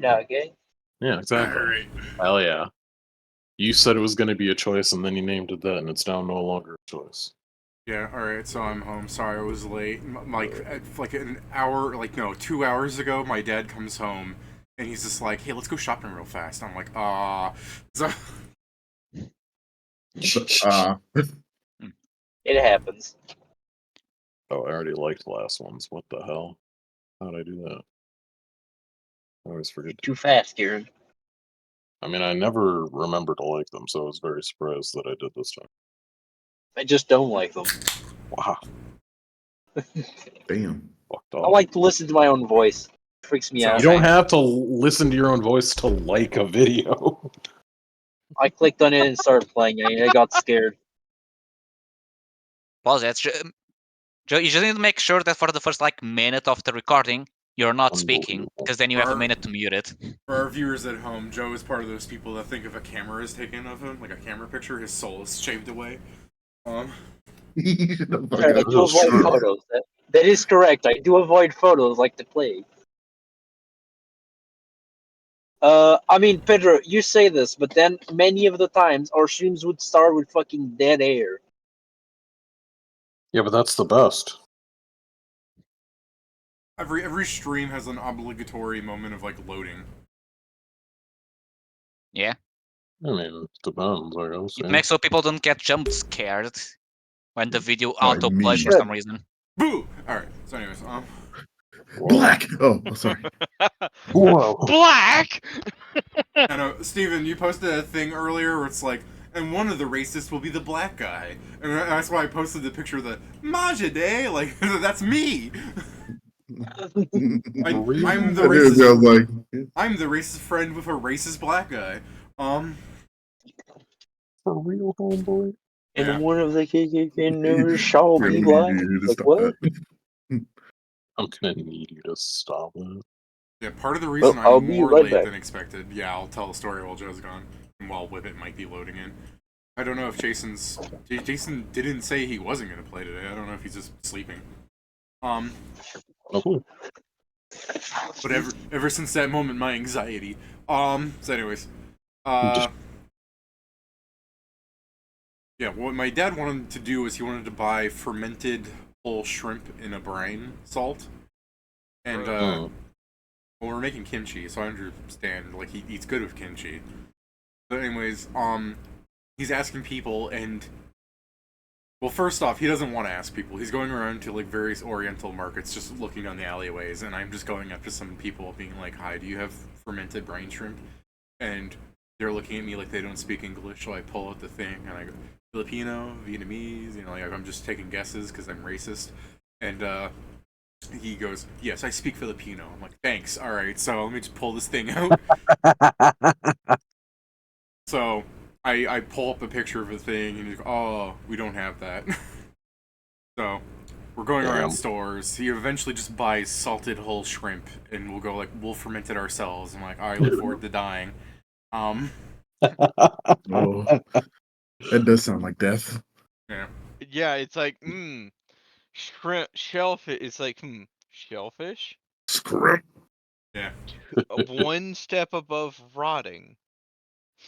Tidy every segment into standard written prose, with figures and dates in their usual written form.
Yeah, okay. Yeah, exactly. Alright. Hell yeah. You said it was going to be a choice, and then you named it that, and it's now no longer a choice. Yeah, alright, so I'm home. Sorry I was late. Like an hour, 2 hours ago, my dad comes home, and he's just like, hey, let's go shopping real fast. I'm like, So... It happens. Oh, I already liked the last ones. What the hell? How'd I do that? I always forget. Too fast, Kieran. I mean, I never remember to like them, so I was very surprised that I did this time. I just don't like them. Wow. Damn. Fucked I up. like to listen to my own voice. It freaks me So- out. You don't have to listen to your own voice to like a video. I clicked on it and started playing it, and I got scared. Well, that's Joe. You just need to make sure that for the first minute of the recording, you're not speaking, Unbelievable. because then you have a minute to mute it. For our viewers at home, Joe is part of those people that think if a camera is taken of him, like a camera picture, his soul is shaved away. I do avoid photos. That is correct. I do avoid photos like the plague. I mean, Pedro, you say this, but then many of the times our streams would start with fucking dead air. Yeah, but that's the best. Every stream has an obligatory moment of loading. Yeah. I mean, it depends, I guess. It Yeah. makes so people don't get jump scared when the video Like auto plays me. for some reason. Boo! Alright, so anyways, Black! Oh, sorry. Whoa. Black! I know, Steven, you posted a thing earlier where it's like, and one of the racists will be the black guy. And that's why I posted the picture of the Majide, like, that's me! I'm the racist. I'm the racist friend with a racist black guy. For real, homeboy? And Yeah. one of the KKK never shall be black. Like, what? I'm gonna need you to stop it. Yeah, part of the reason Well, I'll I'm be more right late back. than expected. Yeah, I'll tell the story while Joe's gone. And while Whippet might be loading in. I don't know if Jason didn't say he wasn't gonna play today. I don't know if he's just sleeping. No clue. But ever since that moment, my anxiety. So anyways, yeah, what my dad wanted to do is he wanted to buy fermented whole shrimp in a brine salt, and well, we're making kimchi, so I understand. Like, he eats good with kimchi. But anyways, he's asking people, and well, first off, he doesn't want to ask people. He's going around to various Oriental markets, just looking down the alleyways, and I'm just going up to some people, being like, "Hi, do you have fermented brine shrimp?" And they're looking at me like they don't speak English, so I pull out the thing and I go, Filipino, Vietnamese, I'm just taking guesses because I'm racist. And he goes, "Yes, I speak Filipino." I'm like, "Thanks. All right, so let me just pull this thing out." So I pull up a picture of a thing, and he's like, "Oh, we don't have that." So we're going around stores. He eventually just buys salted whole shrimp, and we'll go we'll ferment it ourselves. I'm like, I look forward to dying. Oh, that does sound like death. Yeah. Yeah, it's like, shrimp, shellfish. It's like, shellfish? Scrimp. Yeah. One step above rotting.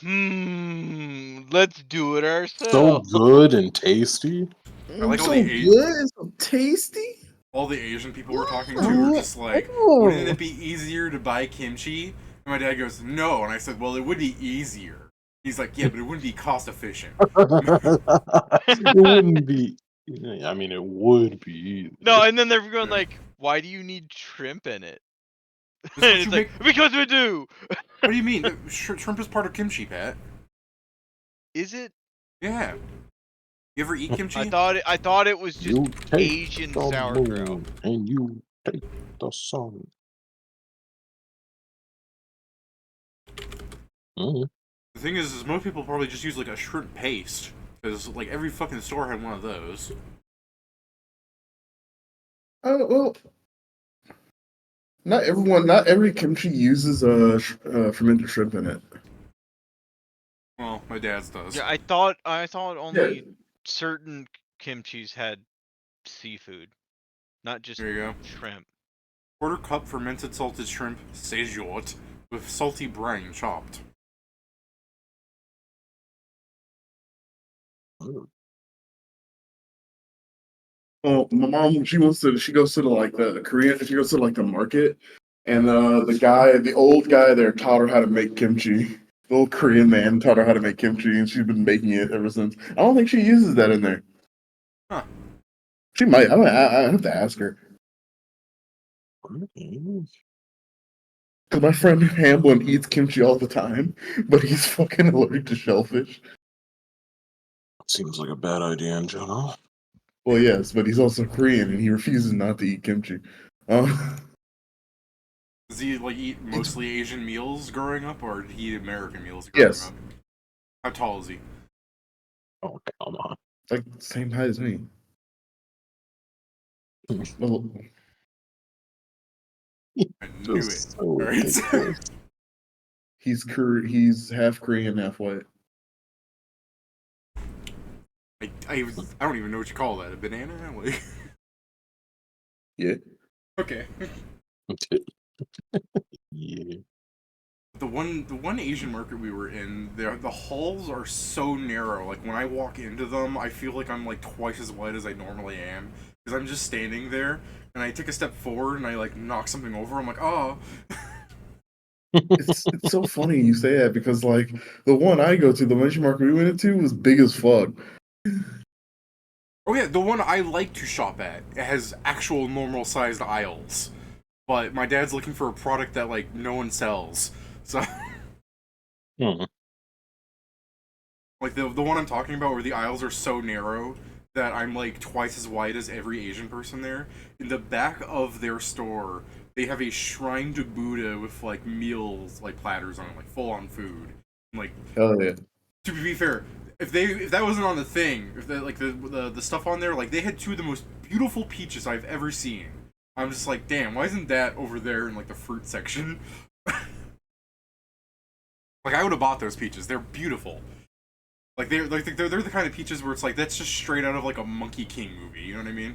Let's do it So ourselves. good and tasty. I like all so the good, so tasty. All the Asian people we're talking to are just like, wouldn't it be easier to buy kimchi? And my dad goes, no. And I said, well, it would be easier. He's like, yeah, but it wouldn't be cost efficient. It wouldn't be. I mean, it would be. No, and then they're going like, why do you need shrimp in it? And it's like, because we do. What do you mean? Shrimp is part of kimchi, Pat. Is it? Yeah. You ever eat kimchi? I thought it was just Asian sauerkraut. And you take the sun. The thing is most people probably just use a shrimp paste, because every fucking store had one of those. Oh well, not every kimchi uses fermented shrimp in it. Well, my dad's does. Yeah, I thought only certain kimchis had seafood, not just there you go. shrimp. Quarter cup fermented salted shrimp, sejot. with salty brine chopped. Well, my mom, she goes to the Korean, she goes to like the market, and the old guy there taught her how to make kimchi. The old Korean man taught her how to make kimchi, and she's been making it ever since. I don't think she uses that in there. Huh. She might. I have to ask her. Because my friend Hamblin eats kimchi all the time, but he's fucking allergic to shellfish. Seems like a bad idea in general. Well, yes, but he's also Korean, and he refuses not to eat kimchi. Does he like eat mostly Asian meals growing up, or did he eat American meals growing Yes. up? How tall is he? Oh, come on. Like same height as me. Well, I knew it. Just so All right. ridiculous. he's half Korean, half white. I don't even know what you call that. A banana? Like, Yeah. okay. Yeah. The one Asian market we were in, the halls are so narrow. Like when I walk into them, I feel like I'm like twice as wide as I normally am because I'm just standing there and I take a step forward and I like knock something over. I'm like, oh. It's so funny you say that because like the one I go to, the Asian market we went into was big as fuck. Oh yeah, the one I like to shop at, it has actual normal sized aisles. But my dad's looking for a product that like no one sells. So like the one I'm talking about where the aisles are so narrow that I'm like twice as wide as every Asian person there. In the back of their store, they have a shrine to Buddha with like meals, like platters on it, like full on food. Like Hell yeah. to be fair, if that wasn't on the thing, if that like the stuff on there, like they had two of the most beautiful peaches I've ever seen. I'm just like, damn, why isn't that over there in like the fruit section? Like I would have bought those peaches. They're beautiful. Like they're the kind of peaches where it's like that's just straight out of like a Monkey King movie. You know what I mean?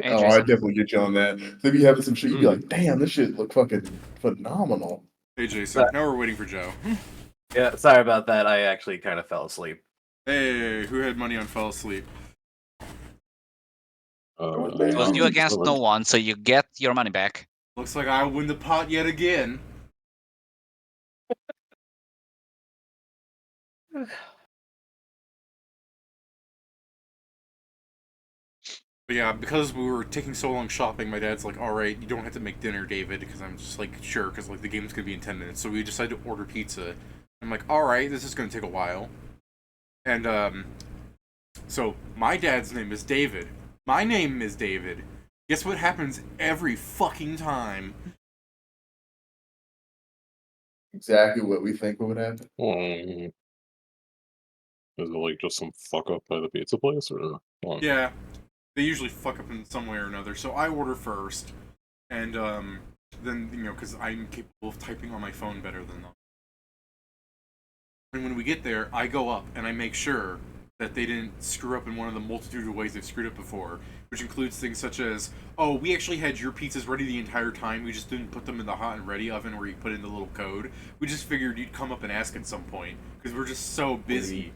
Oh, I definitely get you on that. So if you having some shit, you'd be like, damn, this shit look fucking phenomenal. Hey Jason, now we're waiting for Joe. Yeah, sorry about that. I actually kind of fell asleep. Hey, who had money on fell asleep? It was you against no one, so you get your money back. Looks like I win the pot yet again. But yeah, because we were taking so long shopping, my dad's like, all right, you don't have to make dinner, David, because I'm just like, sure, because like the game's gonna be in 10 minutes. So we decided to order pizza. I'm like, all right, this is gonna take a while. And so my dad's name is David. My name is David. Guess what happens every fucking time? Exactly what we think would happen. Is it like just some fuck up by the pizza place, or what? Yeah, they usually fuck up in some way or another. So I order first, and then because I'm capable of typing on my phone better than them. And when we get there, I go up and I make sure that they didn't screw up in one of the multitude of ways they've screwed up before, which includes things such as, oh, we actually had your pizzas ready the entire time, we just didn't put them in the hot and ready oven where you put in the little code. We just figured you'd come up and ask at some point, because we're just so busy.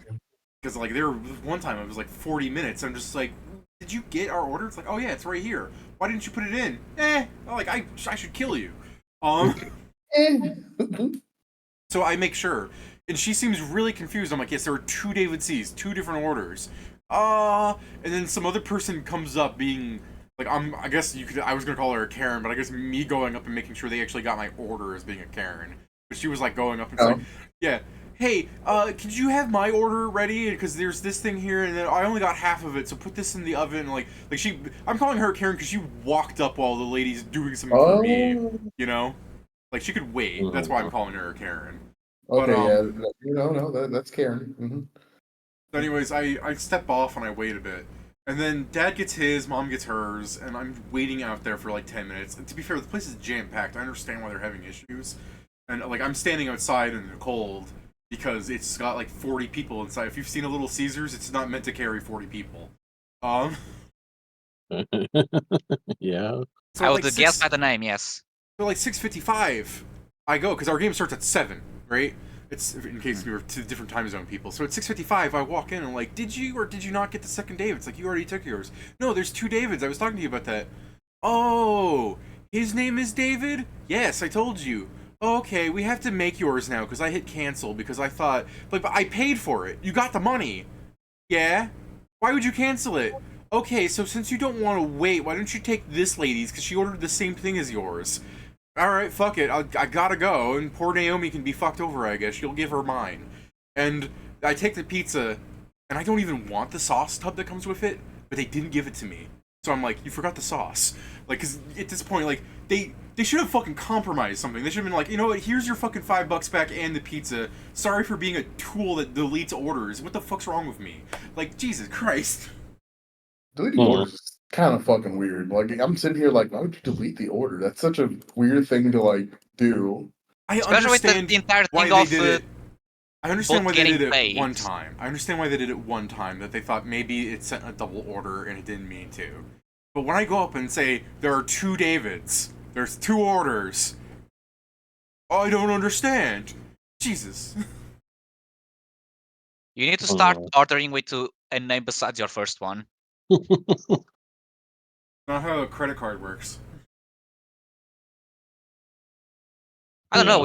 Because like there one time it was like 40 minutes, I'm just like, did you get our order? It's like, oh yeah, it's right here. Why didn't you put it in? Like I should kill you. So I make sure. And she seems really confused. I'm like, yes, there are two David C's, two different orders. And then some other person comes up being like, I guess I was gonna call her a Karen, but I guess me going up and making sure they actually got my order as being a Karen. But she was like going up and like, yeah, hey, could you have my order ready? Because there's this thing here, and then I only got half of it, so put this in the oven. Like I'm calling her Karen because she walked up while the lady's doing something for me, you know? Like she could wait. That's why I'm calling her a Karen. Okay, no, that's Karen. Mm-hmm. But anyways, I step off and I wait a bit. And then Dad gets his, Mom gets hers, and I'm waiting out there for like 10 minutes. And to be fair, the place is jam-packed. I understand why they're having issues. And like I'm standing outside in the cold because it's got like 40 people inside. If you've seen a Little Caesars, it's not meant to carry 40 people. Yeah. So I would guess by the name, yes. They're like 6:55. I go because our game starts at 7, right? It's in case we were to different time zone people. So at 6:55, I walk in and I'm like, did you or did you not get the second David? It's like, you already took yours. No, there's 2 Davids. I was talking to you about that. Oh, his name is David? Yes, I told you. Okay, we have to make yours now because I hit cancel because I thought, but I paid for it. You got the money. Yeah? Why would you cancel it? Okay, so since you don't want to wait, why don't you take this lady's because she ordered the same thing as yours? Alright, fuck it, I gotta go, and poor Naomi can be fucked over, I guess. You'll give her mine. And I take the pizza, and I don't even want the sauce tub that comes with it, but they didn't give it to me. So I'm like, you forgot the sauce. Like, cause at this point, like, they should have fucking compromised something. They should have been like, you know what, here's your fucking $5 back and the pizza. Sorry for being a tool that deletes orders. What the fuck's wrong with me? Like, Jesus Christ. Deleting orders is kind of fucking weird. Like, I'm sitting here like, why would you delete the order? That's such a weird thing to, like, do. I Especially with understand the entire why thing they of did it. I understand why both they did getting it paid. one time. I understand why they did it one time, that they thought maybe it sent a double order and it didn't mean to. But when I go up and say, there are 2 Davids, there's 2 orders, I don't understand. Jesus. You need to start ordering with a name besides your first one. Not how a credit card works. I don't know.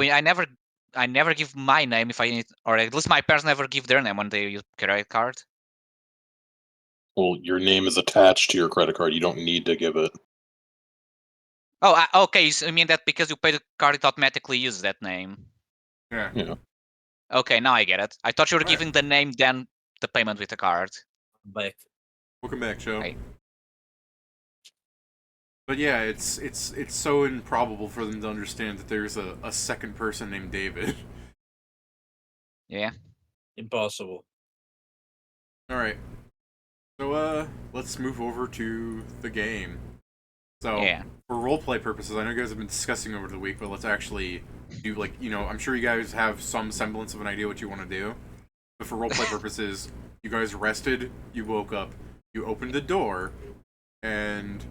I never give my name if I need, or at least my parents never give their name when they use credit card. Well, your name is attached to your credit card. You don't need to give it. Oh, okay. So you mean that because you pay the card, it automatically uses that name? Yeah. Yeah. Okay, now I get it. I thought you were Right. giving the name, then the payment with the card. Back. Welcome back, Joe. Right. But yeah, it's so improbable for them to understand that there's a second person named David. Yeah. Impossible. Alright. So, let's move over to the game. So, Yeah. for roleplay purposes, I know you guys have been discussing over the week, but let's actually do, like, you know, I'm sure you guys have some semblance of an idea what you want to do. But for roleplay purposes, you guys rested, you woke up, you opened the door, and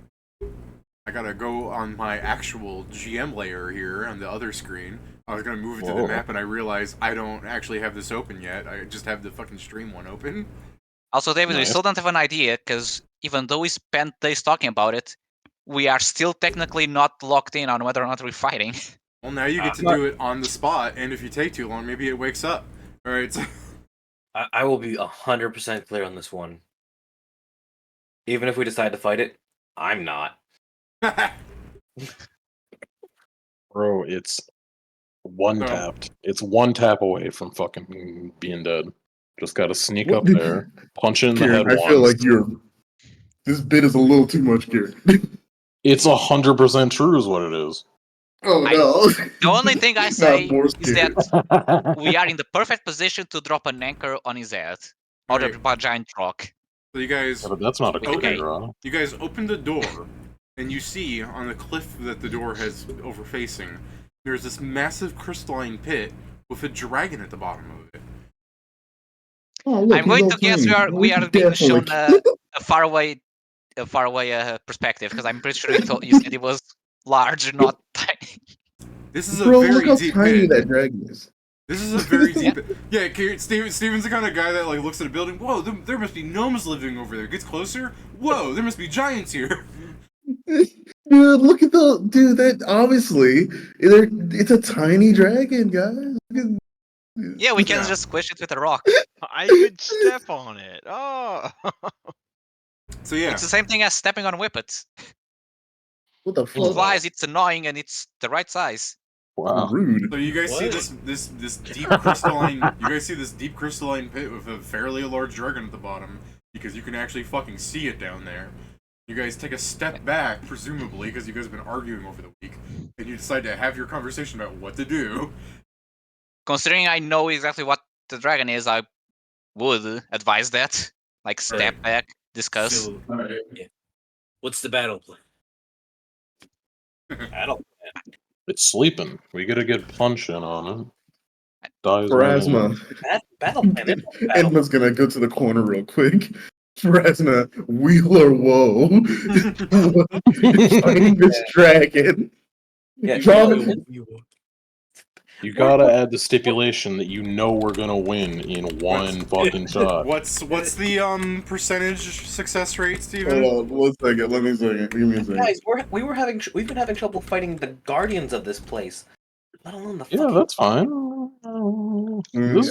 I gotta go on my actual GM layer here on the other screen. I was gonna move it to the Whoa. map, and I realized I don't actually have this open yet. I just have the fucking stream one open. Also, David, we Nice. still don't have an idea because even though we spent days talking about it, we are still technically not locked in on whether or not we're fighting. Well, now you get to do it on the spot, and if you take too long, maybe it wakes up. Alright, so... I will be 100% clear on this one. Even if we decide to fight it, I'm not. Bro, it's one So- tapped. It's one tap away from fucking being dead. Just gotta sneak What up did- there, punch it in the Kieran, head I feel once. like this bit is a little too much, Kieran. It's 100% true is what it is. Oh no. The only thing I Not say more is scared. that we are in the perfect position to drop an anchor on his head. Or Right. a giant rock. So you guys... Yeah, but that's not a Okay. cookie, Raw. You guys open the door, and you see on the cliff that the door has overfacing, there's this massive crystalline pit with a dragon at the bottom of it. Oh, look, I'm going he's to all guess tiny. we are can being definitely- shown a faraway perspective because I'm pretty sure you said it was large, not tiny. This is a Bro, look very how deep tiny pit. that dragon is. This is a very deep pit. Yeah, Steven's the kind of guy that like looks at a building. Whoa, there must be gnomes living over there. Gets closer. Whoa, there must be giants here. Dude, look at that obviously it's a tiny dragon, guys. Look at- Yeah, we can Yeah. just squish it with a rock. I could step on it. Oh. So yeah, It's the same thing as stepping on whippets. What the It fuck? flies, it's annoying, and it's the right size. Wow. Rude. so you guys see What? this deep crystalline. You guys see this deep crystalline pit with a fairly large dragon at the bottom because you can actually fucking see it down there. You guys take a step back, presumably, because you guys have been arguing over the week, and you decide to have your conversation about what to do. Considering I know exactly what the dragon is, I would advise that. Like, step Right. back, discuss. So, what's the battle plan? Battle plan. It's sleeping. We get a good punch in on it. Dies right in. Phrasma. Battle plan. Battle. Edma's gonna go to the corner real quick. Phrasma, wheeler woe. Fighting this dragon. Yeah, Draw You- You gotta add the stipulation that you know we're gonna win in one fucking shot. What's the percentage success rate, Steven? Hold on, 1 second. Let me second. Give me a second. Guys, we've been having trouble fighting the guardians of this place. Let alone the Yeah, fucking... that's fine.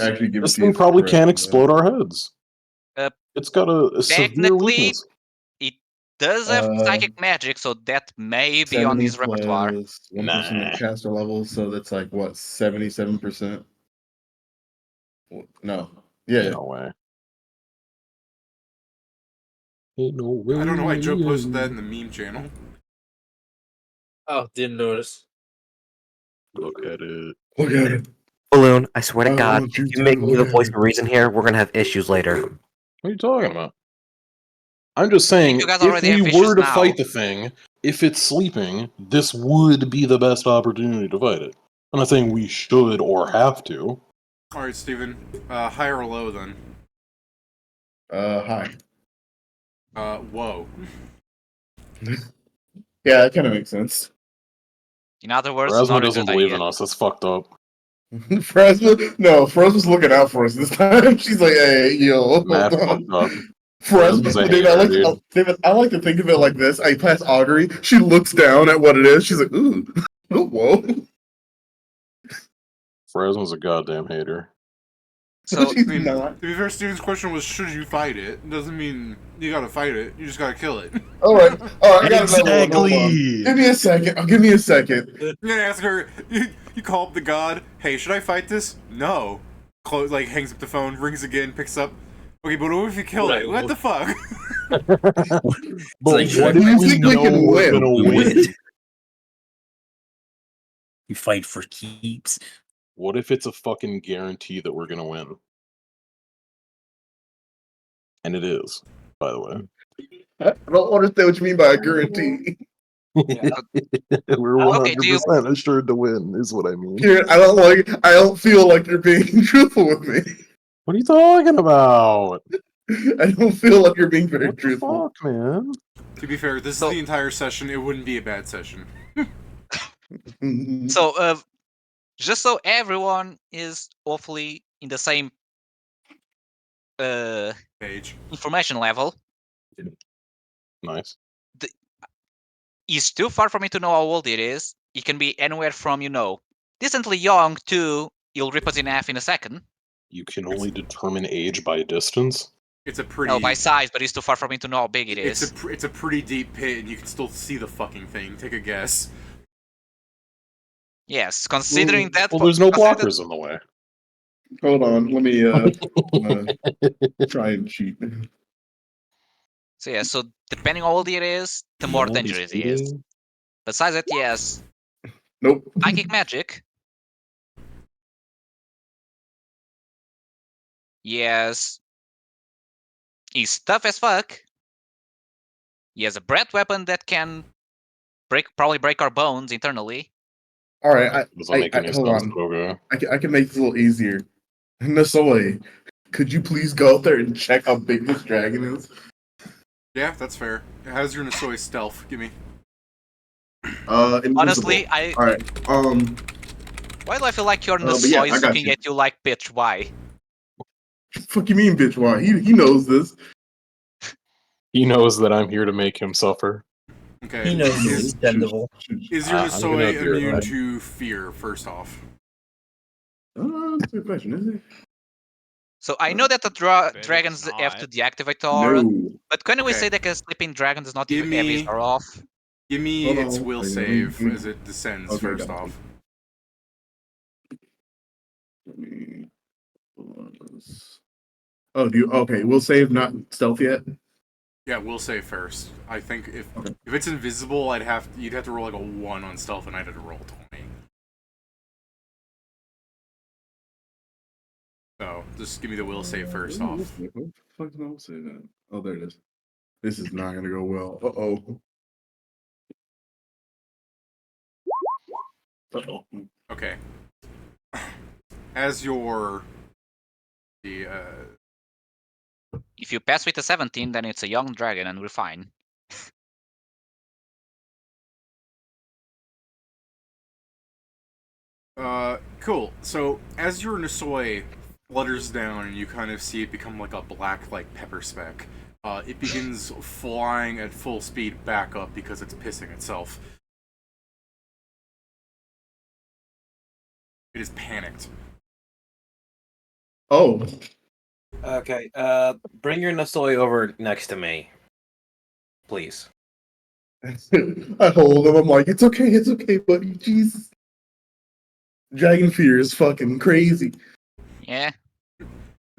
Actually, give it This to you thing probably correct, can't though. explode our heads. It's got a severe Technically, weakness. it does have psychic magic, so that may be on 70 his repertoire. plus 1% Nah. of caster level, so that's like what, 77%? No. Yeah. No way. Ain't no way. I don't know why Joe posted that in the meme channel. Oh, didn't notice. Look at it. Look at it. Balloon, I swear to I God, want you if to you make me the look voice at of reason here, we're gonna have issues later. What are you talking about? I'm just saying, You guys if already we have were issues to now. fight the thing, if it's sleeping, this would be the best opportunity to fight it. I'm not saying we should or have to. Alright, Steven. High or low, then? High. Whoa. Yeah, that kind of makes sense. In other words, Erasmo not a doesn't good believe idea. in us. That's fucked up. Fresno was looking out for us this time. She's like, hey, yo, hold Matt on. fucked up. Fresno's a David, hater, David, I like to think of it like this. I pass Augury. She looks down at what it is. She's like, ooh, oh, whoa. Fresno's a goddamn hater. So, She's I mean, not. to be fair, Steven's question was, should you fight it? Doesn't mean you gotta fight it. You just gotta kill it. All right, I got another one. Hold on. Give me a second. Give me a second. You're gonna ask her, you call up the god, hey, should I fight this? No. Like, hangs up the phone, rings again, picks up. Okay, but what if you kill it? What the fuck? But like, what do you if we think we know can we're win? gonna win? You fight for keeps. What if it's a fucking guarantee that we're gonna win? And it is, by the way. I don't understand what you mean by a guarantee. We're Okay, do you- 100% assured to win, is what I mean. Kieran, I don't feel like you're being truthful with me. What are you talking about? I don't feel like you're being very What the truthful. fuck, man? To be fair, this is the entire session. It wouldn't be a bad session. so just so everyone is hopefully in the same Page. information level, Nice. he's too far for me to know how old it is. He can be anywhere from, decently young to he'll rip us in half in a second. You can only determine age by distance? It's a pretty. No, by size, but he's too far for me to know how big it is. It's a pretty deep pit, and you can still see the fucking thing. Take a guess. Yes, considering that. Well, there's no consider- blockers in the way. Hold on, let me try and cheat. So yeah, so depending on how old it is, the more Yeah, dangerous he's it is. eating. Besides that, yes, Nope. psychic magic. Yes, he's tough as fuck. He has a breath weapon that can probably break our bones internally. All right, Doesn't make any hold sense, on. but okay. I can make this a little easier. Nasoy, could you please go out there and check how big this dragon is? Yeah, that's fair. How's your Nasoy stealth? Give me. Honestly, invisible. All right. Why do I feel like your but yeah, Nasoy I is got looking you. at you like, bitch, why? Fuck you mean, bitch? Why? He knows this. He knows that I'm here to make him suffer. Okay. He knows Is, it's bendable. is your I'm gonna Nasoy be right immune back. to fear? First off. That's a good question, is it? So I know that the Bet it's dragons have to not. deactivate the aura, No. but can we Okay. say that a sleeping dragon does not Give even have his me- aura off? Give me Hold its on, will wait, save let me- as it descends. Okay, First got off. Let me pull on this. Oh, okay? We'll save not stealth yet. Yeah, will save first. I think if Okay. it's invisible, you'd have to roll like a 1 on stealth, and I'd have to roll 20. So just give me the will save first off. What the fuck did I say that? Oh, there it is. This is not gonna go well. Uh-oh. Uh-oh. Okay. As your If you pass with a 17, then it's a young dragon and we're fine. Cool. So as your Nisoi flutters down and you kind of see it become like a black, like pepper speck, it begins flying at full speed back up because it's pissing itself. It is panicked. Oh. Okay, bring your Nasoi over next to me. Please. I hold him. I'm like, it's okay, buddy. Jesus. Dragon fear is fucking crazy. Yeah.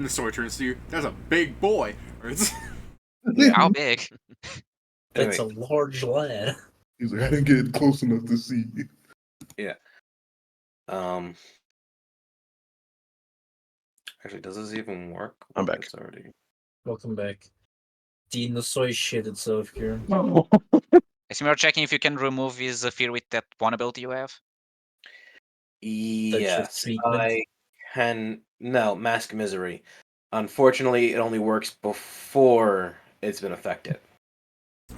Nisoi turns to you. That's a big boy. How big? That's a large lad. He's like, I didn't get close enough to see. Yeah. Actually, does this even work? I'm back. It's already. Welcome back. Dean the soy shit itself, Kieran. I see you're checking if you can remove his fear with that one ability you have. Yes, treatment? I can. No, Mask Misery. Unfortunately, it only works before it's been affected.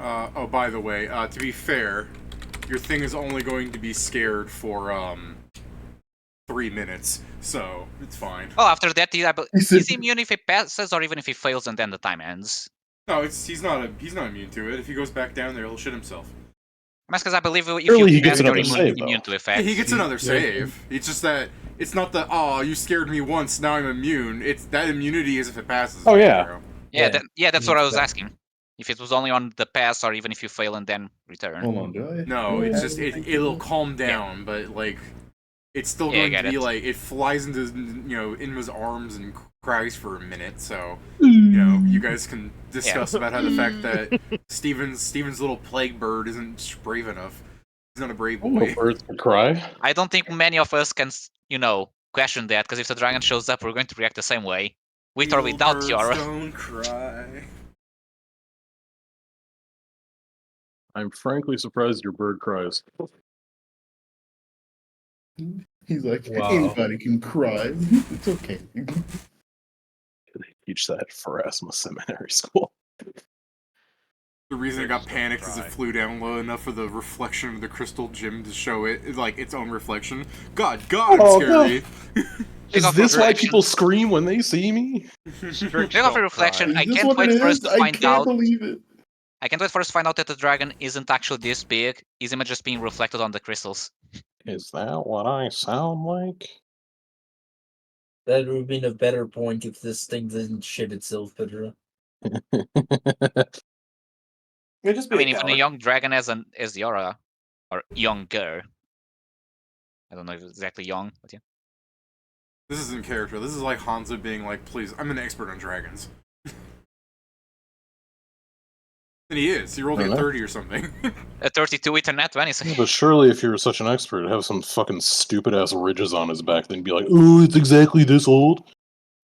Oh, by the way, to be fair, your thing is only going to be scared for 3 minutes, so it's fine. Oh, after that, said- he's immune if he passes or even if he fails and then the time ends. No, he's not immune to it. If he goes back down there, he'll shit himself. That's because I believe if Surely you he gets pass, you're another save, immune though. to Yeah, effects. he gets another save. It's just that it's not the you scared me once, now I'm immune. It's that immunity is if it passes. Oh, yeah. Zero. Yeah, that's what I was Back. asking. If it was only on the pass or even if you fail and then return. Hold on, do I? No, it's just it'll calm down, but like it's still Yeah, I going to get be it. like it flies into Inma's arms and cries for a minute. So you guys can discuss about how the fact that Steven's little plague bird isn't brave enough. He's not a brave boy. Birds can cry. I don't think many of us can, question that, because if the dragon shows up, we're going to react the same way. With or Little without birds Tiara. don't cry. I'm frankly surprised your bird cries. He's like, Wow. anybody can cry. It's okay. They teach that for Erasmus Seminary School. The reason it got Birds don't panicked is it cry. flew down low enough for the reflection of the crystal gem to show it like its own reflection. God, Oh, scary. Is Off this why reflection. people scream when they see me? Speaking of reflection, Is I this can't what wait it for us is? to I find can't out. believe it. I can't wait for us to find out that the dragon isn't actually this big. His image just being reflected on the crystals. Is that what I sound like? That would have been a better point if this thing didn't shit itself, Pedro. Just I mean, even a young dragon as the aura, or younger. I don't know if it's exactly young, but yeah. This isn't character. This is like Hanzo being like, please, I'm an expert on dragons. And he is. He rolled like a 30 or something. A 32 with a nat 20. Yeah, but surely if you're such an expert, have some fucking stupid ass ridges on his back, then be like, "Ooh, it's exactly this old."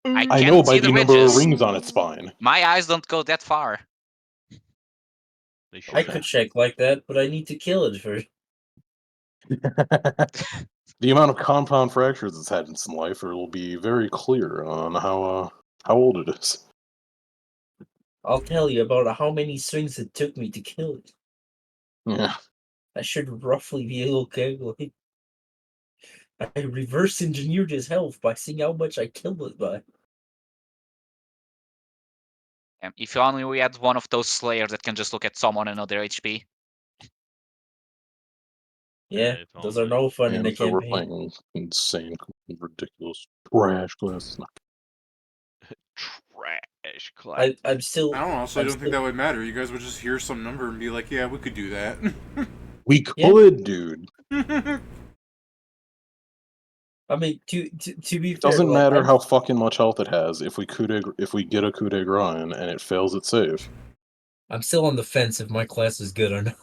I I can't know by see the the number of ridges. rings on its spine. My eyes don't go that far. They I should. could check like that, but I need to kill it first. The amount of compound fractures it's had in its life, it will be very clear on how old it is. I'll tell you about how many swings it took me to kill it. Yeah. I should roughly be able to calculate. I reverse engineered his health by seeing how much I killed it by. If only we had one of those slayers that can just look at someone and know their HP. Yeah, if those are only. no fun in And a if we're campaign. playing insane, ridiculous trash classes. Trash class. I'm still. I don't honestly I'm don't think still- that would matter. You guys would just hear some number and be like, yeah, we could do that. We could, dude. I mean, to be It fair, doesn't like, matter how fucking much health it has if we get a coup de grace and it fails its save. I'm still on the fence if my class is good or not.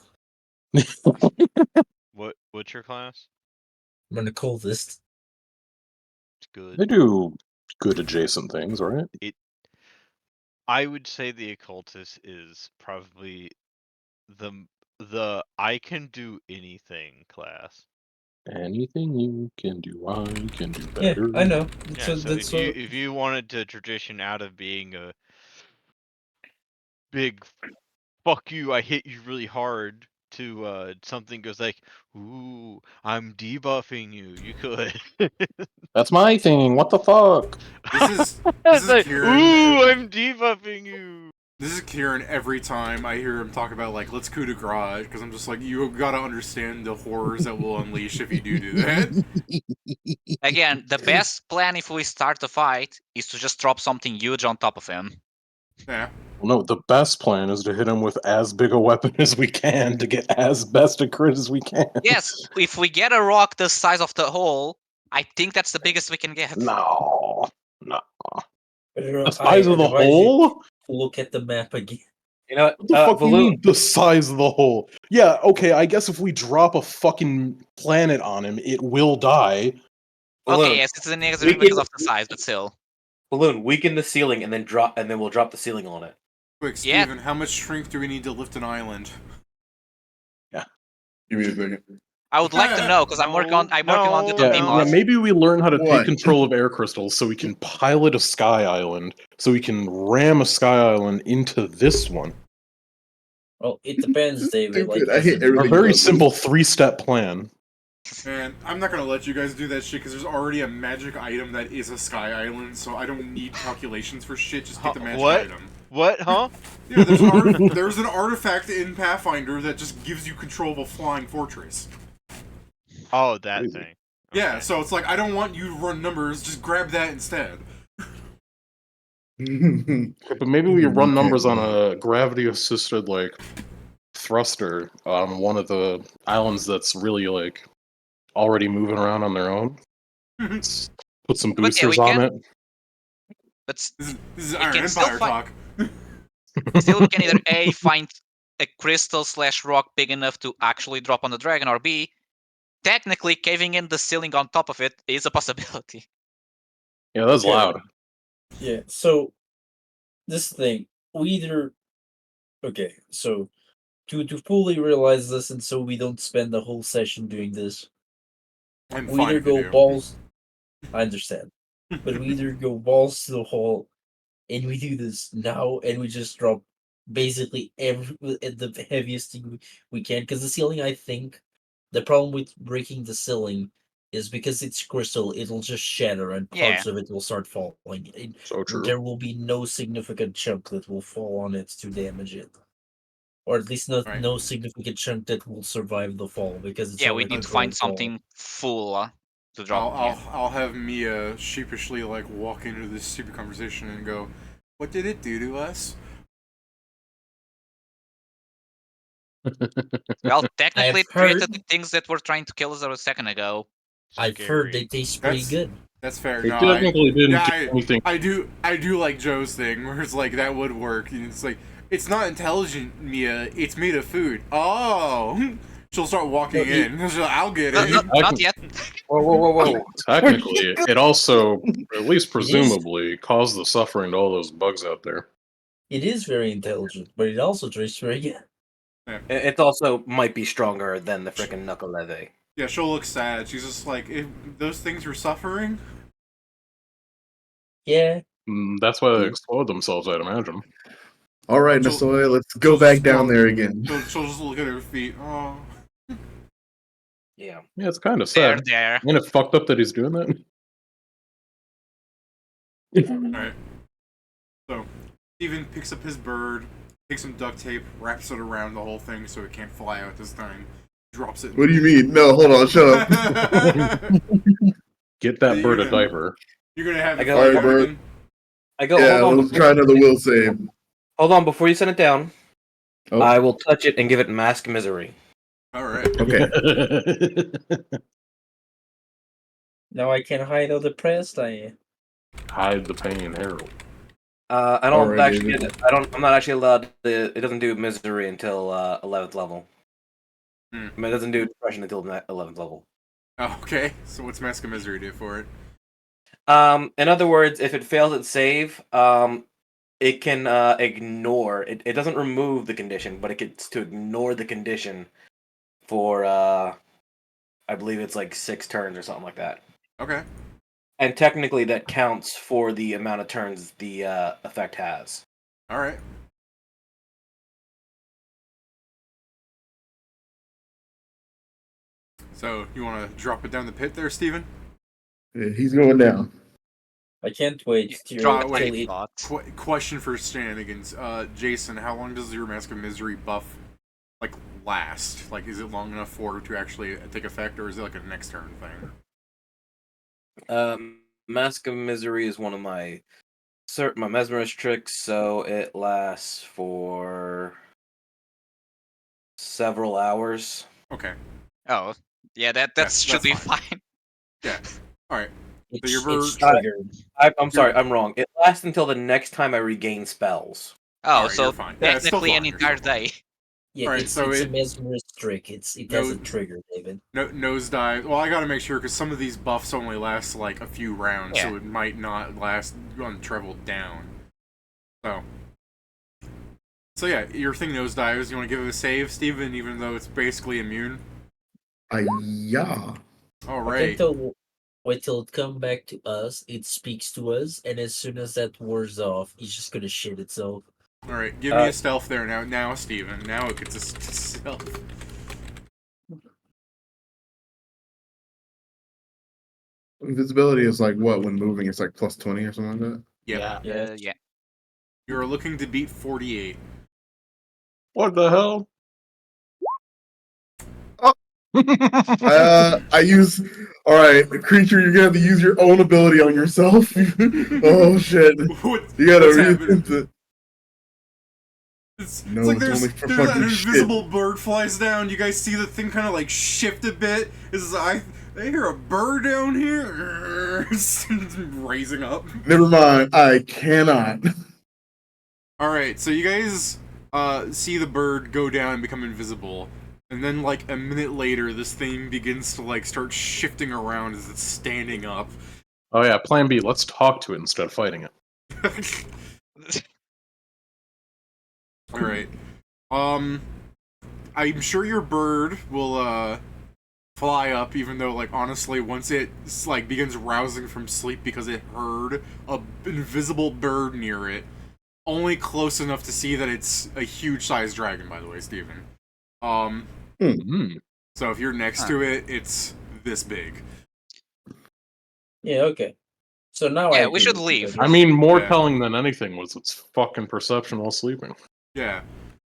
What's your class? I'm an occultist. It's good. They do good adjacent things, right? I would say the occultist is probably the I can do anything class. Anything you can do, I can do Yeah, better. I know. Yeah, So so that's if you wanted to tradition out of being a big fuck you, I hit you really hard to something goes like, "Ooh, I'm debuffing you." You could. That's my thing. What the fuck? This It's is like, Kieran. "Ooh, I'm debuffing you." This is Kieran every time I hear him talk about, like, let's coup de grace, because I'm just like, you gotta understand the horrors that will unleash if you do that. Again, the best plan if we start the fight is to just drop something huge on top of him. Yeah. No, the best plan is to hit him with as big a weapon as we can to get as best a crit as we can. Yes, if we get a rock the size of the hole, I think that's the biggest we can get. No. The size of the hole? Look at the map again. You know, What the fuck do you Balloon. mean the size of the hole? Yeah, okay, I guess if we drop a fucking planet on him, it will die. Balloon. Okay, yes, it's a negative because of the size, but still. Balloon, weaken the ceiling and then we'll drop the ceiling on it. Quick, Steven, how much strength do we need to lift an island? Yeah. Give me a second. I would like to know because I'm working on it on Yeah, debuff. maybe we learn how to take What? control of air crystals so we can pilot a sky island, so we can ram a sky island into this one. Well, it depends, David. Like, Stupid. I hate A everything. very about this. simple 3-step plan. And I'm not gonna let you guys do that shit because there's already a magic item that is a sky island, so I don't need calculations for shit. Just get the magic What? item. What? Huh? Yeah, there's an artifact in Pathfinder that just gives you control of a flying fortress. Oh, that thing. Yeah, so it's like I don't want you to run numbers. Just grab that instead. But maybe we run numbers on a gravity-assisted, like, thruster on one of the islands that's really, like, already moving around on their own. Let's put some boosters on it. But This is we Iron can still Empire talk. Still, we can either A, find a crystal / rock big enough to actually drop on the dragon, or B, technically caving in the ceiling on top of it is a possibility. Yeah, that's loud. Yeah, so this thing, we either okay, so to fully realize this and so we don't spend the whole session doing this, I'm we fine either if you go do. balls I understand. But we either go balls to the wall and we do this now and we just drop basically the heaviest thing we can, because the ceiling, I think the problem with breaking the ceiling is because it's crystal, it'll just shatter and parts of it will start falling. So true. There will be no significant chunk that will fall on it to damage it, or at least no significant chunk that will survive the fall because it's Yeah, we already need to find fall. something full to drop. I'll have Mia sheepishly like walk into this stupid conversation and go, "What did it do to us?" Well, technically, it I've created heard- the things that were trying to kill us a second ago. I've heard they taste pretty good. That's fair. They No, technically didn't yeah, do anything. I do like Joe's thing where it's like that would work. And it's like it's not intelligent, Mia. It's made of food. Oh, she'll start walking in. She'll, I'll get it. Not yet. Whoa. Technically, it also, at least presumably, caused the suffering to all those bugs out there. It is very intelligent, but it also tastes very good. It also might be stronger than the frickin' knuckle leve. Yeah, she'll look sad. She's just like, if those things were suffering. Yeah. That's why they explode themselves, I'd imagine. All right, Nasoya, let's go back down there again. She'll just look at her feet. Oh. Yeah. Yeah, it's kind of sad. There. Ain't it fucked up that he's doing that? Alright. So, Steven picks up his bird, takes some duct tape, wraps it around the whole thing so it can't fly out this time. Drops it. What do you mean? No, hold on, shut up. Get that bird a diaper. You're gonna have I it go, fly Alright, bird. again? I go, Yeah, hold on. let's try another will save. Hold on, before you send it down, Oh. I will touch it and give it mask misery. Alright. Okay. Now I can hide how depressed I am. Hide the pain, Harold. I don't Alright, actually David. get it. I'm not actually allowed to, it doesn't do misery until 11th level. I mean, it doesn't do depression until 11th level. Oh, okay. So what's Mask of Misery do for it? In other words, if it fails its save, it can ignore. It doesn't remove the condition, but it gets to ignore the condition for I believe it's like 6 turns or something like that. Okay. And technically, that counts for the amount of turns the effect has. Alright. So, you want to drop it down the pit there, Steven? Yeah, he's going down. I can't wait Drop wait, a till it. thought. Question for shenanigans. Jason, how long does your Mask of Misery buff, like, last? Like, is it long enough for it to actually take effect, or is it like a next turn thing? Mask of Misery is one of my mesmerist tricks, so it lasts for several hours. Okay. Oh, yeah, that should that's be fine. fine. Yeah. Alright. So your It's bird... triggered. I'm sorry, I'm wrong. It lasts until the next time I regain spells. Oh, Alright, so you're fine. Yeah, it's still technically an fine, you're entire still fine. day. Yeah, Alright, it's so a it- mesmerist trick. It No- has a trigger, David. Nosedive. Well, I gotta make sure, because some of these buffs only last, like, a few rounds, Yeah. so it might not last untraveled down. So yeah, your thing nosedives. You want to give it a save, Steven, even though it's basically immune? Yeah. Alright. Wait till it come back to us, it speaks to us, and as soon as that wears off, it's just gonna shit itself. Alright, give me a stealth there now, Steven. Now it gets a stealth. Invisibility is like what when moving? It's like plus 20 or something like that. Yep. Yeah. You're looking to beat 48. What the hell? I use. All right, creature. You're gonna have to use your own ability on yourself. Oh shit! You gotta rethink it. It's No, like it's there's only for an fucking invisible bird flies down. You guys see the thing kind of like shift a bit. I hear a bird down here. It's raising up. Never mind. I cannot. All right, so you guys see the bird go down and become invisible, and then like a minute later, this thing begins to like start shifting around as it's standing up. Oh yeah, Plan B. Let's talk to it instead of fighting it. All right. I'm sure your bird will fly up, even though like honestly, once it like begins rousing from sleep because it heard a invisible bird near it, only close enough to see that it's a huge sized dragon. By the way, Steven. So if you're next to it, it's this big. Yeah, okay. So now Yeah, I we agree should with you, leave. I mean, more Yeah. telling than anything was its fucking perception while sleeping. Yeah.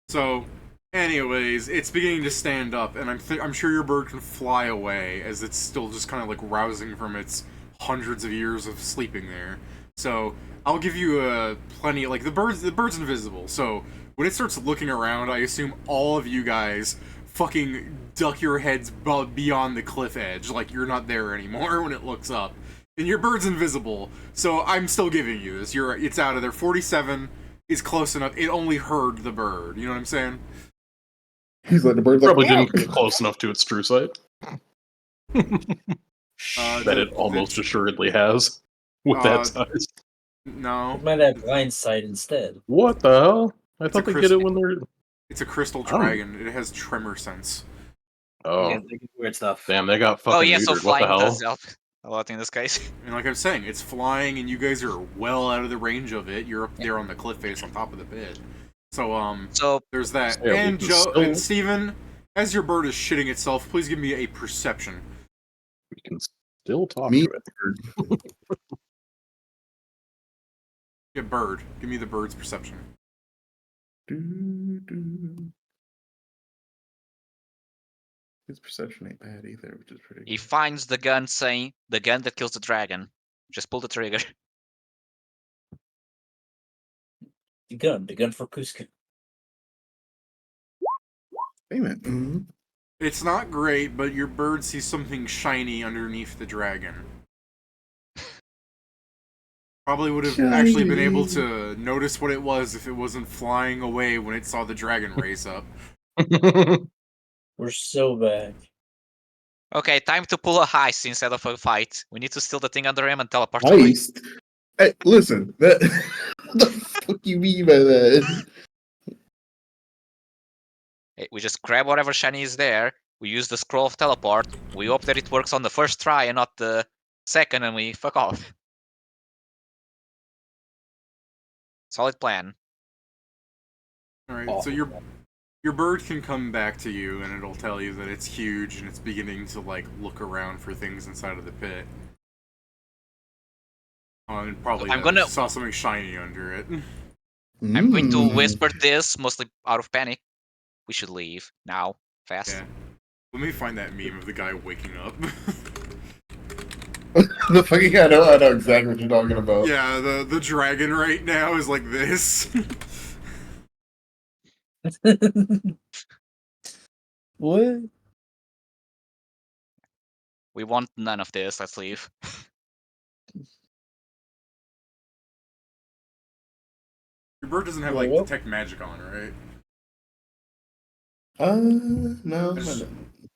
So, anyways, it's beginning to stand up, and I'm sure your bird can fly away as it's still just kind of like rousing from its hundreds of years of sleeping there. So I'll give you plenty. Like the bird's invisible. So when it starts looking around, I assume all of you guys fucking duck your heads beyond the cliff edge, like you're not there anymore when it looks up. And your bird's invisible, so I'm still giving you this. It's out of there. 47 is close enough. It only heard the bird. You know what I'm saying? He's like the bird's like. Probably "Meow." didn't get close enough to its true sight. That it almost assuredly has with that size. No. It might have blind sight instead. What the hell? I It's thought a they get it when they're. It's a crystal Oh. dragon. It has tremor sense. Oh, Yeah, they can do weird stuff. damn! They got fucking Oh yeah, so neutered. What the flying hell? does help a lot in this case. And like I'm saying, it's flying, and you guys are well out of the range of it. You're up there on the cliff face on top of the pit. So there's that. Yeah, and we can Joe still- and Steven, as your bird is shitting itself, please give me a perception. We can still talk Me- to it. Yeah, bird. Give me the bird's perception. His perception ain't bad either, which is pretty. He finds the gun, saying the gun that kills the dragon. Just pull the trigger. The gun for Cusco. Payment. Mm-hmm. It's not great, but your bird sees something shiny underneath the dragon. Probably would have actually been able to notice what it was if it wasn't flying away when it saw the dragon race up. We're so bad. Okay, time to pull a heist instead of a fight. We need to steal the thing under him and teleport away. Heist. Hey, listen. That. What the fuck you mean by that? We just grab whatever shiny is there. We use the scroll of teleport. We hope that it works on the first try and not the second, and we fuck off. Solid plan. All right, so Your bird can come back to you, and it'll tell you that it's huge and it's beginning to like look around for things inside of the pit. And probably saw something shiny under it. I'm going to whisper this, mostly out of panic. We should leave now, fast. Yeah. Let me find that meme of the guy waking up. The fucking guy, I know exactly what you're talking about. Yeah, the dragon right now is like this. What? We want none of this. Let's leave. Your bird doesn't have like detect magic on, right? No.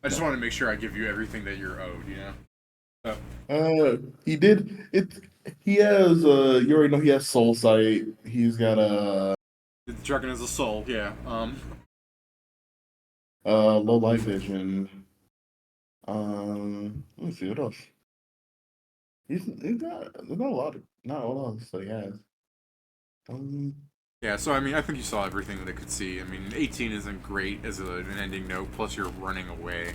I just want to make sure I give you everything that you're owed, you know? He did it. He has you already know he has soul sight. He's got The dragon has a soul, yeah. low light vision. Let me see what else. He's got there's not a lot else that he has. Yeah, so I mean, I think you saw everything that I could see. I mean, 18 isn't great as an ending note, plus you're running away.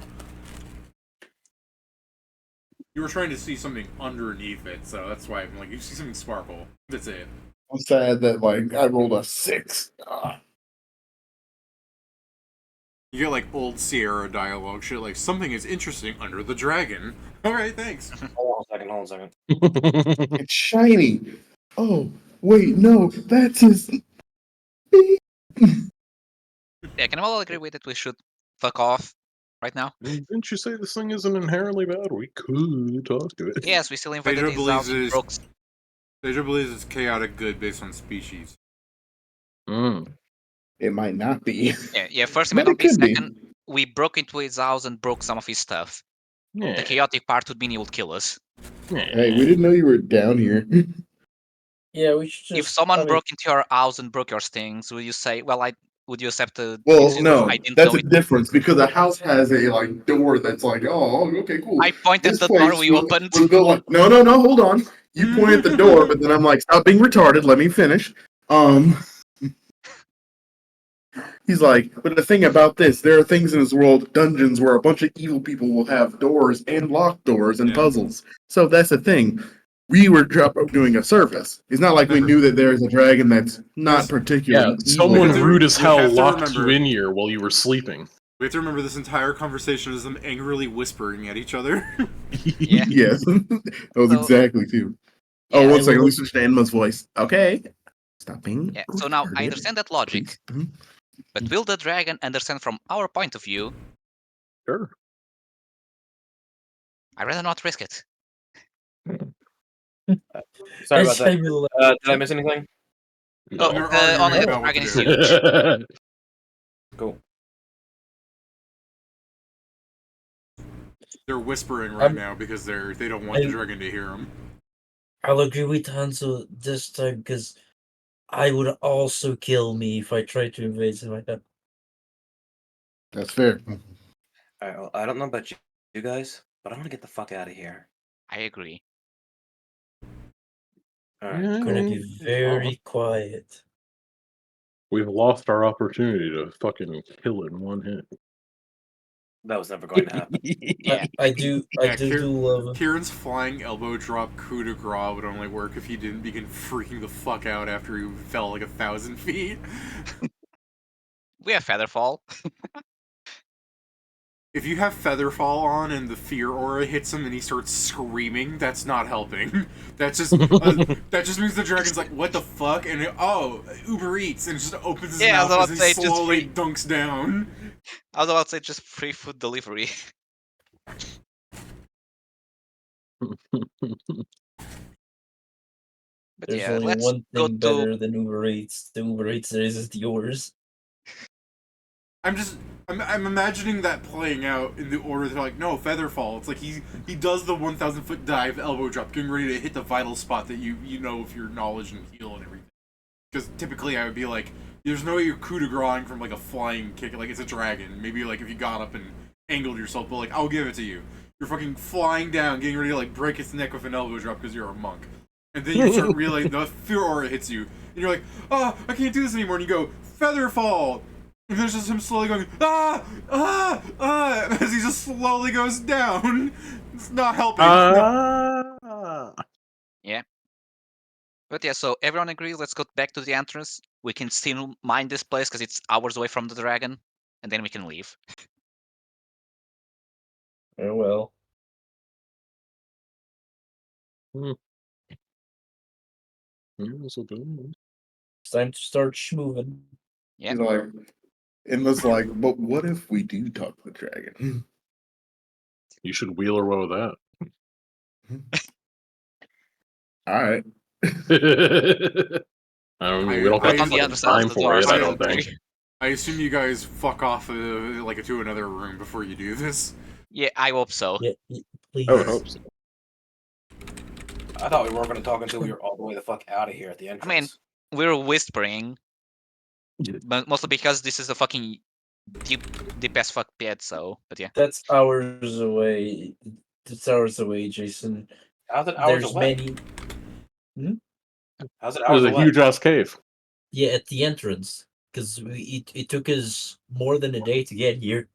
You were trying to see something underneath it, so that's why I'm like, you see something sparkle. That's it. I'm sad that like I rolled a 6. You get like old Sierra dialogue shit, like something is interesting under the dragon. Alright, thanks. Hold on a second. It's shiny. Oh, wait, no, that's his. Yeah, can we all agree with it? We should fuck off right now. Didn't you say this thing isn't inherently bad? We could talk to it. Yes, we still invited Deja these believes, out brooks. Deja believes it's chaotic good based on species. It might not be. Yeah, first it But might not it be. could be. Second, we broke into his house and broke some of his stuff. Yeah. The chaotic part would mean he would kill us. Hey, we didn't know you were down here. Yeah, we should just. If someone broke into your house and broke your things, would you say, well, would you accept the Well, excuse no, of, I didn't that's know a it? difference because a house has a like door that's like, oh, okay, cool. I pointed This the door place we was- opened. was built like, no, hold on. You pointed at the door, but then I'm like, stop being retarded. Let me finish. He's like, but the thing about this, there are things in this world, dungeons, where a bunch of evil people will have doors and locked doors and puzzles. So that's the thing. We were doing a service. It's not like we knew that there's a dragon that's not particularly Yeah, someone Because rude as you hell have to locked remember- you in here while you were sleeping. We have to remember this entire conversation is them angrily whispering at each other. Yeah. Yes, that was So- exactly too. Yeah, Oh, one I second. will- Let me switch to Enma's voice. Okay. Stop being. Yeah, so now I retarded, understand that logic, please. but will the dragon understand from our point of view? Sure. I'd rather not risk it. Sorry about I that. will- Did I miss anything? Oh, They're the arguing only about what dragon to is do. huge. Cool. They're whispering right I'm- now because they don't want the I- dragon to hear them. I'll agree with Hanzo this time because I would also kill me if I tried to invade my head. That's fair. Alright, well, I don't know about you guys, but I want to get the fuck out of here. I agree. Alright. Yeah, Gonna be very quiet. We've lost our opportunity to fucking kill it in one hit. That was never going to happen. Yeah. I do love. Kieran's flying elbow drop coup de grace would only work if he didn't begin freaking the fuck out after he fell like 1,000 feet. We have Featherfall. If you have Featherfall on and the fear aura hits him and he starts screaming, that's not helping. That just means the dragon's like, what the fuck? And Uber Eats, and it just opens his Yeah, I was mouth about as to he say, just slowly free- dunks down. I was about to say just free food delivery. But There's yeah, only let's one go thing to. better than Uber Eats. The Uber Eats there is yours. I'm imagining that playing out in the order they're like, no, Featherfall. It's like he does the 1,000-foot dive elbow drop, getting ready to hit the vital spot that you know of your knowledge and heal and everything. Because typically I would be like, there's no way you're coup de grace from like a flying kick, like it's a dragon. Maybe like if you got up and angled yourself, but like I'll give it to you. You're fucking flying down, getting ready to like break its neck with an elbow drop because you're a monk. And then you start realizing the fear aura hits you, and you're like, oh, I can't do this anymore. And you go, Featherfall! And there's just him slowly going, as he just slowly goes down. It's not helping. Yeah. But yeah, so everyone agrees, let's go back to the entrance. We can still mine this place because it's hours away from the dragon, and then we can leave. Oh well. So good. It's time to start schmoving. Yeah. He's like, and it's like, but what if we do talk to the dragon? You should wheel or woe that. All right. I mean, we don't But got on the fucking other side time of the for it, dwarves, I don't think. I assume you guys fuck off to another room before you do this. Yeah, I hope so. Yeah, please. I would hope so. I thought we weren't going to talk until we were all the way the fuck out of here at the entrance. mean, we're whispering, but mostly because this is a fucking deep as fuck pit. So, but yeah. That's hours away. It's hours away, Jason. How's it hours There's away? many. How's it There's hours a away? huge ass cave. Yeah, at the entrance, because it took us more than a day to get here.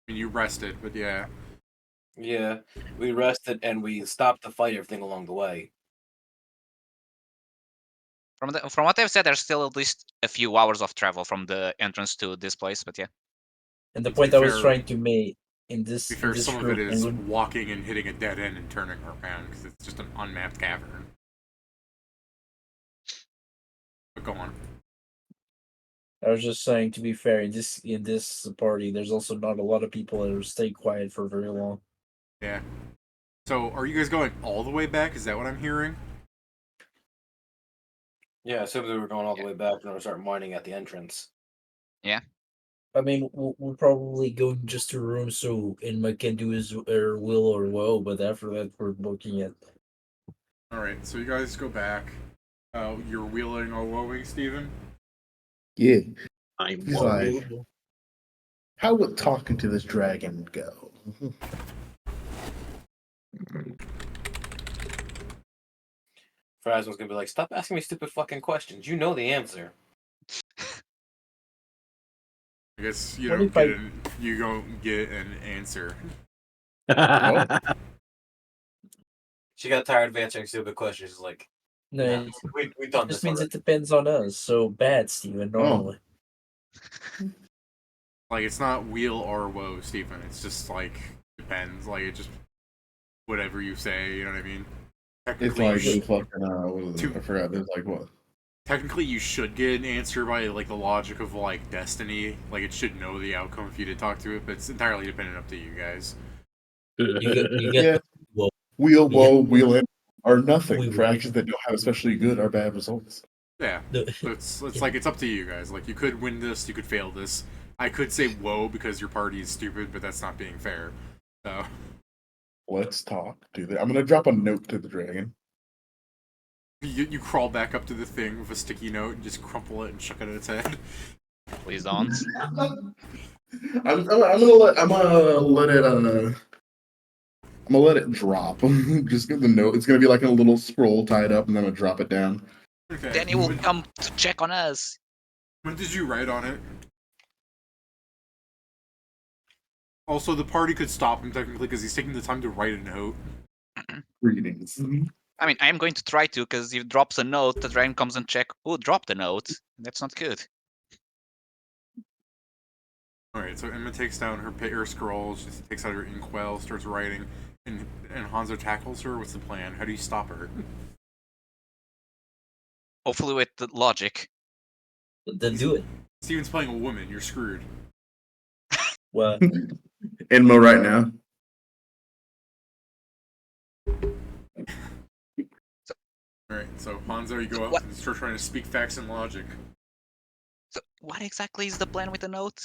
I mean, you rested, but yeah. Yeah, we rested and we stopped to fight everything along the way. From what they've said, there's still at least a few hours of travel from the entrance to this place. But yeah. And the To point be I was fair- trying to make in this, To be fair, in this some of group, it is and walking and hitting a dead end and turning around because it's just an unmapped cavern. But go on. I was just saying, to be fair, in this party, there's also not a lot of people that will stay quiet for very long. Yeah. So, are you guys going all the way back? Is that what I'm hearing? Yeah, assuming we were going all the way back and we start mining at the entrance. I mean, we're probably going just to a room so Inma can do his will or woe, but after that, we're looking at. Alright, so you guys go back. You're wheeling or woeing, Steven? Yeah. I'm He's like, how would talking to this dragon go? Frasman's gonna be like, stop asking me stupid fucking questions. You know the answer. I guess you What don't if get I- you don't get an answer. She got tired of answering stupid questions. She's like, No, nah, it we've done just this means already. it depends on us. So bad, Steven, normally. Like, it's not wheel or woe, Steven. It's just, like, depends. Like, it just... Whatever you say, you know what I mean? It's Technically, like, you it's fucking, what is it? Two- I forgot. There's like, what? technically you should get an answer by, like, the logic of, like, destiny. Like, it should know the outcome if you did talk to it, but it's entirely dependent up to you guys. You get Yeah. well, Wheel, Yeah. woe, wheel in, are nothing We for will. actions that don't have especially good or bad results. Yeah. the, So it's like, it's up to you guys. Like, you could win this, you could fail this. I could say whoa because your party is stupid, but that's not being fair. So... Let's talk to the. I'm gonna drop a note to the dragon. You crawl back up to the thing with a sticky note and just crumple it and chuck it at its head. Please don't. I'm gonna let it drop. Just give the note. It's gonna be like a little scroll tied up, and then I'm gonna drop it down. Okay. Then he will come to check on us. When did you write on it? Also, the party could stop him technically because he's taking the time to write a note. Greetings. I mean, I am going to try to, because if he drops a note, the dragon comes and check who dropped the note. That's not good. Alright, so Emma takes down her scroll, she takes out her inkwell, starts writing, and Hanzo tackles her. What's the plan? How do you stop her? Hopefully with the logic. then do it. Steven's playing a woman, you're screwed. Well, Enmo right now. Alright, so Hanzo, you go up What? and start trying to speak facts and logic. So what exactly is the plan with the note?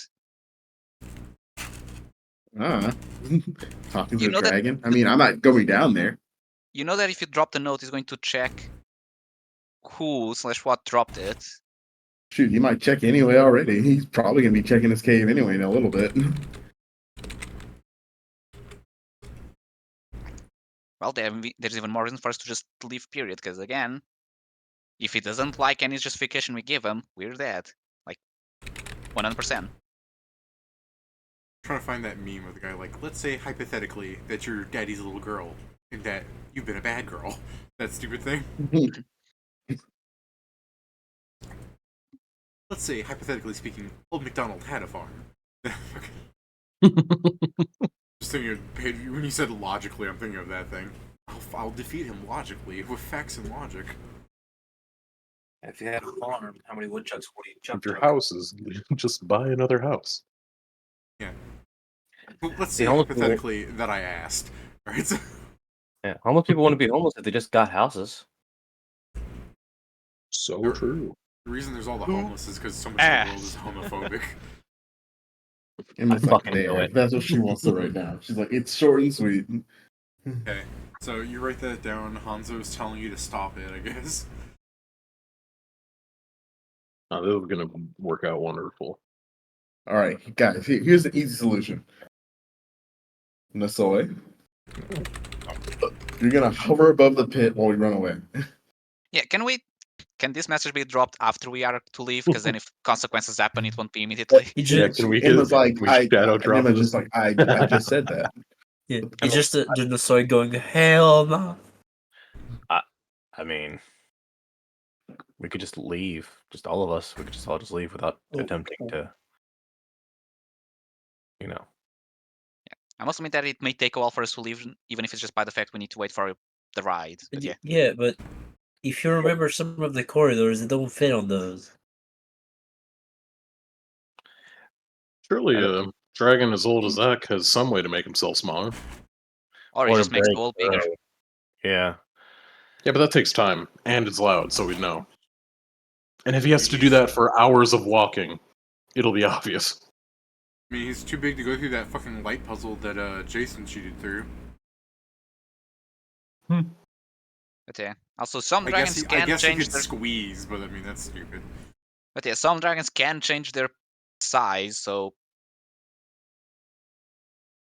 Talking to You the know that- dragon. I mean, I'm not going down there. You know that if you drop the note, he's going to check who/what dropped it. Shoot, he might check anyway already. He's probably gonna be checking his cave anyway in a little bit. Well, there's even more reason for us to just leave, period, because again, if he doesn't like any justification we give him, we're dead. Like, 100%. Trying to find that meme with the guy like, let's say hypothetically that you're daddy's little girl and that you've been a bad girl. That stupid thing. Let's say hypothetically speaking, old MacDonald had a farm. Just thinking of, when you said logically, I'm thinking of that thing. I'll defeat him logically with facts and logic. If you had a farm, how many woodchucks would you chuck? If your house is, just buy another house. Yeah. Well, let's say hypothetically that I asked. Right? Yeah, homeless people wouldn't be homeless if they just got houses. So true. The reason there's all the homeless is because so much of the world is homophobic. I fucking know it. That's what she wants to write down. She's like, it's short and sweet. Okay, so you write that down. Hanzo's telling you to stop it, I guess. Oh, this is gonna work out wonderful. All right, guys. Here's the easy solution. Nasoy, you're gonna hover above the pit while we run away. Yeah, can this message be dropped after we are to leave? Because then if consequences happen, it won't be immediately. Can we Emma's like, shadow drop Emma's this? just like, I just said that. Yeah, it's just the soy going, hell no. I mean, we could just leave. Just all of us. We could just all just leave without attempting to, you know. I must admit that it may take a while for us to leave, even if it's just by the fact we need to wait for the ride. But yeah. Yeah, but if you remember some of the corridors, it don't fit on those. Surely a dragon as old as that has some way to make himself smaller. Or it just makes the hole bigger. Yeah. Yeah, but that takes time, and it's loud, so we'd know. And if he has to do that for hours of walking, it'll be obvious. I mean, he's too big to go through that fucking light puzzle that Jason cheated through. But yeah. Also, some dragons I can guess change he could their squeeze, but I mean that's stupid. But yeah, some dragons can change their size, so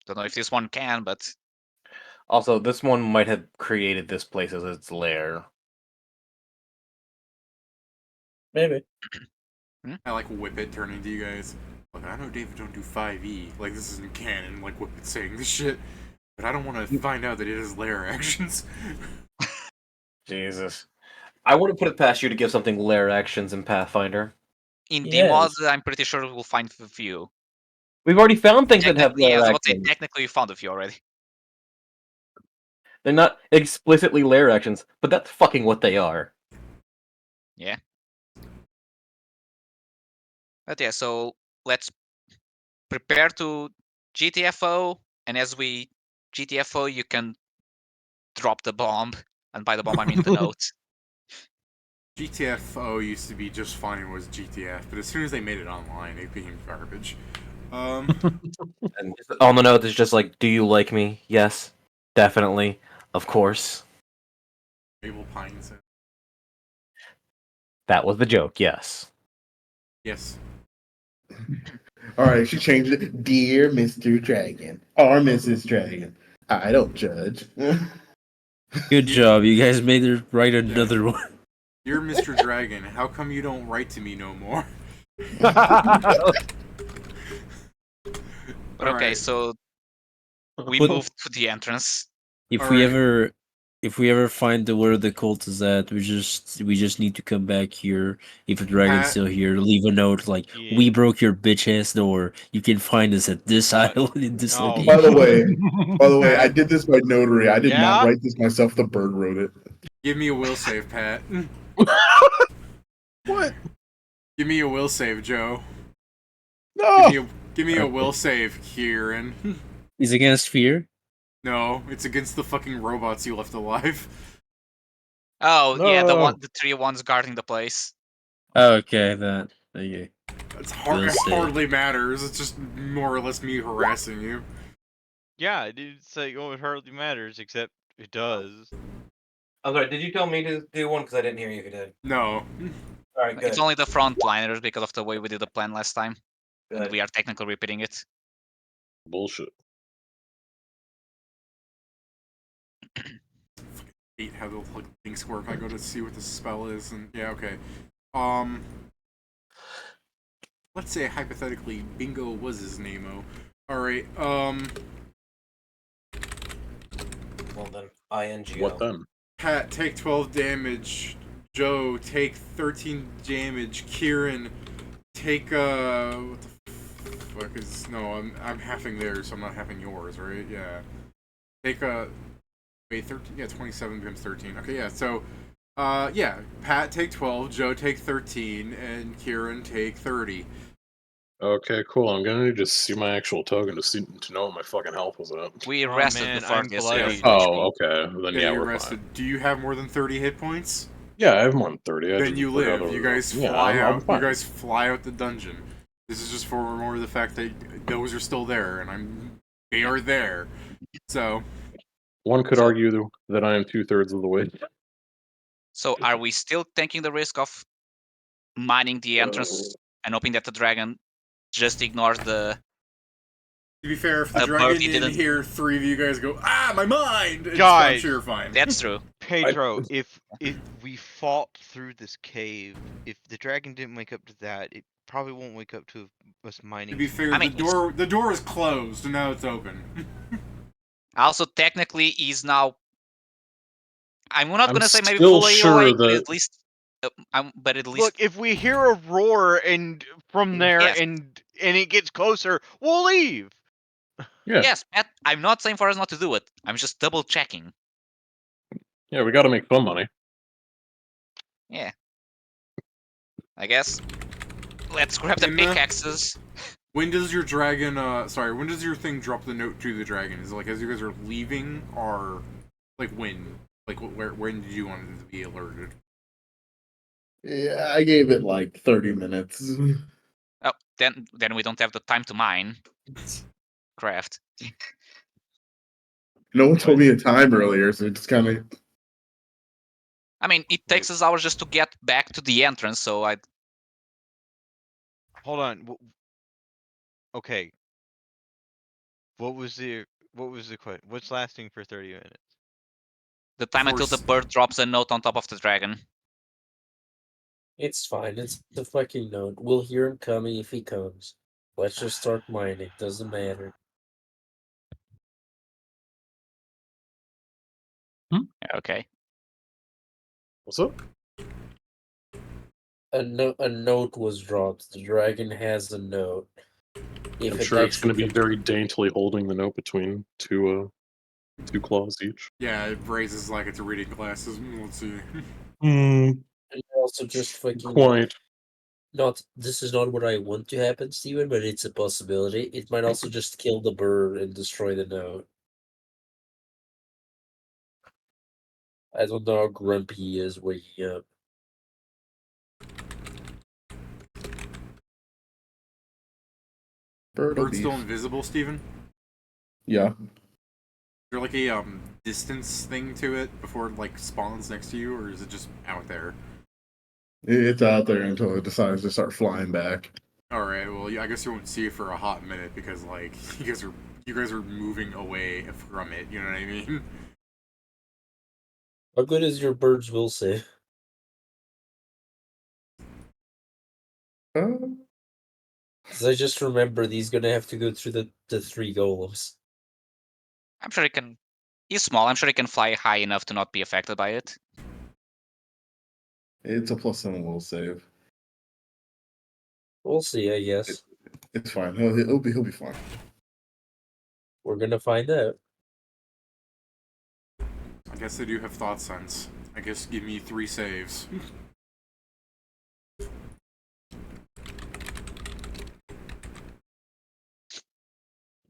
don't know if this one can, but Also, this one might have created this place as its lair. Maybe. I like Whippet turning to you guys. Look, I know David don't do 5e. Like, this isn't canon, like Whippet saying this shit. But I don't want to find out that it has lair actions. Jesus. I wouldn't put it past you to give something lair actions in Pathfinder. in the mod, I'm pretty sure we'll find a few. We've already found things that have lair yeah, I would actions. say technically we found a few already. They're not explicitly lair actions, but that's fucking what they are. Yeah. But yeah, so let's prepare to GTFO, and as we GTFO, you can drop the bomb, and by the bomb I mean the note. GTFO used to be just fine and was GTF, but as soon as they made it online, it became garbage. And on the note, it's just like, do you like me? Yes, definitely, of course. Mabel Pines. That was the joke. Yes. Yes. All right, she changed it. Dear Mr. Dragon or Mrs. Dragon, I don't judge. Good job, you guys made her write another one. Dear Mr. Dragon, how come you don't write to me no more? But okay, so we But- moved to the entrance. If we ever find where the cult is at, we just need to come back here. If the dragon's Pat- still here, leave a note like, "We broke your bitch ass door. You can find us at this island in this location." By the way, I did this by notary. I did not write this myself. The bird wrote it. Give me a will save, Pat. What? Give me a will save, Joe. No! Give me a will save, Kieran. Is against fear. No, it's against the fucking robots you left alive. Oh yeah, No. the three ones guarding the place. Oh, okay, that. Okay. It Will save. hardly matters. It's just more or less me harassing you. Yeah, it's like, oh, it hardly matters, except it does. I'm sorry, did you tell me to do one? Because I didn't hear you if you did. No. Alright, good. It's only the frontliners because of the way we did the plan last time. And Good. we are technically repeating it. Bullshit. Hate how the things work. I go to see what the spell is, and yeah, okay. let's say hypothetically, Bingo was his name-o. Alright, Well then, INGO. What then? Pat, take 12 damage. Joe, take 13 damage. Kieran, take, what the fuck is, no, I'm halving theirs, so I'm not halving yours, right? Yeah. Take, wait, 13, yeah, 27 becomes 13. Okay, yeah, so, yeah, Pat take 12, Joe take 13, and Kieran take 30. Okay, cool. I'm gonna need to see my actual token to know what my fucking health was at. We Oh, rested man, before I'm this. bloodied. Oh, okay. Then Yeah, yeah, you're we're rested. fine. Do you have more than 30 hit points? Yeah, I have more than 30. I Then just you forgot live. to- You guys Yeah, fly I'm out. You fine. guys fly out the dungeon. This is just for more the fact that those are still there, and they are there. So One could argue that I am 2/3 of the way. So are we still taking the risk of mining the entrance and hoping that the dragon just ignores the to be fair, if the bird dragon he didn't didn't? hear 3 of you guys go, ah, my mind, I'm Guys, sure you're fine. That's true. Pedro, if we fought through this cave, if the dragon didn't wake up to that, it probably won't wake up to us mining. To be fair, I mean, the door is closed and now it's open. Also, technically, he's now. I'm not I'm gonna say maybe still fully sure awake, but that- at least. But at least. Look, if we hear a roar and from there Yes. and it gets closer, we'll leave. Yeah, Yes, Matt, I'm not saying for us not to do it. I'm just double checking. yeah, we gotta make some money. Yeah. I guess. Let's grab the And, pickaxes. When does your dragon, when does your thing drop the note to the dragon? Is it like as you guys are leaving, or like when? Like when did you want it to be alerted? Yeah, I gave it like 30 minutes. Oh, then we don't have the time to mine. Craft. No one told me a time earlier, so it's kind of. I mean, it takes us hours just to get back to the entrance, so I. Hold on. Okay. What was the question? What's lasting for 30 minutes? The time until the bird drops a note on top of the dragon. It's fine. It's the fucking note. We'll hear him coming if he comes. Let's just start mining. Doesn't matter. Okay. What's up? A note was dropped. The dragon has a note. If I'm it sure it's gonna actually be very daintily holding the note between two claws each. Yeah, it raises like it's a reading glasses. Let's see. And also just fucking Quite. not. This is not what I want to happen, Steven, but it's a possibility. It might also just kill the bird and destroy the note. I don't know how grumpy he is waking up. Bird's still invisible, Steven? Yeah. Is there like a distance thing to it before it like spawns next to you, or is it just out there? It's out there until it decides to start flying back. All right. Well, I guess you won't see it for a hot minute because like you guys are moving away from it. You know what I mean? How good is your bird's will save? Because I just remember he's gonna have to go through the 3 golems. I'm sure he can. He's small. I'm sure he can fly high enough to not be affected by it. It's a +7 will save. We'll see, I guess. It's fine. He'll be fine. We're gonna find out. I guess they do have thought sense. I guess give me 3 saves.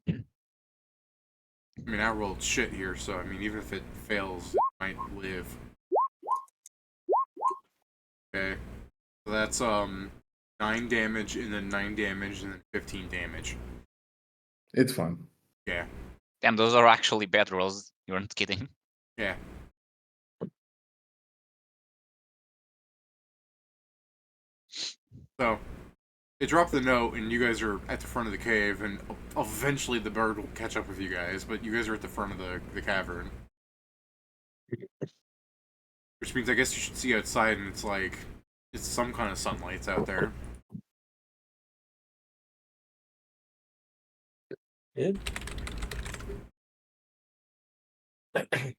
I mean, I rolled shit here, so I mean, even if it fails, it might live. Okay, so that's 9 damage, and then 9 damage, and then 15 damage. It's fine. Yeah. Damn, those are actually bad rolls. You weren't kidding. Yeah. So, they drop the note, and you guys are at the front of the cave, and eventually the bird will catch up with you guys, but you guys are at the front of the cavern. Which means I guess you should see outside, and it's like, it's some kind of sunlight's out there. Good. I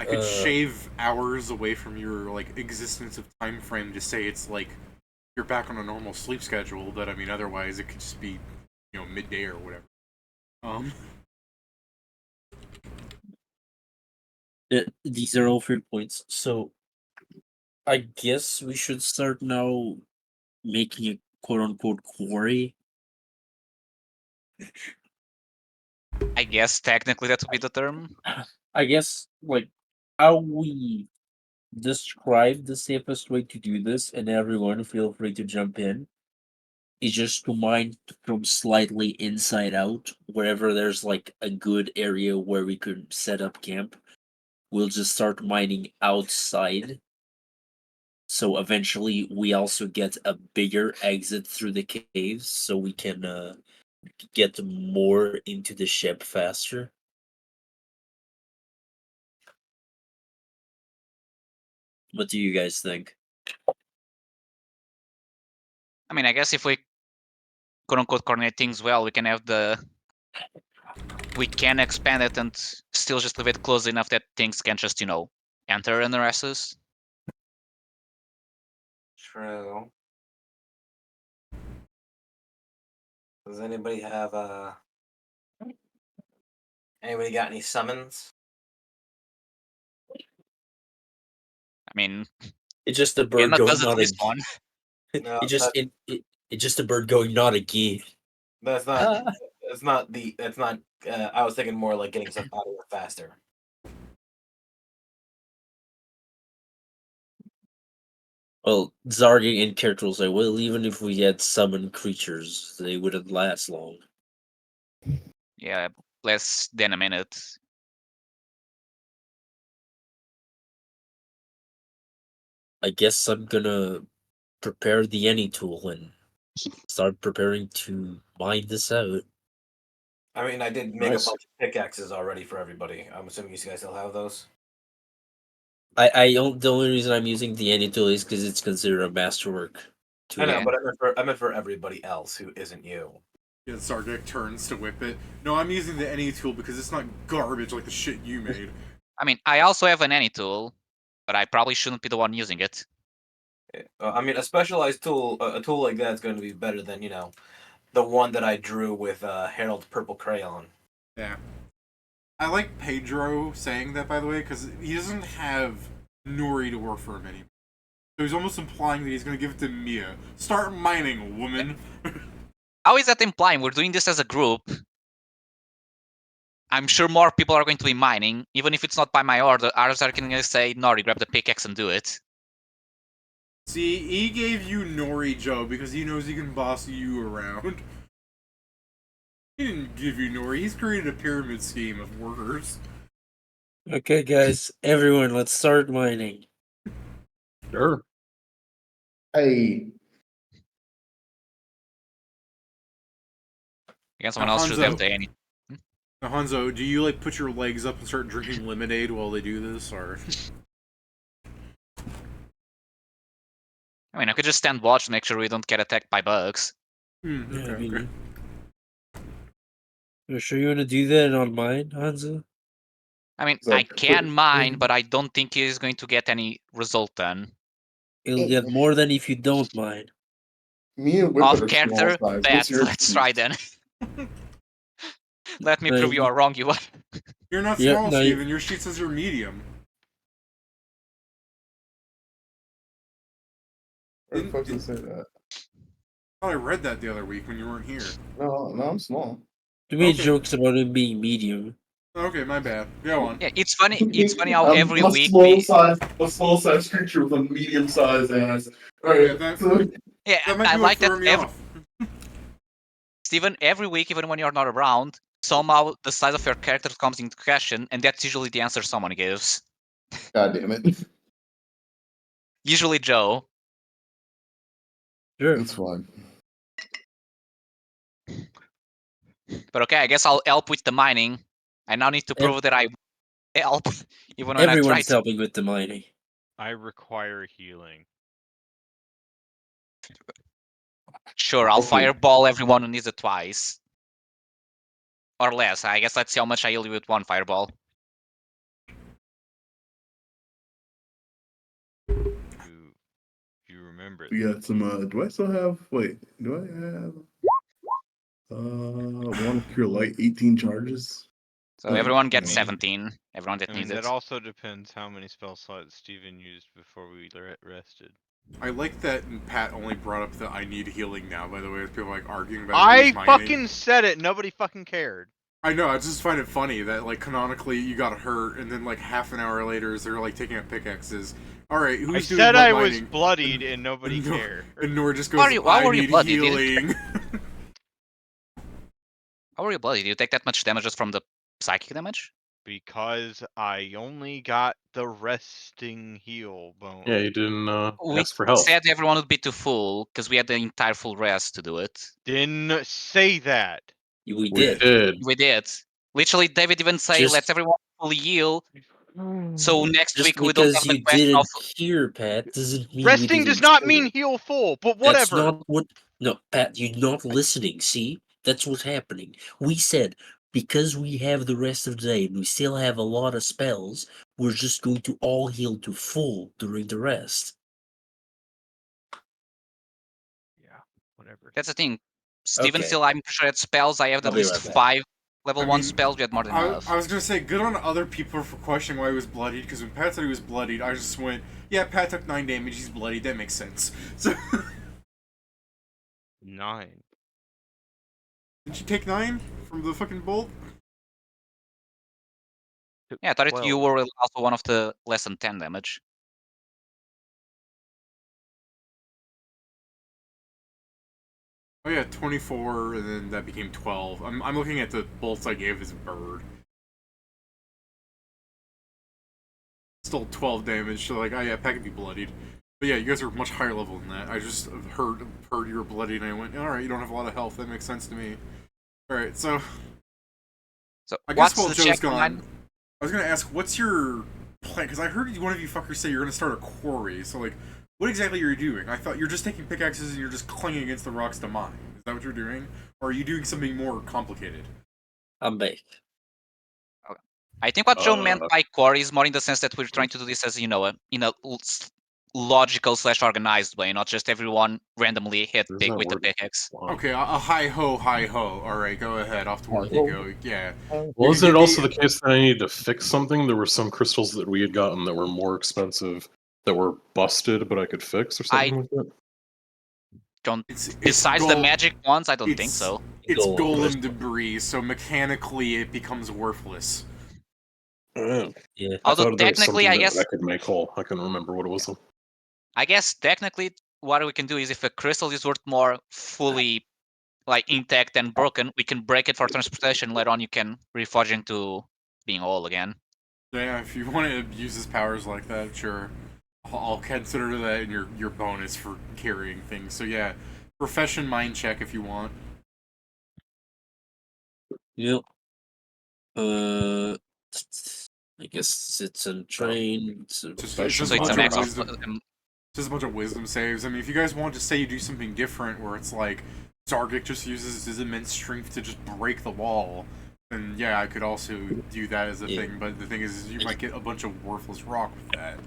could shave hours away from your existence of time frame to say it's like you're back on a normal sleep schedule, but I mean otherwise it could just be midday or whatever. These are all fair points. So I guess we should start now making a quote unquote quarry. I guess technically that would be the term. I guess how we describe the safest way to do this, and everyone feel free to jump in, is just to mine from slightly inside out, wherever there's a good area where we could set up camp. We'll just start mining outside. So eventually we also get a bigger exit through the caves so we can get more into the ship faster. What do you guys think? I mean, I guess if we quote unquote coordinate things well, we can have we can expand it and still just leave it close enough that things can just, enter and arrest us. True. Does anybody have anybody got any summons? I mean, It's just a bird Emma going doesn't not a respawn. No, it's just a bird going not a gee. That's not. That's not the. That's not. I was thinking more like getting stuff out of here faster. Well, Zargi and character will say, well, even if we had summoned creatures, they wouldn't last long. Yeah, less than a minute. I guess I'm gonna prepare the any tool and start preparing to mine this out. I mean, I did make Nice. a bunch of pickaxes already for everybody. I'm assuming you guys still have those. I don't. The only reason I'm using the any tool is because it's considered a masterwork tool. I know, Yeah. but I meant for everybody else who isn't you. Yeah, Sargek turns to whip it. No, I'm using the any tool because it's not garbage like the shit you made. I mean, I also have an any tool, but I probably shouldn't be the one using it. I mean, a specialized tool, a tool like that's going to be better than the one that I drew with Harold Purple Crayon. Yeah. I like Pedro saying that, by the way, because he doesn't have Nori to work for him anymore. So he's almost implying that he's going to give it to Mia. Start mining, woman. How is that implying? We're doing this as a group. I'm sure more people are going to be mining, even if it's not by my order. Others are going to say, Nori, grab the pickaxe and do it. See, he gave you Nori, Joe, because he knows he can boss you around. He didn't give you Nori. He's created a pyramid scheme of workers. Okay, guys, everyone, let's start mining. Sure. Hey, Again, someone else should have Hanzo. the any. Now, Hanzo, do you put your legs up and start drinking lemonade while they do this, or? I mean, I could just stand watch and make sure we don't get attacked by bugs. Okay. You're sure you want to do that on mine, Hanzo? I mean, So, I can mine, but I don't think he is going to get any result then. You'll get more than if you don't mine. me and Off Whippet are small character? size. Bet. What's your Let's try then. Let me No, prove you are wrong, you are. You're not Yeah, small, no, Steven. Your sheet says you're medium. Where the fuck does it say that? I thought I read that the other week when you weren't here. No, I'm small. We made Okay. jokes about him being medium. Okay, my bad. Go on. Yeah, it's funny. It's funny how I'm every a week small we. size, a small size creature with a medium size ass. All right, Yeah, that- so Yeah, That might I be like what that. threw me off. Steven, every week, even when you're not around, somehow the size of your character comes into question, and that's usually the answer someone gives. God damn it, Usually Joe. Sure. it's fine. But okay, I guess I'll help with the mining. I now need to prove that I help, even when I try Everyone's to. helping with the mining. I require healing. Sure, I'll Okay. fireball everyone who needs it twice. Or less. I guess let's see how much I heal you with one fireball. You remember it. We got some. Do I still have? Wait, do I have? One cure light, 18 charges. So everyone gets mean- 17. Everyone that I needs mean, it. that also depends how many spell slots Steven used before we rested. I like that Pat only brought up the I need healing now, by the way, as people like arguing about I who's mining. fucking said it. Nobody fucking cared. I know, I just find it funny that, like, canonically you got hurt, and then, like, half an hour later, as they're, like, taking up pickaxes. Alright, who's I doing said what I was mining? bloodied and nobody Nor- cared. And Nor just goes, Why were I you need bloody, dude? healing. How are you bloody? Do you take that much damage just from the psychic damage? Because I only got the resting heal bone. Yeah, you didn't We ask for help. said everyone would be too full because we had the entire full rest to do it. Didn't say that. We We did. did. We did. Literally, David even say, Just- let's everyone fully heal. So next Just week we don't have because the you question of. didn't hear, Pat, doesn't mean we Resting does didn't not hear. mean heal full, but That's whatever. not what. No, Pat, you're not listening. See, that's what's happening. We said because we have the rest of the day and we still have a lot of spells, we're just going to all heal to full during the rest. Yeah, whatever. That's the thing. Steven Okay. still, I'm sure, had spells. I have I'll at be least right back. 5 level I 1 mean, spells. We had more than enough. I was gonna say, good on other people for questioning why he was bloodied, because when Pat said he was bloodied, I just went, yeah, Pat took 9 damage, he's bloodied, that makes sense. So, 9. did you take 9 from the fucking bolt? Yeah, I thought Well, you were also one of the less than 10 damage. Oh yeah, 24, and then that became 12. I'm looking at the bolts I gave as bird. Still 12 damage, so like, oh yeah, Pat could be bloodied. But yeah, you guys are much higher level than that. I just heard you were bloodied, and I went, alright, you don't have a lot of health, that makes sense to me. Alright, so, So I what's guess while the Joe's check gone, line? I was gonna ask, what's your plan? Because I heard one of you fuckers say you're gonna start a quarry, so like, what exactly are you doing? I thought you're just taking pickaxes and you're just clanging against the rocks to mine. Is that what you're doing? Or are you doing something more complicated? I'm back. I think what Joe meant by quarry is more in the sense that we're trying to do this as, you know, in a logical / organized way, not just everyone randomly hit There's big that with the word. pickaxe. Wow. Okay, a hi ho, hi ho. Alright, go ahead, off to work you go. Yeah. Well, isn't it also the case that I needed to fix something? There were some crystals that we had gotten that were more expensive, that were busted, but I could fix or something like that? Besides the magic ones, I don't think so. It's Golem. golem debris, so mechanically it becomes worthless. Yeah. Yeah. I Although thought there was technically, something I that guess I could make whole. I couldn't remember what it was. I guess technically what we can do is if a crystal is worth more fully like intact and broken, we can break it for transportation. Later on, you can reforge into being whole again. Yeah, if you want to use his powers like that, sure. I'll consider that in your bonus for carrying things. So yeah, profession mind check if you want. Yep. I guess it's a train. It's a It's So just a it's bunch a of max of wisdom. Just a bunch of wisdom saves. I mean, if you guys want to say you do something different, where it's like Zargic just uses his immense strength to just break the wall, then yeah, I could also do that as a Yeah. thing. But the thing is you might get a bunch of worthless rock with that.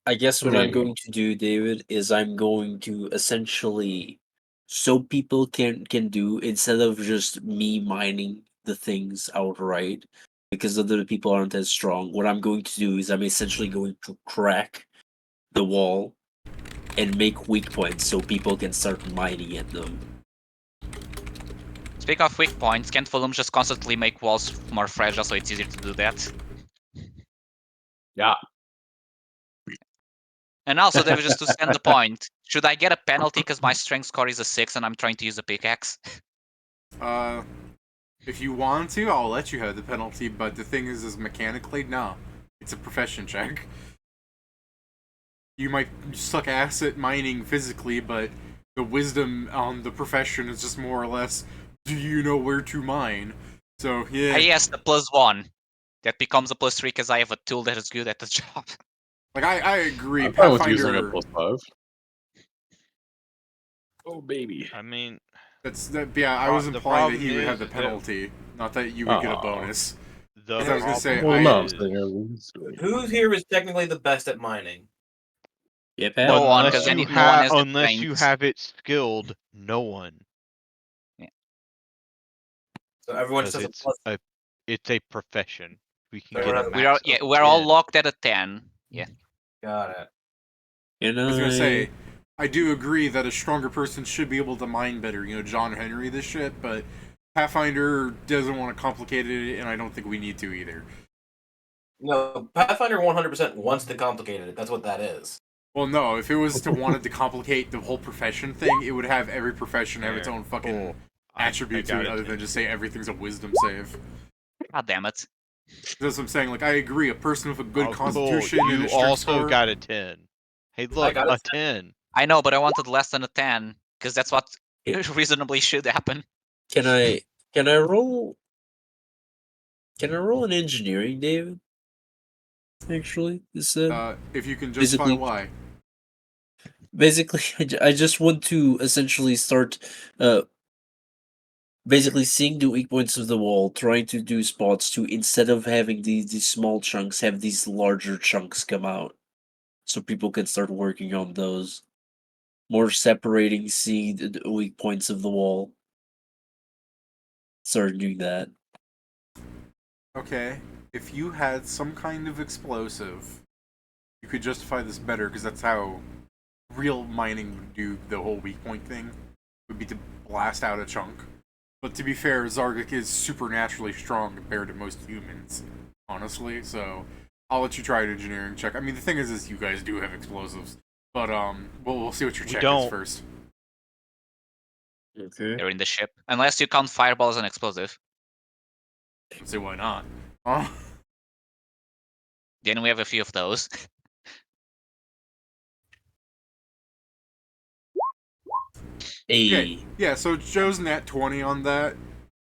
I guess what I'm going to do, David, is I'm going to essentially, so people can do, instead of just me mining the things outright, because other people aren't as strong. What I'm going to do is I'm essentially going to crack the wall and make weak points so people can start mining at them. Speak of weak points, can't Fulham just constantly make walls more fragile so it's easier to do that? Yeah. And also, David, just to stand the point, should I get a penalty because my strength score is a 6 and I'm trying to use a pickaxe? If you want to, I'll let you have the penalty. But the thing is mechanically, no, it's a profession check. You might suck ass at mining physically, but the wisdom on the profession is just more or less, do you know where to mine? So, yeah. Yes, the +1. That becomes a +3 because I have a tool that is good at the job. Like, I agree. I'm fine with using a +5. Oh baby. I mean, Yeah, I was the implying that problem he would have is the that penalty, not that you would get a Aw. bonus. the I was gonna say, problem Well, no, is Who here is technically the best at mining? Yeah, Pat. No one, unless because you anyone have has the unless you strength. have it skilled, no one. So everyone just Because has a plus. it's a profession. We can Fair get a enough. We are, max yeah, of we're all 10. locked at a 10. Yeah. Got it. Can I was gonna I? say, I do agree that a stronger person should be able to mine better. John Henry this shit, but Pathfinder doesn't want to complicate it, and I don't think we need to either. No, Pathfinder 100% wants to complicate it. That's what that is. Well, no, if it was to wanted to complicate the whole profession thing, it would have every profession have its There. own fucking Cool. attribute I to it, got other it. than just say everything's a wisdom save. God damn it. That's what I'm saying. Like, I agree, a person with a good Oh, constitution cool. and You a strength also score. got a 10. Hey, look, got a a 10. I know, but I wanted less than a 10, because that's what reasonably should happen. Can I? Can I roll? Can I roll an engineering, David? Actually, this If you can justify Basically- why. basically, I just want to essentially start, basically seeing the weak points of the wall, trying to do spots to, instead of having these small chunks, have these larger chunks come out, so people can start working on those. More separating, seeing the weak points of the wall. Start doing that. Okay, if you had some kind of explosive, you could justify this better, because that's how real mining would do the whole weak point thing, would be to blast out a chunk. But to be fair, Zargic is supernaturally strong compared to most humans, honestly, so I'll let you try an engineering check. I mean, the thing is you guys do have explosives, but we'll see what your We check don't. is first. Okay. They're in the ship. Unless you count fireball as an explosive. Let's see why not. Then we have a few of those. Hey, Yeah, so Joe's nat 20 on that.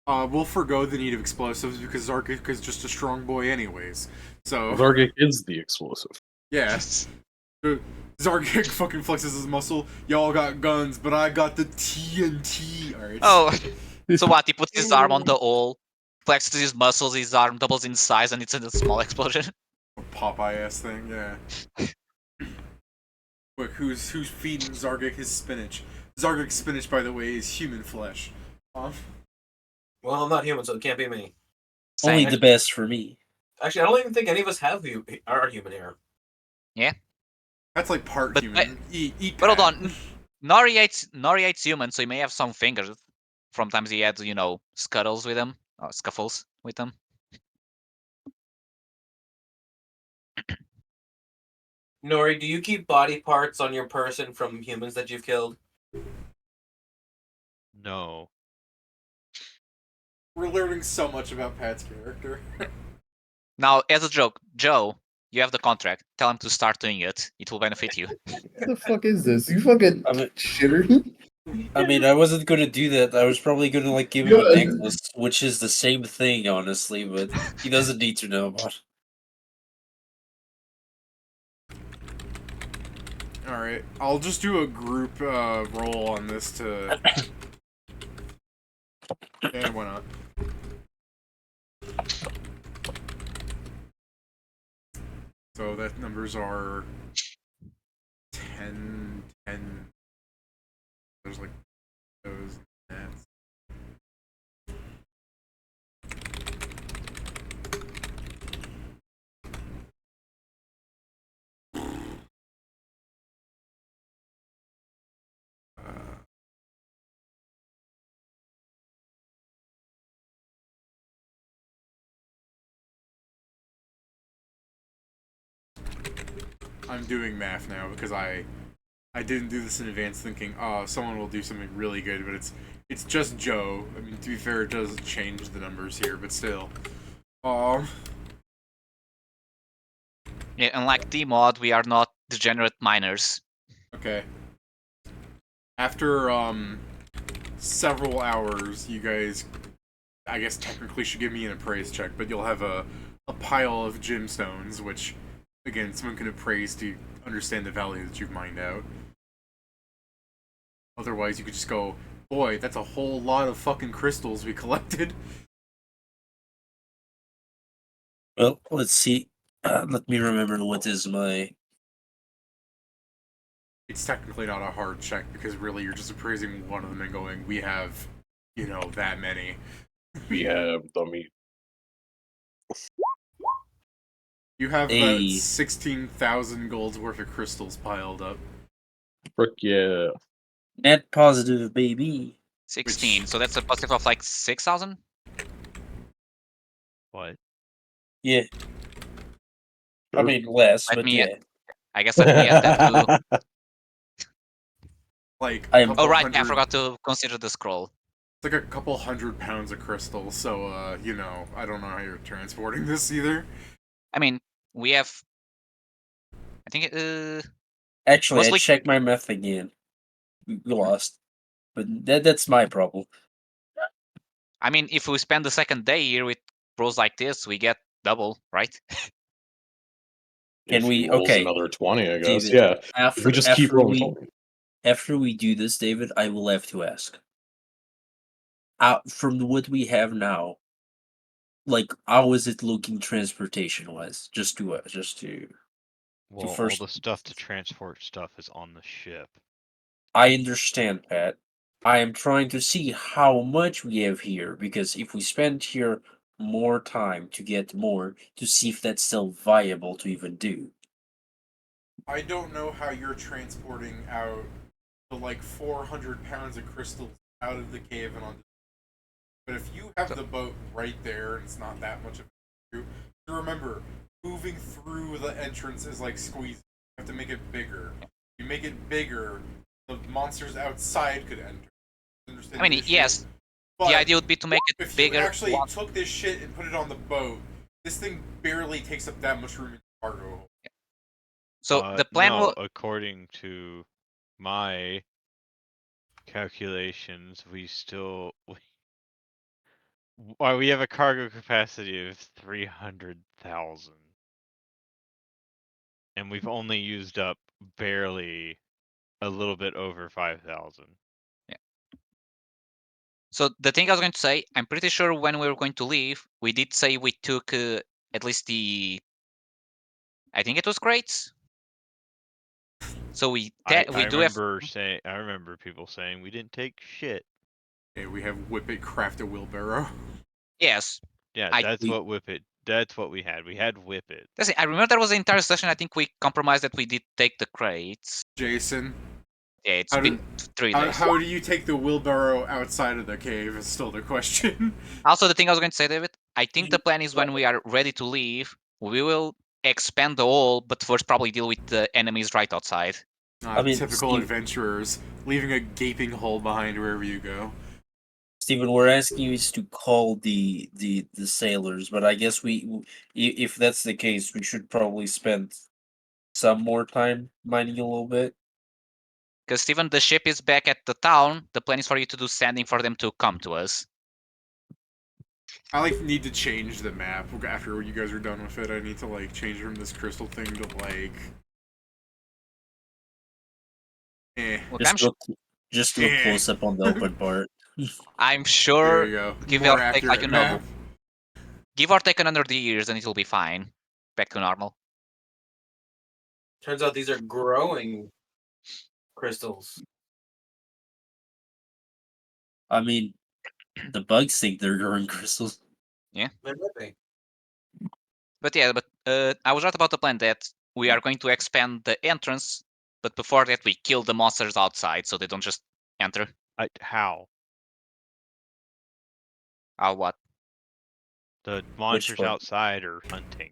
We'll forgo the need of explosives because Zargic is just a strong boy anyways. So, Zargic is the explosive. yeah. Zargic fucking flexes his muscle. Y'all got guns, but I got the TNT. Alright. Oh, so what? He puts his arm on the hole, flexes his muscles, his arm doubles in size, and it's a small explosion. Popeye ass thing, yeah. Quick, who's feeding Zargic his spinach? Zargic's spinach, by the way, is human flesh. Well, I'm not human, so it can't be me. only Same. the best for me. Actually, I don't even think any of us are human here. That's like part But human. Eat But hold Pat. on, Nori eats human, so he may have some fingers. Sometimes he adds, scuttles with him, scuffles with them. Nori, do you keep body parts on your person from humans that you've killed? No. We're learning so much about Pat's character. Now, as a joke, Joe, you have the contract. Tell him to start doing it. It will benefit you. What the fuck is this? You fucking I mean- shitter. I mean, I wasn't gonna do that. I was probably gonna give him a Yeah. necklace, which is the same thing, honestly. But he doesn't need to know about. Alright, I'll just do a group roll on this to... Yeah, why not? So that numbers are 10, 10. There's like those and that. I'm doing math now because I didn't do this in advance thinking, oh, someone will do something really good, but it's just Joe. I mean, to be fair, it does change the numbers here, but still. Yeah, unlike D-Mod, we are not degenerate miners. Okay. After several hours, you guys, I guess technically should give me an appraise check, but you'll have a pile of gemstones, which, again, someone can appraise to understand the value that you've mined out. Otherwise, you could just go, boy, that's a whole lot of fucking crystals we collected. Well, let's see. Let me remember what is my. It's technically not a hard check because really you're just appraising one of them and going, we have, that many. We have dummy. You have about A 16,000 gold's worth of crystals piled up. Frick yeah. net positive, baby. 16. So that's a positive of like 6,000. What? Yeah. I Sure. mean less, Let but me. yeah. I guess let me add that too. Like I a am- couple Oh right, hundred, I forgot to consider the scroll. it's like a couple 100 pounds of crystal, so I don't know how you're transporting this either. I mean, we have. I think Actually, I mostly. checked my math again. We lost, but that's my problem. I mean, if we spend the second day here with rolls like this, we get double, right? Can If he we? rolls Okay, another 20, I guess. David. Yeah. If After we just keep after rolling we 20. after we do this, David, I will have to ask. From what we have now, like how is it looking transportation wise? Just to. Well, first- all the stuff to transport stuff is on the ship. I understand, Pat. I am trying to see how much we have here because if we spend here more time to get more, to see if that's still viable to even do. I don't know how you're transporting out the like 400 pounds of crystals out of the cave and onto. But if you have the boat right there and it's not that much of an issue, to remember, moving through the entrance is like squeezing. You have to make it bigger. You make it bigger, the monsters outside could enter. Understand I mean, the issue? yes. But The idea would be to make it if bigger. you actually took this shit and put it on the boat, this thing barely takes up that much room in the cargo hold. So the plan no, will. according to my calculations, we have a cargo capacity of 300,000, and we've only used up barely a little bit over 5,000. So the thing I was going to say, I'm pretty sure when we were going to leave, we did say we took at least the. I think it was crates. So we do have. I remember people saying we didn't take shit. Okay, we have whip it, craft a wheelbarrow. Yes. Yeah, that's what we had. We had whip it. I remember there was an entire session. I think we compromised that we did take the crates. Jason, Yeah, it's been 3 days. how do you take the wheelbarrow outside of the cave is still the question. Also, the thing I was going to say, David, I think the plan is when we are ready to leave, we will expand the hole, but first probably deal with the enemies right outside. Typical adventurers, leaving a gaping hole behind wherever you go. Steven, we're asking you to call the sailors, but I guess if that's the case, we should probably spend some more time mining a little bit. Because Steven, the ship is back at the town. The plan is for you to do sending for them to come to us. I need to change the map after you guys are done with it. I need to change from this crystal thing to Just look close up on the open part. I'm sure. There you go. Give More or take accurate map. give or take another years, and it'll be fine. Back to normal. Turns out these are growing crystals. I mean, the bugs think they're growing crystals. Yeah. Maybe. But yeah, I was right about the plan that we are going to expand the entrance, but before that we kill the monsters outside so they don't just enter. How? What? The monsters outside are hunting.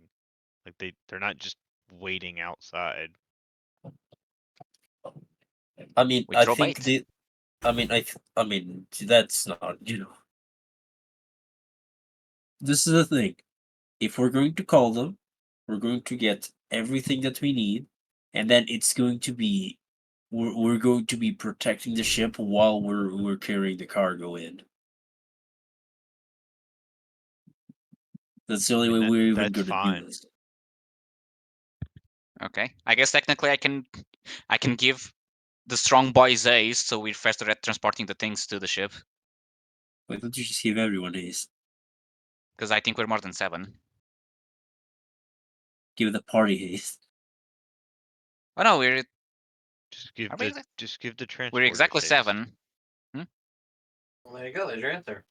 They're not just waiting outside. I mean, We I throw think bait. I mean, that's not, This is the thing. If we're going to call them, we're going to get everything that we need, and then it's going to be we're going to be protecting the ship while we're carrying the cargo in. That's the only way we're even going to do this. Okay. I guess technically I can give the strong boys haste, so we're faster at transporting the things to the ship. Why don't you just give everyone haste? Because I think we're more than 7. Give the party haste. Oh no, we're Just give Are we the transport. we're exactly 7. Well, there you go. There's your answer.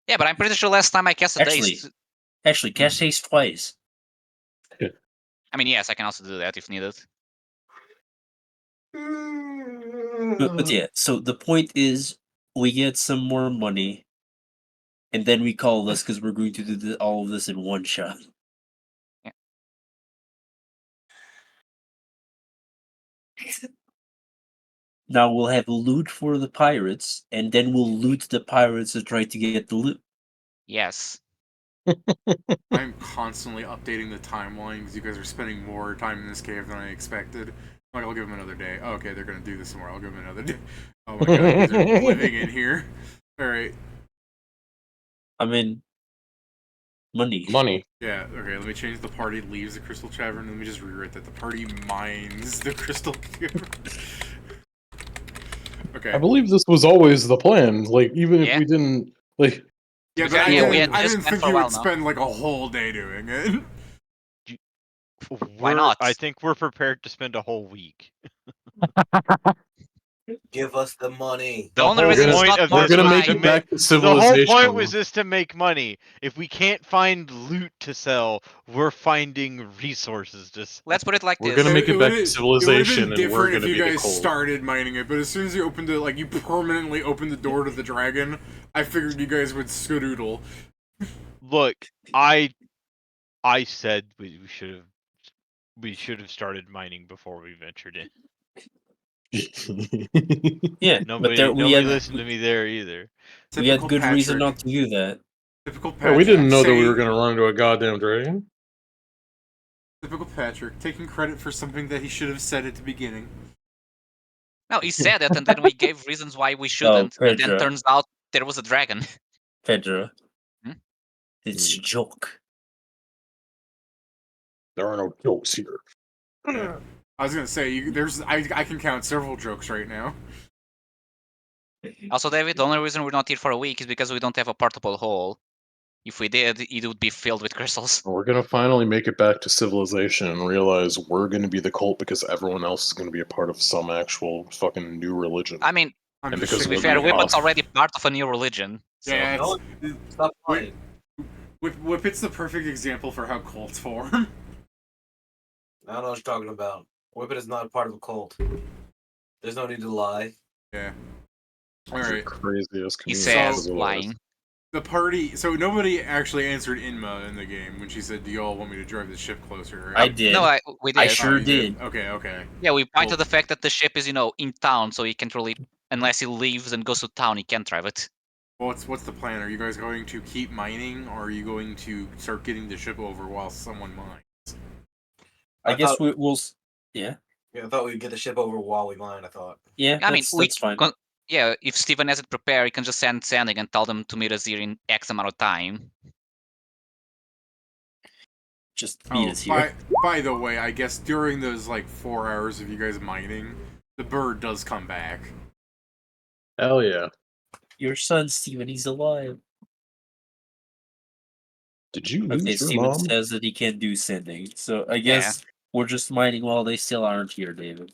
Yeah, but I'm pretty sure last time I cast a haste. Actually, cast haste twice. I mean, yes, I can also do that if needed. But yeah, so the point is, we get some more money, and then we call this because we're going to do all of this in one shot. Yeah. Now we'll have loot for the pirates, and then we'll loot the pirates to try to get the loot. Yes. I'm constantly updating the timeline because you guys are spending more time in this cave than I expected. Like, I'll give them another day. Oh, okay, they're gonna do this tomorrow. I'll give them another day. Oh my god, you guys are living in here. Alright. I mean, money. Money. Yeah, okay, let me change the party leaves the Crystal Tavern. Let me just rewrite that. The party mines the Crystal Tavern. Okay. I believe this was always the plan. Like, even if Yeah. we didn't, like, Yeah, but Yeah, I we didn't, had I just didn't planned think for a you while would now. spend like a whole day doing it. Why not? I think we're prepared to spend a whole week. Give us the money. The The only whole reason it's point not of more we're this gonna than was make to it back to The whole civilization. point was just to make money. If we can't find loot to sell, we're finding resources to sell. Let's put it like We're this. gonna make it back to It would civilization, have been and we're different if gonna you be the guys cold. started mining it, but as soon as you opened it, like you permanently opened the door to the dragon, I figured you guys would skedoodle. Look, I said we should have started mining before we ventured in. Yeah, but Nobody there listened to me there either. we had Typical good reason Patrick. not to do that. Typical Yeah, we Patrick. didn't know that we were saying- gonna run into a goddamn dragon. Typical Patrick, taking credit for something that he should have said at the beginning. No, he said it, and then we gave reasons why we shouldn't, and then Pedro. turns out there was a dragon. Pedro. Hmm? It's a joke. There are no jokes here. Yeah. I was gonna say, I can count several jokes right now. Also, David, the only reason we're not here for a week is because we don't have a portable hole. If we did, it would be filled with crystals. We're gonna finally make it back to civilization and realize we're gonna be the cult because everyone else is gonna be a part of some actual fucking new religion. I mean, I'm And just because to be we're fair, being Whippet's off. already part of a new religion. So. Yeah, Stop Wait. lying. Whippet's the perfect example for how cults form. I don't know what you're talking about. Whippet is not part of a cult. There's no need to lie. Yeah. You're Alright. crazy as He can be. says So- lying. The party. So nobody actually answered Inma in the game when she said, "Do y'all want me to drive the ship closer?" Right? I did. No, we did. I sure you did. Okay. Yeah, we point Cool. to the fact that the ship is, in town, so he can't really, unless he leaves and goes to town, he can't drive it. What's the plan? Are you guys going to keep mining, or are you going to start getting the ship over while someone mines? I guess thought- we'll. Yeah. Yeah, I thought we'd get the ship over while we mine, I thought. Yeah, I mean, that's fine. Yeah, if Steven has it prepared, he can just send sending and tell them to meet us here in X amount of time. Just meet us here. By the way, I guess during those like 4 hours of you guys mining, the bird does come back. Hell yeah. Your son, Steven, he's alive. Did you lose Okay, your Steven mom? says that he can't do sending. So I guess we're just mining while they still aren't here, David.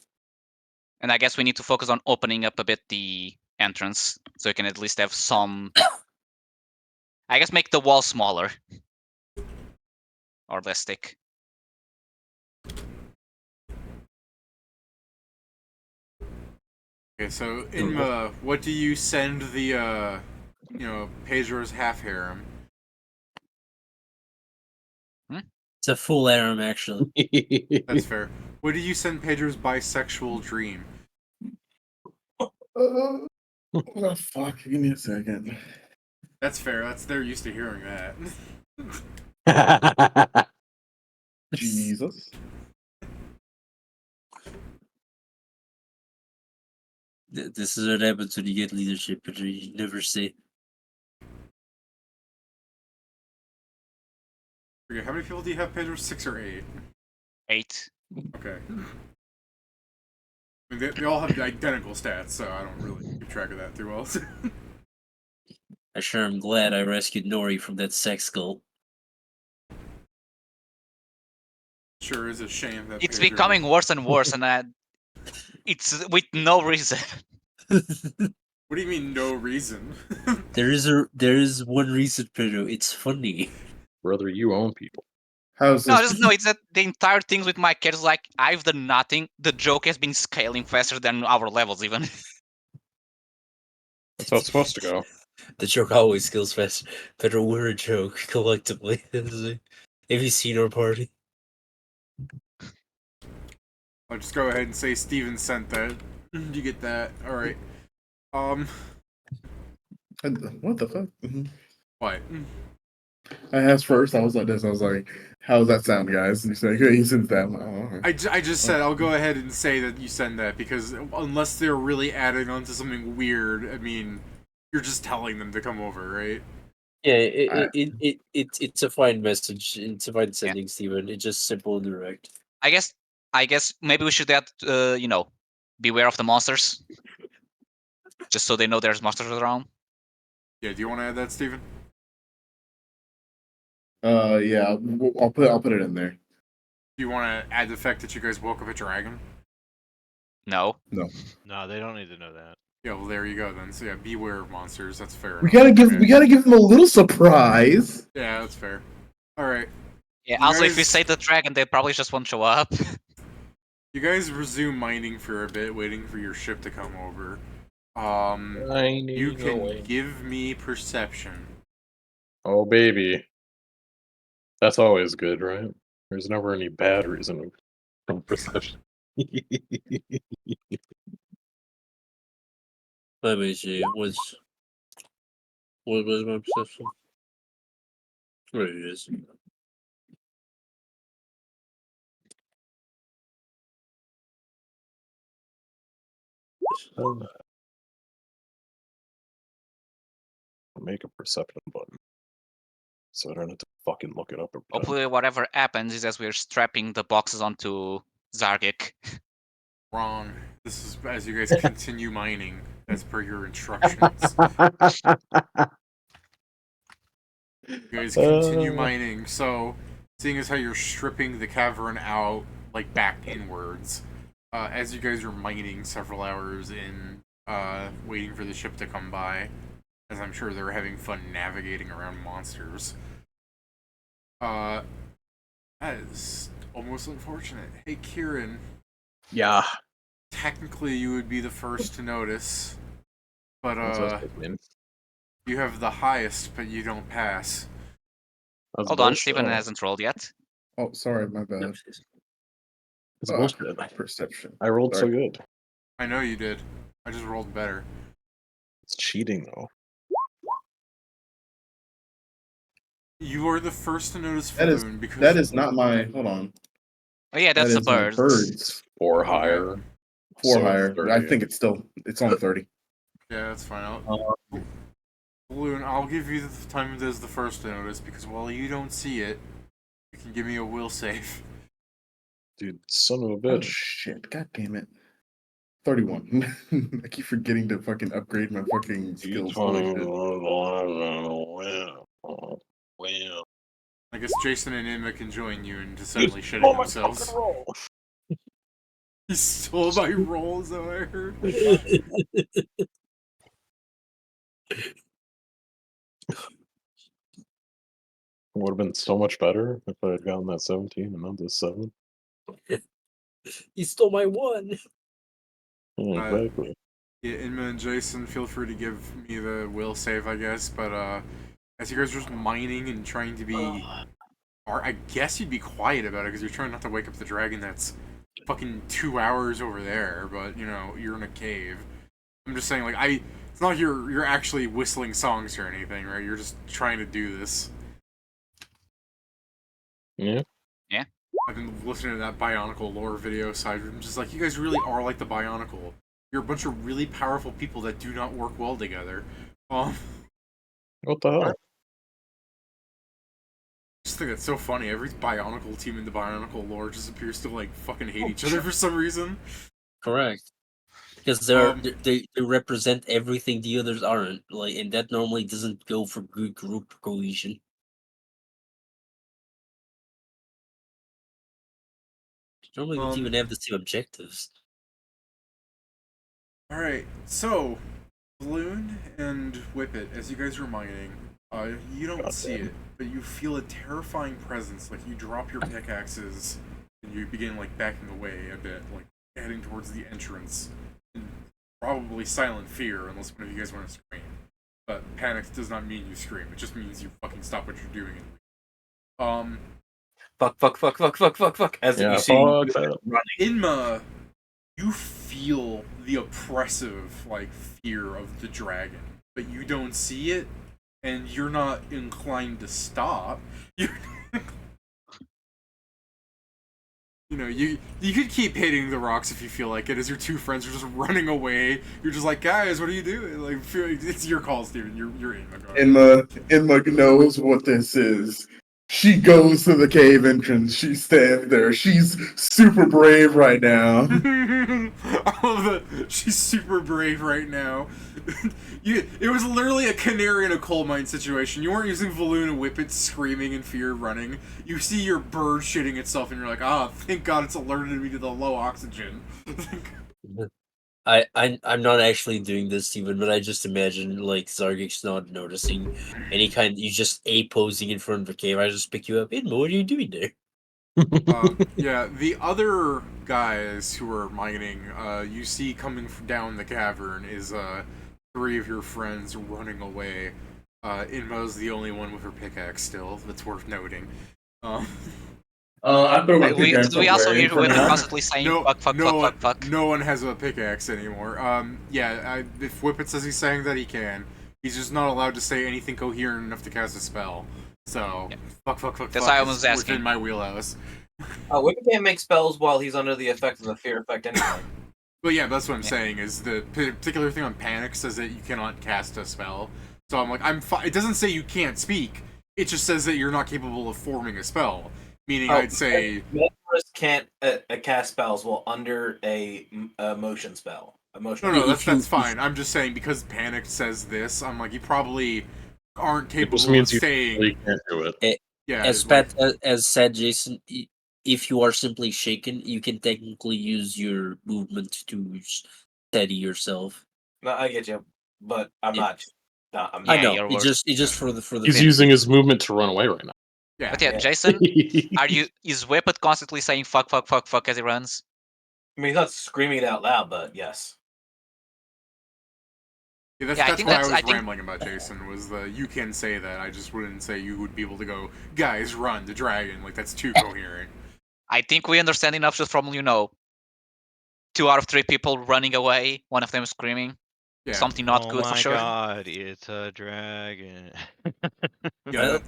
And I guess we need to focus on opening up a bit the entrance, so you can at least have some... I guess make the wall smaller. Or less thick. Okay, so Inma, what do you send the Pedro's half harem? It's a full harem, actually. That's fair. What do you send Pedro's bisexual dream? Oh, fuck. Give me a second. That's fair. They're used to hearing that. Jesus. This is what happens when you get leadership, but you never say. Okay, how many people do you have, Pedro? 6 or 8? 8. Okay. I mean, they all have identical stats, so I don't really keep track of that too well. I sure am glad I rescued Nori from that sex cult. Sure is a shame that It's Pedro- becoming worse and worse, and it's with no reason. What do you mean, no reason? There is one reason, Pedro. It's funny. Brother, you own people. How's No, this? just no. It's that the entire thing with my character is like I've done nothing. The joke has been scaling faster than our levels even. That's how it's supposed to go. The joke always scales fast. Pedro, we're a joke collectively. Have you seen our party? I'll just go ahead and say Steven sent that. You get that? All right. What the fuck? What? I asked first. I was like this. I was like, "How's that sound, guys?" And he's like, "Hey, he sent that." I'm like, oh, okay. I just said I'll go ahead and say that you send that because unless they're really adding on to something weird, I mean, you're just telling them to come over, right? Yeah, it's a fine message. It's a fine sending, Steven. It's just simple and direct. I guess maybe we should add, beware of the monsters, just so they know there's monsters around. Yeah. Do you want to add that, Steven? Yeah. I'll put it in there. Do you want to add the fact that you guys woke up a dragon? No. No. No, they don't need to know that. Yeah. Well, there you go then. So yeah, beware of monsters. That's fair. We enough. gotta give Okay. we gotta give them a little surprise. Yeah, that's fair. All right. Yeah. You Also, if we guys- say the dragon, they probably just won't show up. You guys resume mining for a bit, waiting for your ship to come over. You can give me perception. Oh, baby. That's always good, right? There's never any bad reason from perception. Let me see. What was my perception? There it is. Make a perception button. So I don't have to fucking look it up. Hopefully, whatever happens is as we're strapping the boxes onto Zargic. Wrong. This is as you guys continue mining, as per your instructions. You guys continue mining. So, seeing as how you're stripping the cavern out, like back inwards, as you guys are mining several hours in, waiting for the ship to come by, as I'm sure they're having fun navigating around monsters. That is almost unfortunate. Hey, Kieran. Yeah. Technically, you would be the first to notice, but you have the highest, but you don't pass. Hold on, Steven hasn't rolled yet. Oh, sorry, my bad. It's bullshit. Perception. I rolled Sorry. so good. I know you did. I just rolled better. It's cheating though. You are the first to notice That is Floon because that is not my. Hold on. Oh yeah, that's That the is my birds. birds. Or higher. Four So higher. 30. I think it's only 30. Yeah, that's fine. Floon, I'll give you the time as the first to notice because while you don't see it, you can give me a will save. Dude, son of a Oh bitch. shit! God damn it. 31. I keep forgetting to fucking upgrade my fucking skills. Holy shit. Wow. I guess Jason and Emma can join you in just suddenly shitting themselves. He stole my roll, is that what I heard? Would have been so much better if I had gotten that 17 and not this 7. He stole my one. Yeah, exactly. Yeah, Emma and Jason, feel free to give me the will save, I guess, but as you guys are just mining and trying to be... Or I guess you'd be quiet about it because you're trying not to wake up the dragon that's fucking 2 hours over there, but, you know, you're in a cave. I'm just saying, like, it's not like you're actually whistling songs or anything, right? You're just trying to do this. Yeah. Yeah. I've been listening to that Bionicle lore video, so I'm just like, you guys really are like the Bionicle. You're a bunch of really powerful people that do not work well together. What the hell? I just think that's so funny. Every Bionicle team in the Bionicle lore just appears to, like, fucking hate each other for some reason. Correct. because they represent everything the others aren't, like, and that normally doesn't go for good group cohesion. Normally, we even have the same objectives. All right, so Balloon and Whippet, as you guys are mining, you don't see it, but you feel a terrifying presence. Like you drop your pickaxes and you begin like backing away a bit, like heading towards the entrance. And probably silent fear, unless one of you guys want to scream. But panic does not mean you scream. It just means you fucking stop what you're doing. Fuck. As you see, running. Inma, you feel the oppressive like fear of the dragon, but you don't see it, and you're not inclined to stop. You know, you could keep hitting the rocks if you feel like it. As your two friends are just running away, you're just like, guys, what are you doing? Like, it's your call, Steven. You're Inma. Inma knows what this is. She goes to the cave entrance. She stands there. She's super brave right now. I love that. She's super brave right now. It was literally a canary in a coal mine situation. You weren't using Valoon and Whippet screaming in fear running. You see your bird shitting itself and you're like, thank God it's alerted me to the low oxygen. I'm not actually doing this, Steven, but I just imagine like Zargic's not noticing any kind. You just posing in front of the cave. I just pick you up. Inma, what are you doing there? Yeah, the other guys who are mining, you see coming down the cavern is three of your friends running away. Inma's the only one with her pickaxe still. That's worth noting. I throw my pickaxe Do we also away hear for Whippet now. constantly saying fuck? No one has a pickaxe anymore. If Whippet says he's saying that, he can. He's just not allowed to say anything coherent enough to cast a spell. So, fuck. That's why I was asking. Within my wheelhouse. Whippet can't make spells while he's under the effect of the fear effect anyway. But yeah, that's what I'm saying, is the particular thing on Panic says that you cannot cast a spell. So I'm like, it doesn't say you can't speak, it just says that you're not capable of forming a spell. Meaning I'd say... Morris can't cast spells while under a motion spell. No, that's fine. I'm just saying, because Panic says this, I'm like, you probably aren't capable of saying... You can't do it. As said, Jason, if you are simply shaken, you can technically use your movement to steady yourself. No, I get you, but I'm not. I know. It's just for the. He's using his movement to run away right now. Yeah. But yeah, Jason, is Whippet constantly saying fuck as he runs? I mean, he's not screaming it out loud, but yes. Yeah, that's why I was rambling about Jason, was you can say that, I just wouldn't say you would be able to go, guys, run, the dragon, like, that's too coherent. I think we understand enough just from, 2 out of 3 people running away, one of them screaming. Yeah. Something not good for sure. Oh my god, it's a dragon. Yeah.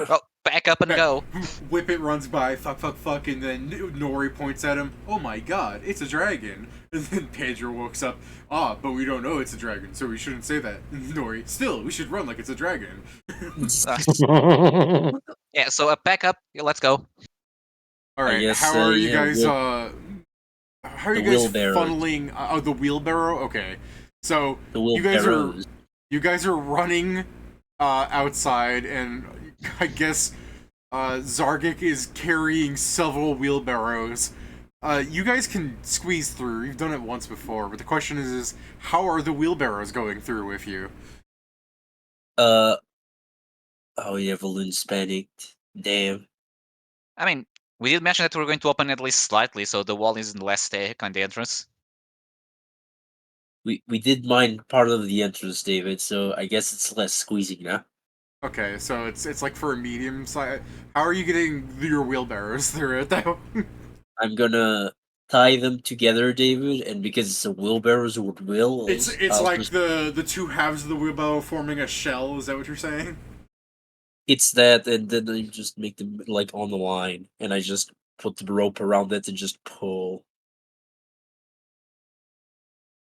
Well, back up and go. Whippet runs by, fuck, and then Nori points at him, oh my god, it's a dragon. And then Pedro walks up, but we don't know it's a dragon, so we shouldn't say that. And Nori, still, we should run like it's a dragon. Yeah, so back up, let's go. Alright, how are you guys, funneling, the wheelbarrow? Okay. So, you guys are running, outside, and I guess, Zargic is carrying several wheelbarrows. You guys can squeeze through. You've done it once before, but the question is how are the wheelbarrows going through with you? Oh yeah, Valoon's panicked. Damn. I mean, we did mention that we were going to open at least slightly, so the wall isn't less thick on the entrance. We did mine part of the entrance, David, so I guess it's less squeezing now. Okay, so it's like for a medium size. How are you getting your wheelbarrows through it though? I'm gonna tie them together, David, and because it's a wheelbarrows with wheels. It's like the two halves of the wheelbarrow forming a shell. Is that what you're saying? It's that, and then I just make them like on the line, and I just put the rope around it and just pull.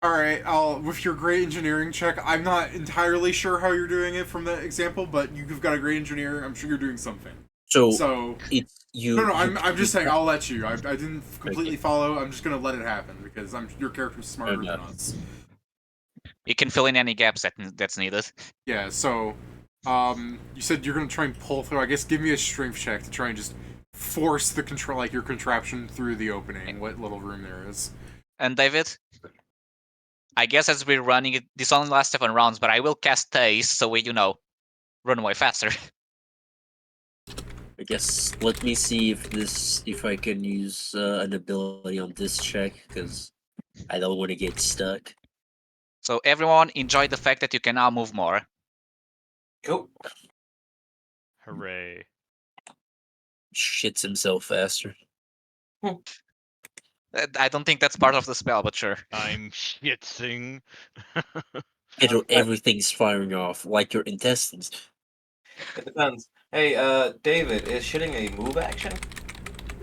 Alright, with your great engineering check, I'm not entirely sure how you're doing it from that example, but you've got a great engineer, I'm sure you're doing something. So it's you. no, you I'm just saying you- I'll let you. I didn't completely follow. I'm just gonna let it happen because your character's smarter than us. You can fill in any gaps that's needed. Yeah. So, you said you're gonna try and pull through. I guess give me a strength check to try and just force the control, like your contraption through the opening. What little room there is. And David, I guess as we're running it, this only lasts 7 rounds, but I will cast Haste so we, run away faster. I guess let me see if I can use an ability on this check because I don't want to get stuck. So everyone enjoy the fact that you can now move more. Cool. Hooray. Shits himself faster. I don't think that's part of the spell, but sure. I'm shitsing. Everything's firing off like your intestines. It depends. Hey, David, is shitting a move action?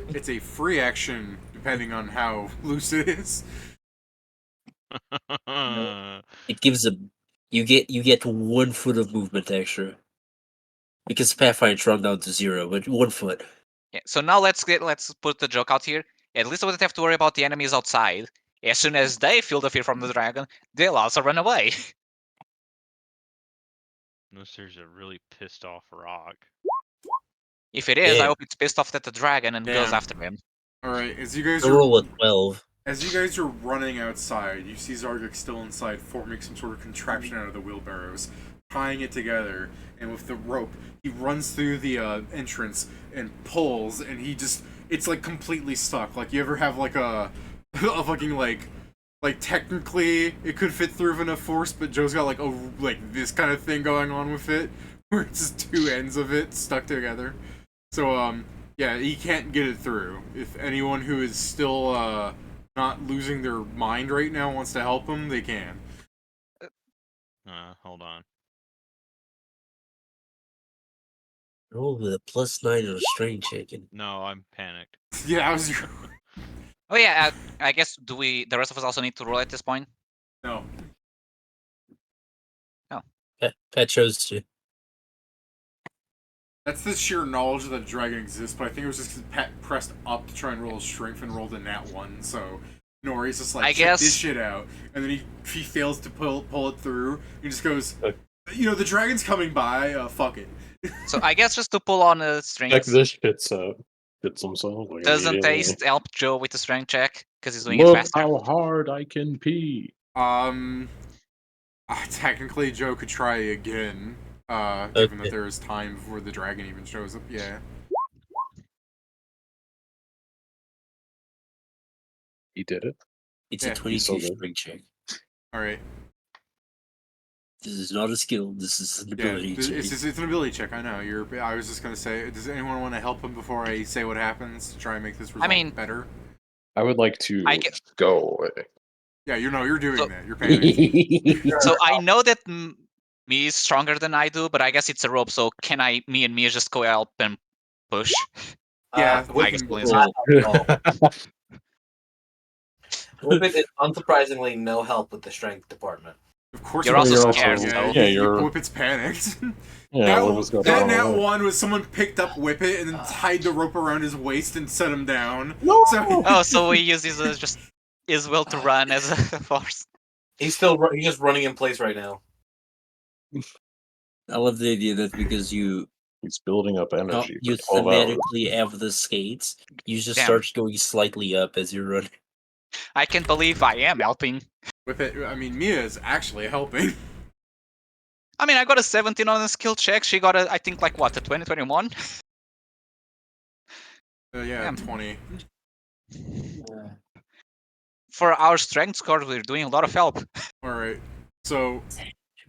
It's a free action depending on how loose it is. It gives you get 1 foot of movement extra because Pathfinder shrunk down to 0, but 1 foot. Yeah, so now let's put the joke out here. At least we don't have to worry about the enemies outside. As soon as they feel the fear from the dragon, they'll also run away. Unless there's a really pissed off rock. If it is, I Damn. hope it's pissed off at the dragon and goes Damn. after him. All right, as you guys I roll a 12. As you guys are running outside, you see Zargik still inside, forming some sort of contraption out of the wheelbarrows, tying it together, and with the rope, he runs through the entrance and pulls, and it's like completely stuck. Like, you ever have like a fucking like technically it could fit through with enough force, but Joe's got like this kind of thing going on with it, where it's just 2 ends of it stuck together. So, yeah, he can't get it through. If anyone who is still, not losing their mind right now wants to help him, they can. Hold on. Roll with a +9 on a strain chicken. No, I'm panicked. Yeah, I was. Oh yeah, I guess the rest of us also need to roll at this point? No. Pat chose to. That's the sheer knowledge that the dragon exists, but I think it was just because Pat pressed up to try and roll his strength and rolled a nat 1, so Nori's just like, check this shit out. And then he fails to pull it through. He just goes, the dragon's coming by, fuck it. So I guess just to pull on the strings. Check this shit's out. Fits himself. Like, Doesn't immediately. Taste help Joe with the strength check? Because he's doing Look it faster. how hard I can pee. Technically Joe could try again, given that there is time before the dragon even shows up, yeah. He did it. It's Yeah, a 22 so good. strength check. Alright. This is not a skill. This is an ability check. It's an ability check, I know. I was just gonna say, does anyone want to help him before I say what happens to try and make this result better? I would like to go away. Yeah, you're doing that. You're panicked. So I know that me is stronger than I do, but I guess it's a rope. So can me and Mia just go help and push? Yeah, I guess please. Whippet is unsurprisingly no help with the strength department. Of course, You're also scared. Whippet's panicked. That nat 1 was someone picked up Whippet and then tied the rope around his waist and set him down. No! So we use his just his will to run as a force. He's just running in place right now. I love the idea that because he's building up energy. You for 12 hours. thematically have the skates, you just Damn. start going slightly up as you're running. I can't believe I am helping. Whippet, Mia is actually helping. I got a 17 on a skill check. She got a 20, 21? Yeah, 20. For our strength score, we're doing a lot of help. Alright, so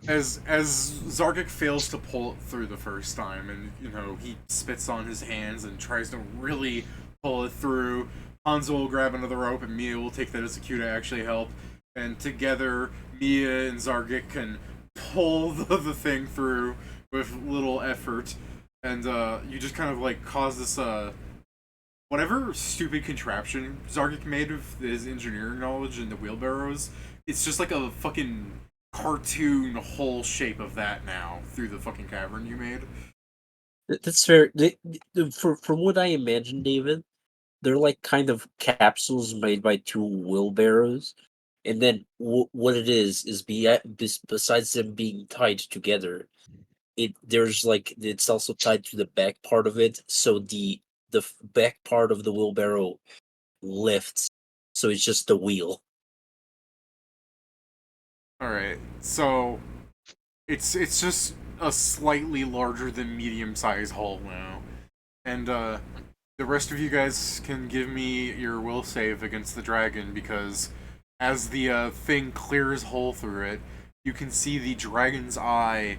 as Zargik fails to pull it through the first time, and he spits on his hands and tries to really pull it through, Hanzo will grab another rope and Mia will take that as a cue to actually help, and together Mia and Zargik can pull the thing through with little effort, and you just kind of cause this whatever stupid contraption Zargik made with his engineering knowledge and the wheelbarrows. It's just like a fucking cartoon whole shape of that now through the fucking cavern you made. That's fair. From what I imagine, David, they're like kind of capsules made by two wheelbarrows, and then what it is besides them being tied together, there's like it's also tied to the back part of it, so the back part of the wheelbarrow lifts, so it's just the wheel. All right, so it's just a slightly larger than medium-sized hull now, and the rest of you guys can give me your will save against the dragon, because as the thing clears hole through it, you can see the dragon's eye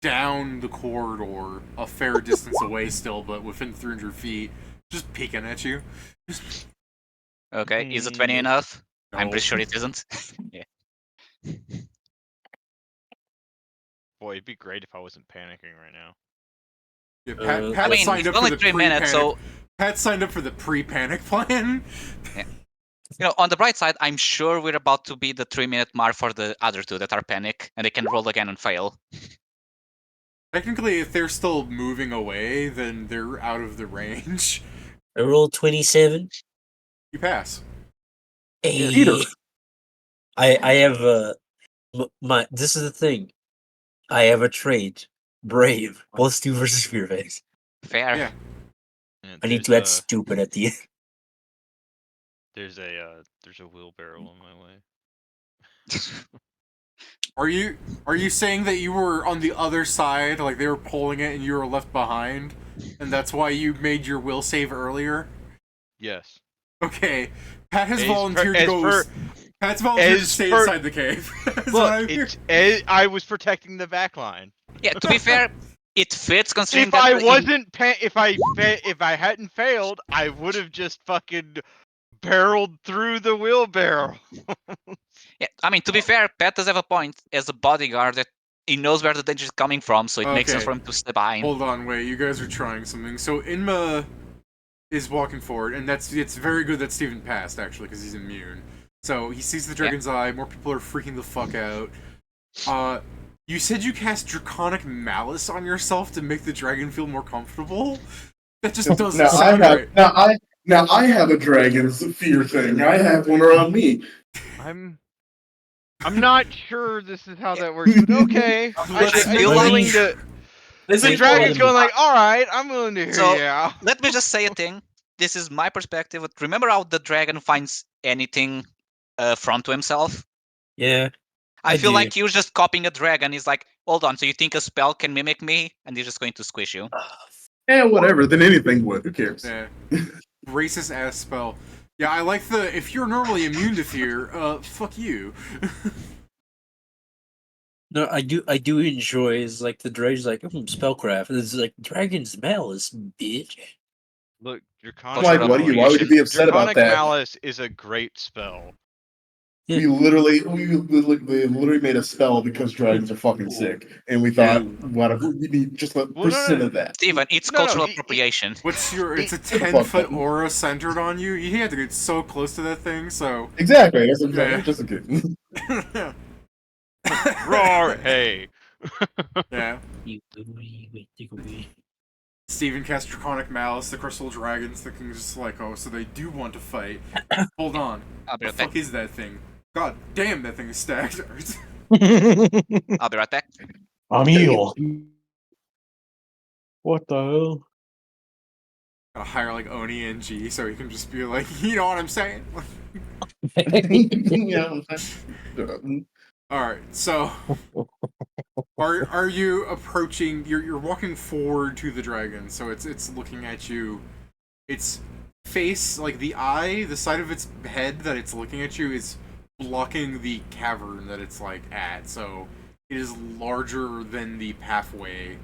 down the corridor, a fair distance away still, but within 300 feet, just peeking at you. Okay, is it 20 enough? I'm No. pretty sure it isn't. Yeah. Boy, it'd be great if I wasn't panicking right now. Yeah, I Pat mean, signed it's up only for the 3 minutes, so Pat signed up for the pre-panic plan. on the bright side, I'm sure we're about to be the 3-minute mark for the other two that are panic, and they can roll again and fail. Technically, if they're still moving away, then they're out of the range. I rolled 27. You pass. Hey, Peter. I have my. This is the thing. I have a trait, brave, +2 versus fear face. Fair. Yeah. Yeah, I need to add stupid at the end. There's a wheelbarrow on my way. Are you saying that you were on the other side, like they were pulling it and you were left behind, and that's why you made your will save earlier? Yes. Okay. Pat has As volunteered per- to go. as Pat's volunteered to as stay per- inside the cave. That's what I'm hearing. Look, I was protecting the back line. Yeah, to be fair, it fits considering If that I wasn't if I hadn't failed, I would have just fucking barreled through the wheelbarrow. Yeah, I mean, to be fair, Pat does have a point as a bodyguard that he knows where the danger is coming from, so it makes sense Okay. for him to stay behind. Hold on, wait. You guys are trying something. So Inma is walking forward, and it's very good that Steven passed actually because he's immune. So he sees the dragon's eye. More people are freaking the fuck out. You said you cast Draconic Malice on yourself to make the dragon feel more comfortable. That just doesn't sound right. Now I have a dragon's fear thing. I have one around me. I'm not sure this is how that works, but okay. I feel I'm like- willing to. This The is dragon's fun. going like, all right, I'm willing to hear So- you out. Let me just say a thing. This is my perspective. But remember how the dragon finds anything front to himself? Yeah. I I feel do. like you're just copying a dragon. He's like, hold on, so you think a spell can mimic me? And he's just going to squish you. Whatever. Then anything would. Who cares? Yeah. Racist ass spell. Yeah, I like the if you're normally immune to fear, fuck you. No, I do enjoy is like the dragon's like spellcraft. And it's like dragon's malice, bitch. Look, Like, Draconic why would you be upset about Draconic that? Malice is a great spell. We literally made a spell because dragons are fucking sick, and we thought, whatever, we need just a Well, no, percent no. of that. Steven, it's No, no, cultural it- appropriation. What's your? It's a fuck 10-foot button. aura centered on you. You had to get so close to that thing, so. Exactly. That's what I'm Yeah. saying. Just a kid. Roar, hey. Yeah. You take away. Steven cast Draconic Malice, the crystal dragons thinking just like, oh, so they do want to fight. Hold on. I'll be The right back. fuck is that thing? God damn, that thing is stacked. I'll be right back. I'm evil. What the hell? Gotta hire like Oni and G so he can just be like, you know what I'm saying? Yeah. Alright, so are you approaching you're walking forward to the dragon, so it's looking at you. Its face, like the eye, the side of its head that it's looking at you is blocking the cavern that it's like at, so it is larger than the pathway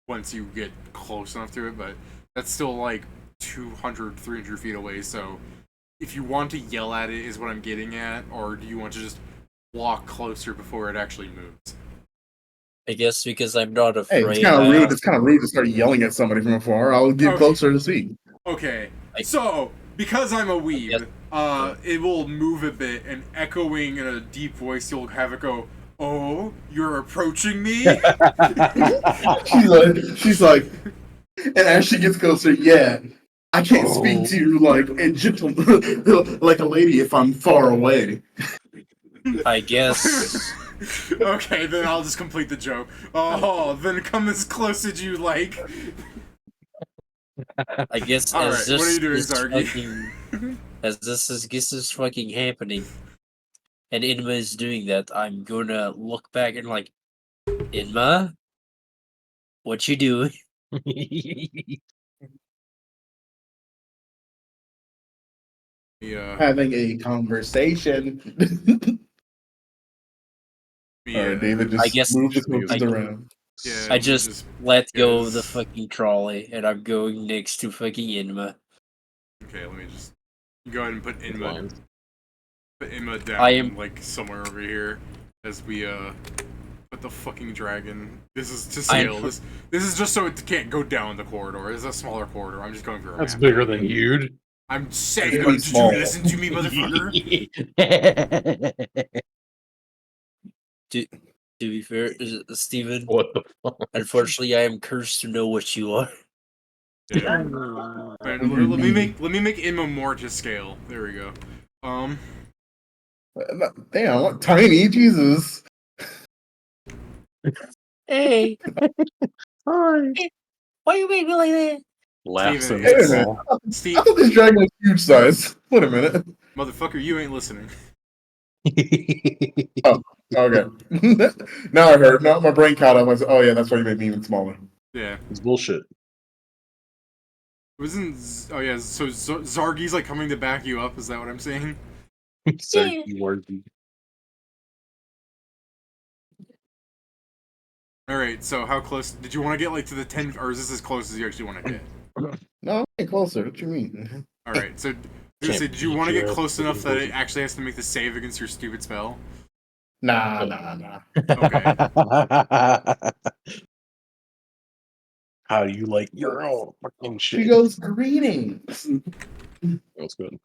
once you get close enough to it, but that's still like 200, 300 feet away, so if you want to yell at it is what I'm getting at, or do you want to just walk closer before it actually moves? I guess because I'm not Hey, afraid. it's kind of rude. It's kind of rude to start yelling at somebody from afar. I'll get Okay. closer to see. Okay, so because I'm a weeb, it will move a bit, and echoing in a deep voice, you'll have it go, "Oh, you're approaching me." She's like, And as she gets closer, yeah, I can't speak to you like a gentleman, like a lady if I'm far away. I guess. Okay, then I'll just complete the joke. Oh, then come as close as you like. I guess All as right, what are you this doing, is Zargi? fucking, as this is fucking happening, and Inma is doing that, I'm gonna look back and like, Inma, what you doing? Yeah. Having a conversation. Yeah. All right, David, I just guess move the Just coaches I, around. Yeah, I just let go of the because- fucking trolley, and I'm going next to fucking Inma. Okay, let me just go ahead and put Inma Lines. down, I am- like somewhere over here as we put the fucking dragon. This is to I am- scale. This is just so it can't go down the corridor. It's a smaller corridor. I'm just going for a That's map. bigger than you. I'm saying, It's pretty did small. you listen to me, motherfucker? to be fair, Steven, What the fuck? unfortunately, I am cursed to know what you are. Yeah. Man, let me make Inma more to scale. There we go. Damn, what tiny, Jesus. Hey, why you make me like that? Laughs Steven, in Wait a the minute. wall. I Steve, thought this dragon was huge size. Wait a minute. motherfucker, you ain't listening. Oh, okay. Now I heard. Now my brain caught up. I said, oh yeah, that's why you made me even smaller. Yeah. It's bullshit. Oh yeah, so Zargi's like coming to back you up, is that what I'm saying? Say worthy. Alright, so how close did you want to get like to the 10 or is this as close as you actually want to get? No, I'm getting closer. What you mean? Alright, so Can't did you beat want to you get up close with enough that it impulsion. actually has to make the save against your stupid spell? Nah. Okay. How do you like your own fucking She shit? goes greetings. That's good.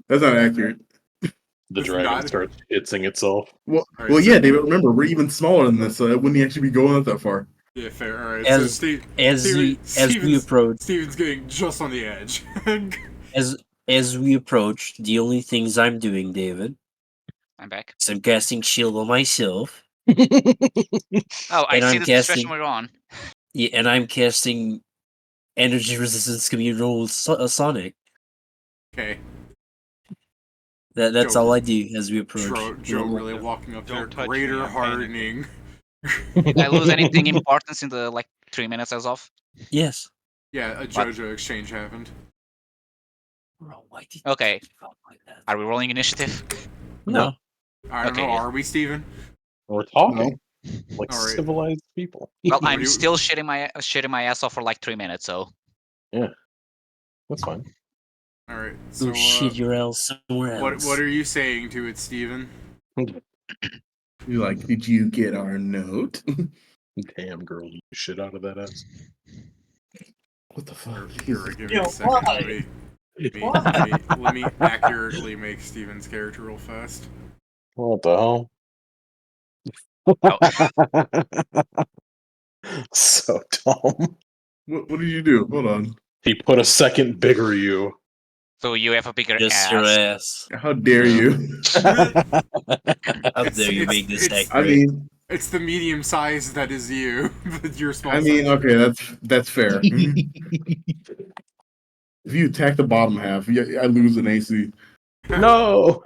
That's not accurate. The It's dragon not- starts hitsing itself. Well, Alright, well, so- yeah, David. Remember, we're even smaller than this, so it wouldn't actually be going up that far. Yeah, fair. Alright, so As we approach, Steven's getting just on the edge. as we approach, the only things I'm doing, David, I'm back. is I'm casting shield on myself. Oh, I And see I'm this casting- discussion we're on. Yeah, and I'm casting energy resistance communal with Sonic. Okay. That's Joe- all I do as we approach. Joe really walking up there. Don't touch Greater me, I'm hardening. Did I lose anything importance in the like 3 minutes I was off? Yes. Yeah, a JoJo exchange happened. Bro, why did Okay. you talk like that? Are we rolling initiative? No. I don't Okay. know, are we, Steven? We're talking like Alright. civilized people. Well, What I'm do you- still shitting my ass off for like 3 minutes, so That's fine. Alright, Go so shit your ass somewhere else. what are you saying to it, Steven? You like? Did you get our note? Damn, girl, you shit out of that ass. What the fuck? Alright, give me Yo, a second. why? Let me accurately make Steven's character real fast. What the hell? So dumb. What did you do? Hold on. He put a second bigger you. so you have a bigger Just your ass. ass. How dare you? How It's- dare you it's- make this it's- I accurate? mean, It's the medium size that is you. You're small. I mean, size. okay, that's fair. If you attack the bottom half, I lose an AC. No.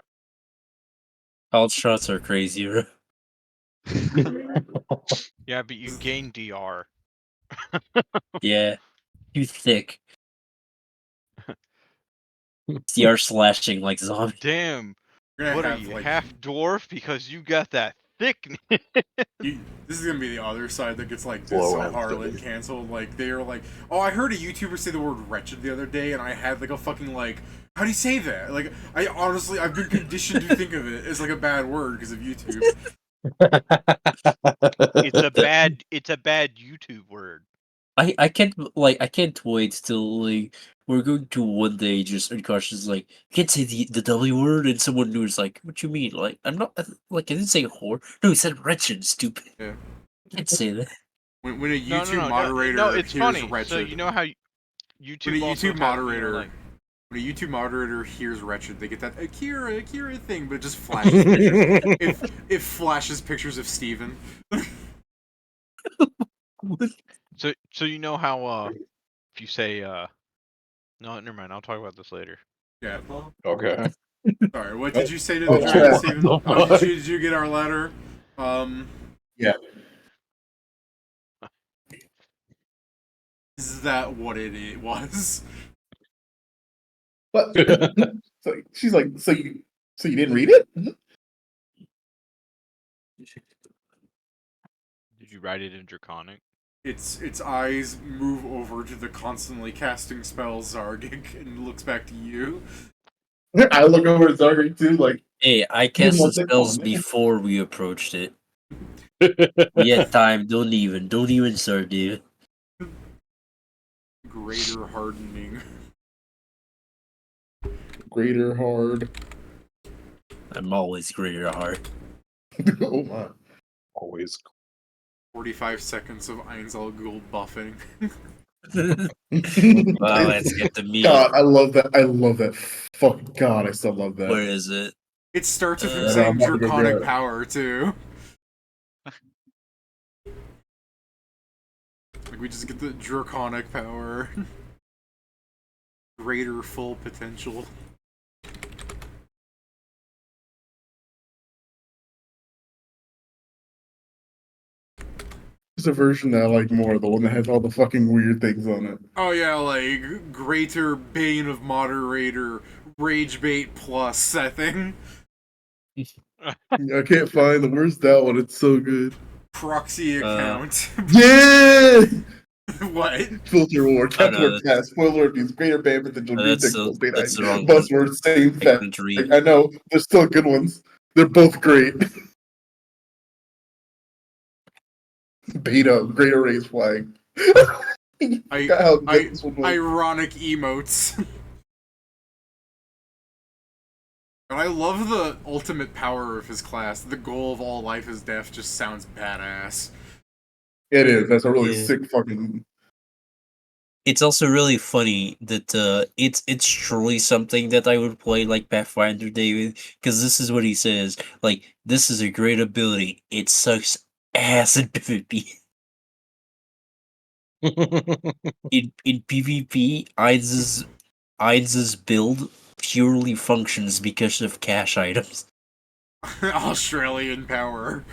All shots are crazy, bro. Yeah, but you gain DR. Yeah. Too thick. CR slashing like zombie. Damn. You're gonna What are have, you, like, half dwarf? Because you got that thickness. This is gonna be the other side that gets like this Blow out Harlonde the- canceled. Like they were like, oh, I heard a YouTuber say the word wretched the other day, and I had like a fucking like, how do you say that? Like, I honestly, I've been conditioned to think of it as like a bad word because of YouTube. It's a bad YouTube word. I can't wait till like we're going to one day just unconscious like you can't say the W word and someone new is like what you mean like I'm not like I didn't say whore no he said wretched stupid Yeah. I can't say that When a No, YouTube no, moderator no, it's hears funny. wretched, So you know how when a YouTube also YouTube has, moderator like when a YouTube moderator hears wretched, they get that Akira thing, but it just flashes pictures. It flashes pictures of Steven. so you know how if you say no, never mind. I'll talk about this later. Yeah. Okay. Sorry. What did you say to Oh, the dragon, chat. Steven? What the Oh, fuck? did you get our letter? Yeah. Is that what it was? What? So she's like, so you didn't read it? Did you write it in Draconic? Its eyes move over to the constantly casting spells Zargik and looks back to you. I look over at Zargik too, like, hey I you cast the want that spells comment? before we approached it we had time don't even start dude Greater hardening. Greater hard. I'm always greater at heart Oh my. Always. 45 seconds of Einzel Ghoul buffing. wow let's get the meat God, I love that. I love that. Fuck God, I still love that. where is it It starts with him Uh, saying I'm about to go Draconic grab it. power, too. Like, we just get the Draconic power. Greater full potential. There's a version that I like more, the one that has all the fucking weird things on it. Oh yeah, like, Greater Bane of Moderator, Rage Bait Plus, that thing. I can't find the where's that one. It's so good. Proxy account. Yeah! What? Filter war, Oh, no, Kepler pass, spoiler abuse, greater band potential, green that's technical state, the wrong one. buzzword, same I fact. couldn't read. I know, there's still good ones. They're both great. Beta, greater raise flag. Forgot how good this one was. Ironic emotes. And I love the ultimate power of his class. The goal of all life is death just sounds badass. It is. That's a really Yeah. sick fucking. It's also really funny that it's truly something that I would play like Pathfinder David because this is what he says like this is a great ability it sucks ass in PvP in PvP Eids's build purely functions because of cash items Australian power.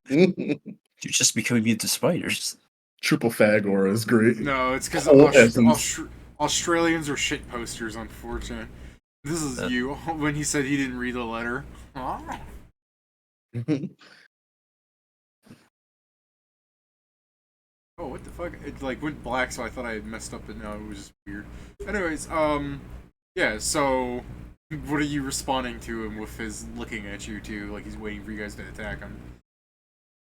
you're just becoming immune to spiders Triple fag aura is great. No, it's because Whole essence. Australians are shit posters, unfortunate. This is you, when he said he didn't read the letter. Huh? Oh, what the fuck? It like went black, so I thought I had messed up, but no, it was just weird. Anyways, yeah, so what are you responding to him with his looking at you too, like he's waiting for you guys to attack him?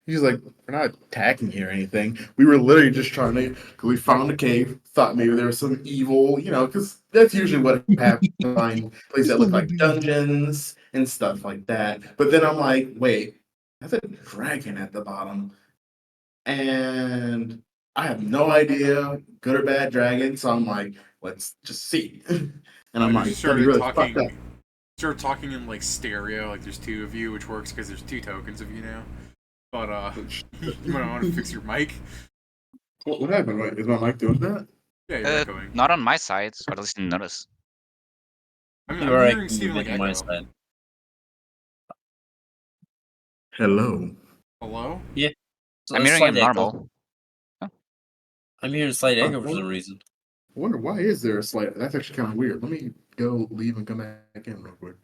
He's like, we're not attacking here or anything. We were literally just trying to, because we found a cave, thought maybe there was some evil, because that's usually what happens. Find places that look like dungeons and stuff like that. But then I'm like, wait, that's a dragon at the bottom. And I have no idea, good or bad dragon. So I'm like, let's just see. And I'm You like, just that'd be really fucked up. started talking in like stereo, like there's two of you, which works because there's two tokens of you now. But you might want to fix your mic. What happened? Wait, is my mic doing that? Yeah, you're echoing. Not on my side, or at least didn't notice. I'm You're hearing Steven like on my echo. side. Hello. Hello? Yeah. So I'm that's hearing him slight echo. normal. I'm hearing slight echo for well, some reason. I wonder why is there a slight? That's actually kind of weird. Let me go leave and come back in real quick.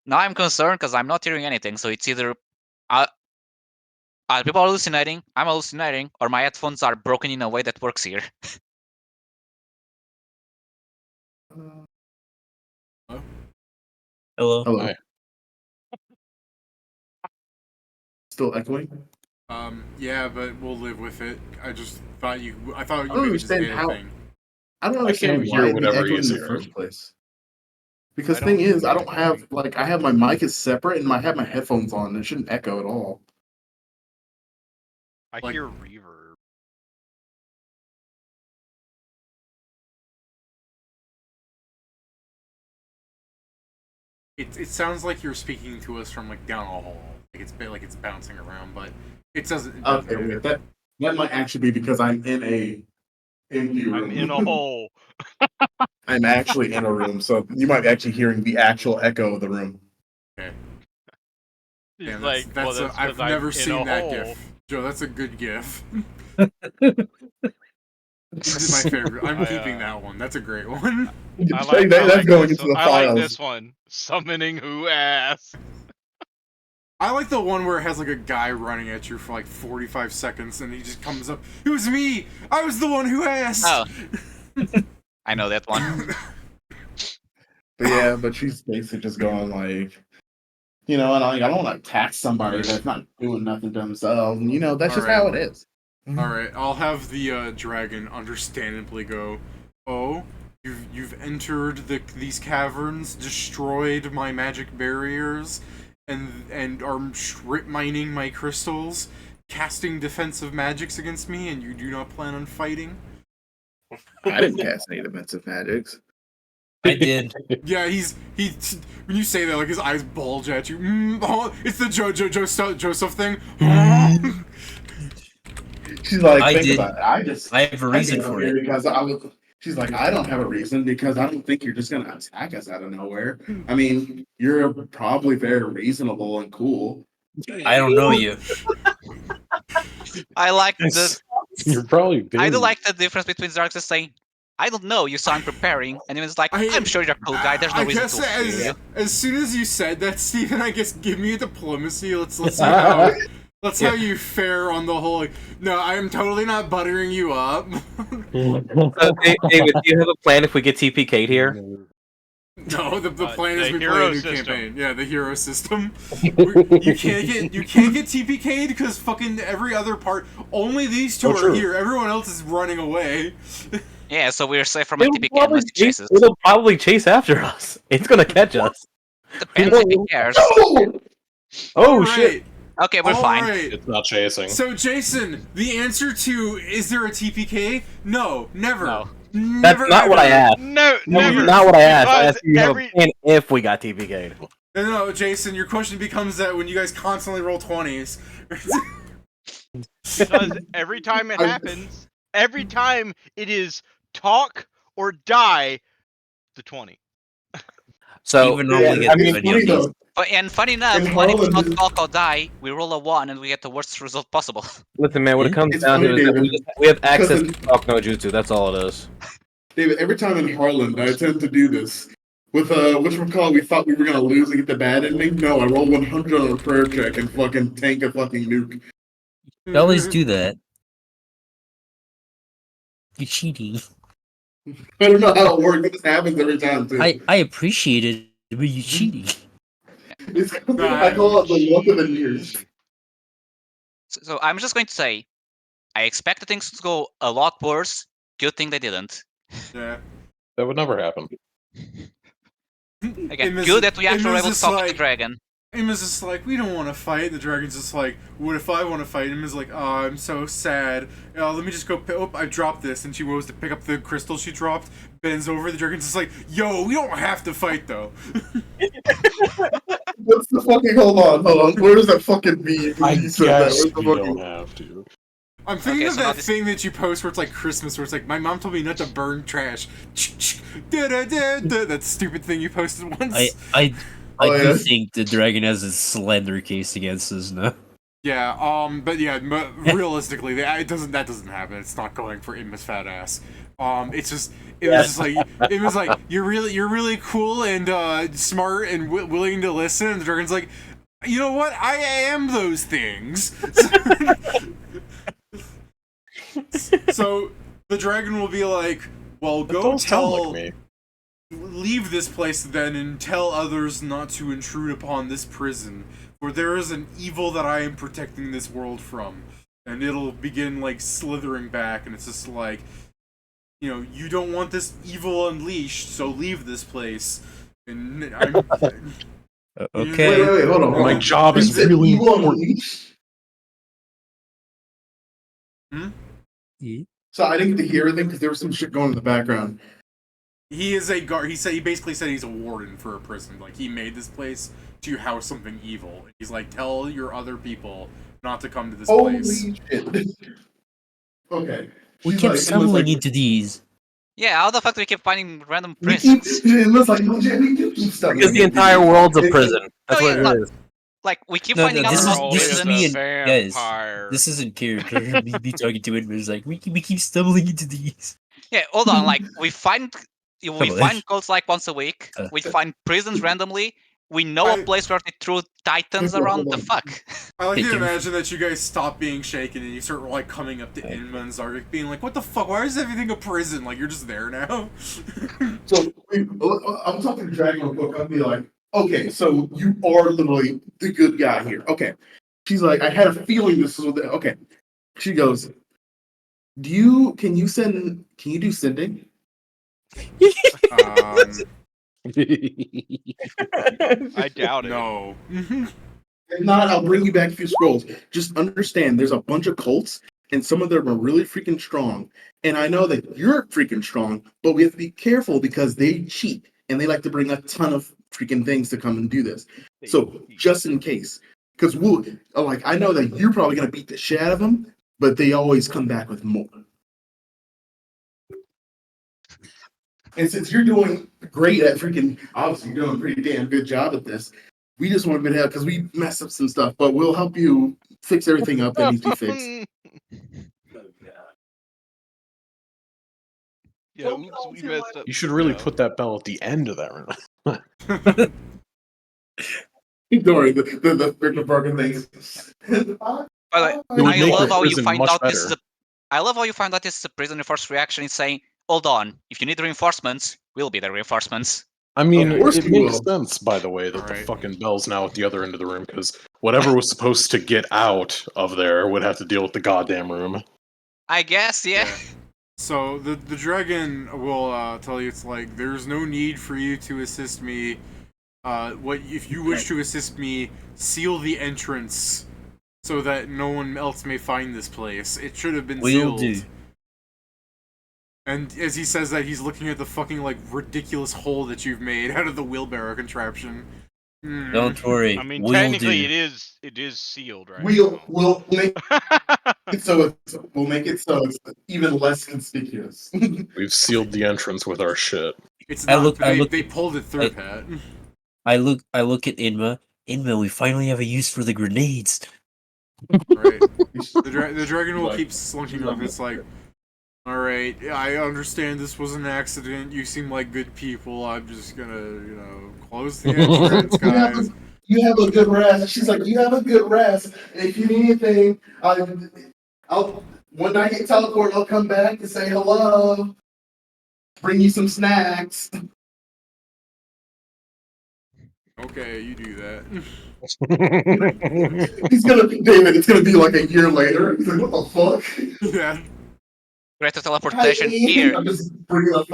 Now I'm concerned because I'm not hearing anything, so it's either people are hallucinating, I'm hallucinating, or my headphones are broken in a way that works here. Hello. Hello. Hi. Still echoing? Yeah, but we'll live with it. I just thought you. I thought I you don't maybe just understand ate a how. thing. I don't I understand can't why hear it whatever echoed he's in the hearing. first place. Because I the thing don't is, hear I don't have anything. like I have my mic is separate and I have my headphones on. It shouldn't echo at all. I Like- hear reverb. It sounds like you're speaking to us from like down a hall. Like it's bouncing around, but it doesn't. Okay, wait, that might actually be because I'm in a empty room. I'm in a hole. I'm actually in a room, so you might be actually hearing the actual echo of the room. Okay. He's Yeah, like, well, that's I've 'cause I'm never in seen a that hole. gif. Joe, that's a good gif. This is my favorite. I'm keeping that one. That's a great one. I like, that's going this, into the I like files. this one. Summoning who ass. I like the one where it has like a guy running at you for like 45 seconds and he just comes up. It was me! I was the one who asked! Oh. I know that one. But yeah, but she's basically just going like, and I don't want to attack somebody that's not doing nothing to themselves. And that's just how it is. Alright, I'll have the dragon understandably go, oh, you've entered these caverns, destroyed my magic barriers, and are strip mining my crystals, casting defensive magics against me, and you do not plan on fighting? I didn't cast any defensive magics. I did. Yeah, he when you say that, like his eyes bulge at you. It's the Joseph thing. She's like, I think did. about it. I have a reason came up for here it. because I was. She's like, I don't have a reason because I don't think you're just gonna attack us out of nowhere. I mean, you're probably very reasonable and cool. I don't know you. I like the. You're probably I do busy. like the difference between Zarx is saying, "I don't know you, so I'm preparing," and he was like, "I'm sure you're a cool guy. There's no I reason guess to fear you." as soon as you said that, Steven, I guess give me a diplomacy. Let's see how how you fare on the whole. No, I am totally not buttering you up. David, do you have a plan if we get TPK'd here? No, the plan is the we play hero a new system. campaign. Yeah, the hero system. You can't get TPK'd because fucking every other part. Only these two are true. here. Everyone else is running away. Yeah, so we're safe from a TPK unless it chases. It'll probably chase after us. It's gonna catch us. Depends if he cares. Oh shit! Okay, we're fine. Alright. It's not chasing. So Jason, the answer to is there a TPK? No, never. No. That's Never, not what I ever. asked. No, No, never. not what I asked. I Because asked if you have a every- plan if we got TPK'd. No, Jason, your question becomes that when you guys constantly roll 20s. Because every time it happens, every time it is talk or die, the 20. So Even though we get I mean, 20 of these. And funny enough, In when it's not Harlonde- talk or die, we roll a 1 and we get the worst result possible. listen, man. What it comes It's down to funny, is that David, we have access because to talk no jutsu. That's all it is. David, every time in Harland, I tend to do this. With we thought we were gonna lose and get the bad ending. No, I roll 100 on a prayer check and fucking tank a fucking nuke. You always do that. You're cheating. I don't know how it works. This happens every time too. I appreciate it, but you're cheating. It's, I call it the luck of the years. So I'm just going to say, I expected things to go a lot worse. Good thing they didn't. Yeah. That would never happen. Again, Imma's- good that we actually were Imma's able to just talk to like- the dragon. Emma's just like, we don't want to fight. The dragon's just like, what if I want to fight? Emma's like, oh, I'm so sad. Let me just go. Oh, I dropped this, and she goes to pick up the crystal she dropped. Bends over. The dragon's just like, yo, we don't have to fight though. What's the fucking hold on? Where does that fucking be? I You said that. guess Where's the we fucking- don't have to. I'm thinking Okay, of so now that this- thing that you post where it's like Christmas, where it's like, my mom told me not to burn trash. That stupid thing you posted once. I Oh, do yeah. think the dragon has a slender case against us now. Yeah, but yeah, realistically, that doesn't happen. It's not going for Emma's fat ass. It's just it was just like it was like you're really cool and smart and willing to listen. And the dragon's like, you know what? I am those things. So the dragon will be like, well, go Don't sound tell. like me. Leave this place then and tell others not to intrude upon this prison, For there is an evil that I am protecting this world from. And it'll begin, like, slithering back, and it's just like, you know, you don't want this evil unleashed, so leave this place. And I'm... Okay. Wait, hold on. My job is it really evil important. unleashed? Yeah. So I didn't get to hear anything because there was some shit going in the background. He is a guard. He basically said he's a warden for a prison. Like, he made this place to house something evil. He's like, tell your other people not to come to this place. Holy shit. Okay. We She's kept like- stumbling into these. Yeah, how the fuck do we keep finding random We keep, prisons? it looks like legit, we keep stumbling Because the into entire these. world's a It's- prison. That's No, what yeah, it is. Like, we keep No, finding no, this other is prisons. me and guys. vampire. This isn't character. me talking to it was like we keep stumbling into these. Yeah, hold on. Like, we find on. cults like once a week. We find prisons randomly. We know I- a place where they threw titans Hold around. The on. fuck? I like Hey, to can we- imagine that you guys stop being shaken and you start, like, coming up to Inma and Zardik being like, what the fuck? Why is everything a prison? Like, you're just there now? So I'm talking to Dragon real quick. I'll be like, okay, so you are literally the good guy here. Okay. She's like, I had a feeling this was okay. She goes, can you do sending? I doubt it. No. If not, I'll bring you back a few scrolls. Just understand there's a bunch of cults, and some of them are really freaking strong. And I know that you're freaking strong, but we have to be careful because they cheat and they like to bring a ton of freaking things to come and do this. So just in case, because I know that you're probably gonna beat the shit out of them, but they always come back with more. And since you're doing great at freaking, obviously you're doing a pretty damn good job at this, we just want to be help because we messed up some stuff, but we'll help you fix everything up that needs to be fixed. Yeah, oops, we messed up. You should really put that bell at the end of that room. Don't worry, the freaking broken things. By the way, It would I make love the how you prison find much out this is better. I love how you find out this is a prison. Your first reaction is saying, "Hold on, if you need reinforcements, we'll be the reinforcements." I mean, Of course it you makes will. sense, by the way, that the Alright. fucking bell's now at the other end of the room, because whatever was supposed to get out of there would have to deal with the goddamn room. I guess, yeah. Yeah. So the dragon will tell you, it's like, there's no need for you to assist me. If you wish to assist me, seal the entrance so that no one else may find this place. It should have been Will sealed. do. And as he says that, he's looking at the fucking, like, ridiculous hole that you've made out of the wheelbarrow contraption. Don't worry. I mean, will technically, do. it is sealed, right? We'll make it so it's even less conspicuous. We've sealed the entrance with our shit. It's I not. look- I they, look- they pulled it through, Pat. I look at Inma. Inma, we finally have a use for the grenades. Right. The dragon will Like, keep slunking up. It's like, alright, I understand this was an accident. You seem like good people. I'm just gonna, close the entrance, guys. You have a good rest. She's like, you have a good rest. If you need anything, I'll when I get teleported, I'll come back and say hello. Bring you some snacks. Okay, you do that. He's gonna be David. It's gonna be like a year later. He's like, what the fuck? Yeah. Greater teleportation here. I'm just bringing up.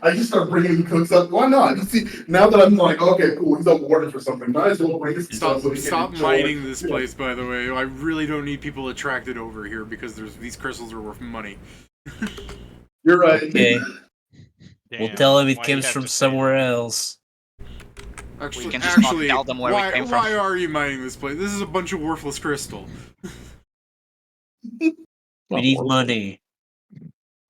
I just start bringing cooks up. Why not? You see, now that I'm like, okay, cool. He's on board for something. Might as well bring this stuff. So we can Stop enjoy mining it. this place, by the way. I really don't need people attracted over here because these crystals are worth money. You're right. Okay. We'll Damn, tell him it why do you comes have from to say somewhere else. Actually, We can just not tell them where we why, came from. why are you mining this place? This is a bunch of worthless crystal. We need money.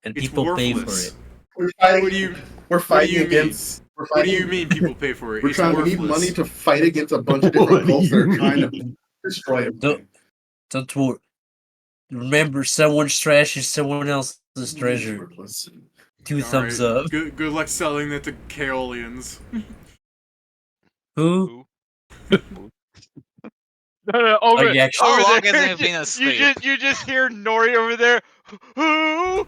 And It's people pay for worthless. it. We're fighting. What do you? We're fighting you mean? against. We're What do fighting. you mean people pay for it? We're It's trying to need worthless. money to fight against a bunch of different cults that are trying to destroy everything. Don't worry. Remember, someone's trash is someone else's treasure. Worthless. 2 thumbs up. Good luck selling that to Kaolians. Who? No, over, Are you actually- How over long there, has it been asleep? you just hear Nori over there. Who?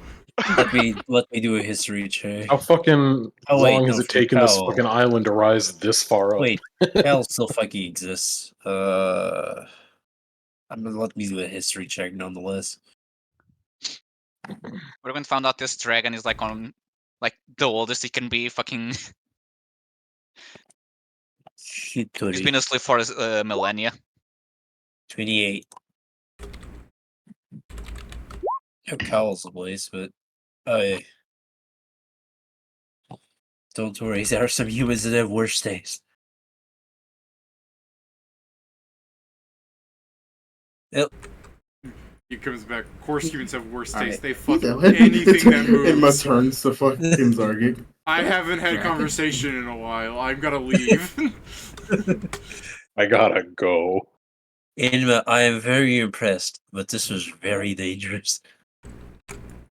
Let me do a history check. How fucking Oh, wait, long no, has it for taken this Cal. fucking island to rise this far up? Wait, Cal still fucking exists. I'm gonna let me do a history check nonetheless. We're going to find out this dragon is like on like the oldest it can be. Fucking, Shit, he's been asleep for millennia. 28. No Cal's the place, but yeah. Don't worry, there are some humans that have worse days. Yep. He comes back. Of course, humans have worse Alright. taste. They fuck Yeah. anything that It moves. must turns to fucking Zargig. I haven't had a Dragon. conversation in a while. I'm gonna leave. I gotta go. Inma, I am very impressed, but this was very dangerous.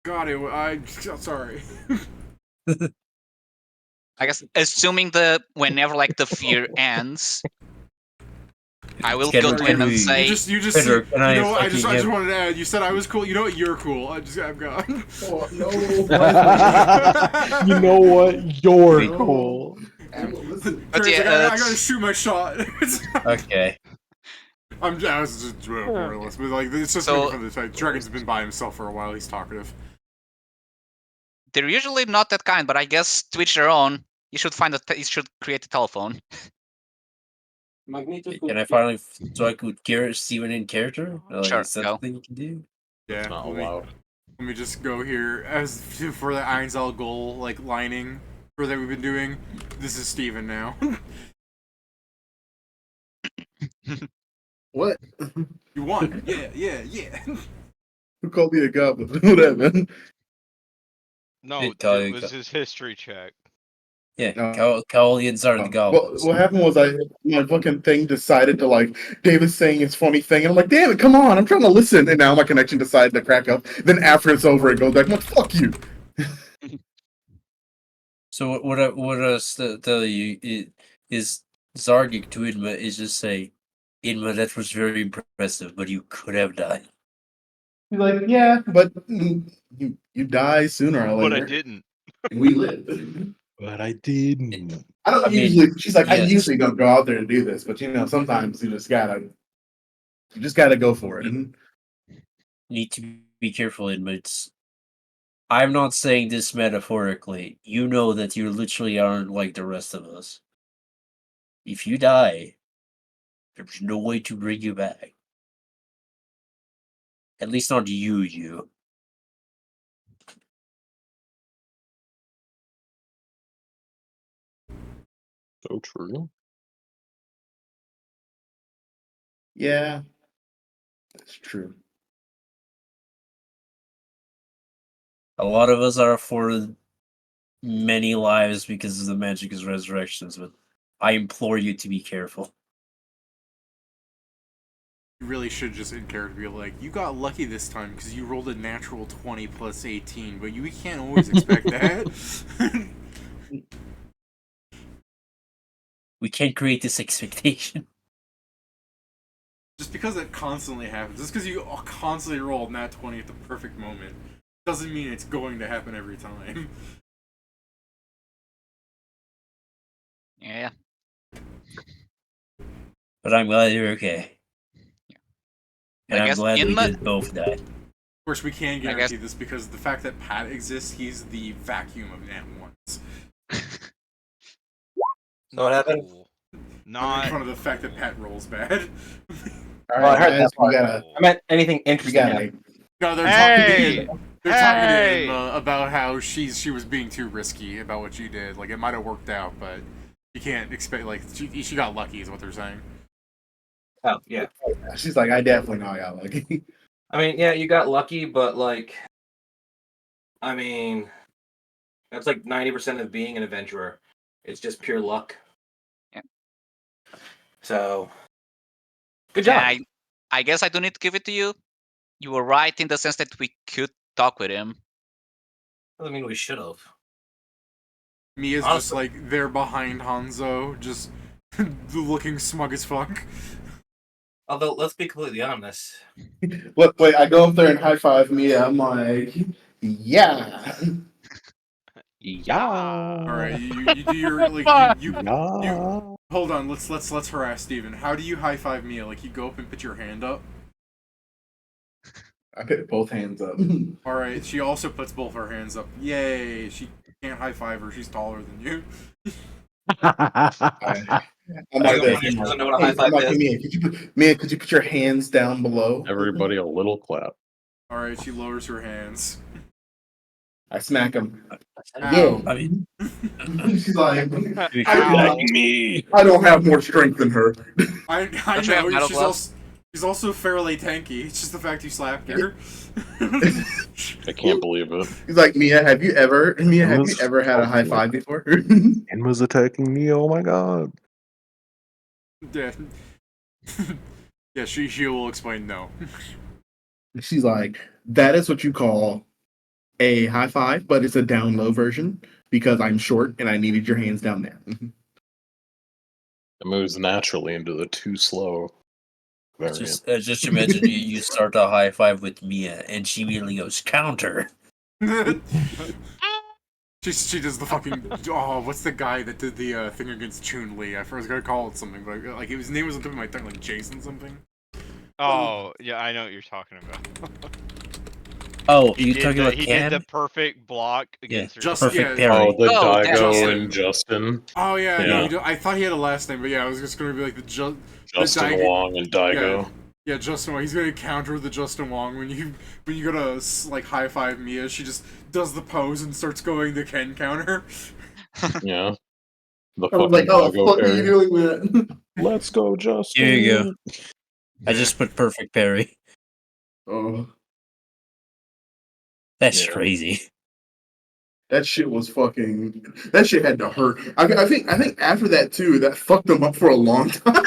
God, I'm sorry. I guess assuming whenever like the fear ends, I will Can go to him and we- say, You just Pedro, can I you know what, I fucking just have- wanted to add. You said I was cool. You know what? You're cool. I'm gone. Oh, no. You know what? You're Wait. cool. Listen. But Terry's yeah, like, I it's- gotta shoot my shot. Okay. I was just moralist, but like it's just So- making fun of the fact Dragon's been by himself for a while. He's talkative. they're usually not that kind, but I guess to each their own. You should you should create a telephone. Can I finally, so I could Steven in character? Like, Sure, is that go. the thing you can do? Yeah. Not let me- allowed. Let me just go here as for the Einzel goal like lining for that we've been doing. This is Steven now. What? You won. Yeah. Who called me a goblin? Who that, man? No, It tell you it was go- his history check. Yeah, No. Kaolians are the Well, goblins. what happened was my fucking thing decided to like David's saying his funny thing, and I'm like, damn it, come on, I'm trying to listen, and now my connection decided to crack up. Then after it's over, it goes back. I'm like, fuck you. So what I tell you is Zargik to Inma is just say, Inma, that was very impressive, but you could have died. He's like, yeah, but you die sooner or But I later. didn't. And we live. But I didn't. I don't I mean, usually. She's like, I yes. usually don't go out there and do this, but sometimes you just gotta go for it. And Need to be careful, Inma. I'm not saying this metaphorically. You know that you literally aren't like the rest of us. If you die, there's no way to bring you back. At least not you. So true. yeah, that's true. A lot of us are afforded many lives because of the magic is resurrections, but I implore you to be careful. You really should just in character be like, you got lucky this time because you rolled a natural 20 plus 18, but we can't always expect that. We can't create this expectation. Just because it constantly happens, just because you constantly roll nat 20 at the perfect moment, doesn't mean it's going to happen every time. Yeah. But I'm glad you're okay. And I I'm guess glad we Inma- did both die. Of course, we can I guess- guarantee this because the fact that Pat exists, he's the vacuum of nat 1s. So what happened? Cool. In Not front of the fact that Pat rolls bad. All Well, I right, heard guys, that we part. gotta, cool. I meant anything we interesting. gotta. No, they're Hey! talking. They're talking to Hey! him about how she was being too risky about what she did. Like it might have worked out, but you can't expect like she got lucky is what they're saying. Oh, yeah. She's like, I definitely know I got lucky. I mean, yeah, you got lucky, but like, I mean, that's like 90% of being an adventurer. It's just pure luck. Yeah. So, good job. Yeah, I guess I do need to give it to you. You were right in the sense that we could talk with him. Doesn't mean we should have. Mia's just Honestly. like there behind Hanzo, just looking smug as fuck. Although, let's be completely honest. Wait, I go up there and high five Mia. I'm like, Yeah. Yeah. All right, you do your like you Yeah. hold on. Let's harass Steven. How do you high five Mia? Like you go up and put your hand up. I put both hands up. All right, she also puts both her hands up. Yay! She can't high five her. She's taller than you. I'm like this. She doesn't know what a Hey, high five I'm like, is. Mia, could you put your hands down below? Everybody a little clap. All right, she lowers her hands. I smack him. Ow. I mean, She's like, Ow. me. I don't have more strength than her. I Don't you have know. metal gloves? She's also fairly tanky. It's just the fact you slapped her. I can't believe it. He's like, Mia, have you ever had a high five before? And was attacking me. Oh my god. Yeah. Yeah, she will explain no. She's like, that is what you call a high five, but it's a down low version because I'm short and I needed your hands down there. It moves naturally into the too slow variant. just imagine you start a high five with Mia, and she immediately goes counter. She does the fucking what's the guy that did the thing against Chun-Li? I was gonna call it something, but like his name was on the tip of my tongue, like Jason something. Oh, yeah, I know what you're talking about. Oh, He you did talking the, about he Cam? did the perfect block against her. Just Perfect yeah. parry. Oh, the Oh, Daigo Justin. and Justin. Oh yeah, Yeah. no, I thought he had a last name, but yeah, I was just gonna be like the Justin Daigo- Wong and Daigo. Yeah, Justin Wong. He's gonna counter the Justin Wong when you go to like high five Mia. She just does the pose and starts going the Ken counter. Yeah. The I was fucking like, oh, Daigo fuck are you parry. doing that? Let's go, Justin. Here you go. I just put perfect parry. Oh, That's Yeah. crazy. that shit was fucking. That shit had to hurt. I think after that too, that fucked them up for a long time.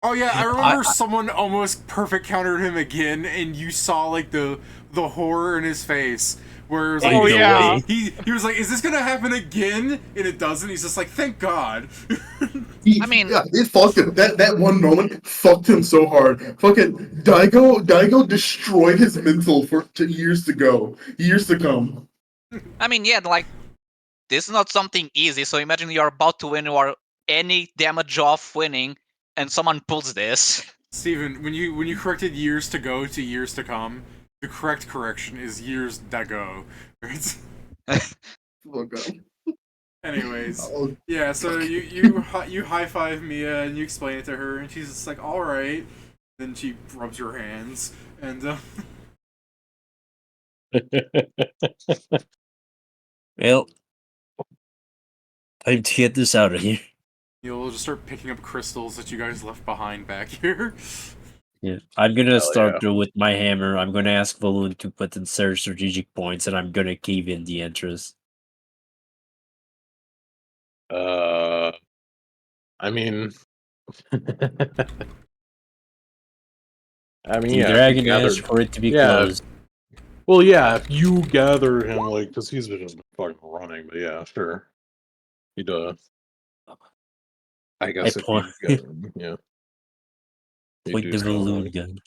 Oh yeah, I remember someone almost perfect countered him again, and you saw like the horror in his face, where it was like, Oh, yeah. he was like, "Is this gonna happen again?" And it doesn't. He's just like, "Thank God." I mean- yeah, it fucked him. That one moment fucked him so hard. Fucking Daigo destroyed his mental to years to come. I mean, yeah, like this is not something easy. So imagine you're about to win or any damage off winning, and someone pulls this. Steven, when you corrected years to go to years to come, the correct correction is years that go. Oh god. Anyways, Oh, yeah. So you high five Mia and you explain it to her, and she's just like, "All right." Then she rubs her hands, and Well, time to get this out of here. you'll just start picking up crystals that you guys left behind back here. Yeah, I'm gonna Hell start yeah. through with my hammer. I'm gonna ask Valoon to put in certain strategic points, and I'm gonna cave in the entrance. I mean, The yeah, if dragon you asked gathered, for it to be yeah. closed. Well, yeah, if you gather him, like, because he's been fucking running, but yeah, sure. He'd, I guess if point- you gather him, yeah. You Point do the something Valoon like- gun.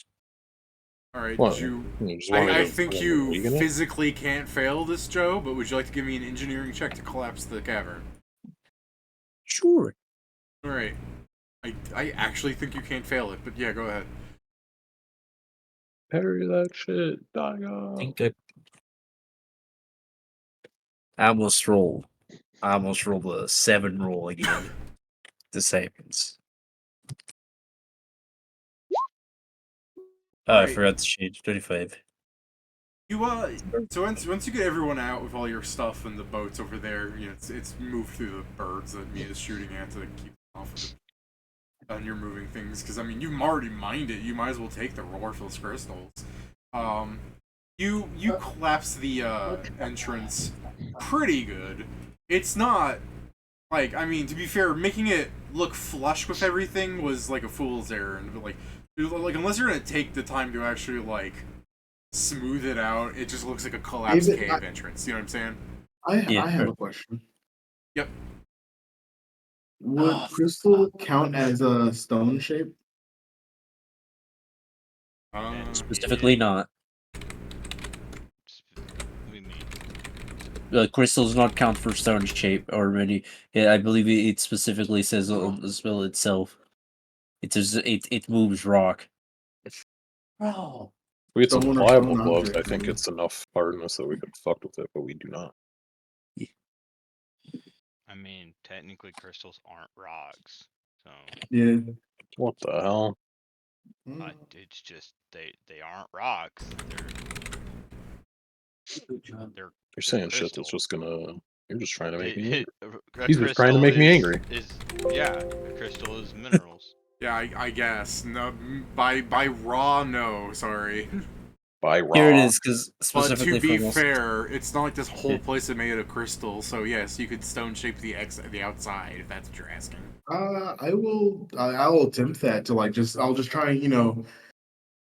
All right, What? did you? You just wanna I go think fucking you weaken it? physically can't fail this, Joe. But would you like to give me an engineering check to collapse the cavern? Sure. All right. I actually think you can't fail it, but yeah, go ahead. Parry that shit, I Daigo. think I almost rolled. I almost rolled a 7 roll again. This happens. Oh, I Right. forgot to change 25. You so once you get everyone out with all your stuff and the boats over there, you know it's moved through the birds that Mia's shooting at to keep them off of it. And you're moving things because I mean you've already mined it. You might as well take the Rorfield's crystals. You collapse the entrance pretty good. It's not like I mean to be fair, making it look flush with everything was like a fool's errand. But like unless you're gonna take the time to actually like smooth it out, it just looks like a collapsed David, cave entrance. You know what I'm saying? I have a question. Yep. Would crystal count as a stone shape? Specifically not. crystals not count for stone shape or any. Yeah, I believe it specifically says on the spell itself. It moves rock. Oh. If we had some Stone or pliable stone gloves, I object, think maybe. it's enough hardness that we could fuck with it, but we do not. I mean, technically, crystals aren't rocks, so Yeah. What the hell? it's just they aren't rocks. They're You're saying shit crystal. that's just gonna. You're just trying to make me angry. A He's just trying to make me angry. Yeah, a crystal is minerals. Yeah, I guess. No, by raw, no, sorry. By raw. Here it is, because But specifically to be from us. fair, it's not like this whole Yeah. place is made of crystal, so yes, you could stone shape the outside if that's what you're asking. I will attempt that to I'll just try and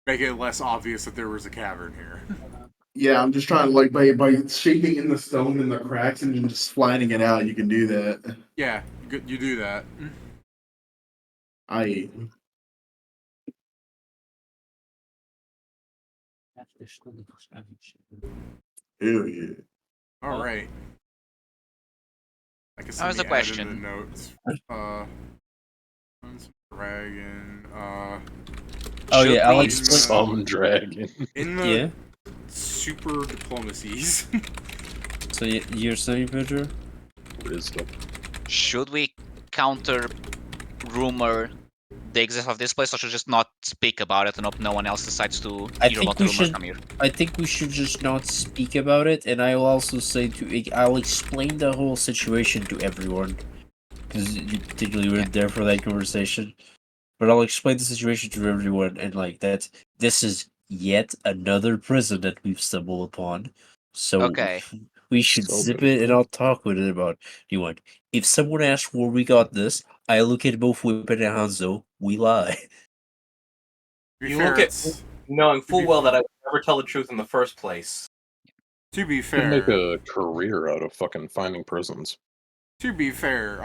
Make it less obvious that there was a cavern here. yeah, I'm just trying by shaping in the stone in the cracks and then just flattening it out. You can do that. Yeah, you do that. I Hell yeah. All right. I guess That was the let me add in question. the notes. Dragon. Oh Should yeah, I'll we- explain. Some dragon. In the Yeah. super diplomacies. So you're saying, Pedro? Wisdom. Should we counter rumor the existence of this place, or should we just not speak about it and hope no one else decides to I hear think about the we rumor should- come here? I think we should just not speak about it, and I will also say I'll explain the whole situation to everyone, because you particularly were there for that conversation. But I'll explain the situation to everyone, and that this is yet another prison that we've stumbled upon. So Okay. we should So zip good. it, and I'll talk with it about you want. If someone asks where we got this, I look at both Whippet and Hanzo. We lie. To be You fair, look at it's- knowing full well that I would never tell the truth in the first place. to be You can make fair, a career out of fucking finding prisons. I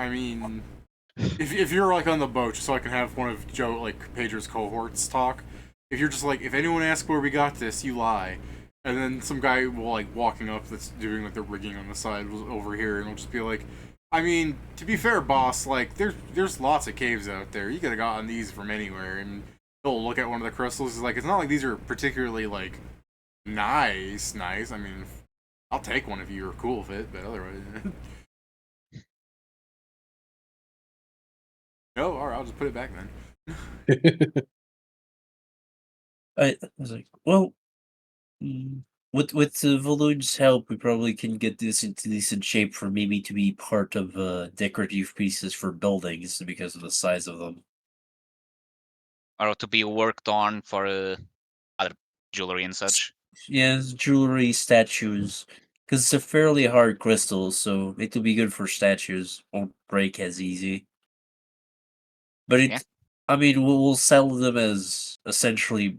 mean, if you're like on the boat, just so I can have one of Pedro's cohorts talk. If you're just like, if anyone asks where we got this, you lie, and then some guy will walking up that's doing the rigging on the side was over here, and will just be like, I mean, to be fair, boss, there's lots of caves out there. You could have gotten these from anywhere, and he'll look at one of the crystals. He's like, it's not like these are particularly nice. I mean, I'll take one if you're cool with it, but otherwise. No, alright, I'll just put it back then. I was like, well, with Valoon's help, we probably can get this into decent shape for maybe to be part of decorative pieces for buildings because of the size of them. Or to be worked on for other jewelry and such. Yeah, jewelry, statues, because it's a fairly hard crystal, so it'll be good for statues. Won't break as easy. But Yeah. I mean, we'll sell them as essentially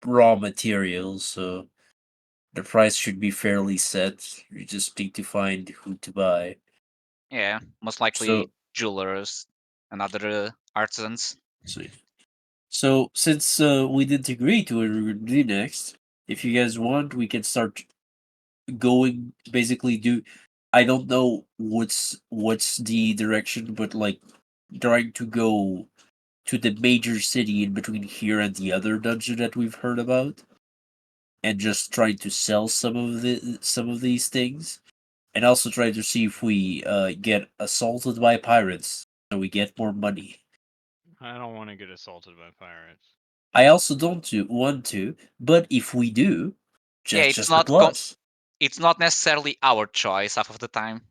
raw materials, so the price should be fairly set. You just need to find who to buy. Yeah, most likely So- jewelers and other artisans. So since we didn't agree to what we're gonna do next, if you guys want, we can start going. Basically, I don't know what's the direction, but trying to go to the major city in between here and the other dungeon that we've heard about, and just trying to sell some of these things, and also try to see if we get assaulted by pirates, so we get more money. I don't want to get assaulted by pirates. I also don't want to, but if we do, Yeah, it's just not a plus. It's not necessarily our choice half of the time.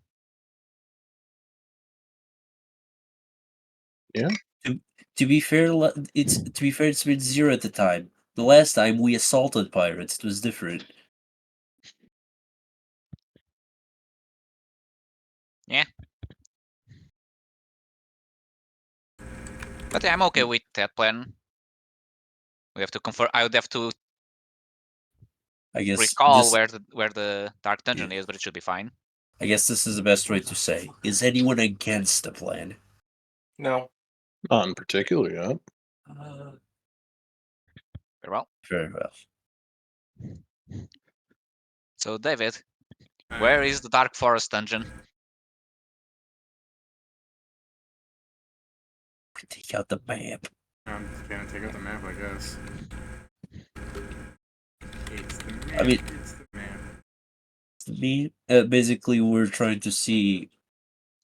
To be fair, it's been 0 at the time. The last time we assaulted pirates, it was different. Yeah. But yeah, I'm okay with that plan. We have to confirm. I would have to I guess recall this, where the dark dungeon is, but it should be fine. I guess this is the best way to say. Is anyone against the plan? No. Not in particular yet. Very well. Very well. So, David, Where is the Dark Forest dungeon? Take out the map. I'm gonna take out the map, I guess. It's the map. I mean- it's the map. Basically, we're trying to see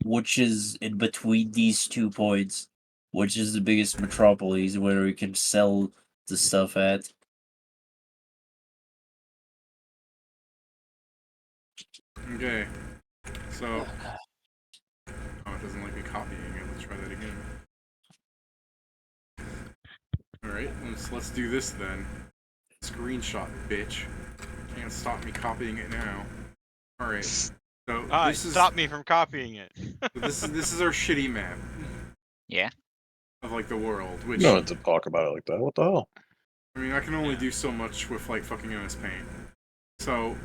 which is in between these 2 points, which is the biggest metropolis where we can sell the stuff at. Okay. So. Oh, it doesn't like me copying it. Let's try that again. Alright, let's do this then. Screenshot, bitch. Can't stop me copying it now. Alright. So this is stop me from copying it. this is our shitty map. Yeah. Of like the world, which You don't have to talk about it like that. What the hell? I mean I can only do so much with like fucking MS Paint. So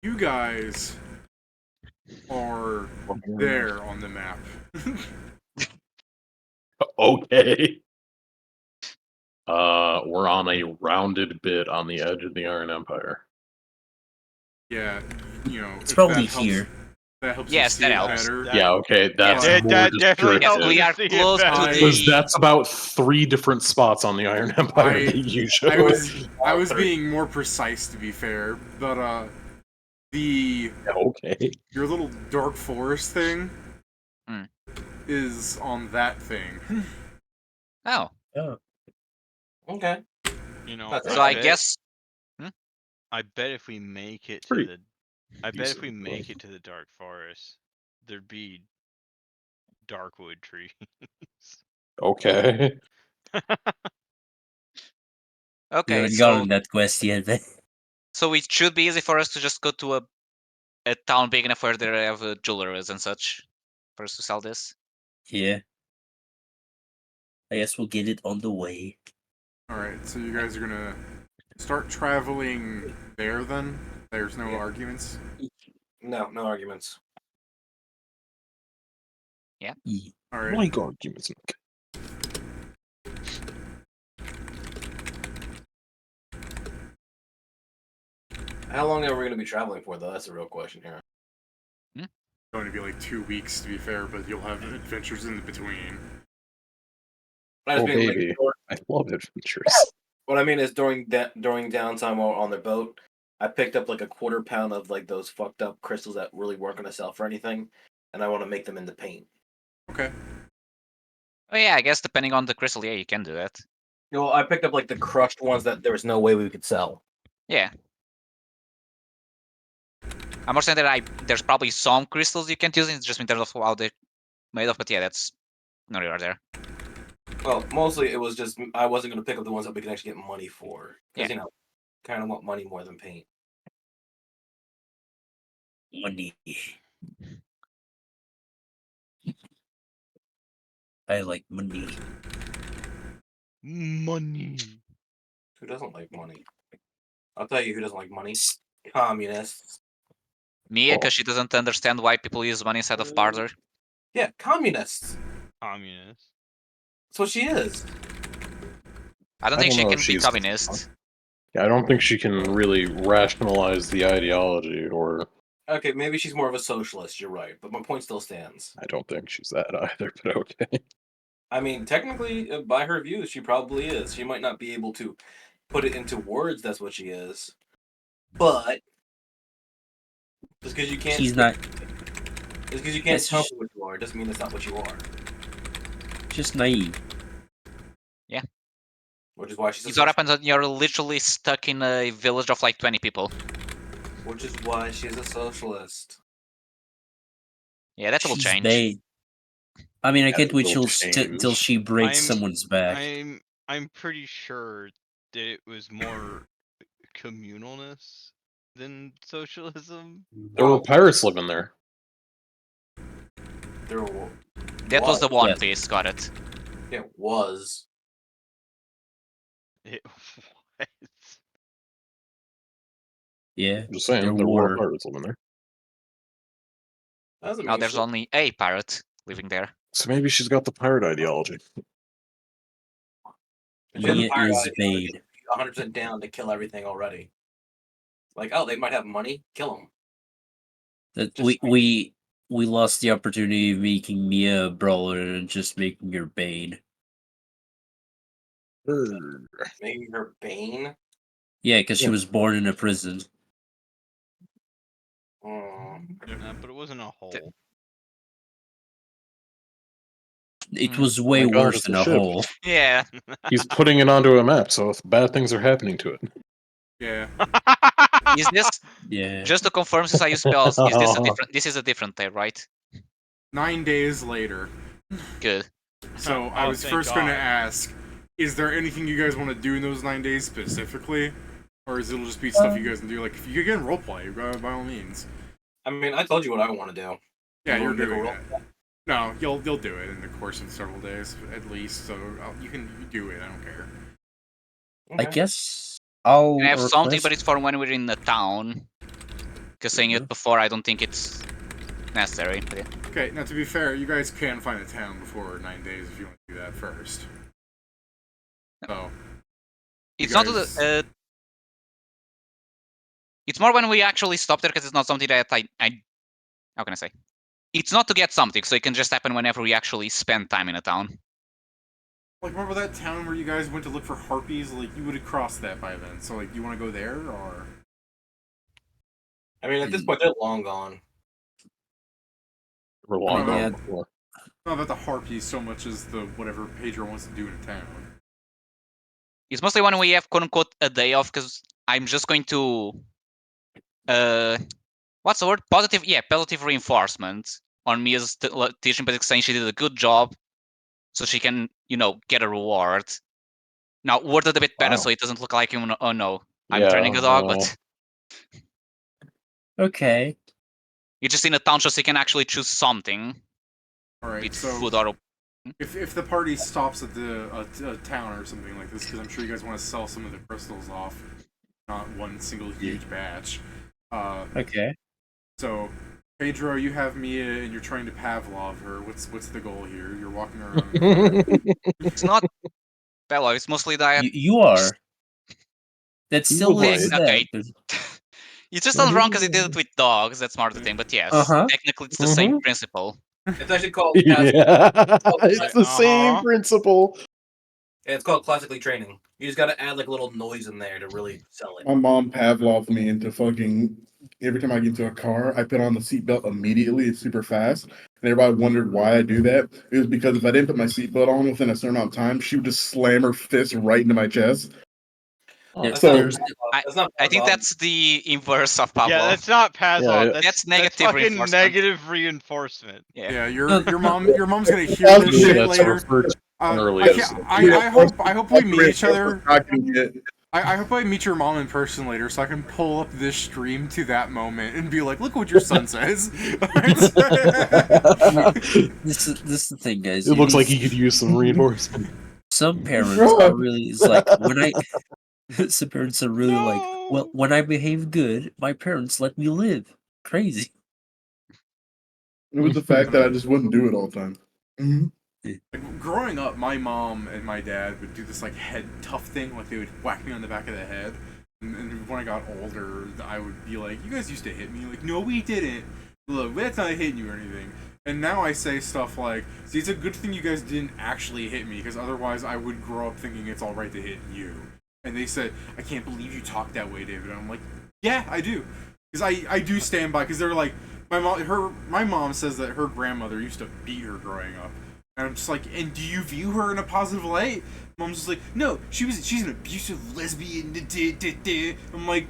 you guys are there on the map. Okay. We're on a rounded bit on the edge of the Iron Empire. Yeah, you know, It's if probably that helps, here. that helps Yes, you see that it helps. better. That- Yeah, okay, that's Yeah, more that definitely Yes, helps descriptive. we are see it close to better. Because the. that's about 3 different spots on the Iron Empire I- that you showed. I was being more precise to be fair, but the Okay. your little dark forest thing Hmm. is on that thing. Oh, Okay. You know, That's so I bet- guess. I bet if we make it to Pretty the, I bet if we decent, make but- it to the Dark Forest, there'd be Darkwood trees. Okay. We Okay, haven't so gotten that quest yet. so it should be easy for us to just go to a town big enough where they have jewelries and such for us to sell this. Yeah. I guess we'll get it on the way. Alright, so you guys are gonna start traveling there then? There's no Yeah. arguments? No arguments. Alright. Like arguments. How long are we going to be traveling for, though? That's the real question here. Going to be like 2 weeks to be fair, but you'll have adventures in between. I just Oh, mean, baby. like, I love adventures. what I mean is during downtime while on the boat, I picked up like a quarter pound of like those fucked up crystals that really weren't going to sell for anything, and I want to make them into paint. Okay. Oh yeah, I guess depending on the crystal, yeah, you can do that. You know, I picked up like the crushed ones that there was no way we could sell. Yeah. I'm not saying that there's probably some crystals you can't use, it's just in terms of how they're made of, but yeah, that's no regard there. Well, mostly it was just I wasn't going to pick up the ones that we could actually get money for. Because, Yeah. you know, kind of want money more than paint. Money. I like money. Money. Who doesn't like money? I'll tell you who doesn't like money. Communists. Mia, because she doesn't understand why people use money instead of barter. Yeah, communists. Communist. That's what she is. I don't I think don't she know can if be she's- communist. Yeah, I don't think she can really rationalize the ideology, or Okay, maybe she's more of a socialist, you're right. But my point still stands. I don't think she's that either, but okay. I mean, technically, by her views, she probably is. She might not be able to put it into words, that's what she is. But just because you can't She's not just because you can't That's tell just- me what you are doesn't mean that's not what you are. just naive. Which is why she's a It's what socialist. happens when you're literally stuck in a village of like 20 people. Which is why she's a socialist. Yeah, that will She's change. bad. I mean, I Yeah, can't it wait will till change. she breaks I'm- someone's back. I'm pretty sure that it was more communalness than socialism. There were pirates living there. There wa- That was the One Yes. Piece, got it. It was. It was. Yeah. I'm just saying, There there were were. pirates living there. Doesn't Now mean there's shit. only a pirate living there. So maybe she's got the pirate ideology. If she has a Mia pirate is ideology, Bade. she's 100% down to kill everything already. Like, oh, they might have money, kill them. That Just we lost the opportunity of making Mia a brawler and just making her Bane. Maybe her Bane. Yeah, because she was born in a prison. but it wasn't a hole. It was way my God, worse it's than a a ship. hole. Yeah. He's putting it onto a map, so if bad things are happening to it. Yeah. Is this Yeah. just to confirm since I use spells? Is this a different? This is a different type, right? 9 days later. Good. So I Oh, was thank first going to God. ask, is there anything you guys want to do in those 9 days specifically? Or is it just be stuff you guys can do? Like, if you can roleplay, by all means. I mean, I told you what I want to do. Yeah, You you're wanna make a doing roll? it. No, you'll do it in the course of several days, at least. So you can do it. I don't care. I guess I'll I have something, request- but it's for when we're in the town. Because saying it before, I don't think it's necessary. But yeah. Okay, now to be fair, you guys can find a town before 9 days if you want to do that first. So It's you not guys- the. It's more when we actually stop there because it's not something that I. How can I say? It's not to get something, so it can just happen whenever we actually spend time in a town. Like, remember that town where you guys went to look for harpies? Like, you would have crossed that by then. So, like, you want to go there, or? I mean, at this point, they're long gone. We're long Yeah. gone before. Not about the harpies so much as the whatever Pedro wants to do in town. It's mostly when we have quote unquote a day off because I'm just going to what's the word? Positive reinforcement on Mia's teaching basic saying she did a good job. So she can, get a reward. Now word it a bit better Wow. so it doesn't look like oh no, I'm Yeah, training a dog, no. but Okay. you're just in a town so she can actually choose something. Alright, It's so food or if the party stops at a town or something like this, because I'm sure you guys want to sell some of the crystals off, not one single huge batch. Okay. So, Pedro, you have Mia and you're trying to Pavlov her. What's the goal here? You're walking around. it's not Bella, it's mostly that You are. That's You still would his like- okay. step. It just sounds wrong because he did it with dogs, that's more the thing, but yes, Uh-huh. technically it's the same principle. It's actually called. Yeah, it's the same principle. It's called classically training. You just got to add like a little noise in there to really sell it. My mom Pavlov me into fucking. Every time I get into a car, I put on the seatbelt immediately. It's super fast. And everybody wondered why I do that. It was because if I didn't put my seatbelt on within a certain amount of time, she would just slam her fist right into my chest. That's So- not, that's not I think Pavlov. that's the inverse of Pavlov. Yeah, that's not Pavlov. Yeah, that's negative fucking reinforcement. negative reinforcement. Yeah, your mom's gonna hear this Usually shit that's later. referred to generally I, as- can't- I hope we meet each other. I can get. I hope I meet your mom in person later so I can pull up this stream to that moment and be like, look what your son says. This is the thing, guys. It looks like These- he could use some reinforcement. Some parents are really it's like when I some parents are really like, well, when I behave good, my parents let me live. Crazy. It was the fact that I just wouldn't do it all the time. Mm-hmm. Like, growing up, my mom and my dad would do this like head tough thing, like they would whack me on the back of the head. And when I got older, I would be like, "You guys used to hit me." Like, no, we didn't. Look, that's not hitting you or anything. And now I say stuff like, "See, it's a good thing you guys didn't actually hit me, because otherwise I would grow up thinking it's all right to hit you." And they said, "I can't believe you talk that way, David." And I'm like, "Yeah, I do, because I do stand by." Because they're like, my mom says that her grandmother used to beat her growing up. And I'm just like, and do you view her in a positive light? Mom's just like, no, she's an abusive lesbian. I'm like,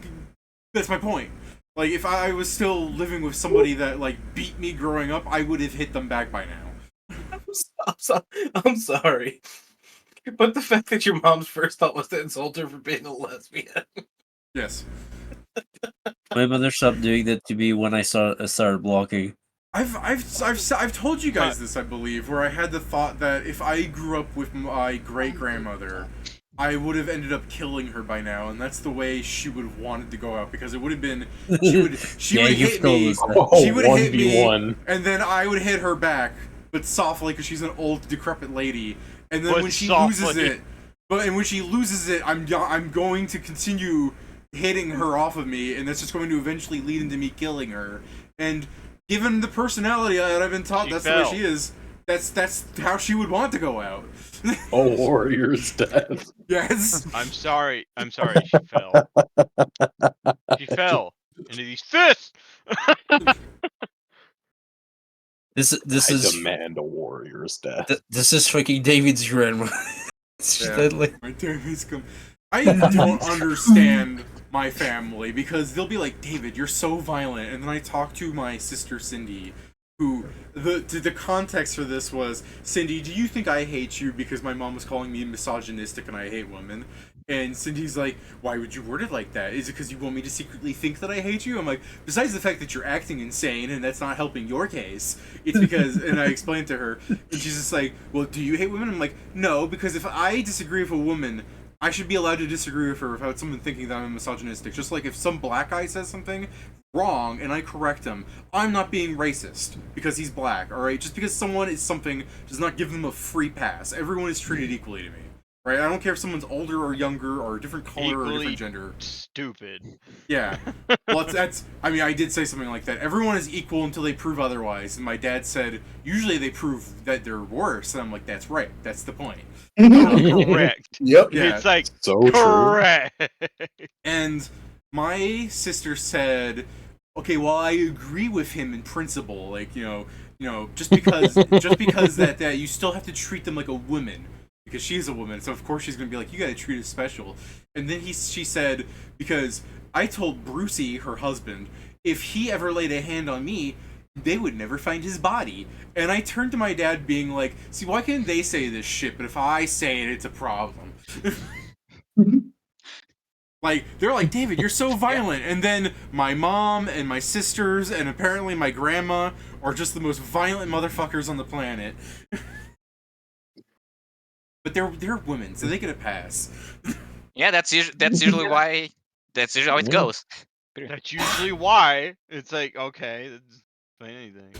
that's my point. Like, if I was still living with somebody that like beat me growing up, I would have hit them back by now. I'm sorry. But the fact that your mom's first thought was to insult her for being a lesbian. Yes. My mother stopped doing that to me when I started blocking. I've told you guys this, I believe, where I had the thought that if I grew up with my great grandmother, I would have ended up killing her by now, and that's the way she would have wanted to go out, because it would have been she would Yeah, hit you've told me, us that. she would hit me, 1v1. and then I would hit her back, but softly, because she's an old decrepit lady, and then But when she softly. loses it, I'm going to continue hitting her off of me, and that's just going to eventually lead into me killing her. And given the personality that I've been taught, She that's fell. the way she is. That's how she would want to go out. A warrior's death. Yes. I'm sorry. She fell. She fell into these fists. This I is demand a warrior's death. this is fucking David's grandma. She's Yeah. deadly. My David's come. I don't understand my family because they'll be like, David, you're so violent, and then I talk to my sister Cindy, who the context for this was, Cindy, do you think I hate you because my mom was calling me misogynistic and I hate women? And Cindy's like, why would you word it like that? Is it because you want me to secretly think that I hate you? I'm like, besides the fact that you're acting insane and that's not helping your case, it's because, and I explained to her, and she's just like, well, do you hate women? I'm like, no, because if I disagree with a woman, I should be allowed to disagree with her without someone thinking that I'm misogynistic. Just like if some black guy says something wrong and I correct him, I'm not being racist because he's black, alright? Just because someone is something does not give them a free pass. Everyone is treated equally to me. Right? I don't care if someone's older or younger or a different color or a Equally different gender. stupid. Yeah. Well, that's. I mean, I did say something like that. Everyone is equal until they prove otherwise. And my dad said, usually they prove that they're worse. And I'm like, that's right. That's the point. Correct. Yep. Yeah. It's like So true. correct. And my sister said, okay, well, I agree with him in principle. Like, just because that you still have to treat them like a woman. Because she's a woman, so of course she's gonna be like, you gotta treat us special. And then she said, because I told Brucey, her husband, if he ever laid a hand on me, they would never find his body. And I turned to my dad being like, see, why can't they say this shit, but if I say it, it's a problem. Like, they're like, David, you're so violent. And then my mom and my sisters and apparently my grandma are just the most violent motherfuckers on the planet. But they're women, so they get a pass. Yeah, that's usually why. That's usually how it goes. That's usually why it's like, okay, that's explain anything.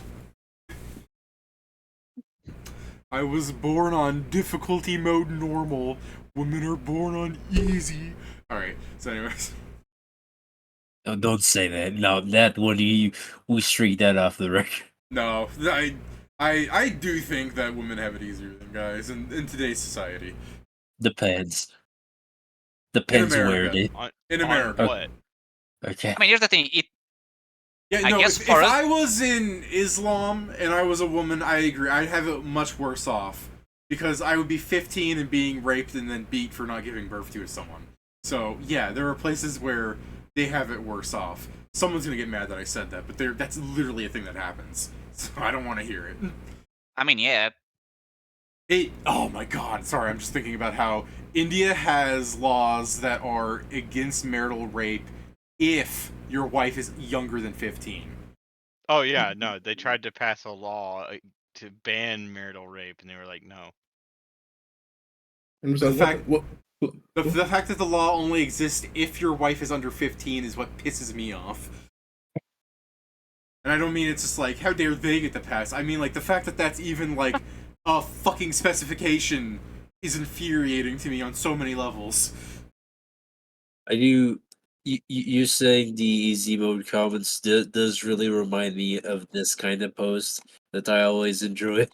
I was born on difficulty mode normal. Women are born on easy. Alright, so anyways. Oh, don't say that. No, that one we streak that off the record. No, I do think that women have it easier than guys in today's society. Depends. Depends where it is. In America. What? Okay. I mean, here's the thing. Yeah, I no, guess if for us- I was in Islam and I was a woman, I agree. I'd have it much worse off. Because I would be 15 and being raped and then beat for not giving birth to someone. So, yeah, there are places where they have it worse off. Someone's gonna get mad that I said that, but that's literally a thing that happens. So I don't want to hear it. I mean, yeah. Oh my god, sorry, I'm just thinking about how India has laws that are against marital rape if your wife is younger than 15. Oh yeah, no, they tried to pass a law to ban marital rape, and they were like, no. The fact that the law only exists if your wife is under 15 is what pisses me off. And I don't mean it's just like, how dare they get the pass. I mean, like, the fact that that's even, like, a fucking specification is infuriating to me on so many levels. You saying the easy mode comments does really remind me of this kind of post that I always enjoy.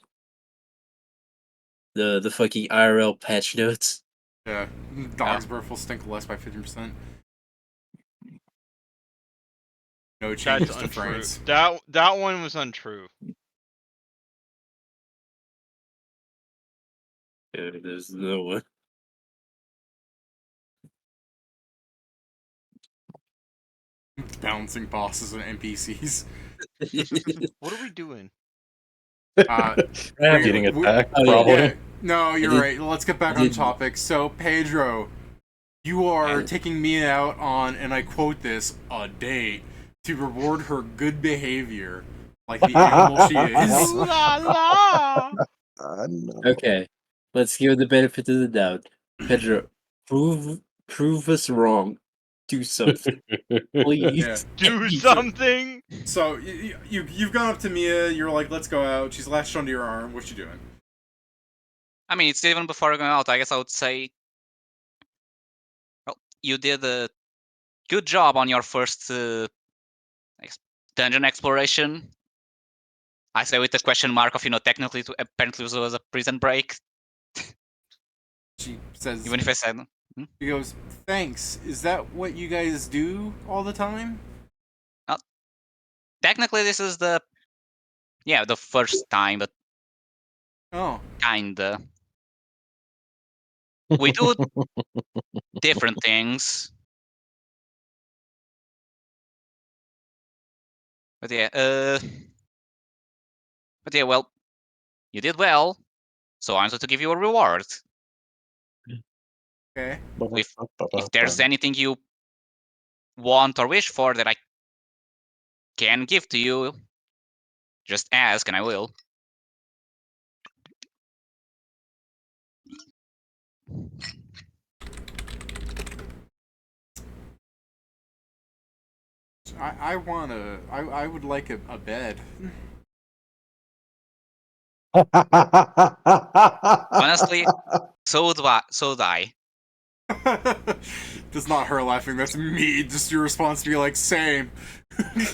The fucking IRL patch notes. Yeah, dog's breath will stink less by 50%. No changes That's to untrue. France. That one was untrue. Yeah, there's no one. Bouncing bosses and NPCs. What are we doing? Getting attacked, probably. Yeah, no, you're right. Let's get back on topic. So, Pedro, you are taking me out on, and I quote this, a date to reward her good behavior, like the animal she is. La la. No. Okay, let's give the benefit of the doubt. Pedro, prove us wrong. Do something, please. Yeah. Do something. So you've gone up to Mia. You're like, let's go out. She's latched onto your arm. What you doing? I mean, it's even before going out. I guess I would say, well, you did a good job on your first dungeon exploration. I say with the question mark of, technically, apparently it was a prison break. She says, Even if I said... she goes, thanks. Is that what you guys do all the time? Technically, this is the first time, but Oh. kinda. We do different things. But well, you did well, so I'm going to give you a reward. Okay. If there's anything you want or wish for that I can give to you, just ask and I will. I would like a bed. Honestly, so do I. That's not her laughing, that's me. Just your response to be like, same.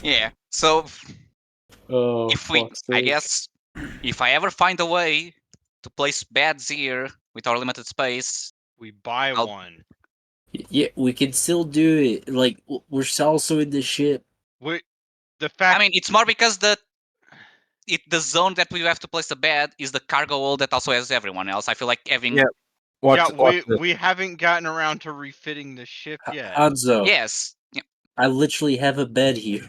Yeah, so Oh, I guess, if I ever find a way to place beds here with our limited space, we buy one. Yeah, we can still do it. Like, we're also in the ship. The fact... I mean, it's more because the zone that we have to place the bed is the cargo hold that also has everyone else. I feel like having... we haven't gotten around to refitting the ship yet. Hanzo. Yes. Yeah. I literally have a bed here.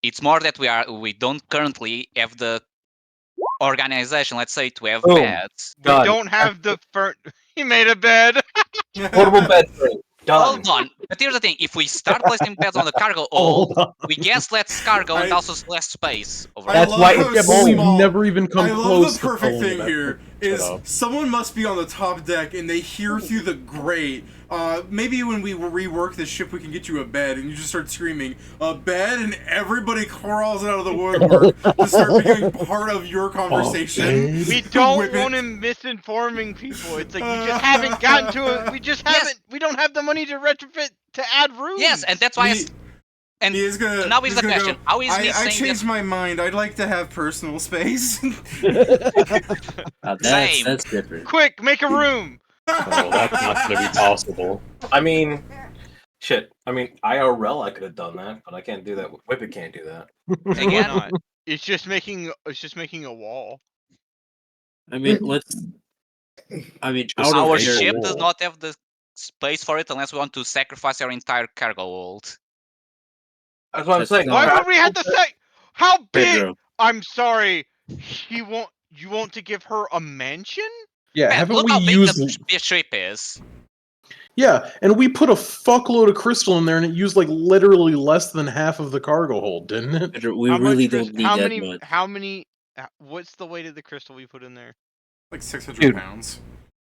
It's more that we don't currently have the organization, let's say, to have Boom. beds. We don't have the He made a bed. Portable bed frame. Done. Hold on. But here's the thing: if we start placing beds on the cargo hold, we get less cargo and also less space. That's why we've never even come I love close. the perfect thing here is up. someone must be on the top deck and they hear through the grate. Maybe when we rework the ship, we can get you a bed, and you just start screaming a bed, and everybody crawls out of the woodwork to start becoming part of your conversation. We don't want him misinforming people. It's like we just haven't gotten to it. We just haven't. We don't have the money to retrofit to add rooms. Yes, and that's why. And he is gonna, now is the question: how is me I saying changed that? my mind. I'd like to have personal space. That's different. Quick, make a room. Oh, that's not going to be possible. I mean, shit. I mean, IRL, I could have done that, but I can't do that. Whippet can't do that. Again, not? It's just making a wall. I mean, let's. I mean, our ship does not have the space for it unless we want to sacrifice our entire cargo hold. That's what I'm saying. Why would we have to say? How big? Pedro. I'm sorry. You want to give her a mansion? Yeah, Man, haven't look we how big used? the ship is. Yeah, and we put a fuckload of crystal in there, and it used like literally less than half of the cargo hold, didn't it? Pedro, we really don't need that much. How many? What's the weight of the crystal we put in there? Like 600 pounds.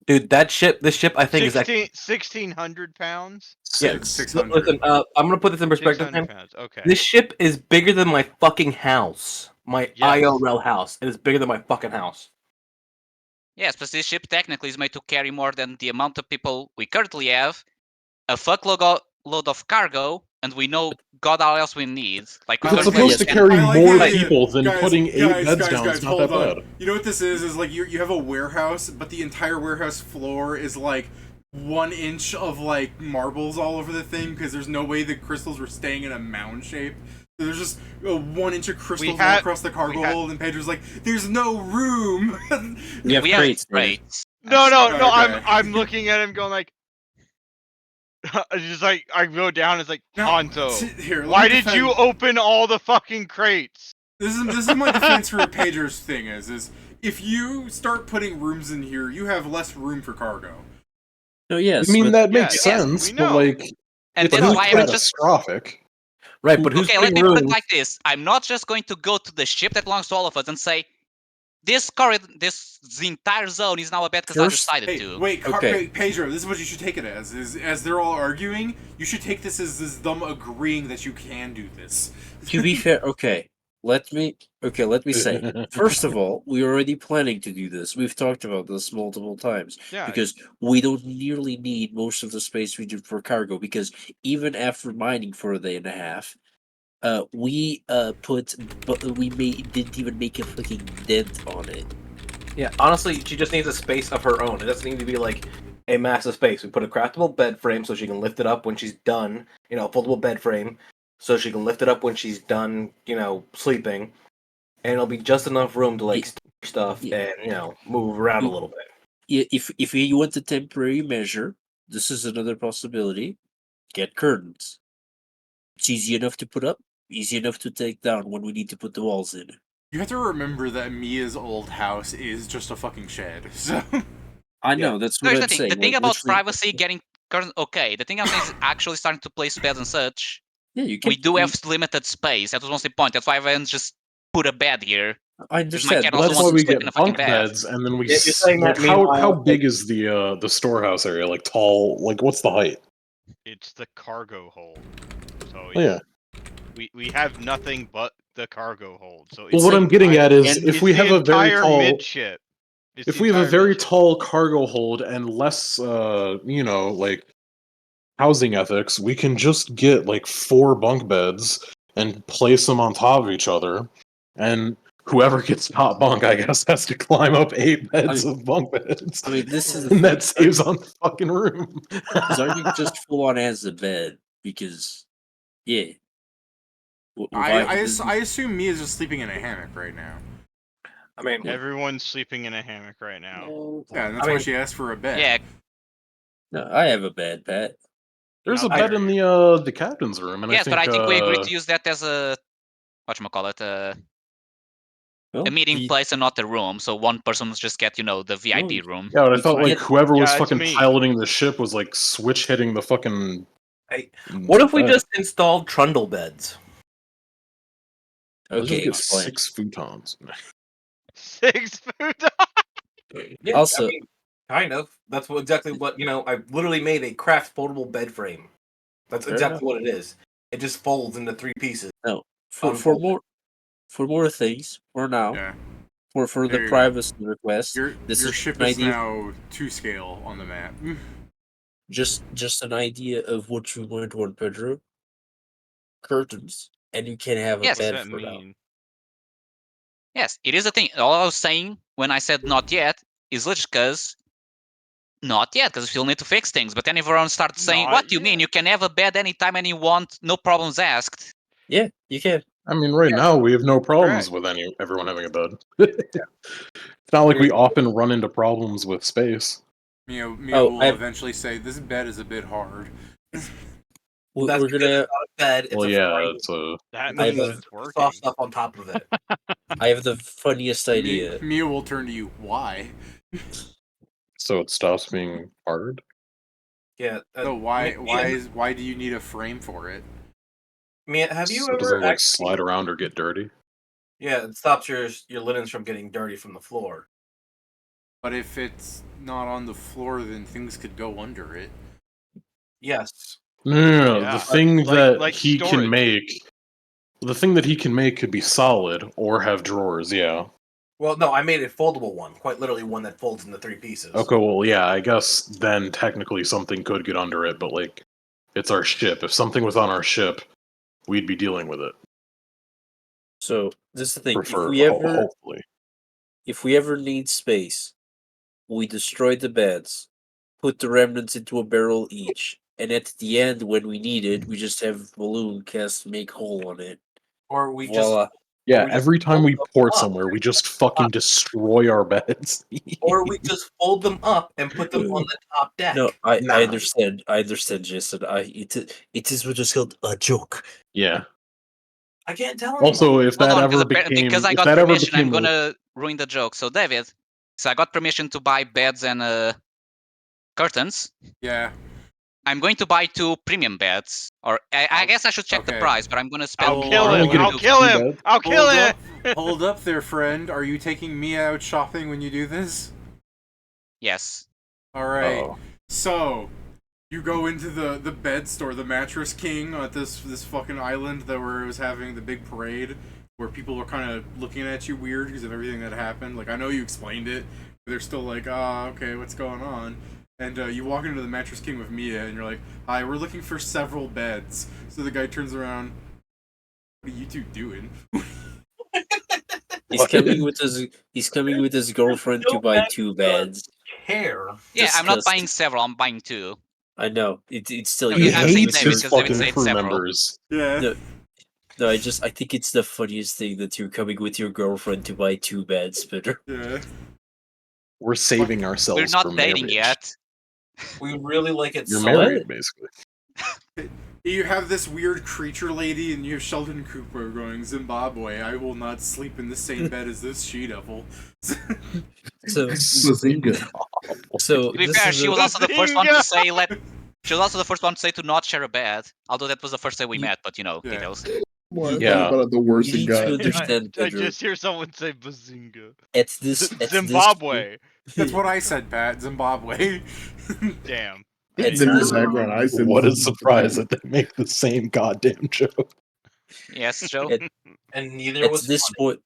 Dude, this ship, I think is actually 1,600 pounds. Yeah, 600. listen, I'm gonna put this in perspective. 600 pounds. Okay. This ship is bigger than my fucking house. My Yes. IRL house. It is bigger than my fucking house. Yes, but this ship technically is made to carry more than the amount of people we currently have, a fuckload of cargo, and we know God all else we need. Like, we It's currently supposed to have- carry I like more the idea. people than Guys, putting 8 beds down. Guys, It's not that hold on. bad. You know what this is like you have a warehouse, but the entire warehouse floor is like 1 inch of like marbles all over the thing because there's no way the crystals were staying in a mound shape. So there's just 1 inch of crystals all across the cargo hold, and Pedro's like, "There's no room." We have crates. No. Okay. I'm looking at him going like, just like I go down. It's like Hanzo. Here, Why did you open all the fucking crates? This is my defense for what Pedro's thing is if you start putting rooms in here, you have less room for cargo. No, yes. I mean, that yeah, makes yes, sense, we but know. like, And it's that's not why I'm just... catastrophic. Right, but who's Okay, let putting me put it rooms? like this. I'm not just going to go to the ship that belongs to all of us and say, this entire zone is now a bed because I decided to. Wait, Okay. Pedro, this is what you should take it as they're all arguing, you should take this as them agreeing that you can do this. To be fair, okay. Let me say. First of all, we're already planning to do this. We've talked about this multiple times. Yeah. Because we don't nearly need most of the space we do for cargo. Because even after mining for a day and a half, we didn't even make a fucking dent on it. Yeah, honestly, she just needs a space of her own. It doesn't need to be like a massive space. We put a craftable bed frame so she can lift it up when she's done. You know, a foldable bed frame so she can lift it up when she's done. You know, sleeping, and it'll be just enough room to like store stuff Yeah. and move around a little bit. Yeah, if you want a temporary measure, this is another possibility. Get curtains. It's easy enough to put up, easy enough to take down when we need to put the walls in. You have to remember that Mia's old house is just a fucking shed. So I know, that's No, what here's I'm the thing. saying. The thing like, about literally- privacy getting current, okay. The thing I'm saying is actually starting to place beds and such. Yeah, you can. We do have limited space. That was mostly the point. That's why I haven't just put a bed here. I Because my understand. cat but also That's wants why to we sleep in get a fucking bunk bed. beds, and then we Yeah, you're saying like that how meanwhile, big is the storehouse area? Like tall? Like what's the height? It's the cargo hold. So Oh, yeah. we have nothing but the cargo hold. So Well, it's what the I'm getting entire- at is and if it's we the have a very entire tall midship. It's if the we have a entire very midship. tall cargo hold and less like housing ethics, we can just get like 4 bunk beds and place them on top of each other, and whoever gets top bunk, I guess, has to climb up 8 beds of bunk beds. I mean, this is the and thing. that saves on fucking room. Zarnik just full on has the bed because, yeah. I assume Mia's just sleeping in a hammock right now. I mean, Everyone's sleeping in a hammock right now. Yeah, and that's why she asked for a bed. Yeah, No, I have a bed, Pat. There's a Not bed there in yet. the captain's room, and yes, I but think I think we agreed to use that as a whatchamacallit, Well, a meeting the- place and not a room. So one person must just get, the VIP room. yeah, but I we thought can like get- whoever was Yeah, it's fucking me. piloting the ship was like switch hitting the fucking. Hey, what if we bed. just installed trundle beds? Let's just Okay, get explain. 6 futons. 6 food. Yeah, Also- I mean, kind of. That's exactly what I literally made a craft foldable bed frame. That's Fair exactly enough. what it is. It just folds into 3 pieces. No, for Unfolded. more things for now. Yeah. For There the you go. privacy request, Your this your is ship an is idea. now 2 scale on the map. Just an idea of what you want on Pedro. Curtains, and you can have a Yes. What's bed that for now. mean? Yes, it is a thing. All I was saying when I said not yet is literally because not yet, because we still need to fix things. But then everyone starts saying, Not "What do you mean? yet. You can have a bed anytime and you want, no problems asked." Yeah, you can. I mean, right now we have no problems Correct. with everyone having a bed. It's not like we often run into problems with space. Mia Oh, will eventually say, "This bed is a bit hard." That's We're because gonna. it's not a bed. It's Well, a yeah, frame. it's a. That I have means a it's working. Soft stuff on top of it. I have the funniest idea. Mia will turn to you. Why? So it stops being hard. Yeah. So why do you need a frame for it? Mia, have you So does ever it like actually? slide around or get dirty? Yeah, it stops your linens from getting dirty from the floor. But if it's not on the floor, then things could go under it. Yes. No. Yeah. The thing that like he storage. can make. The thing that he can make could be solid or have drawers. Yeah. Well, no, I made a foldable one. Quite literally, one that folds into 3 pieces. Okay. Well, yeah. I guess then technically something could get under it, but like, it's our ship. If something was on our ship, we'd be dealing with it. So this is the thing. Hopefully. If we ever need space, we destroy the beds, put the remnants into a barrel each, and at the end, when we need it, we just have balloon cast make hole on it. Or we Voila. Yeah, we just every time we fold them port up. somewhere, we just fucking destroy our beds. Or we just fold them up and put them on the top deck. No, I Nah. understand. I understand, Jason. It is what is called a joke. Yeah. I can't tell anymore. Also, if Hold that on, ever became, because I if got that ever permission, I'm became, gonna ruin the joke. So David, so I got permission to buy beds and curtains. Yeah. I'm going to buy 2 premium beds, or I guess I should check the Okay. price, but I'm gonna spend I'll more kill on him. get one a I'll to- kill him. bed. I'll kill him. Hold up there, friend. Are you taking Mia out shopping when you do this? Yes. All right. Oh. So, you go into the bed store, the Mattress King, at this fucking island that where it was having the big parade. where people are kind of looking at you weird because of everything that happened. Like, I know you explained it, but they're still like, okay, what's going on? And you walk into the Mattress King with Mia, and you're like, hi, we're looking for several beds. So the guy turns around, what are you two doing? He's coming with his girlfriend to buy 2 beds. Hair. Yeah, I'm not Disgusting. buying several. I'm buying 2. I know. It's still Okay, He I'm saying hates David his because David fucking said crew several. members. Yeah. No, no, I think it's the funniest thing that you're coming with your girlfriend to buy 2 beds, Peter. Yeah. We're saving ourselves We're not for dating marriage. yet. We really like it You're so married, basically. You have this weird creature lady, and you have Sheldon Cooper going, Zimbabwe, I will not sleep in the same bed as this she-devil. So, Bazinga. so To be this fair, is she a- was also the first one to say She was also the first one to say to not share a bed. Although that was the first day we met, but Yeah. details. What? Yeah. About the worst You in need to God. understand, I Pedro. just hear someone say bazinga. At this Zimbabwe. That's what I said, Pat. Zimbabwe. Damn. It's In the this- background, I said, What a surprise that they make the same goddamn joke. Yes, Joe. and neither was funny.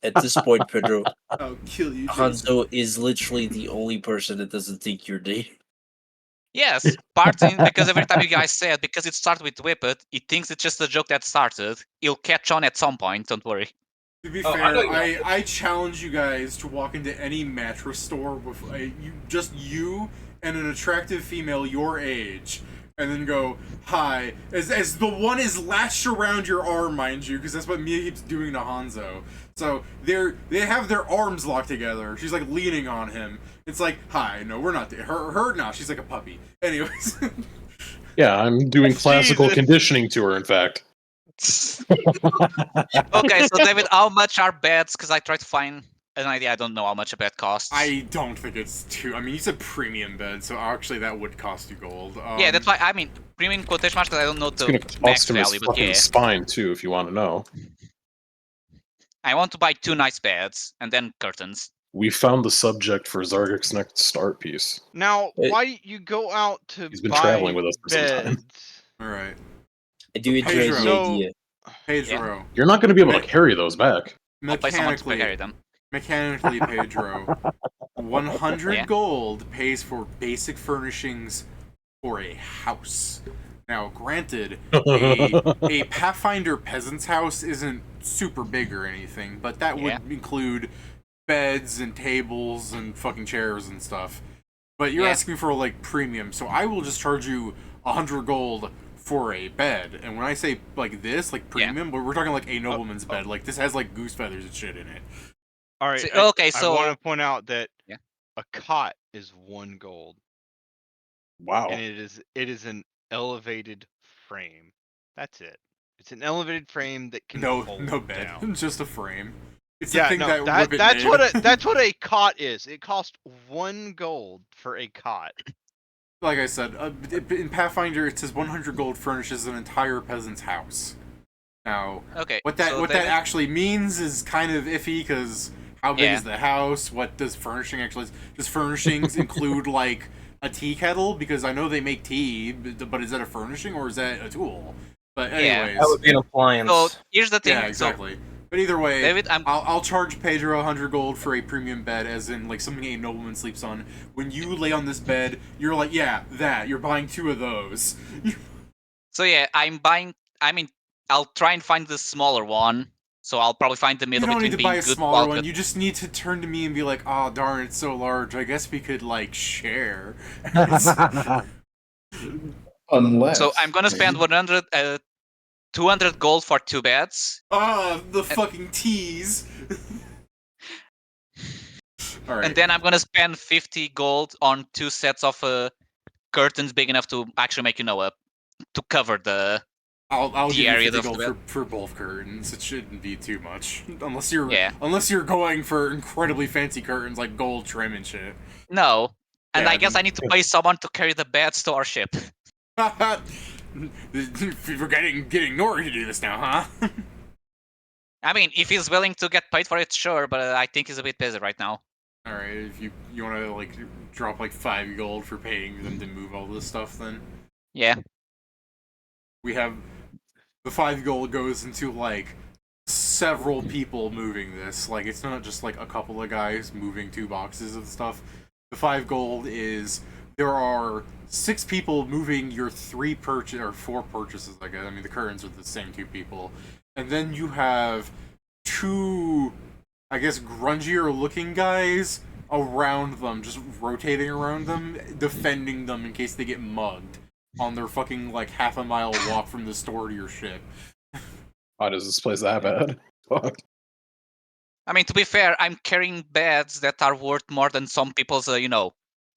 At this point, Pedro, I'll kill you, Jason. Hanzo is literally the only person that doesn't think you're dating. Yes, partly because every time you guys say it, because it started with Whip It, he thinks it's just a joke that started. He'll catch on at some point, don't worry. To be Oh, I fair, know you I challenge you guys to walk into any mattress store with just you and an attractive female your age, and then go, hi, as the one is latched around your arm, mind you, because that's what Mia keeps doing to Hanzo. So they have their arms locked together. She's like leaning on him. It's like, hi, no, we're not there. Her, no, she's like a puppy. Anyways. Yeah, I'm doing classical Jesus. conditioning to her, in fact. Okay, so David, how much are beds? Because I tried to find an idea. I don't know how much a bed costs. I don't think it's too. I mean, you said premium bed, so actually that would cost you gold. Yeah, that's why I mean premium quotation marks. I don't know It's the gonna max cost him his value, but fucking yeah, spine, too, if you want to know. I want to buy 2 nice beds and then curtains. We found the subject for Zargic's next start piece. Now, It- why you go out to He's been buy traveling with us for some time. beds? All right, I do enjoy Pedro. the So- idea. Pedro. You're not going to be able to carry those back. I'll pay someone to carry them. Mechanically, Pedro, 100 Yeah. gold pays for basic furnishings for a house. Now, granted, a Pathfinder peasant's house isn't super big or anything, but that would include beds and tables and fucking chairs and stuff. But you're Yeah. asking for like premium, so I will just charge you 100 gold for a bed. And when I say like this, like premium, we're talking like a nobleman's bed. Like this has like goose feathers and shit in it. All right. So- okay, I so- want to point out that Yeah. a cot is 1 gold, Wow. and it is an elevated frame. That's it. It's an elevated frame that can No fold bed, down. just a frame. It's Yeah, the thing no, that Whippet that's made. that's what a cot is. It costs 1 gold for a cot. Like I said, in Pathfinder, it says 100 gold furnishes an entire peasant's house. Now, Okay. what that so what David, that actually means is kind of iffy because how big Yeah. is the house? What does furnishing actually? Does furnishings include like a tea kettle? Because I know they make tea, but is that a furnishing or is that a tool? But anyways, That would be an appliance. So here's the thing. yeah, exactly. But either way, David, I'll charge Pedro 100 gold for a premium bed, as in like something a nobleman sleeps on. When you lay on this bed, you're like, yeah, that. You're buying 2 of those. So yeah, I'm buying. I mean, I'll try and find the smaller one. So I'll probably find the You middle don't between need to being buy a good smaller quality. one. You just need to turn to me and be like, oh, darn, it's so large. I guess we could, like, share. Unless. So I'm gonna spend 200 gold for 2 beds. Ah, the fucking tease. Alright. And then I'm gonna spend 50 gold on 2 sets of curtains big enough to actually make to cover the. I'll the give area you 50 of gold the for both curtains. It shouldn't be too much. Unless you're Yeah. going for incredibly fancy curtains like gold trim and shit. No, and Yeah, I guess then- I need to pay someone to carry the beds to our ship. We're getting Nori to do this now, huh? I mean, if he's willing to get paid for it, sure, but I think he's a bit busy right now. Alright, if you want to like drop like 5 gold for paying them to move all this stuff, then Yeah. we have the 5 gold goes into like several people moving this. Like, it's not just like a couple of guys moving 2 boxes of stuff. The 5 gold is there are 6 people moving your 4 purchases. I guess. I mean, the curtains are the same 2 people, and then you have 2, I guess, grungier looking guys around them, just rotating around them, defending them in case they get mugged on their fucking like half a mile walk from the store to your ship. Why does this place that bad? Fuck. I mean, to be fair, I'm carrying beds that are worth more than some people's,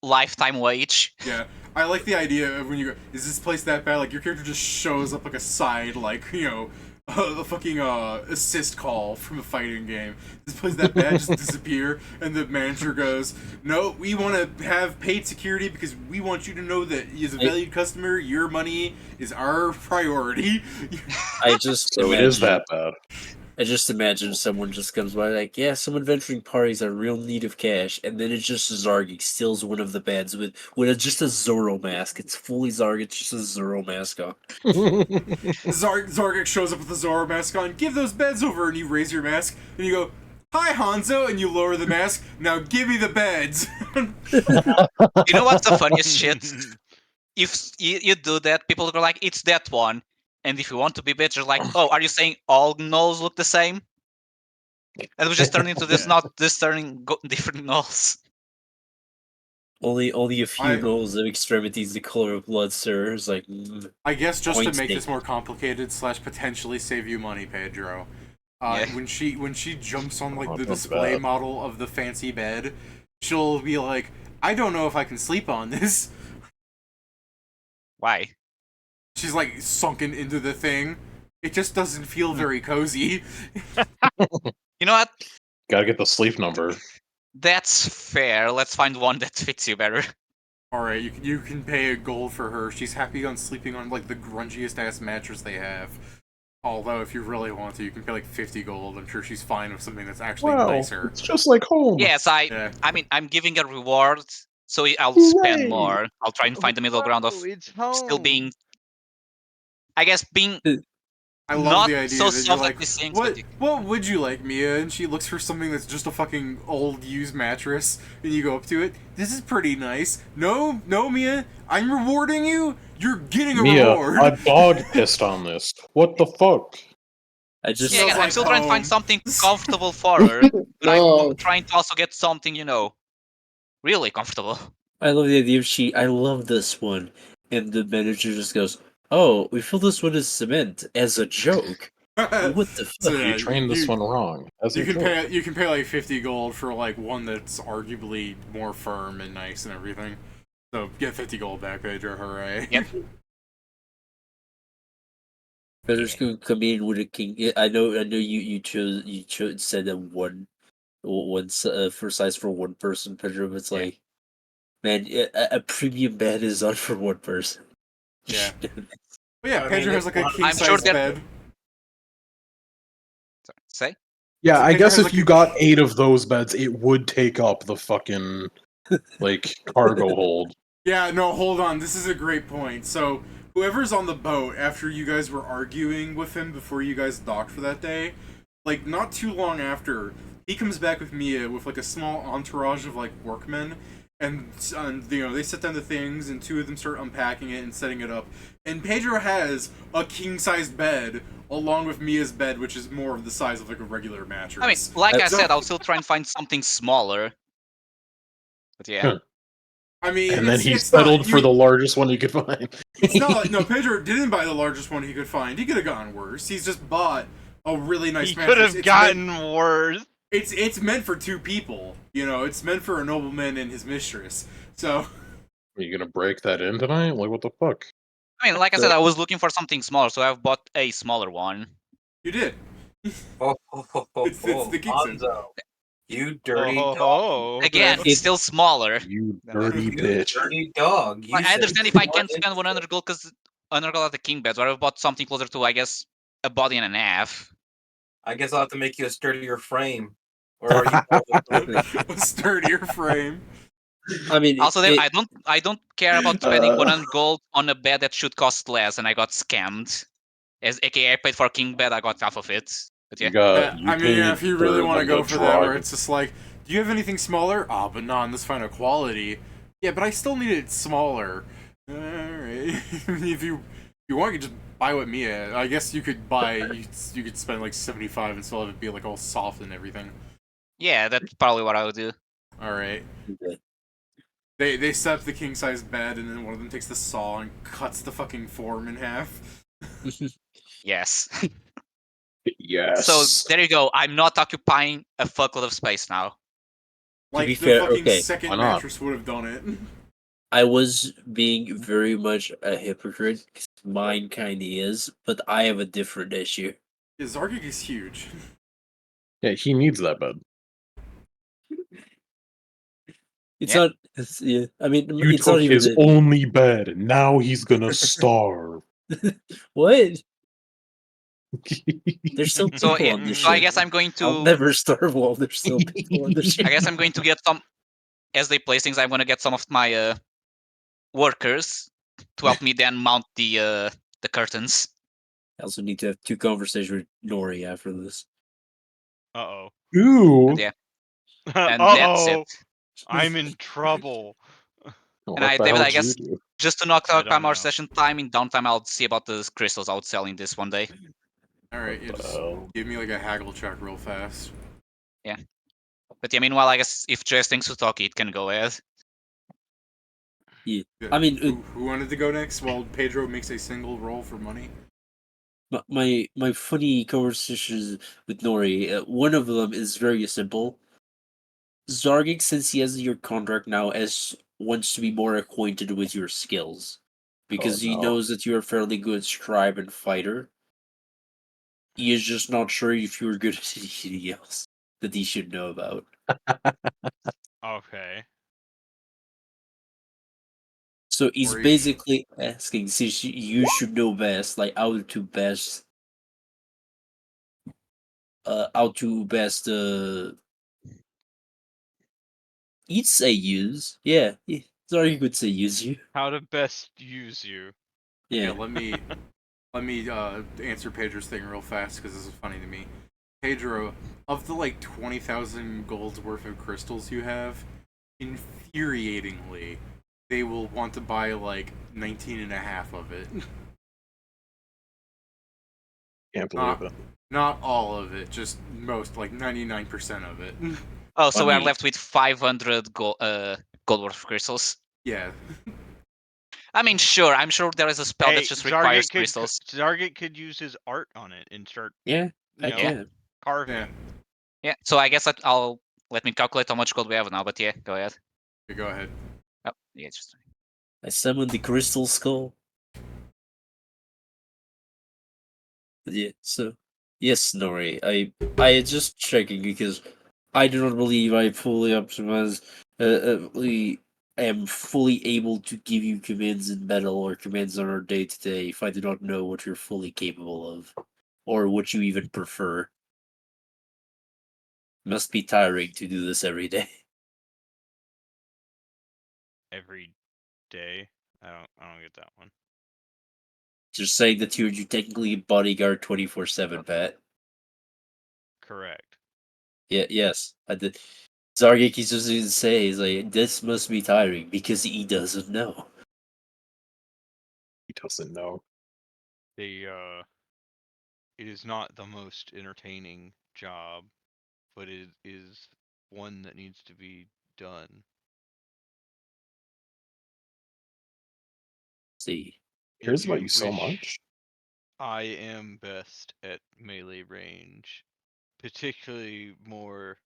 lifetime wage. Yeah, I like the idea of when you go, is this place that bad? Like, your character just shows up like a side, like, a fucking assist call from a fighting game. This place that bad, just disappear, and the manager goes, no, we want to have paid security because we want you to know that as a valued customer, your money is our priority. So it is that bad. I just imagine someone just comes by like, yeah, some adventuring parties are real need of cash, and then it's just Zargik steals one of the beds with just a Zorro mask. It's fully Zargik, it's just a Zorro mask on. Zargik shows up with the Zorro mask on. Give those beds over, and you raise your mask, and you go, hi, Hanzo, and you lower the mask. Now give me the beds. You know what's the funniest shit? If you do that, people go like, it's that one. And if you want to be bitch, you're like, oh, are you saying all gnolls look the same? And we just turn into this, not this turning different gnolls. Only a few gnolls of extremities the color of blood, sir. It's like, I guess just to make this more complicated / potentially save you money, Pedro. When she jumps on like the display model of the fancy bed, she'll be like, I don't know if I can sleep on this. Why? She's like sunken into the thing. It just doesn't feel very cozy. You know what? Gotta get the sleep number. That's fair. Let's find one that fits you better. Alright, you can pay a gold for her. She's happy on sleeping on like the grungiest ass mattress they have. Although if you really want to, you can pay like 50 gold. I'm sure she's fine with something that's actually nicer. It's just like home. Yes, I mean, I'm giving a reward, so I'll spend more. I'll try and find the middle ground of still being, I guess, being I love not the idea so that you're like, softly saying what would you like, Mia? And she looks for something that's just a fucking old used mattress, and you go up to it. This is pretty nice. No, Mia, I'm rewarding you. You're getting a reward. A dog pissed on this. What the fuck? I'm still trying to find something comfortable for her. But I'm trying to also get something, really comfortable. I love the idea of I love this one. And the manager just goes, oh, we fill this one as cement as a joke. What the fuck? So, you trained this one wrong. You can pay like 50 gold for like one that's arguably more firm and nice and everything. So get 50 gold back, Pedro. Hooray! Yep. Feather's gonna come in with a king. I know. You chose said that one for size for one person, Pedro. But it's like, man, a premium bed is on for one person. Yeah. But yeah, Pedro has like a king size bed. Say? Yeah, I guess if you got 8 of those beds, it would take up the fucking like cargo hold. Yeah, no, hold on. This is a great point. So whoever's on the boat after you guys were arguing with him before you guys docked for that day, like not too long after, he comes back with Mia with like a small entourage of like workmen, and they set down the things, and 2 of them start unpacking it and setting it up. And Pedro has a king-sized bed along with Mia's bed, which is more of the size of like a regular mattress. I mean, like I said, I'll still try and find something smaller. But yeah. I mean, and then he settled for the largest one he could find. It's not like, no, Pedro didn't buy the largest one he could find. He could have gotten worse. He's just bought a really nice mattress. He could have gotten worse. It's meant for 2 people. It's meant for a nobleman and his mistress. So, are you gonna break that in tonight? Like, what the fuck? I mean, like I said, I was looking for something smaller, so I've bought a smaller one. You did. It's the Hanzo, you dirty dog. Again, it's still smaller. You dirty bitch. Dirty dog. I understand if I can't spend 100 gold because 100 gold at the king beds, or I've bought something closer to, I guess, a body and a half. I guess I'll have to make you a sturdier frame. Or are you a sturdier frame? I mean, also, I don't care about spending 100 gold on a bed that should cost less, and I got scammed. As AKA, I paid for king bed, I got half of it. But You yeah, got I mean, yeah, if you really want to go for that, where drug. it's just like, do you have anything smaller? Ah, but not in this final quality. Yeah, but I still need it smaller. Alright. If you want, you can just buy what Mia. I guess you could buy. You could spend like 75 and still have it be like all soft and everything. yeah, that's probably what I would do. All right. Okay. They set up the king size bed, and then one of them takes the saw and cuts the fucking form in half. Yes. Yes. So there you go. I'm not occupying a fuckload of space now. To be Like the fair, fucking okay. second Why not? mattress would have done it. I was being very much a hypocrite. 'Cause mine kind of is, but I have a different issue. Yeah, Zargik is huge. Yeah, he needs that bed. It's Yeah. not. It's, yeah, I mean, You it's not took even his the, only bed, and now he's gonna starve. what? There's still So people yeah, on this so I ship. guess I'm going I'll to. never starve while there's still people on the ship. I guess I'm going to get some. As they place things, I'm gonna get some of my workers to help me then mount the curtains. I also need to have 2 conversations with Nori after this. Uh Ooh. And yeah, oh. and that's it. I'm in trouble. And I, What the David, hell I did you guess do? just to knock I out don't our know. session time, in downtime I'll see about the crystals outselling this one day. Alright, yeah, What the just hell? give me like a haggle check real fast. But yeah, meanwhile, I guess if Jess thinks to talk, it can go ahead. Yeah. Yeah, I mean, who wanted to go next? Well, Pedro makes a single roll for money. my funny conversations with Nori, one of them is very simple. Zargik, since he has your contract now, wants to be more acquainted with your skills. Because he no. knows that you're a fairly good scribe and fighter. He is just not sure if you're good at anything else that he should know about. Okay. So he's Or he basically asking, since you should know best, like how to best he'd say use. Yeah. Sorry, you could say use you. How to best use you. Yeah, Yeah. let me answer Pedro's thing real fast because this is funny to me. Pedro, of the like 20,000 gold's worth of crystals you have, infuriatingly, they will want to buy like 19 and a half of it. Can't believe it. Not all of it, just most, like 99% of it. Oh, so we are Funny. left with 500 gold worth of crystals. Yeah. I mean, sure, I'm sure there is a spell that just requires crystals. Zargit could use his art on it and start, Yeah, I you know, can. carving. Yeah. Yeah, so I guess I'll let me calculate how much gold we have now. But yeah, go ahead. Okay, go ahead. Oh, yeah, just I summoned the crystal skull. Yeah, so yes, Nori. I just checking because I do not believe I fully optimize am fully able to give you commands in battle or commands on our day to day if I do not know what you're fully capable of. Or what you even prefer. Must be tiring to do this every day. Every day. I don't get that one. Just saying that you technically a bodyguard 24/7, Pat. Correct. Yeah, yes. I did. Zargik just didn't say, he's like, this must be tiring because he doesn't know. He doesn't know. It is not the most entertaining job, but it is one that needs to be done. See. Cares If about you you so wish, much. I am best at melee range, particularly more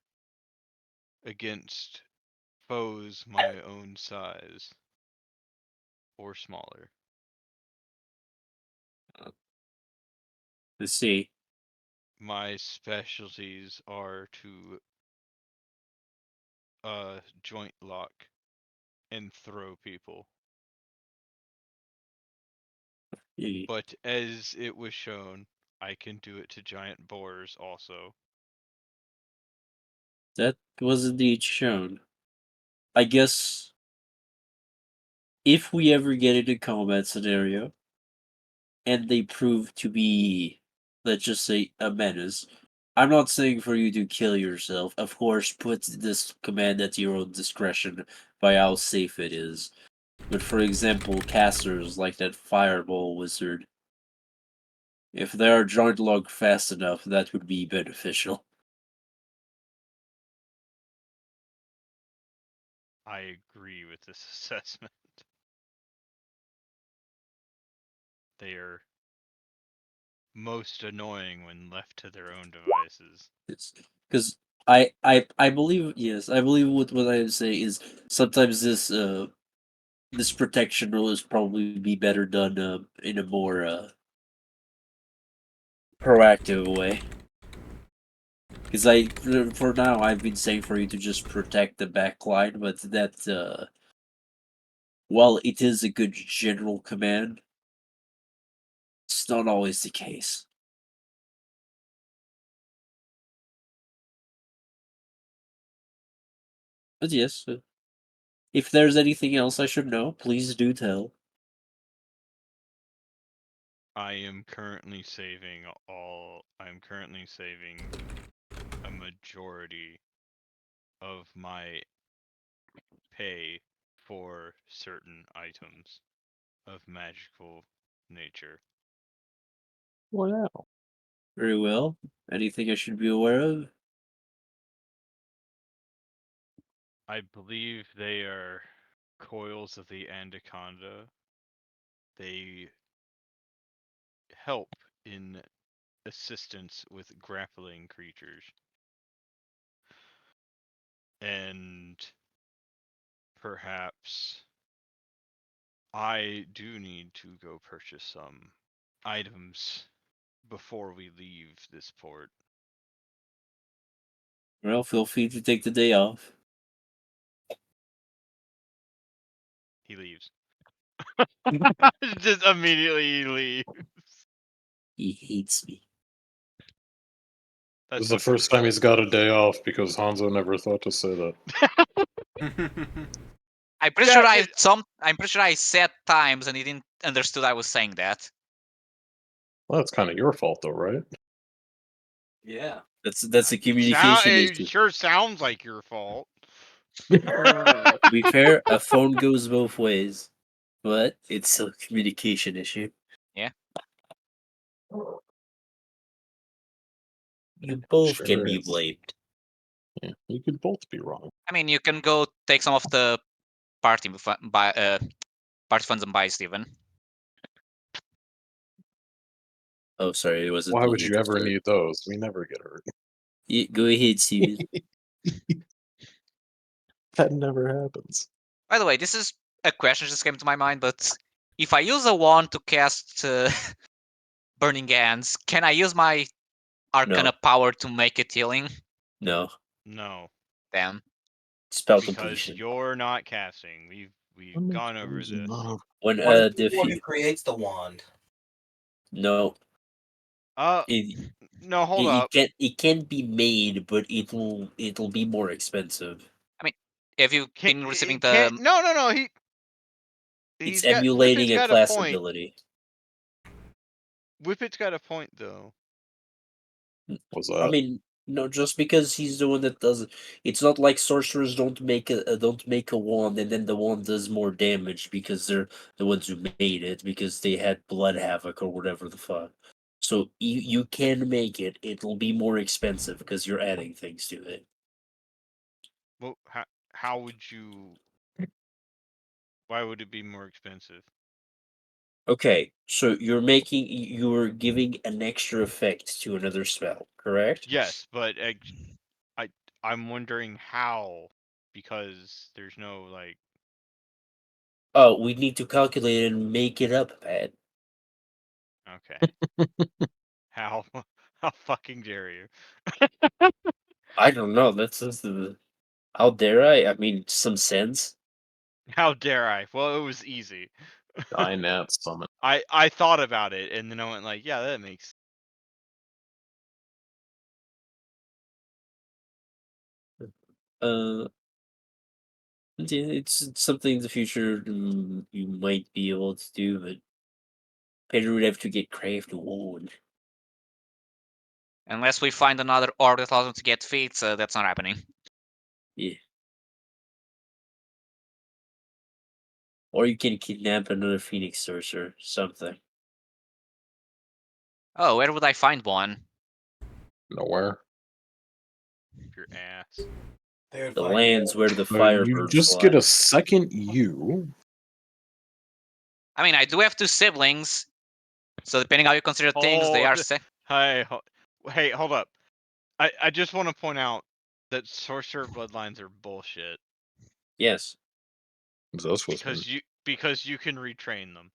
against foes my own size or smaller. Let's see. My specialties are to joint lock and throw people. Yeah, But as it was shown, I can do it to giant boars also. that was indeed shown. I guess if we ever get into combat scenario and they prove to be, let's just say, a menace, I'm not saying for you to kill yourself. Of course, put this command at your own discretion by how safe it is. But for example, casters like that fireball wizard, if they are joint log fast enough, that would be beneficial. I agree with this assessment. They are most annoying when left to their own devices. Because I believe, yes, I believe what I would say is sometimes this protection will is probably be better done in a more proactive way. Because for now I've been saying for you to just protect the back line, but that while it is a good general command, it's not always the case. But yes, if there's anything else I should know, please do tell. I am currently saving a majority of my pay for certain items of magical nature. Wow. Very well. Anything I should be aware of? I believe they are coils of the anaconda. They help in assistance with grappling creatures. And perhaps I do need to go purchase some items before we leave this port. Well, feel free to take the day off. He leaves. Just immediately he leaves. He hates me. This That's is the not true. first time he's got a day off because Hanzo never thought to say that. I'm pretty Yeah, sure it- I'm pretty sure I said times and he didn't understood I was saying that. Well, that's kind of your fault, though, right? Yeah. That's a communication it issue. sure sounds like your fault. To be fair, a phone goes both ways, but it's a communication issue. Yeah. You both Sure can be is. blamed. Yeah, you could both be wrong. I mean, you can go take some of the party party funds and buy Steven. Oh, sorry, it wasn't. Why me would you to ever start. need those? We never get hurt. Go ahead, Steven. That never happens. By the way, this is a question just came to my mind, but if I use a wand to cast Burning Hands, can I use my Arcana power to make it healing? No. No, Damn. Spell because completion. you're not casting. We've gone over this. When Who creates the wand? No. Uh, It, no, hold up. it can be made, but it'll be more expensive. I mean, have you been receiving the? No. It's Whippet's emulating a got a class point. ability. Whippet's got a point though. What's I that? mean, no, just because he's the one that does it. It's not like sorcerers don't make a wand and then the wand does more damage because they're the ones who made it because they had blood havoc or whatever the fuck. So you can make it. It'll be more expensive because you're adding things to it. Well, how would you? Why would it be more expensive? Okay, so you're giving an extra effect to another spell, correct? Yes, but I'm wondering how, because there's no like. Oh, we need to calculate it and make it up, Pat. Okay. How? How fucking dare you? I don't know. That's just the. How dare I? I mean, some sense. How dare I? Well, it was easy. Dynat summon. I thought about it and then I went like, yeah, that makes. Yeah, it's something in the future you might be able to do, but Pedro would have to get craft wood. Unless we find another orb that allows them to get feet, that's not happening. Yeah. Or you can kidnap another Phoenix Sorcerer, something. Oh, where would I find one? Nowhere. Your ass. The lands where the You Firebirds just fly. get a second you. I mean, I do have 2 siblings, so depending how you consider things, they are. Hey, hold up. I just want to point out that sorcerer bloodlines are bullshit. Yes. Because you can retrain them.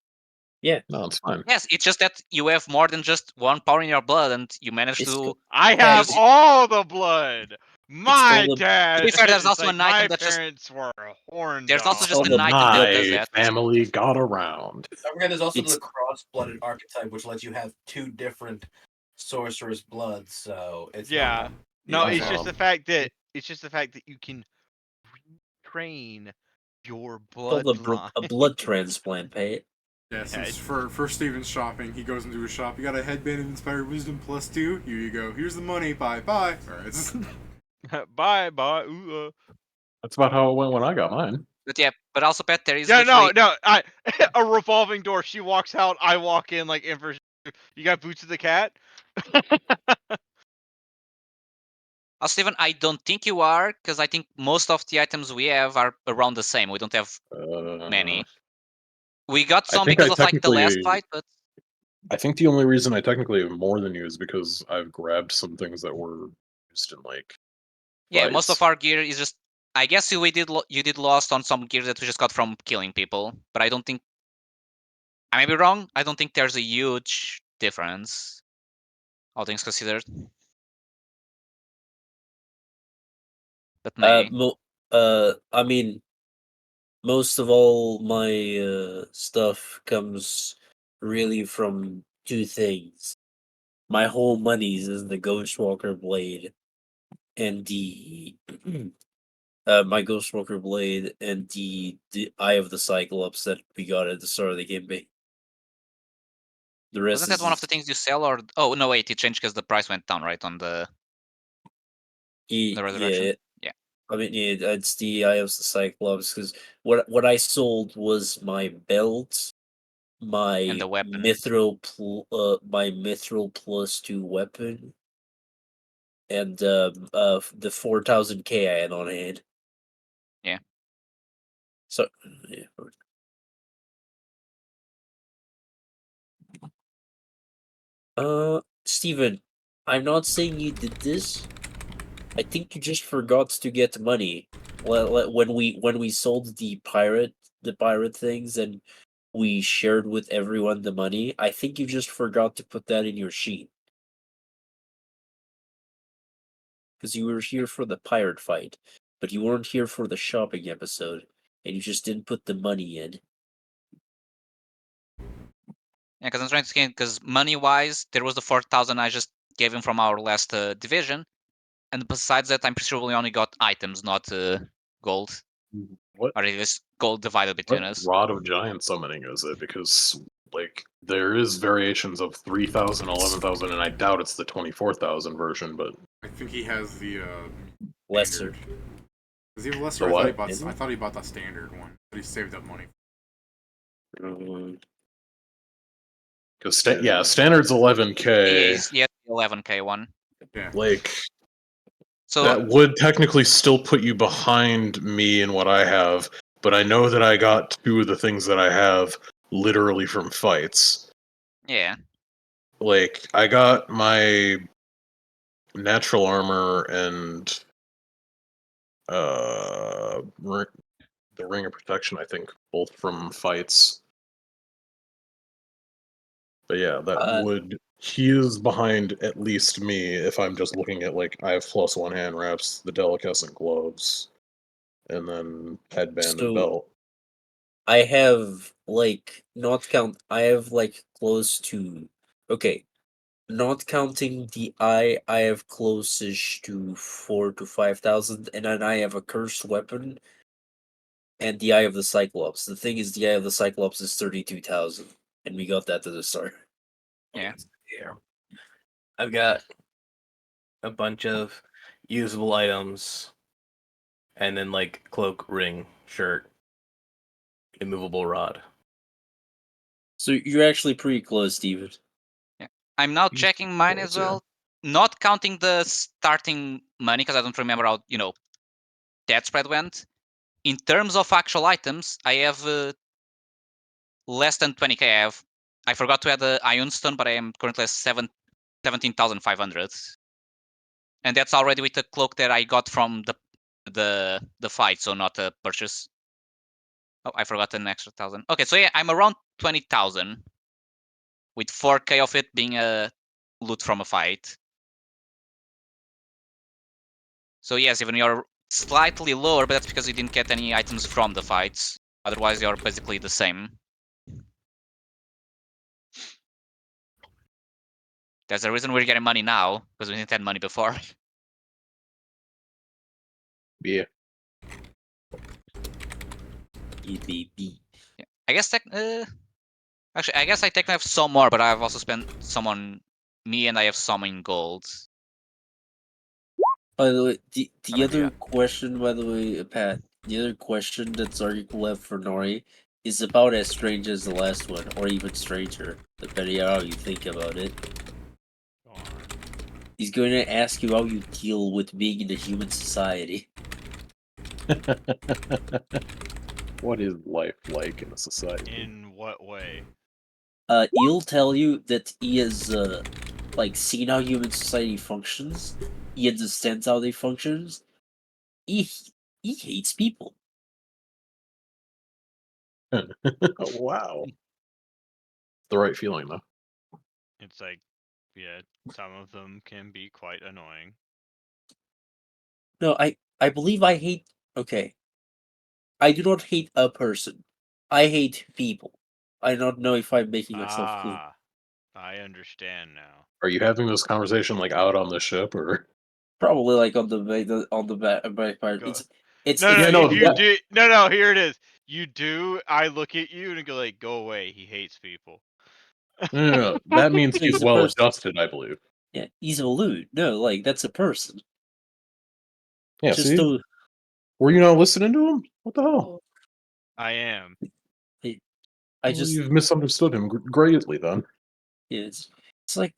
Yeah. No, it's fine. Yes, it's just that you have more than just 1 power in your blood, and you manage It's to. I Yeah, have it's- all the blood. My called a- dad. To be fair, there's it's also like an item my that just. parents were horn There's also dogs. just called an the item that does My that. family got around. Don't forget, there's also It's- the cross-blooded archetype, which lets you have 2 different sorcerer's bloods. So it's Yeah. not No, Yeah. it's just the fact that you can retrain your called bloodline. a blood transplant, Pat. Yeah, Yeah, since for Steven's shopping, he goes into a shop. You got a headband of Inspired Wisdom +2. Here you go. Here's the money. Bye. All right. Bye. That's about how it went when I got mine. But yeah, but also, Pat, there is. Yeah, literally... no. A revolving door. She walks out. I walk in like inverse. You got Boots of the Cat? Steven, I don't think you are, because I think most of the items we have are around the same. We don't have many. We got some because of like the last fight, but I think the only reason I technically have more than you is because I've grabbed some things that were used in like. yeah, most fights. of our gear is just. I guess you did lost on some gear that we just got from killing people, but I don't think. I may be wrong. I don't think there's a huge difference, all things considered. But maybe. I mean, most of all my stuff comes really from 2 things. My whole monies is the Ghostwalker blade and the my Ghostwalker blade and the Eye of the Cyclops that we got at the start of the campaign. The rest Wasn't that one of the things you sell, or oh no, wait, it changed because the price went down, right, on the resurrection. Yeah. I mean, yeah, it's the Eye of the Cyclops because what I sold was my belt, my And the weapon. my mithril +2 weapon, and the 4000K I had on hand. Yeah. So yeah. Steven, I'm not saying you did this. I think you just forgot to get money. When we sold the pirate things and we shared with everyone the money, I think you just forgot to put that in your sheet. Because you were here for the pirate fight, but you weren't here for the shopping episode, and you just didn't put the money in. Yeah, because I'm trying to think, because money-wise, there was the 4,000 I just gave him from our last division, and besides that, I'm pretty sure we only got items, not gold. What? Or it was gold divided between What us. rod of giant summoning is it? Because like there is variations of 3,000, 11,000, and I doubt it's the 24,000 version. But I think he has the Lesser. standard. Does he have lesser? The what? I thought he bought the standard one, but he saved up money. Because standard's 11K. Yeah, the 11K one. Yeah. Like So that would technically still put you behind me in what I have, but I know that I got 2 of the things that I have literally from fights. yeah, Like I got my natural armor and the ring of protection, I think, both from fights. But yeah, he is behind at least me if I'm just looking at like I have +1 hand wraps, the delicescent gloves, and then headband and belt. I have I have like close to not counting the eye, I have closest to 4 to 5,000, and then I have a cursed weapon and the Eye of the Cyclops. The thing is, the Eye of the Cyclops is 32,000, and we got that to the start. yeah. I've got a bunch of usable items, and then like cloak, ring, shirt, immovable rod. So you're actually pretty close, Steven. I'm now He's checking mine close, as yeah. well, not counting the starting money because I don't remember how that spread went. In terms of actual items, I have less than 20k. I forgot to add the Ion Stone, but I am currently at 17,500, and that's already with the cloak that I got from the fight, so not a purchase. Oh, I forgot an extra 1,000. Okay, so yeah, I'm around 20,000, with 4k of it being a loot from a fight. So yes, even you're slightly lower, but that's because you didn't get any items from the fights. Otherwise, you're basically the same. There's a reason we're getting money now, because we didn't have money before. Yeah. EBB. Yeah. I guess actually, I guess I technically have some more, but I've also spent some on me, and I have some in gold. By the way, the How much you other got? question, by the way, Pat, the other question that's arguable left for Nori is about as strange as the last one, or even stranger, depending on how you think about it. Go on. He's going to ask you how you deal with being in a human society. What is life like in a society? In what way? He'll tell you that he has seen how human society functions. He understands how they functions. He hates people. Wow. The right feeling, though. It's like, yeah, some of them can be quite annoying. No, I believe I hate. Okay, I do not hate a person. I hate people. I don't know if I'm making myself clear. Ah, I understand now. Are you having this conversation like out on the ship, or? Probably like on the back part. Go. It's No, Yeah, no, no, if you that- do, no, here it is. You do, I look at you and go like, go away. He hates people. no. That means He's he's a well person. adjusted, I believe. Yeah, he's a lewd. No, like that's a person. Yeah, Just see? don't. Were you not listening to him? What the hell? I am. I Well, just you've misunderstood him greatly, then. yeah, it's like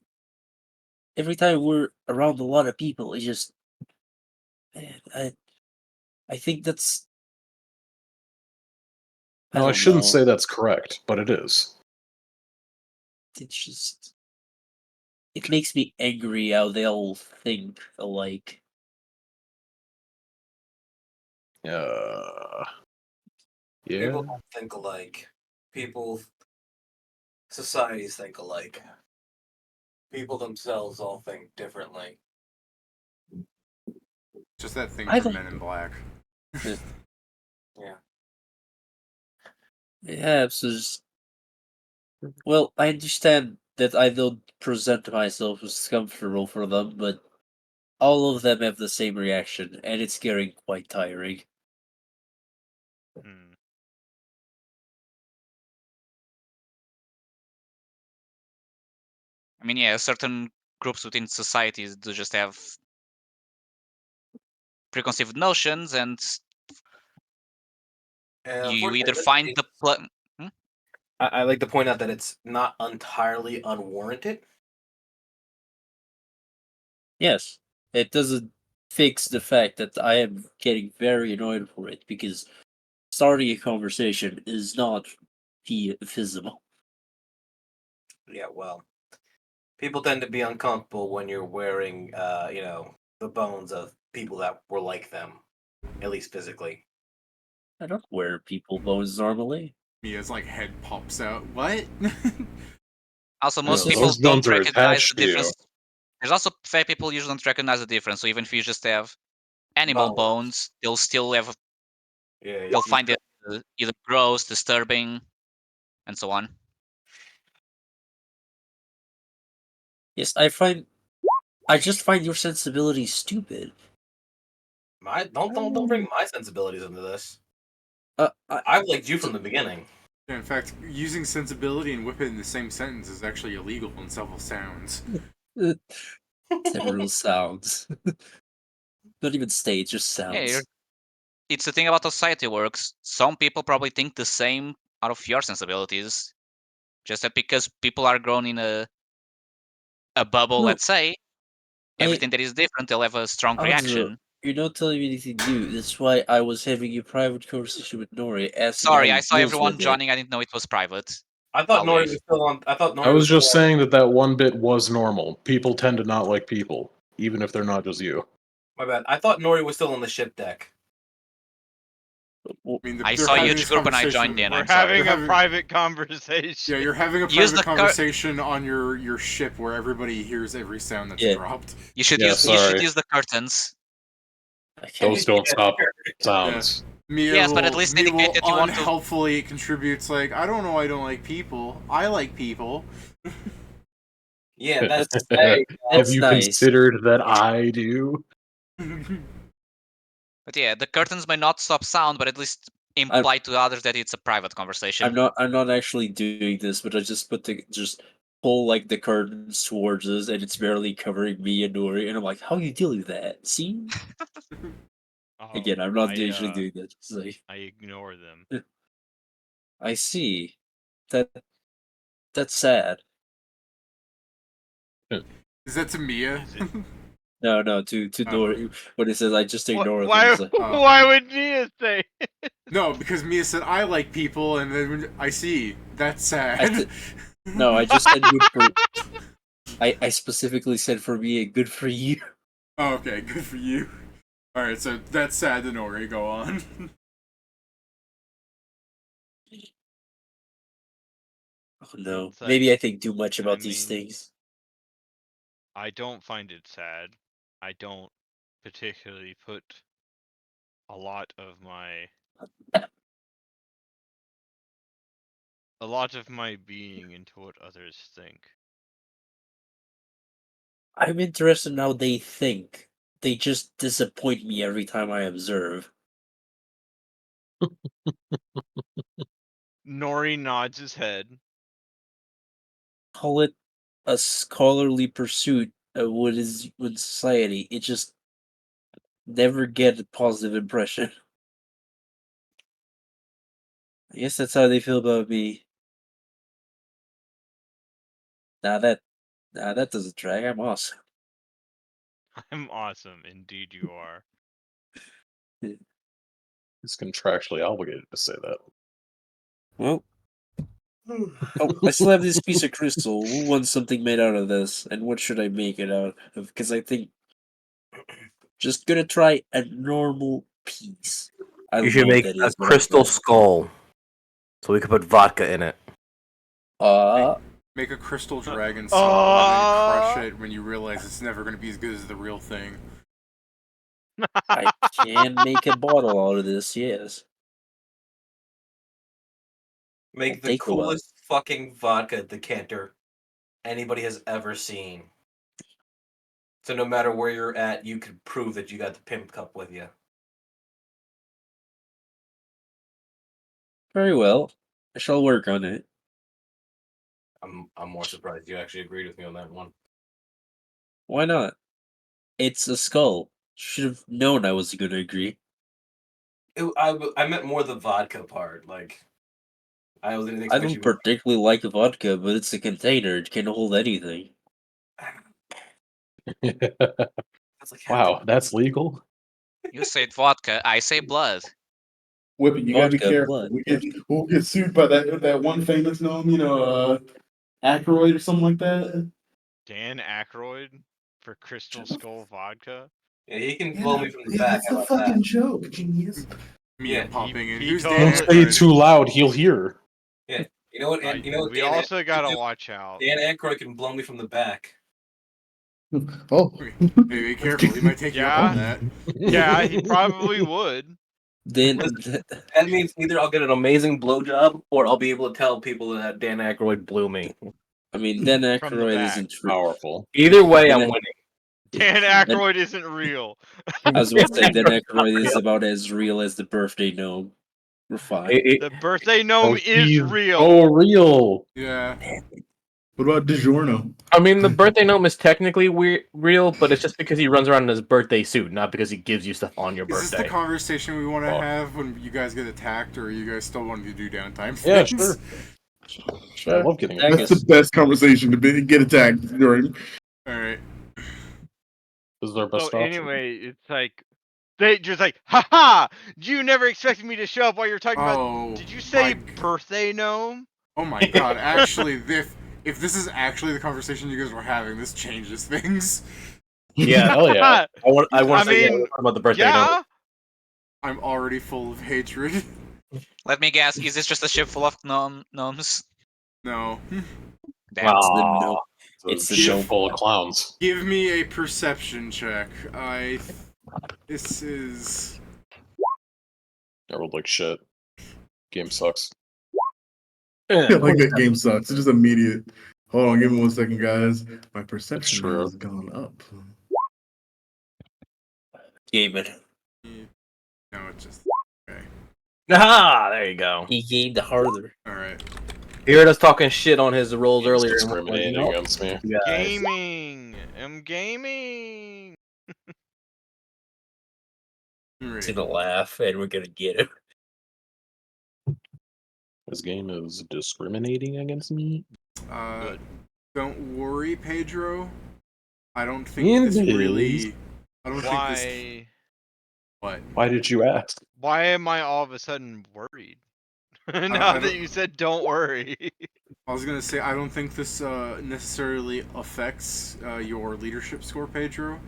every time we're around a lot of people, it's just man, I think that's I No, I don't shouldn't know. say that's correct, but it is. It's just it makes me angry how they all think alike. Yeah. People don't think alike. Societies think alike. People themselves all think differently. Just that thing I from don't- Men in Black. Yeah. Yeah, it's just well, I understand that I don't present myself as comfortable for them, but all of them have the same reaction, and it's getting quite tiring. Hmm. I mean, yeah, certain groups within societies do just have preconceived notions, and And you either unfortunately, find the I like to point out that it's not entirely unwarranted. Yes, it doesn't fix the fact that I am getting very annoyed for it because starting a conversation is not feasible. Yeah, well, people tend to be uncomfortable when you're wearing, the bones of people that were like them, at least physically. I don't wear people bones normally. Mia's like head pops out. What? also This most is- people Those don't bones are recognize the attached to you. difference. There's also fair people usually don't recognize the difference. So even if you just have animal bones, they'll still have Yeah, they'll find it either gross, disturbing, and so on. Yes, I just find your sensibility stupid. Don't bring my sensibilities into this. I, I've liked you from the beginning. In fact, using sensibility and whip it in the same sentence is actually illegal in several sounds. Several sounds. Not even stage, just sounds. It's the thing about how society works. Some people probably think the same out of your sensibilities. Just that because people are grown in a bubble, No. let's say, I- everything that is different, they'll have a strong Alonso, reaction. you're not telling me anything new. That's why I was having a private conversation with Nori, asking Sorry, how I he saw deals everyone with it. joining. I didn't know it was private. I thought I'll Nori leave. was still on. I thought Nori I was still just on. saying that one bit was normal. People tend to not like people, even if they're not just you. My bad. I thought Nori was still on the ship deck. I mean, I they're saw having huge this group and I conversation- joined in. We're I'm sorry. having You're a having- private conversation. Yeah, you're having a Use private the conversation on your ship where everybody hears every sound that's Yeah. dropped. You should Yeah, use you should sorry. use the curtains. I can't. Those don't stop sounds. Mia Yes, will, but at least Mia indicate will that you want to- unhelpfully contributes like, I don't know, I don't like people. I like people. Yeah, that's Have That's you nice. considered that I do? But yeah, the curtains may not stop sound, but at least imply to others that it's a private conversation. I'm not actually doing this, but I just pull like the curtains towards us, and it's barely covering me and Nori, and I'm like, "How are you dealing with that?" See, Oh, again, I'm not usually doing that. It's like, I ignore them. I see. That's sad. Is that to Mia? Is it? No, to Nori when it says I just ignore them. Why? It's like, Oh. Why would Nia say? No, because Mia said, I like people, and then I see. That's sad. no, I just said good for. I specifically said for me, good for you. Oh, okay, good for you. Alright, so that's sad to Nori. Go on. Oh no, It's like- maybe I think too much about I these mean- things. I don't find it sad. I don't particularly put a lot of my being into what others think. I'm interested in how they think. They just disappoint me every time I observe. Nori nods his head. Call it a scholarly pursuit of what is with society. It just never get a positive impression. I guess that's how they feel about me. That doesn't track. I'm awesome. I'm awesome, indeed you are. He's contractually obligated to say that. Well, oh, I still have this piece of crystal. Who wants something made out of this? And what should I make it out of? Because I think just gonna try a normal piece. I You don't should know what make that a is, but I'm crystal trying. skull, so we could put vodka in it. Make a crystal dragon skull and then crush it when you realize it's never going to be as good as the real thing. I can make a bottle out of this. Yes. Make I'll the take a while. coolest fucking vodka decanter anybody has ever seen. So no matter where you're at, you can prove that you got the pimp cup with you. Very well. I shall work on it. I'm more surprised you actually agreed with me on that one. Why not? It's a skull. Should have known I was going to agree. I meant more the vodka part. Like, I didn't I expect don't you. particularly like vodka, but it's a container. It can hold anything. That's like Wow, that's legal? You said vodka, I say blood. Whippy, you gotta be Vodka, careful. blood. We'll get sued by that one famous gnome, Aykroyd or something like that. Dan Aykroyd for Crystal Skull vodka. Yeah, he can blow me from the back. That's How the about that? fucking joke, genius. Mia Yeah, popping in. he Who's totally- Dan Don't say it Aykroyd? too loud, he'll hear. Yeah, you know what? You know what? We Dan also Aykroyd gotta can do? watch out. Dan Aykroyd can blow me from the back. Oh, Hey, be careful. He might take you up on that. Yeah, he probably would. Then That means either I'll get an amazing blowjob or I'll be able to tell people that Dan Aykroyd blew me. I mean, Dan From the Aykroyd back. isn't true. Powerful. Either way, I'm Dan- winning. Dan Aykroyd isn't real. I was about to say Dan Aykroyd is about as real as the birthday gnome. We're fine. The birthday gnome is he's real. Oh, real. Yeah. What about DiGiorno? I mean, the birthday gnome is technically real, but it's just because he runs around in his birthday suit, not because he gives you stuff on your Is this the birthday. conversation we want to Oh. have when you guys get attacked, or are you guys still wanting to do downtime Yeah, things? sure. I love getting Attack attacked. That's the best conversation to get attacked during. Alright. This is our best So option. anyway, it's like they just like, haha! You never expected me to show up while you're talking Oh, about. Did you say my- birthday gnome? Oh my god, actually, if this is actually the conversation you guys were having, this changes things. Yeah, Hell yeah. I want I to say mean, about the birthday gnome. yeah. I'm already full of hatred. Let me guess. Is this just a ship full of gnomes? No. Damn. It's the no. It's It's a the ship no. full of clowns. Give me a perception check. This is... I rolled like shit. Game sucks. I like that game sucks. It's just immediate. Hold on, give me 1 second, guys. My perception true. has gone up. Game it. No, it's just... Okay. Ah, there you go. He gamed harder. Alright. He heard us talking shit on his rolls He's earlier. discriminating against me. Yeah. Gaming. I'm gaming. He's gonna laugh, and we're gonna get him. This game is discriminating against me. Good. Don't worry, Pedro. I don't think this really... I don't think this... Why? What? Why did you ask? Why am I all of a sudden worried? I now that don't- you said don't worry. I was gonna say, I don't think this necessarily affects your leadership score, Pedro.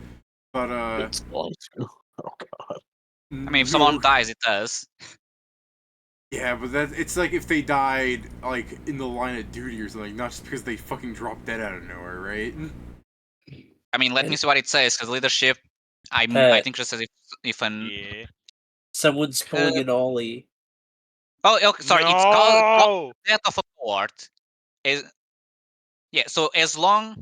But, It's going to. Oh god. I mean, if someone your- dies, it does. Yeah, but it's like if they died, like, in the line of duty or something, not just because they fucking dropped dead out of nowhere, right? I mean, let me see what it says, because leadership, I think it says if an... Yeah. Someone's pulling an ollie. Oh, okay, sorry, it's called death of a cohort. Yeah, so as long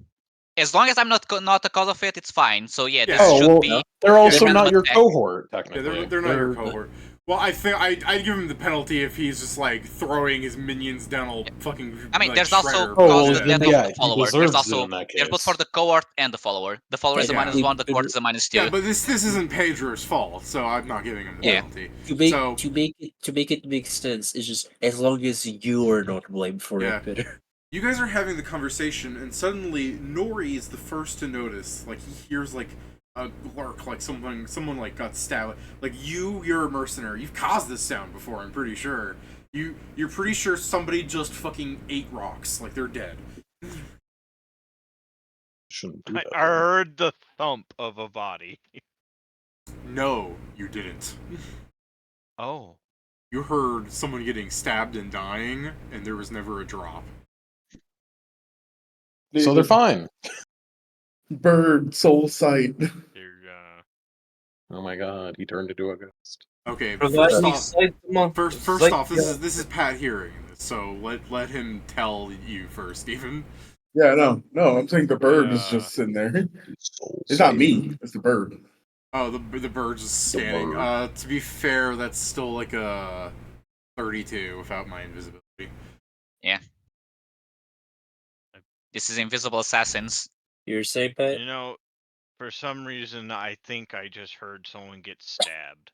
as I'm not the cause of it, it's fine. So yeah, this Yeah. should be... They're also random not your attack. cohort, Yeah, technically. they're not your cohort. Well, I think I'd give him the penalty if he's just like throwing his minions down all fucking. I mean, like, there's also shredder. causes then death yeah, of the he follower. There's deserves it also in that there's both case. for the cohort and the follower. The follower is a Yeah. -1, the cohort is a -2. Yeah, but this isn't Pedro's fault, so I'm not giving him the Yeah. penalty. To make it make sense, it's just as long as you are not blamed for Yeah. it, Peter. You guys are having the conversation, and suddenly Nori is the first to notice. Like he hears like a lurk, like someone like got stabbed. Like you're a mercenary. You've caused this sound before. I'm pretty sure. You're pretty sure somebody just fucking ate rocks. Like they're dead. Shouldn't do I that. heard the thump of a body. No, you didn't. Oh. You heard someone getting stabbed and dying, and there was never a drop. So they're fine. Bird, soul sight. Oh my god, he turned into a ghost. Okay, For first that, off, first off, this is Pat hearing this, so let him tell you first, Stephen. Yeah, no, I'm saying the bird is just sitting there. It's not me. It's the bird. Oh, the bird's just standing. bird. To be fair, that's still like a 32 without my invisibility. Yeah. This is Invisible Assassins. You're saying, Pat? You know, for some reason, I think I just heard someone get stabbed.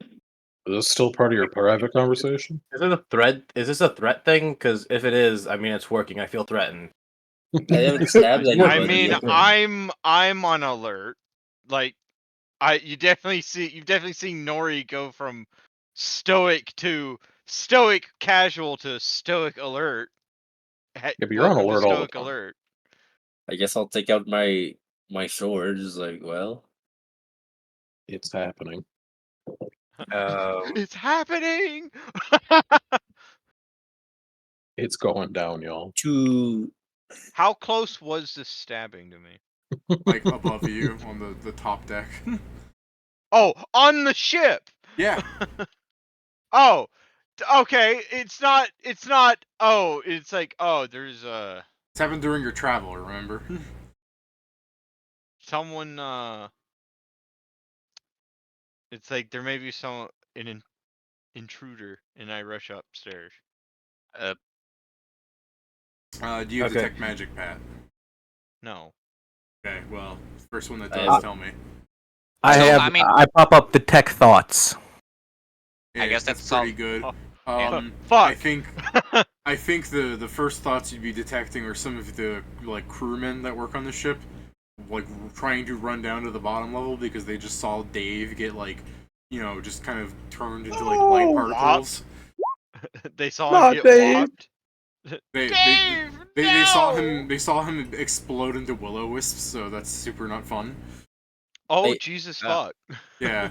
Is this still part of your private conversation? Is it a threat? Is this a threat thing? Because if it is, I mean, it's working. I feel threatened. I haven't stabbed anybody. I mean, yet. I'm on alert. Like, you've definitely seen Nori go from stoic casual to stoic alert. Yeah, but you're on Welcome to alert all the stoic time. alert. I guess I'll take out my sword. Just like, well, It's happening. It's happening. It's going down, y'all. How close was this stabbing to me? Like above you on the top deck. Oh, on the ship. Yeah. Oh, okay. It's not. Oh, it's like, oh, there's It's happened during your travel, remember? someone. It's like there may be an intruder, and I rush upstairs. Do you have Okay. detect magic, Pat? No. Okay, well, first one that I does, have- tell me. I pop up detect thoughts. I guess that's that's pretty all. good. Yeah. I Fuck. think the first thoughts you'd be detecting are some of the like crewmen that work on the ship, like trying to run down to the bottom level because they just saw Dave get like, just kind of turned into like light particles. They saw Not him get Dave. whopped. They saw him explode into will-o-wisps, so that's super not fun. Oh, Hey, Jesus uh, fuck. Yeah.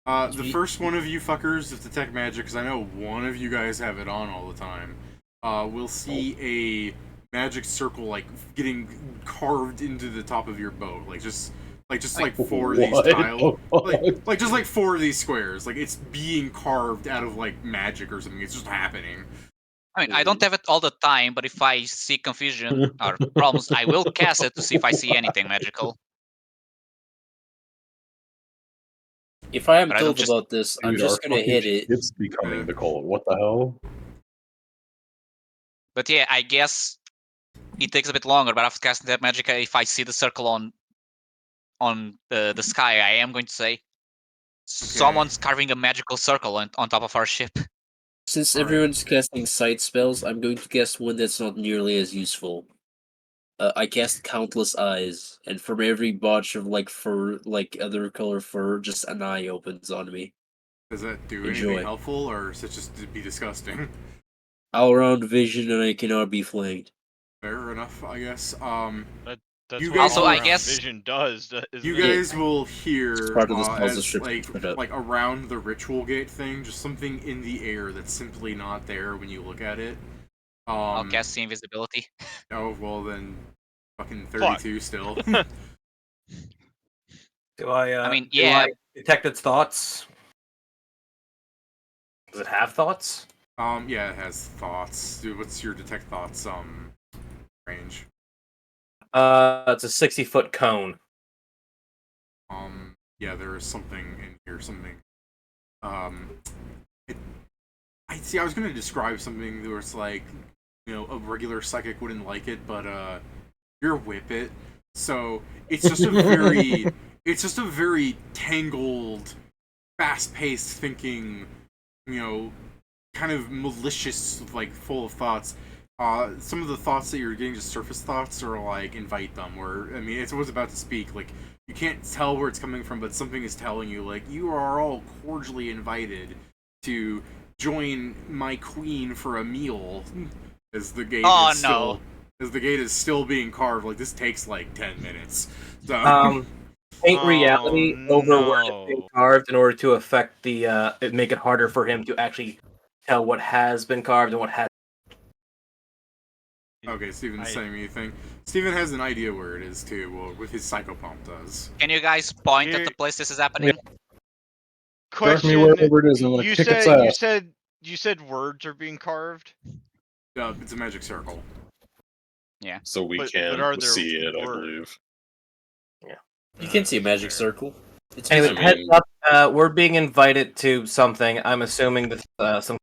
The Gee. first one of you fuckers with detect magic, because I know one of you guys have it on all the time, will see a magic circle like getting carved into the top of your boat, like four of these What tile, the fuck? like just like four of these squares, like it's being carved out of like magic or something. It's just happening. I mean, I don't have it all the time, but if I see confusion or problems, I will cast it to see if I see anything magical. If I am But I don't told just. about this, I'm Dude, our just gonna fucking hit it. ship's becoming the cult. What the hell? But yeah, I guess it takes a bit longer. But after casting that magic, if I see the circle on the sky, I am going to say someone's carving a magical circle on top of our ship. Since Alright. everyone's casting sight spells, I'm going to cast one that's not nearly as useful. I cast Countless Eyes, and from every botch of like fur, like other color fur, just an eye opens on me. Does that do Enjoy. anything helpful, or is it just to be disgusting? All around vision, and I cannot be flanked. Fair enough, I guess. That's You what guys Also, I all-around guess- vision does, isn't You it? guys will It's hear part of the spell's as description, but, like around the ritual gate thing, just something in the air that's simply not there when you look at it. I'll cast see invisibility. Oh well, then fucking Fuck. 32 still. Do I? I mean, do yeah. I detect its thoughts? Does it have thoughts? Yeah, it has thoughts. Dude, what's your detect thoughts range? It's a 60-foot cone. Yeah, there is something in here. Something. I see. I was gonna describe something where it's like, a regular psychic wouldn't like it, but you're a whippet, so it's just a very tangled, fast-paced thinking, kind of malicious, like full of thoughts. Some of the thoughts that you're getting, just surface thoughts, are like invite them. Or I mean, it's what's about to speak. Like you can't tell where it's coming from, but something is telling you, like you are all cordially invited to join my queen for a meal. As the gate Oh, is no. still, as the gate is still being carved. Like this takes like 10 minutes. So Paint Oh, reality over where it's being no. carved in order to affect the make it harder for him to actually tell what has been carved and what has. okay, Steven's I- saying anything. Steven has an idea where it is too. Well, with his psychopomp does. Can you guys point at Here- the place this is happening? Direct me Question. wherever it is, I'm gonna You kick its said ass. you said words are being carved. It's a magic circle. So we But can are there see it, I words? believe. You can see a That's magic fair. circle. It's Anyways, I visible. mean- heads up. We're being invited to something. I'm assuming that some.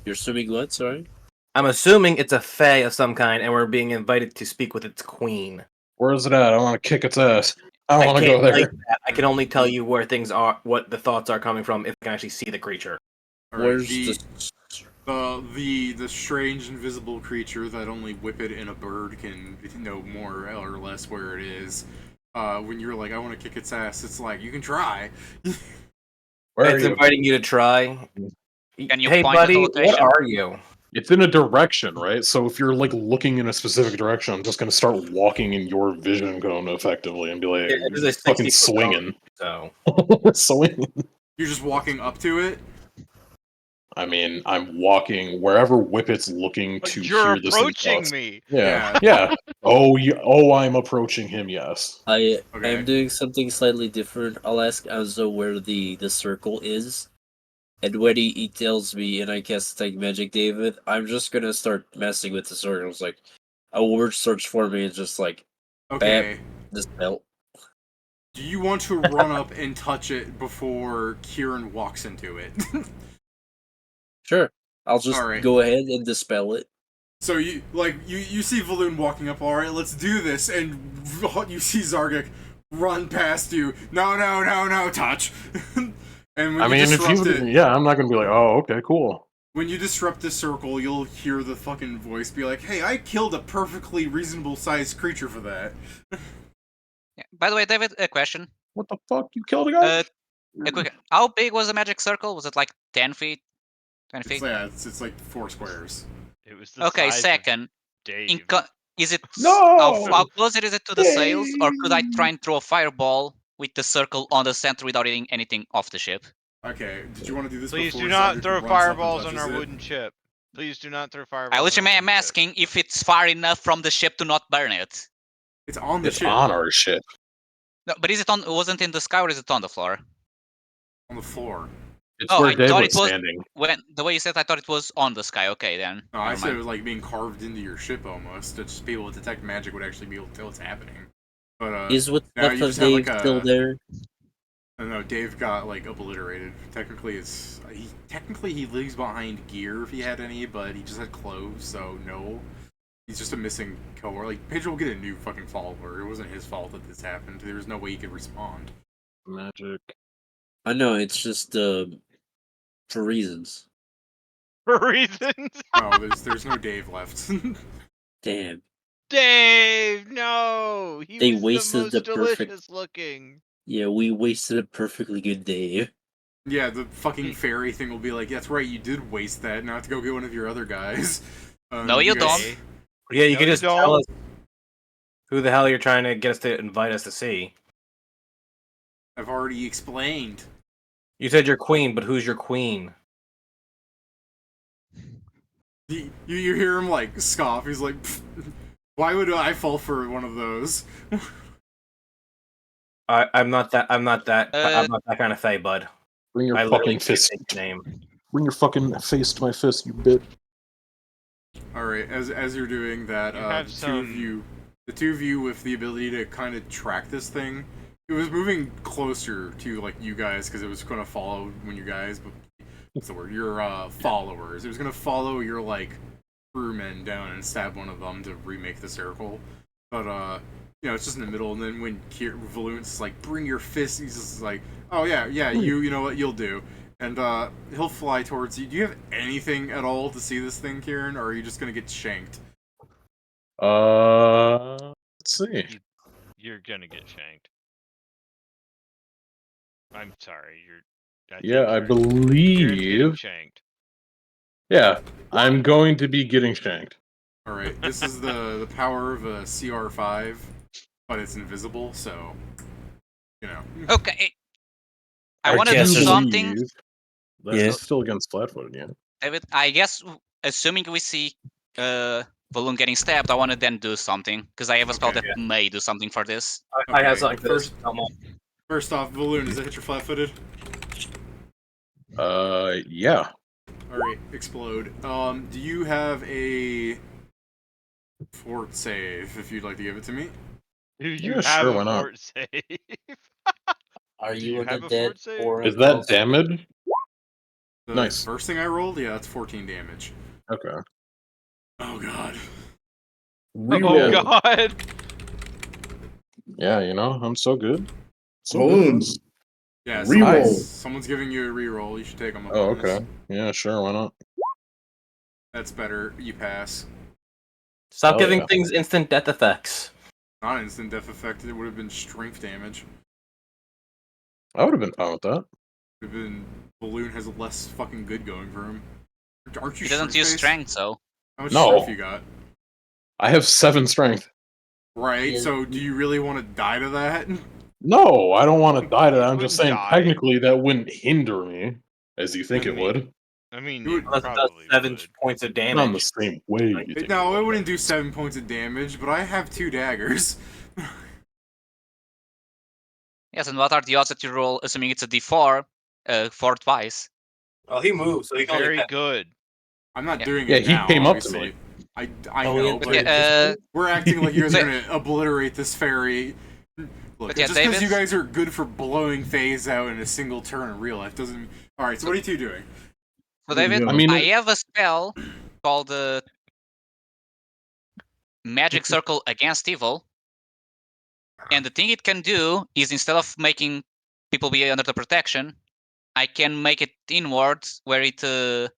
You're assuming what? Sorry. I'm assuming it's a fae of some kind, and we're being invited to speak with its queen. Where is it at? I want to kick its ass. I want to can't go tell you there. that. I can only tell you where things are, what the thoughts are coming from, if I can actually see the creature. All right, Where's the strange invisible creature that only Whippet and a bird can know more or less where it is. When you're like, I want to kick its ass, it's like you can try. Where are It's you? inviting you to try. Can you Hey, point at the buddy, what location? are you? It's in a direction, right? So if you're like looking in a specific direction, I'm just gonna start walking in your vision cone effectively and be like, It is a fucking 60-foot swinging, So swinging. You're just walking up to it. I mean, I'm walking wherever Whippet's looking But to you're hear this. approaching me. Yeah, yeah. Oh, I'm approaching him. Yes. I Okay. am doing something slightly different. I'll ask Anzo where the circle is, and when he tells me and I cast Detect Magic, David, I'm just gonna start messing with the circles. Like a word starts forming, and just like Okay. the spell. Do you want to run up and touch it before Kieran walks into it? Sure. I'll just Alright. go ahead and dispel it. So you see Valoon walking up. All right, let's do this, and you see Zargik run past you. No, touch. And when I you mean, if disrupt you, it, yeah, I'm not gonna be like, oh, okay, cool. when you disrupt the circle, you'll hear the fucking voice be like, "Hey, I killed a perfectly reasonable sized creature for that." Yeah. By the way, David, a question. What the fuck? You killed a guy? A quick. How big was the magic circle? Was it like 10 feet, 20 It's, feet? yeah, it's like 4 squares. It was the Okay, size second. of Dave. Is it No! how close is it to the sails, or could I try and throw a fireball with the circle on the center without hitting anything off the ship? Okay, did you want to do this Please before do not Zargik throw runs up and fireballs on touches our it? wooden ship. Please do not throw I fireballs. literally am asking if it's far enough from the ship to not burn it. It's on the It's ship. on our ship. No, but is it on? Wasn't in the sky, or is it on the floor? On the floor. It's Oh, where I Dave thought was it was standing. when the way you said, I thought it was on the sky. Okay, then. No, I never said it mind. was like being carved into your ship almost. To just be able to detect magic would actually be able to tell what's happening. But Is what's now left you of just have Dave like a. still there? I don't know. Dave got like obliterated. Technically, he leaves behind gear if he had any, but he just had clothes, so no. He's just a missing cohort. Like Pedro will get a new fucking follower. It wasn't his fault that this happened. There was no way he could respond. Magic. I know, it's just for reasons. For reasons. No, there's no Dave left. Damn. Dave, no. He They was wasted the most the perfect- delicious looking. Yeah, we wasted a perfectly good Dave. Yeah, the fucking fairy thing will be like, that's right, you did waste that. Now I have to go get one of your other guys. No, you guys- don't. Yeah, you No, can you just tell don't. us who the hell you're trying to get us to invite us to see. I've already explained. You said your queen, but who's your queen? You hear him like scoff. He's like, "Pfft, why would I fall for one of those? I'm not that kind of fae, bud. Bring your I literally fucking can't fist. take your name. Bring your fucking face to my fist, you bitch. All right, as you're doing that, You have the two of you with the ability to kind of track this thing, it was moving closer to like you guys because it was going to follow when you guys, but what's the word? Your followers. It was going to follow your like crewmen down and stab one of them to remake the circle, but it's just in the middle. And then when Valoon's like, "Bring your fist," he's just like, "Oh yeah, you know what you'll do." And he'll fly towards you. Do you have anything at all to see this thing, Kieran, or are you just gonna get shanked? Let's see. You're gonna get shanked. I'm sorry. I Yeah, I think Kieran's getting believe. shanked. Yeah, I'm going to be getting shanked. All right, this is the power of a CR5, but it's invisible, so Okay. I want to do guess is- something, That's Yeah. still against flat-footed, yeah. David. I guess, assuming we see Balloon getting stabbed, I want to then do something because I have a spell Okay. that may do something for this. I have Okay, something for this. first- Come on. First off, Balloon, does it hit your flat-footed? Yeah. All right, explode. Do you have a fort save? If you'd like to give it to me. Do you Yeah, have sure, a why not? fort save? Are Do you you an have a undead fort save? or Is a that ghost? damage? The Nice. first thing I rolled, yeah, that's 14 damage. Okay. Oh god. Oh Reroll. god! Yeah, I'm so good. So Balloons. Yeah, Reroll. someone's giving you a reroll. You should take them. Oh, okay. Yeah, sure, why not? That's better. You pass. Stop Hell giving yeah. things instant death effects. Not instant death effect. It would have been strength damage. I would have been fine with that. Would have been Balloon has less fucking good going for him. Aren't you? He doesn't use strength-based? strength, so How much No. strength you got? I have 7 strength. Right. Yeah. So, do you really want to die to that? No, I don't want to die to that. I'm You just saying, wouldn't die. technically, that wouldn't hinder me, as you think it would. I mean, You would- it Unless it does probably 7 would. points of Not in the damage. same way you think No, it it would. wouldn't do 7 points of damage, but I have 2 daggers. yes. And what are the odds that you roll, assuming it's a D4, 4 twice? Well, he moves, so he can only Very attack. good. I'm not Yeah. doing Yeah, it he now, came up to obviously. me. I Oh, know, yeah, but Okay, we're acting like you guys So- are gonna obliterate this fairy. Look, But yeah, just because David? you guys are good for blowing phase out in a single turn in real life doesn't. All right, so what are you two doing? So David, I mean, I have a spell called Magic Circle Against Evil, and the thing it can do is instead of making people be under the protection, I can make it inwards where it the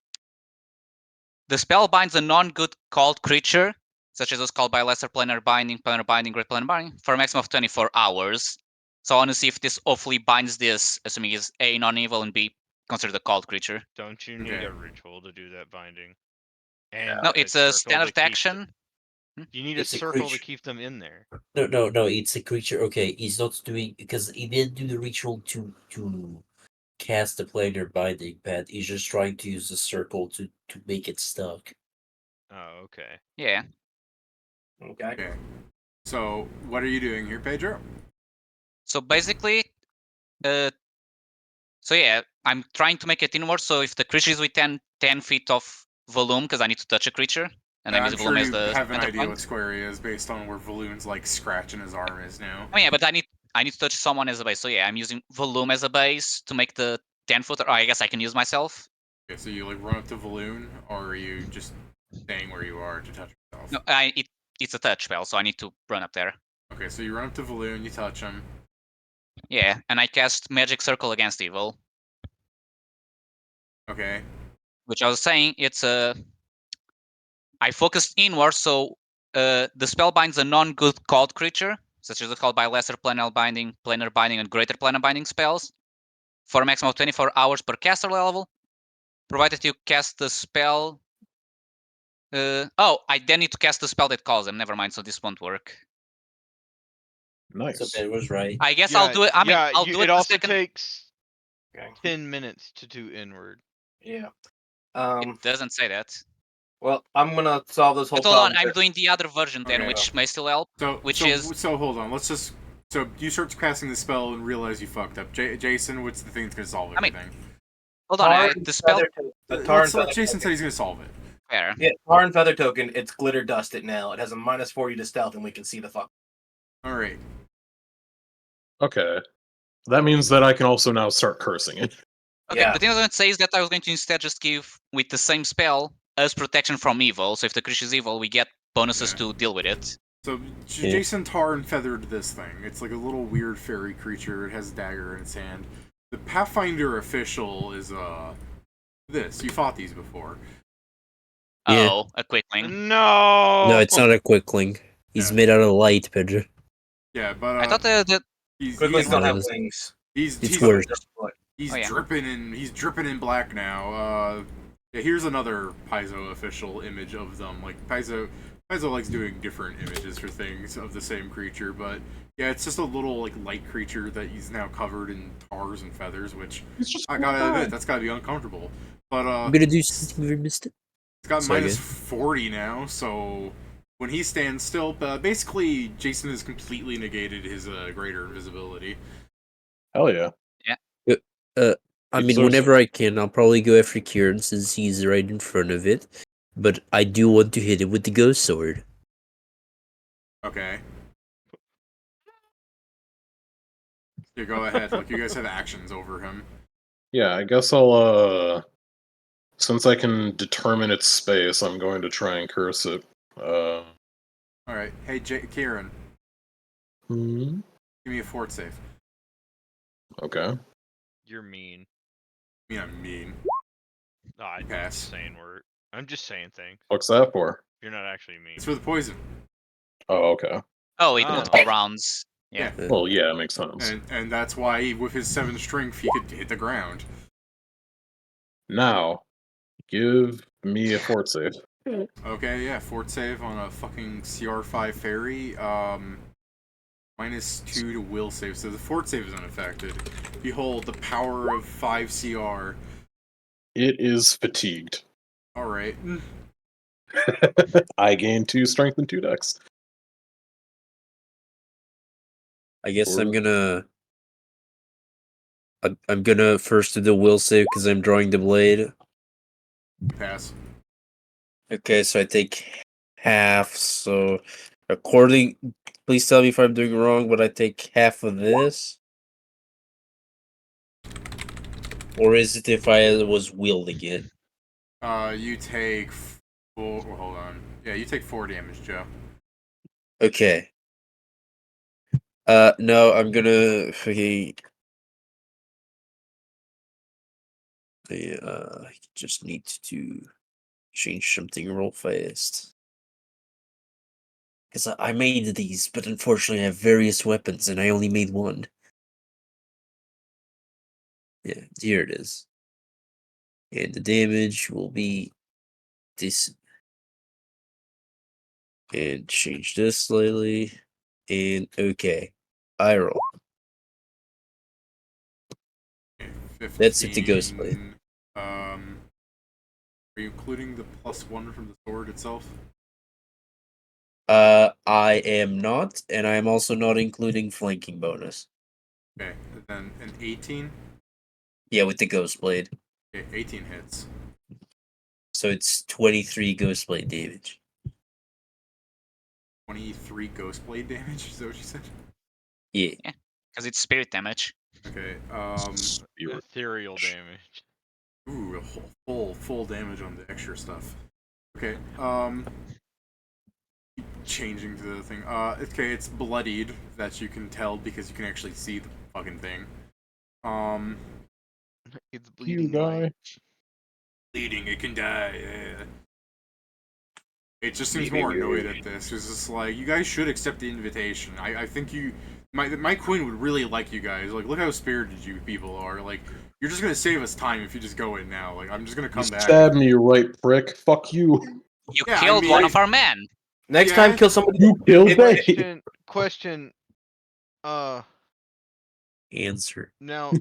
spell binds a non-good called creature, such as those called by Lesser Planar Binding, Great Planar Binding, for a maximum of 24 hours. So I want to see if this hopefully binds this, assuming it's A, non-evil, and B, considered a called creature. Don't you need Okay. a ritual to do that binding? And No, a it's a circle to standard keep action. You need It's a a circle to creature. keep them in there. No, it's a creature. Okay, he's not doing because he didn't do the ritual to cast the planar binding pad. He's just trying to use the circle to make it stuck. Oh, okay. Yeah. Okay. Okay. So, what are you doing here, Pedro? So basically, so yeah, I'm trying to make it inward. So if the creature is within 10 feet of volume, because I need to touch a creature, and I'm I'm using sure volume as you the have an center idea point. what Quarry is based on where Valoon's like scratching his arm is now. Oh yeah, but I need to touch someone as a base. So yeah, I'm using volume as a base to make the 10-footer. Oh, I guess I can use myself. Okay, so you like run up to Valoon, or are you just staying where you are to touch yourself? No, it's a touch spell, so I need to run up there. Okay, so you run up to Valoon, you touch him. Yeah, and I cast Magic Circle Against Evil, Okay. which I was saying it's a. I focused inward, so the spell binds a non-good called creature, such as the called by Lesser Planar Binding, and Greater Planar Binding spells, for a maximum of 24 hours per caster level, provided you cast the spell. I then need to cast the spell that calls them. Never mind, so this won't work. nice. So Ben was right. I guess I'll do it. I mean, I'll do it it the also second. takes Okay. 10 minutes to do inward. Yeah. It doesn't say that. Well, I'm gonna solve this whole But hold on, problem. I'm doing the other version then, Okay. which may still help. So Which is so hold on. Let's just so you start casting the spell and realize you fucked up. Jason, what's the thing that's gonna solve I mean, everything? hold on. The spell. Jason said he's gonna solve it. Fair. Yeah, Tar and Feather token. It's glitter dusted now. It has a -40 to stealth, and we can see the fuck. All right. Okay. That means that I can also now start cursing it. Okay, Yeah. the thing I was going to say is that I was going to instead just give, with the same spell, us protection from evil. So if the creature is evil, we get bonuses Yeah. to deal with it. So Jason tar and feathered this thing. It's like a little weird fairy creature. It has a dagger in its hand. The Pathfinder official is this. You fought these before. Yeah. Oh, a quickling. No! No, it's not a quickling. He's Yeah. made out of light, Pedro. Yeah, but I thought that. Quicklings don't have It's- wings. it's worse. He's Oh, yeah. dripping in black now. Yeah, here's another Paizo official image of them. Like Paizo likes doing different images for things of the same creature, but yeah, it's just a little like light creature that he's now covered in tars and feathers, which I gotta admit that's gotta be uncomfortable. But I'm gonna do something very mystic. it's got Sorry, minus guys. 40 now, so when he stands still, basically Jason has completely negated his greater invisibility. Hell yeah. I mean, whenever I can, I'll probably go after Kieran since he's right in front of it. But I do want to hit it with the ghost sword. Okay. Yeah, go ahead. Like you guys have actions over him. Yeah, I guess I'll since I can determine its space, I'm going to try and curse it. All right. Hey, Kieran, Hmm? give me a fort save. Okay. You're mean. I mean, I'm mean. No, I'm Pass. just saying word. I'm just saying things. What's that for? You're not actually mean. It's for the poison. Oh, okay. Oh, it Oh. multiple rounds. Yeah. Well, yeah, it makes sense. And that's why with his 7 strength he could hit the ground. Now, give me a fort save. Okay, yeah, fort save on a fucking CR5 fairy. -2 to will save, so the fort save is unaffected. Behold the power of 5 CR. It is fatigued. Alright. I gain 2 strength and 2 dex. I guess I'm gonna first do the will save because I'm drawing the blade. Pass. Okay, so I take half. So please tell me if I'm doing wrong, but I take half of this. Or is it if I was wielding it? You take 4. Well, hold on. Yeah, you take 4 damage, Joe. Okay. No, I'm gonna fucking. I just need to change something real fast. Because I made these, but unfortunately I have various weapons, and I only made one. Yeah, here it is. And the damage will be this. And change this slightly. And okay. I roll. Okay, 15. That's it to Ghostblade. Are you including the +1 from the sword itself? I am not, and I am also not including flanking bonus. Okay, and then an 18. Yeah, with the Ghostblade. Okay, 18 hits. So it's 23 Ghostblade damage. 23 ghost blade damage. Is that what you said? Yeah. Because it's spirit damage. Okay. Ethereal damage. Ooh, a full damage on the extra stuff. Okay. Keep changing to the thing. Okay, it's bloodied. That you can tell because you can actually see the fucking thing. It's You bleeding die. white. Bleeding, it can die. Yeah. It just seems more annoyed at this. It's just like, you guys should accept the invitation. I think my queen would really like you guys. Like, look how spirited you people are. Like, you're just gonna save us time if you just go in now. Like, I'm just gonna come You back. stab me, you right prick. Fuck you. You Yeah, I killed mean, one like- of our men. Next Yeah. time, kill somebody. You killed me. Question. Answer. Now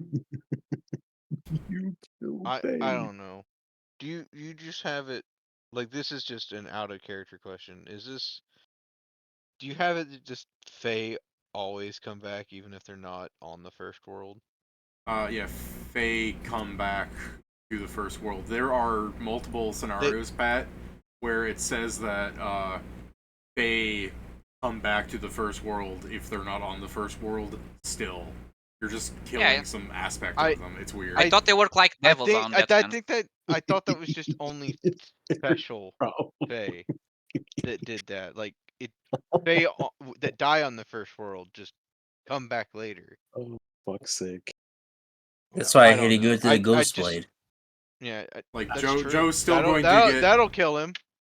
You killed I me. don't know. Do you just have it like this is just an out of character question. Do you have it that just Fae always come back even if they're not on the first world? Yeah, Fae come back to the first world. There are multiple scenarios, Pat, where it says that Fae come back to the first world if they're not on the first world still. You're just killing some aspect of them. It's weird. I thought they work like devils on that. I thought that was just only special Bro. Fae that did that. Like Fae that die on the first world just come back later. Oh, fuck's sake. That's why I don't had to go know. to the Ghostblade. Yeah, Like that's Joe's true. still going to get. That'll kill him.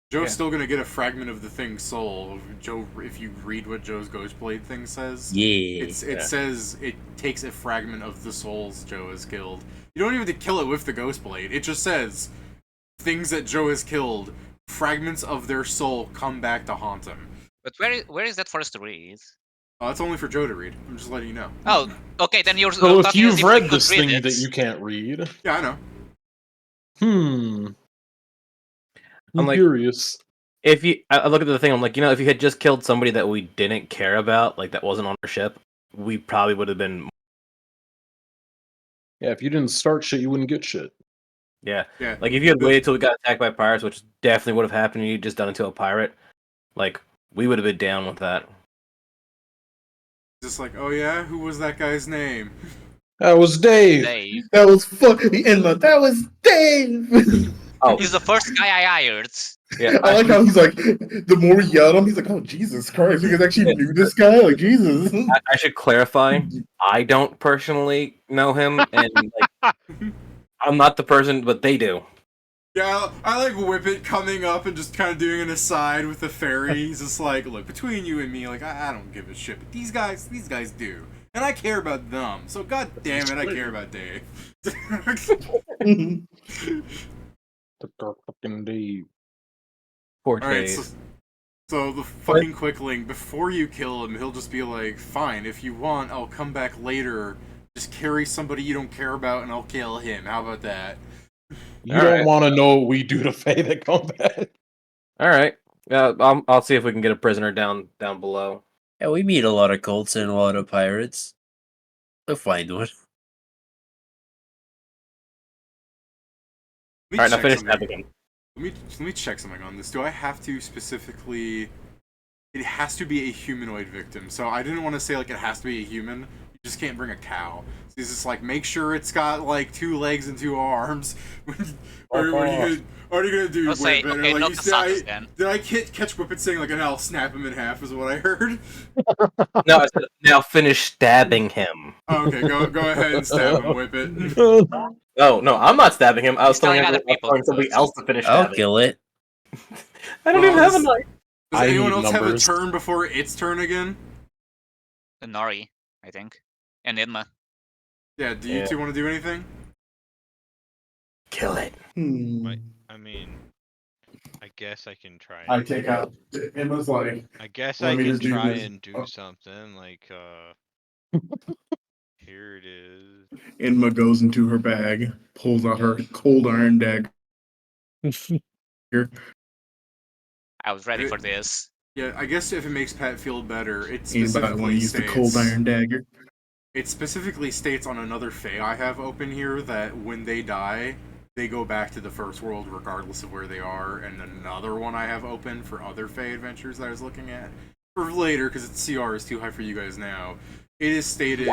Joe's still gonna get a fragment of the thing's soul. Joe, if you read what Joe's Ghostblade thing says, Yeah. it says it takes a fragment of the souls Joe has killed. You don't even have to kill it with the Ghostblade. It just says things that Joe has killed, fragments of their soul come back to haunt him. But where is that for us to read? That's only for Joe to read. I'm just letting you know. Oh, okay, then you're So if talking as you've if we read could this read thing it. that you can't read, Yeah, I know. I'm like- curious. If you, I look at the thing, I'm like, if you had just killed somebody that we didn't care about, like that wasn't on our ship, we probably would have been. Yeah, if you didn't start shit, you wouldn't get shit. Yeah. Yeah. Like if you had waited till we got attacked by pirates, which definitely would have happened, and you just done it to a pirate, like we would have been down with that. Just like, oh yeah, who was that guy's name? That was Dave. Dave. That was fucking Emma. That was Dave. Oh, He's the first guy I hired. yeah. I like how he's like, the more we yell at him, he's like, oh, Jesus Christ. You guys actually knew this guy? Like, Jesus. I should clarify. I don't personally know him, and like, I'm not the person, but they do. Yeah, I like Whippet coming up and just kind of doing an aside with the fairy. He's just like, look, between you and me, like, I don't give a shit, but these guys do. And I care about them, so god damn it, I care about Dave. The fucking Dave. Poor Alright, Dave. so the fucking quickling, before you kill him, he'll just be like, fine, if you want, I'll come back later, just carry somebody you don't care about and I'll kill him. How about that? You don't want to know what we do to Faye that come back. All right. I'll see if we can get a prisoner down below. Yeah, we meet a lot of cults and a lot of pirates. We'll find one. Let me All right, now check finish something. that again. Let me check something on this. Do I have to specifically... It has to be a humanoid victim. So I didn't want to say, like, it has to be a human. You just can't bring a cow. So he's just like, make sure it's got like 2 legs and 2 arms. What are you gonna do, I'll say, Whippet? okay, Or, no like, you say, Casatas then. did I catch Whippet saying like, and I'll snap him in half? Is what I heard. No, I said, now finish stabbing him. Oh, okay, go ahead and stab him, Whippet. Oh no, I'm not stabbing him. I was He's telling telling other people to do somebody it. else to finish I'll stabbing. kill it. I don't even have a knife. Does I anyone need else have a numbers. turn before its turn again? Nori, I think. And Idma. Yeah, do you Yeah. two want to do anything? Kill it. I mean, I guess I can try. I And, take out. Emma's like, I guess want I me to can do try this. and do Oh. something like here it is. Emma goes into her bag, pulls out her cold iron dagger. I was ready for this. Yeah, I guess if it makes Pat feel better, it Anybody want to specifically use the states. cold iron dagger? It specifically states on another Fae I have open here that when they die, they go back to the first world regardless of where they are, and another one I have open for other Fae adventures that I was looking at for later because its CR is too high for you guys now. It is stated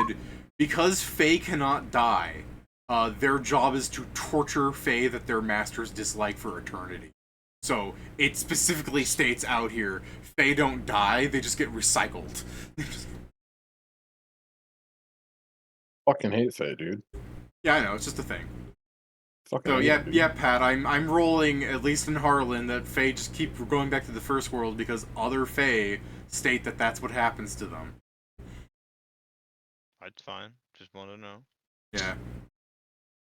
because Fae cannot die, their job is to torture Fae that their masters dislike for eternity. So it specifically states out here, Fae don't die; they just get recycled. Fucking hate Faye, dude. Yeah, I know, it's just a thing. Fucking So hate yeah, it, dude. yeah, Pat, I'm rolling at least in Harlonde that Fae just keep going back to the first world because other Fae state that that's what happens to them. That's fine. Just want to know. Yeah.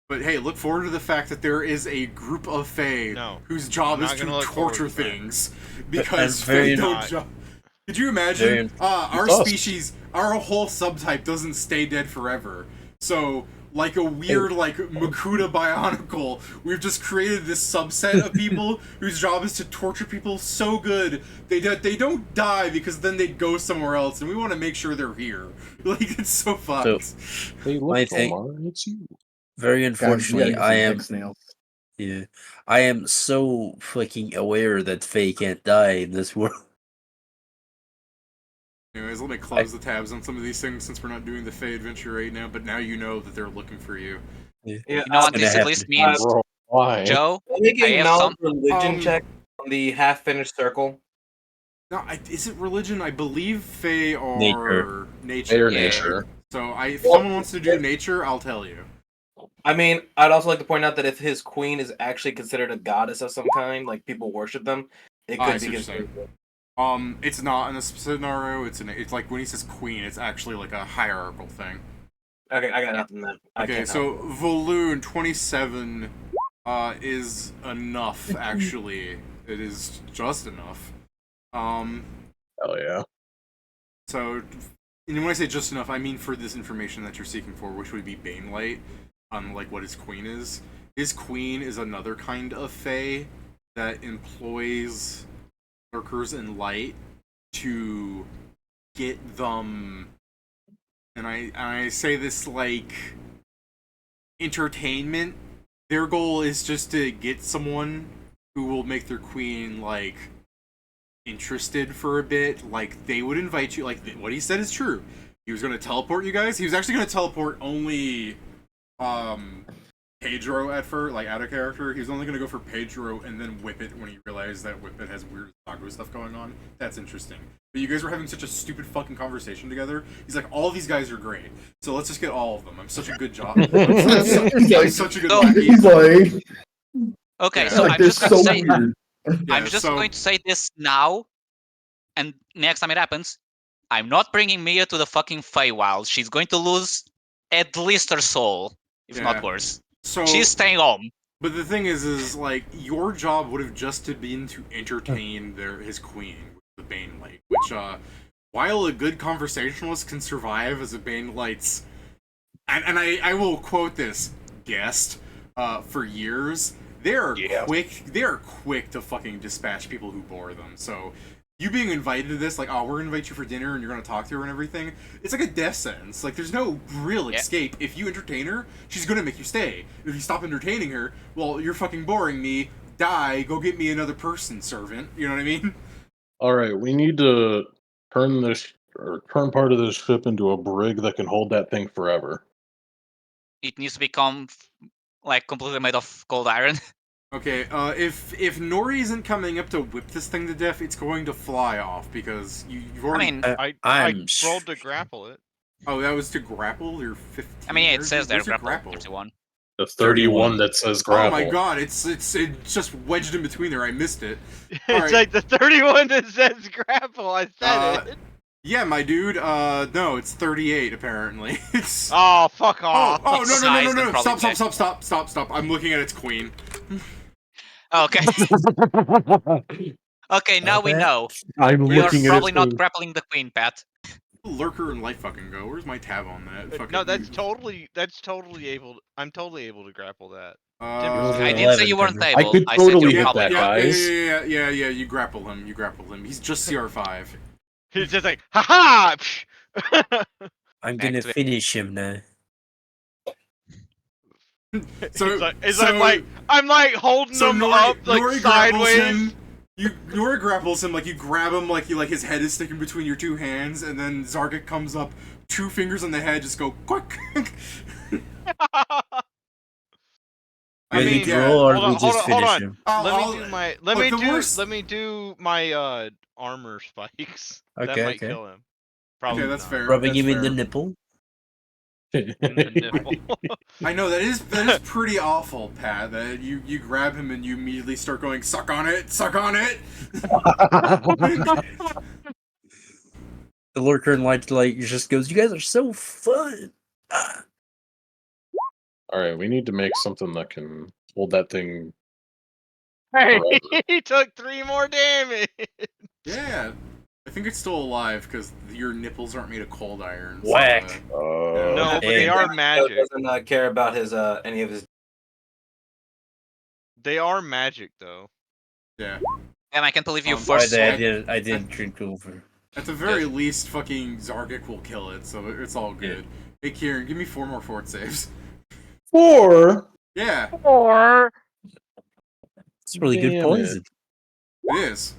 But hey, look forward to the fact that there is a group of Fae No, whose job I'm is not to gonna look forward torture to that. things because I'm very Fae don't. not. Could you Very imagine? Our It's us. species, our whole subtype doesn't stay dead forever. So, like a weird, like Makuta Bionicle, we've just created this subset of people whose job is to torture people so good they don't die because then they'd go somewhere else, and we want to make sure they're here. Like it's so fucked. Hey, look, My thing- Omar, it's you. Very Guys, we gotta unfortunately, get I some am. hex nails. Yeah, I am so fucking aware that Faye can't die in this world. Anyways, let me close the tabs on some of these things since we're not doing the Fae adventure right now. But now you know that they're looking for you. Yeah, You know what gonna this at happen. least means? Bro, why? Joe, Make I a have some. religion check on the half-finished circle. No, is it religion? I believe Fae are Nature. nature. Fae or Yeah. nature. So if Well, someone wants to do nature, I'll tell you. I mean, I'd also like to point out that if his queen is actually considered a goddess of some kind, like people worship them, it I could see be what you're considered. It's not in a scenario. It's like when he says queen, it's actually like a hierarchical thing. Okay, I got nothing then. I Okay, can't so help. Valoon 27 is enough. Actually, it is just enough. Hell yeah. So, and when I say just enough, I mean for this information that you're seeking for, which would be Banelight, like what his queen is. His queen is another kind of Fae that employs lurkers in light to get them, and I say this like entertainment. Their goal is just to get someone who will make their queen like interested for a bit. Like they would invite you. Like what he said is true. He was going to teleport you guys. He was actually going to teleport only Pedro at first, like out of character. He was only going to go for Pedro and then Whippet when he realized that Whippet has weird Zago stuff going on. That's interesting. But you guys were having such a stupid fucking conversation together. He's like, all these guys are great, so let's just get all of them. I'm such a good job. I'm such a good lackey. He's like, Okay, Yeah. so like I'm they're just going so to say. weird. Yeah, I'm just so- going to say this now, and next time it happens, I'm not bringing Mia to the fucking Feywild. She's going to lose at least her soul, if not Yeah. worse. So She's staying home. But the thing is like your job would have just been to entertain his queen, the Banelight, which while a good conversationalist can survive as a Banelight's, and I will quote this guest for years, they are quick to fucking dispatch people who bore them. So you being invited to this, like, oh, we're gonna invite you for dinner and you're gonna talk to her and everything, it's like a death sentence. Like, there's no real escape. If you entertain her, she's gonna make you stay. If you stop entertaining her, well, you're fucking boring me. Die. Go get me another person, servant. You know what I mean? Alright, we need to turn this or turn part of the ship into a brig that can hold that thing forever. It needs to become like completely made of cold iron. Okay, if Nori isn't coming up to whip this thing to death, it's going to fly off because you've I already. mean, I I'm rolled to grapple it. Oh, that was to grapple your 15. I mean, yeah, it says there Where's your grapple 31. The 31 that says grapple. Oh my god, it's just wedged in between there. I missed it. It's Alright. like the 31 that says grapple. I said it. Yeah, my dude. No, it's 38 apparently. It's. Oh, fuck off. Oh It's no! sized and probably Stop! I'm looking at its queen. Okay. Okay, now we know. I'm You're looking at probably it. not grappling the queen, Pat. Lurker and light fucking go. Where's my tab on that? Fucking No, that's totally able. I'm totally able to grapple that. I didn't say you weren't able. I could I totally said you're hit probably that, not. guys. Yeah. You grapple him. He's just CR5. He's just like, haha! I'm gonna Activate. finish him now. So I'm like holding him up like Nori sideways. Grapples him. Nori grapples him like you grab him like his head is sticking between your two hands, and then Zargik comes up, 2 fingers on the head, just go quick. I mean, roll or we'll just finish him. Let me do my armor spikes. That might kill him. Probably okay, that's not. fair. Rubbing that's him fair. in the nipple. In the nipple. I know that is pretty awful, Pat. That you grab him and you immediately start going suck on it. The lurker and light just goes, "You guys are so fun." Alright, we need to make something that can hold that thing. Hey, forever. he took 3 more damage. Yeah, I think it's still alive because your nipples aren't made of cold iron. so, Whack. No, but they are magic. Doesn't care about his any of his. They are magic, though. Yeah. And I can't believe you I first. I didn't drink over. At the very least, fucking Zargik will kill it, so it's all good. Hey, Kieran, give me 4 more fort saves. 4? Yeah, It's really good Damn poison. it is.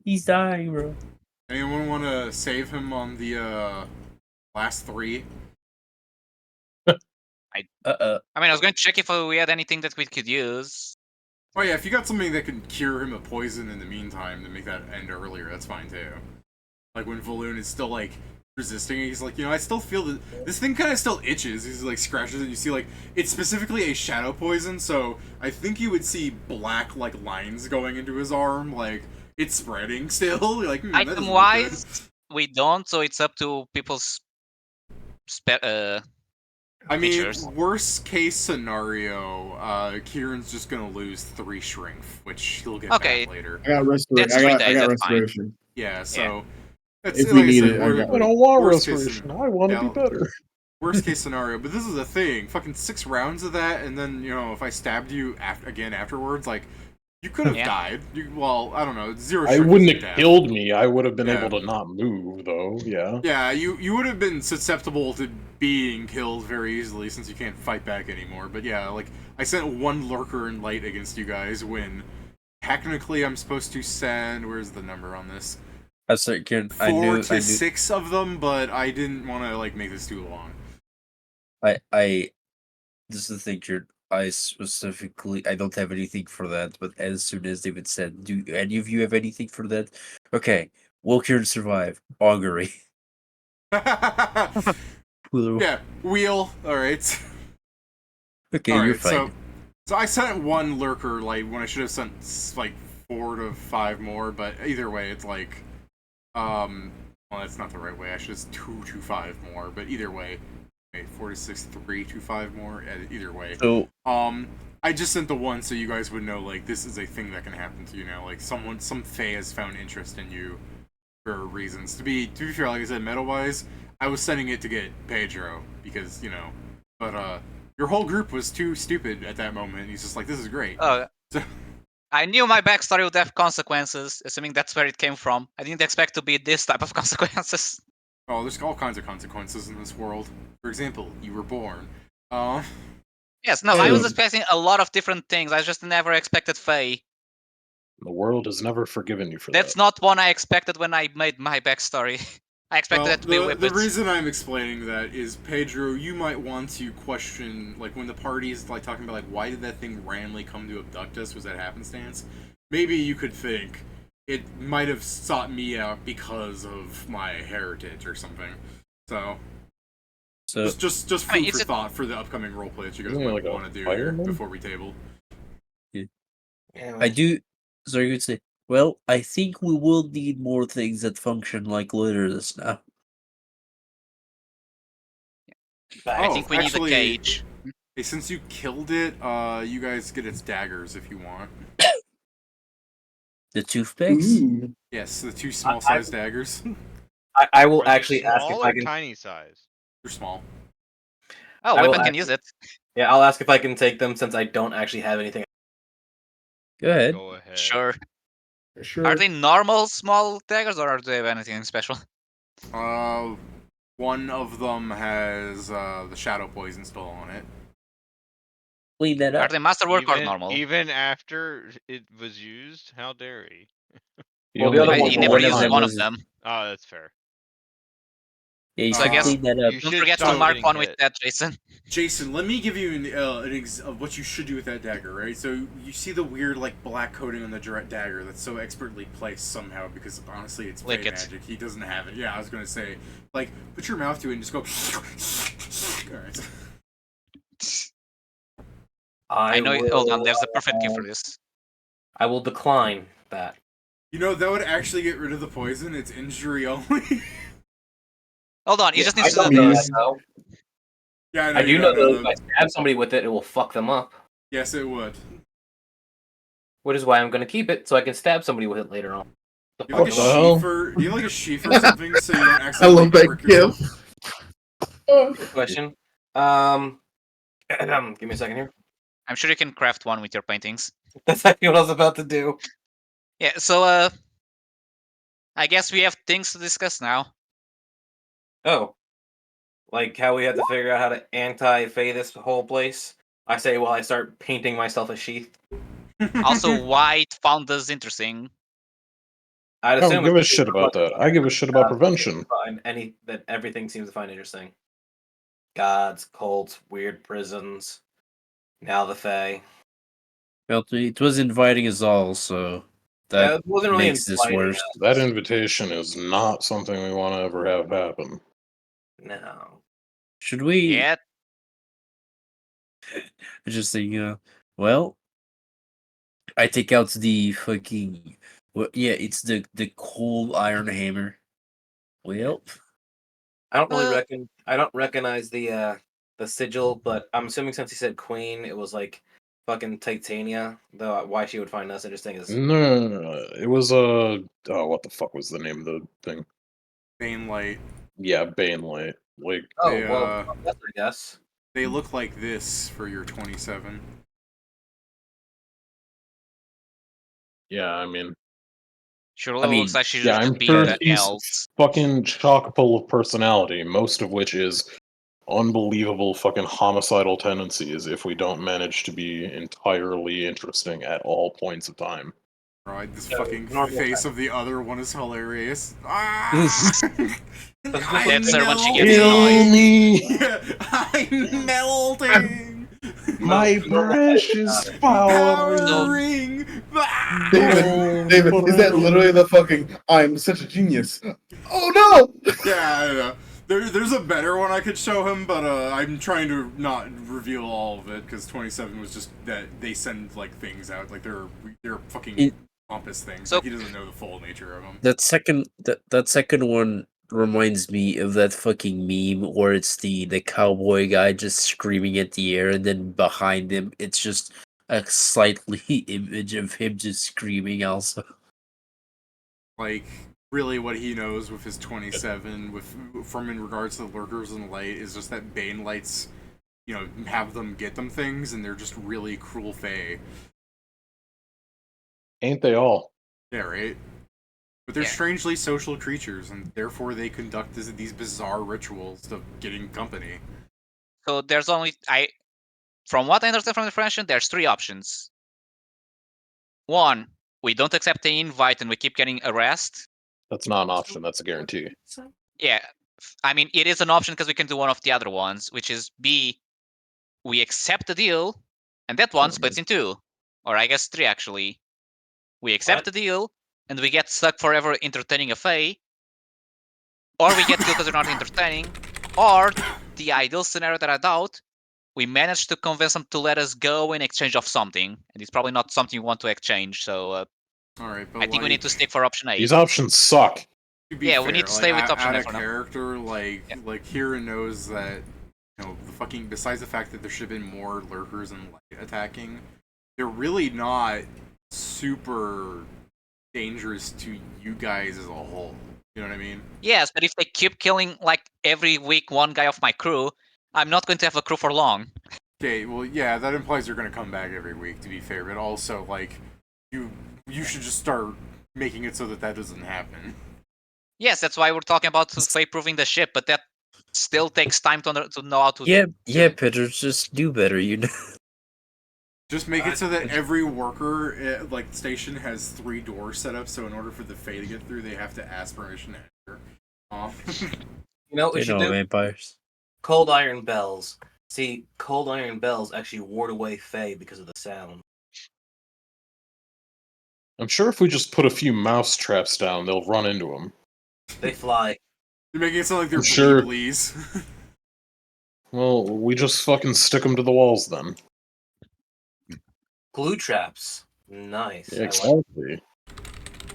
He's dying, bro. Anyone want to save him on the last 3? I mean, I was going to check if we had anything that we could use. Oh yeah, if you got something that can cure him of poison in the meantime to make that end earlier, that's fine too. Like when Valoon is still like resisting, he's like, I still feel that this thing kind of still itches. He's like scratches it. You see, like it's specifically a shadow poison, so I think you would see black like lines going into his arm, like it's spreading still. You're like Item wise, we don't, so it's up to people's. I mean, features. worst case scenario, Kieran's just gonna lose 3 strength, which he'll get Okay. back later. I got restoration. That's 3 I days, got that's fine. restoration. Yeah, so that's, If we like I need said, it, I got I don't want worst case restoration. I want to yeah, be better. Worst case scenario, but this is the thing: fucking 6 rounds of that, and then if I stabbed you again afterwards, like you could have died. Well, I don't know, 0. I strength wouldn't is have death. killed me. I would have been Yeah. able to not move, though. Yeah. Yeah, you would have been susceptible to being killed very easily since you can't fight back anymore. But yeah, like I sent 1 lurker in light against you guys when technically I'm supposed to send. Where's the number on this? I said, Kieran, 4 to 6 of them, but I didn't want to like make this too long. This is the thing, Kieran. I don't have anything for that, but as soon as David said, do any of you have anything for that? Okay, will Kieran survive? Augury. Yeah, wheel. All right. Okay, All you're right, fine. So I sent 1 lurker like when I should have sent like 4 to 5 more, but either way, it's like, well, that's not the right way. I should have 2 to 5 more, but either way, 4 to 6, 3 to 5 more. Either way. So, I just sent the 1 so you guys would know like this is a thing that can happen to you now. Like some fae has found interest in you for reasons. To be fair, like I said, meta wise, I was sending it to get Pedro because but your whole group was too stupid at that moment. He's just like, this is great. So, I knew my backstory would have consequences, assuming that's where it came from. I didn't expect to be this type of consequences. oh, there's all kinds of consequences in this world. For example, you were born. Yes, no, I was expecting a lot of different things. I just never expected Faye. The world has never forgiven you for That's that. not one I expected when I made my backstory. I expected Well, that to be the whippets. reason I'm explaining that is, Pedro, you might want to question, like, when the party's like talking about like why did that thing randomly come to abduct us? Was that happenstance? Maybe you could think it might have sought me out because of my heritage or something. So So just I mean, food it's for a- thought for the upcoming roleplay that you guys Isn't it might like a want to do fireman? before we table. I do. Sorry, you could say. Well, I think we will need more things that function like litters now. I think we need a cage. Hey, since you killed it, you guys get its daggers if you want. The toothpicks. Ooh. Yes, the 2 small-sized daggers. I will Are they actually ask if small I or can. tiny size? They're small. Oh, I will weapon can use actually- it. Yeah, I'll ask if I can take them since I don't actually have anything. Go ahead. Go ahead. Sure. Sure. Are they normal small daggers or are they anything special? One of them has the shadow poison still on it. Clean that Are up. they masterwork or Even, normal? even after it was used, how dare he? Well, the other He one never one used time one of was- them. Oh, that's fair. Yeah, you So I should guess clean that up. You Don't should forget to stop mark getting one with hit. that, Jason. Jason, let me give you of what you should do with that dagger, right? So you see the weird like black coating on the dagger that's so expertly placed somehow because honestly it's Lick fey it. magic. He doesn't have it. Yeah, I was gonna say, like, put your mouth to it and just go. All right. I know. Hold on, will, there's a perfect gift for this. I will decline that. You know that would actually get rid of the poison. It's injury only. Hold on, he Yeah, just I needs don't to. know that, though. Yeah, I you do know don't that if I stab somebody with it, it will fuck them up. Yes, it would. Which is why I'm going to keep it so I can stab somebody with it later on. Do you have like a What the hell? sheath or or something so you don't I accidentally love that prick yourself? Good question. Give me a second here. I'm sure you can craft one with your paintings. That's exactly what I was about to do. Yeah. So I guess we have things to discuss now. Oh. Like how we had to figure out how to anti-fey this whole place. I say while I start painting myself a sheath. Also, why it found this interesting. I'd I don't assume give a it's shit about that. I give a shit about prevention. that everything seems to find interesting. Gods, cults, weird prisons. Now the Fae. Well, it was inviting us all, so Yeah, that it wasn't really makes this inviting worse. us. That invitation is not something we want to ever have happen. No. Should we? Yeah. I just think, well, I take out the fucking. Well, yeah, it's the cold iron hammer. Well, I don't really Uh, I don't recognize the sigil, but I'm assuming since he said queen, it was like fucking Titania. Though why she would find us interesting is No. It was what the fuck was the name of the thing? Bane light. Yeah, Banelight. Like, oh They, well, that's I guess. They look like this for your 27. yeah, I mean, Sure I mean, looks like she yeah, should I'm be sure the she's elves. fucking chock full of personality, most of which is unbelievable fucking homicidal tendencies if we don't manage to be entirely interesting at all points of time. Right, this Yeah, fucking normal face of the other one is hilarious. Ah! That's her when she gets Kill annoyed. me, Yeah, I'm melting. my precious power. Powering. Ah! David, is that literally the fucking I'm such a genius? Oh no! Yeah, I know. There's a better one I could show him, but I'm trying to not reveal all of it because 27 was just that they send like things out, like they're fucking pompous things. So- Like, he doesn't know the full nature of them. that second one reminds me of that fucking meme where it's the cowboy guy just screaming at the air, and then behind him it's just a slightly image of him just screaming also. Like, really what he knows with his 27 from in regards to the lurkers and light is just that Bane lights, have them get them things, and they're just really cruel fae. Ain't they all? Yeah, right? But they're Yeah. strangely social creatures, and therefore they conduct these bizarre rituals of getting company. So there's only from what I understand from the French, there's 3 options. 1, we don't accept the invite and we keep getting harassed, That's not an option. That's a guarantee. yeah, I mean, it is an option because we can do one of the other ones, which is B, we accept the deal, and that one splits in two. Or I guess three, actually. We accept the deal, and we get stuck forever entertaining a Fae, or we get killed because we're not entertaining, or the ideal scenario that I doubt, we manage to convince them to let us go in exchange of something, and it's probably not something you want to exchange, so All right, but I think we need to stick for option A. These options suck. To be Yeah, fair, we need to like, stay with option out A of for now. character, like Yeah. like Kira knows that the fucking besides the fact that there should have been more lurkers and light attacking, they're really not super dangerous to you guys as a whole. You know what I mean? Yes, but if they keep killing like every week one guy of my crew, I'm not going to have a crew for long. Okay, well, yeah, that implies they're gonna come back every week. To be fair, but also like you should just start making it so that that doesn't happen. Yes, that's why we're talking about Fae proving the ship, but that still takes time to know how to. Yeah, Peter, just do better, you know. Just make it so that every worker, like station, has 3 doors set up. So in order for the Fae to get through, they have to ask permission to enter. You know what we They should know do? vampires. Cold iron bells. See, cold iron bells actually ward away Fae because of the sound. I'm sure if we just put a few mouse traps down, they'll run into them. They fly. You're making it sound like they're Sure. bleeblies. Well, we just fucking stick them to the walls then. Glue traps. Nice. Yeah, exactly.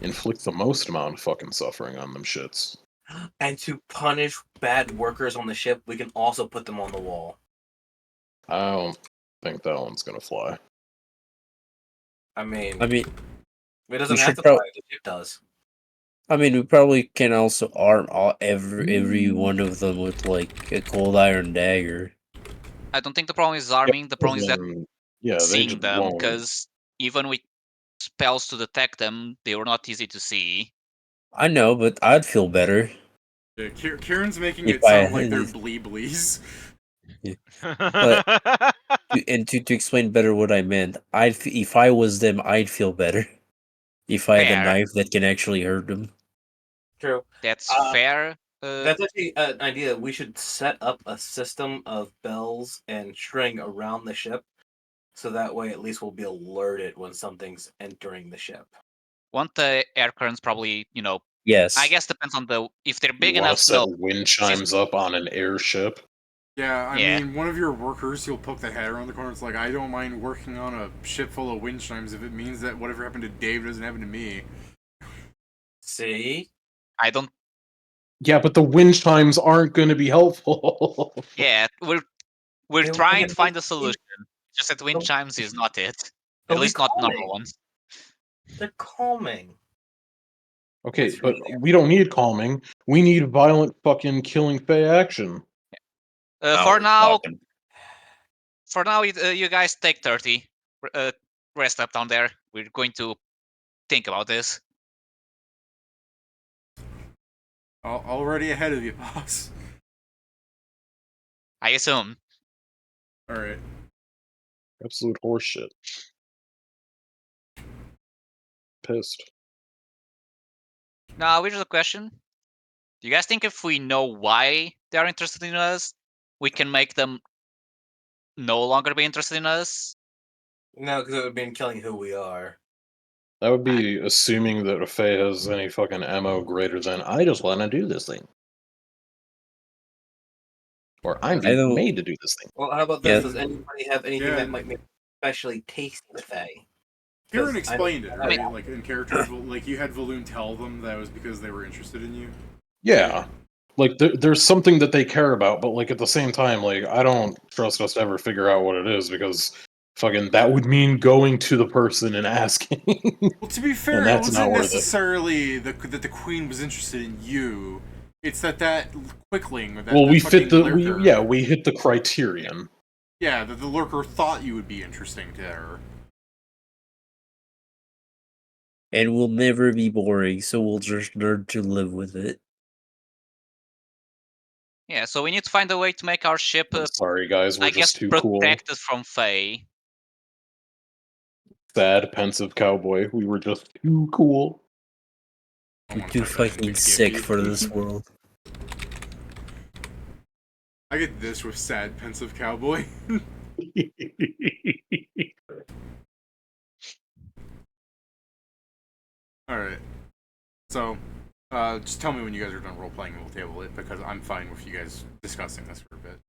Inflict the most amount of fucking suffering on them shits. And to punish bad workers on the ship, we can also put them on the wall. I don't think that one's gonna fly. I mean, I mean, it doesn't we have should to prob- fly. The ship does. we probably can also arm every one of them with like a cold iron dagger. I don't think the problem is arming. The problem is that Yeah, they seeing just them, won't. because even with spells to detect them, they were not easy to see. I know, but I'd feel better. Yeah, Kieran's making If it sound I- like they're bleeblies. But to explain better what I meant, if I was them, I'd feel better. If I had a Fair. knife that can actually hurt them. True. That's fair. That's actually an idea. We should set up a system of bells and string around the ship, so that way at least we'll be alerted when something's entering the ship. Want the air currents probably, Yes. I guess depends on if they're big You want enough. to set wind chimes up on an airship? Yeah, I Yeah. mean, one of your workers, you'll poke the head around the corner. It's like, I don't mind working on a ship full of wind chimes if it means that whatever happened to Dave doesn't happen to me. See? I don't. Yeah, but the wind chimes aren't going to be helpful. Yeah, we're They'll trying make to find it- a solution. Just that wind they'll- chimes is not it. they'll At be least not number calming. one. They're calming. Okay, That's but really- we don't need calming. We need violent fucking killing Fae action. For now, you guys take 30. Rest up down there. We're going to think about this. Already ahead of you, boss. I assume. Alright. Absolute horseshit. Pissed. Now, here's a question. Do you guys think if we know why they are interested in us, we can make them no longer be interested in us? No, because it would be killing who we are. That would be assuming that a Fae has any fucking ammo greater than I just want to do this thing. Or I'm I don't- made to do this thing. Well, how about Yeah. this? Does anybody have anything Yeah. that might make especially tasty the Fae? Kieran 'Cause I- explained it, I right? mean- Like in characters, like you had Valoon tell them that was because they were interested in you. Yeah. Like, there's something that they care about, but, like, at the same time, like, I don't trust us to ever figure out what it is, because fucking that would mean going to the person and asking. Well, to be fair, And it that's wasn't not worth it. necessarily that the queen was interested in you. It's that quickling. That, Well, that we fucking fit the lurker, we hit the criterion. Yeah, that the lurker thought you would be interesting to her. And we'll never be boring, so we'll just learn to live with it. Yeah, so we need to find a way to make our ship, I'm sorry, guys, we're I guess, just too cool. protected from Fae. sad, pensive cowboy. We were just too cool. You're too fucking sick for this world. I get this with sad, pensive cowboy. Alright. So, just tell me when you guys are done role-playing and we'll table it, because I'm fine with you guys discussing this for a bit.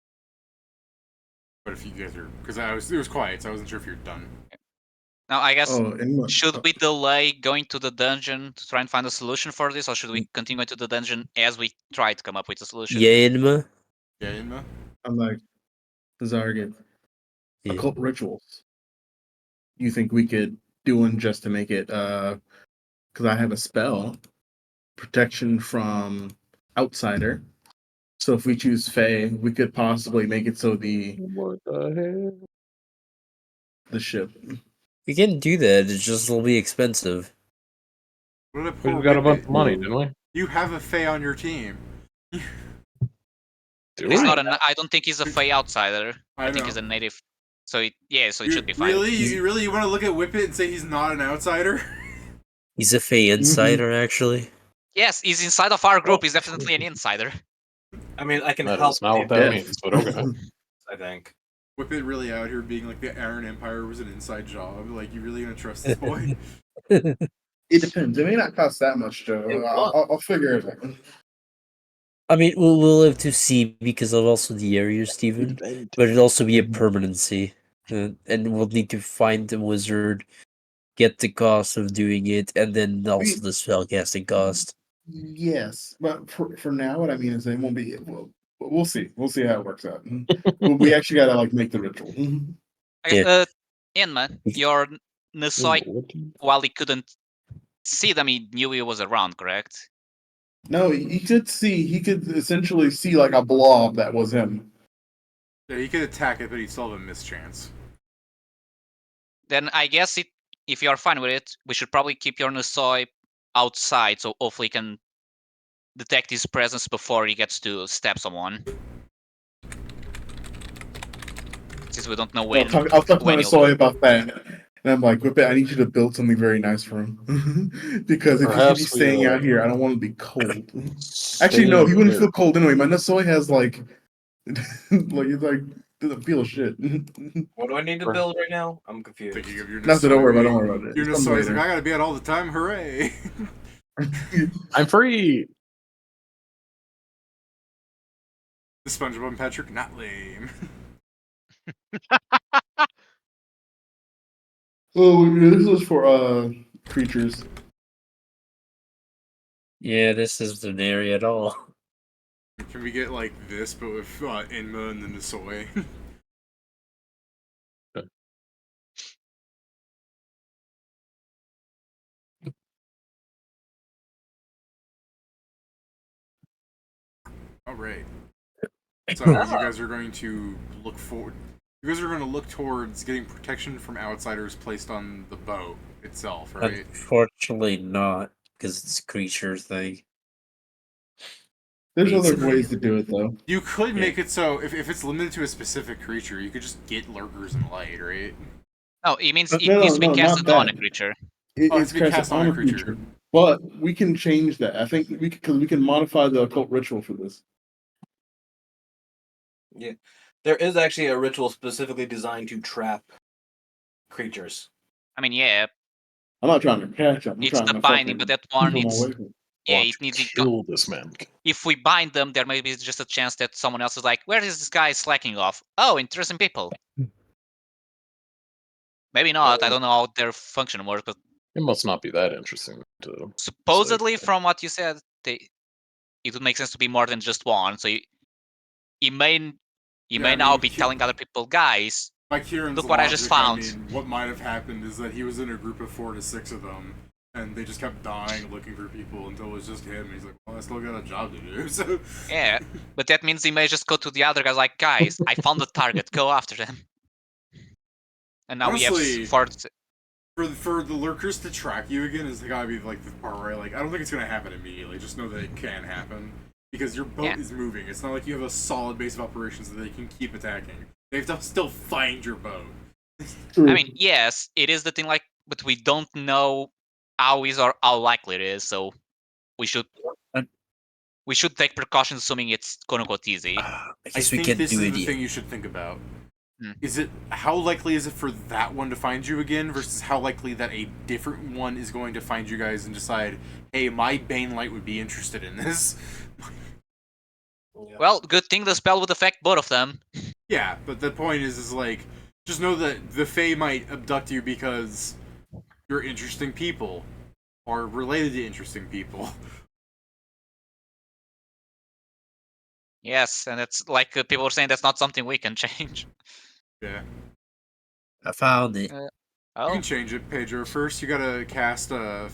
But if you guys are... Because it was quiet, so I wasn't sure if you're done. Now, I guess, Oh, and should we delay going to the dungeon to try and find a solution for this, or should we continue to the dungeon as we try to come up with a solution? Yeah, Inma? Yeah, Inma? I'm like, Zargid, Yeah. occult rituals. You think we could do one just to make it? Because I have a spell, protection from outsider. So if we choose Fae, we could possibly make it so What the hell? the ship. We can do that, it's just it'll be expensive. What a We poor just got a bunch Whippet. of money, didn't we? You have a Fae on your team. Do He's we? not I don't think he's a Fey outsider. I think know. he's a native. So it should be fine. Really? You want to look at Whippet and say he's not an outsider? He's a Fey insider, actually. Yes, he's inside of our group. He's definitely an insider. I mean, I can That help. is not what the that Yeah. means, but okay. I think. Whippet really out here being like the Aaron Empire was an inside job. Like, you really gonna trust this boy? It depends. It may not cost that much, Joe. It I'll figure it out. I mean, we'll have to see because of also the area, Steven. But it'll also be a permanency. And we'll need to find the wizard, get the cost of doing it, and then also the spellcasting cost. Yes, but for now, what I mean is they won't be. Well, we'll see. We'll see how it works out. We actually gotta like make the ritual. I guess, Inma, your Nisoi, while he couldn't see them, he knew he was around, correct? No, he could see. He could essentially see like a blob that was him. Yeah, he could attack it, but he'd still have a mischance. Then I guess if you're fine with it, we should probably keep your Nisoi outside, so hopefully he can detect his presence before he gets to stab someone. Since we don't know when. I'll talk to when my he'll- soy about that. And I'm like, Whippet, I need you to build something very nice for him. Because if Perhaps he should be staying we, out here, I don't want him to be cold. Actually, no, he wouldn't feel cold anyway. My Nasoy has like it's like doesn't feel shit. What do I need to build right now? I'm confused. Thinking of your Nothing, don't worry Nisoi. about it. Don't worry about it. Your It's Nisoi's later. like, I gotta be out all the time, hooray! I'm free. The SpongeBob and Patrick, not lame. Oh, this is for creatures. Yeah, this isn't an area at all. Can we get like this, but with Inma and the Nisoi? Alright. So you guys are going to look forward. You guys are going to look towards getting protection from outsiders placed on the boat itself, right? Unfortunately not, because it's a creature thing. There's other Basically. ways to do it though. You could make it so if it's limited to a specific creature, you could just get lurkers and light, right? No, it means it No, needs to be no, casted not on a that. creature. It's It's to be cast on a creature. But we can change that. I think because we can modify the occult ritual for this. Yeah, there is actually a ritual specifically designed to trap creatures. I mean, yeah, I'm not trying to catch them. I'm it's trying the to binding, fucking but that keep one them needs. away from. Yeah, Watch it needs. kill this man. If we bind them, there may be just a chance that someone else is like, "Where is this guy slacking off?" Oh, interesting people. Maybe not. I don't know how their function works, but It must not be that interesting to. supposedly, from what you said, it would make sense to be more than just one. So you may Yeah, I now mean, be telling other people, guys, By Kieran's look what I just found. I mean, what might have happened is that he was in a group of 4 to 6 of them, and they just kept dying looking for people until it was just him. He's like, well, I still got a job to do, so... Yeah, but that means he may just go to the other guys like, guys, I found the target, go after them. And now Honestly, we have For the lurkers to track you again is gotta be like the part where like I don't think it's gonna happen immediately. Just know that it can happen because your boat is moving. It's not like you have a solid base of operations that they can keep attacking. They have to still find your boat. True. I mean, yes, it is the thing. Like, but we don't know how likely it is. So we should And- take precautions, assuming it's quote unquote easy. I I guess we think can this do is it. the thing you should think about. Hmm. Is it how likely is it for that one to find you again versus how likely that a different one is going to find you guys and decide, hey, my Bane Light would be interested in this? Well, good thing the spell would affect both of them. Yeah, but the point is like, just know that the Fae might abduct you because you're interesting people or related to interesting people. Yes, and it's like people were saying that's not something we can change. Yeah. I found it. You Oh, can change it, Pedro. First, you gotta cast a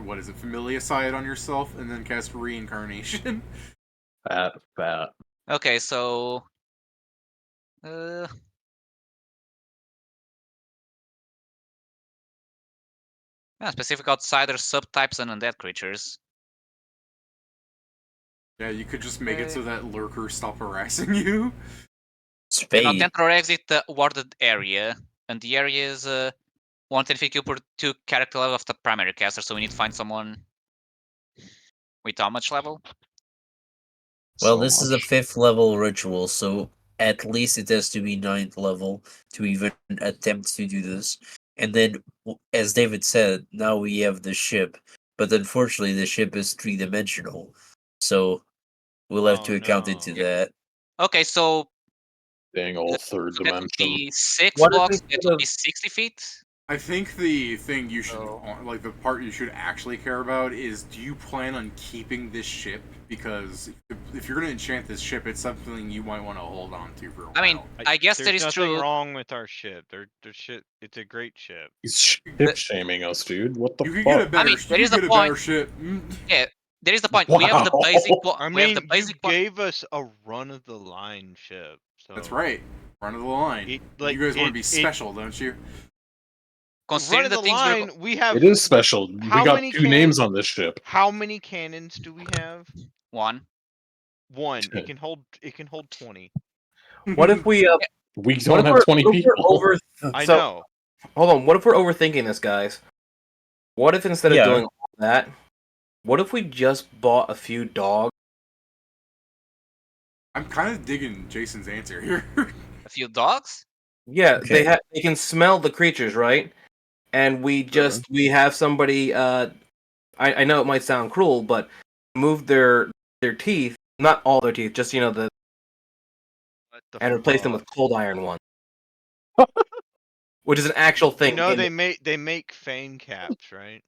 what is it, Familicide on yourself, and then cast Reincarnation. Fat. okay. So, specific outsiders, subtypes, and undead creatures. Yeah, you could just make it Uh, so that lurkers stop harassing you. Cannot Spade. enter or exit the warded area, and the area is 110 FQ per 2 character level of the primary caster. So we need to find someone with how much level? Well, So this is a much. 5th level ritual, so at least it has to be 9th level to even attempt to do this. And then, as David said, now we have the ship, but unfortunately, the ship is 3-dimensional, so we'll have Oh, to account no. into that. Okay, so Being all that third that would dimension. be 6 What if blocks. That instead would of- be 60 feet. I think the thing you should, So- like, the part you should actually care about is, do you plan on keeping this ship? Because if you're gonna enchant this ship, it's something you might want to hold on to for a while. I mean, I guess There's that is nothing true. wrong with our ship. Their ship. It's a great ship. He's ship shaming us, dude. What the you could fuck? get a better, mean, there you is could a get a better point. ship. Yeah, there is the point. We have the Wow. basic. I We have the mean, you basic point. gave us a run of the line ship. So That's right. Run of the line. It, like, you guys want to be it- special, don't you? Run Considering of the the things we're line. We have It is special. How We got many two names on this ship. How many cannons do we have? one. One. It can hold. It can hold 20. What if we? We What don't if have we're, 20 what if we're people. over? I so, know. Hold on. What if we're overthinking this, guys? What if instead of Yeah. doing all that, what if we just bought a few dogs? I'm kind of digging Jason's answer here. A few dogs. Yeah, Okay. they can smell the creatures, right? And we have somebody. I know it might sound cruel, but move their teeth, not all their teeth, just the What the and replace them with fuck? cold iron ones, which is an actual thing. You know in- they make fang caps, right?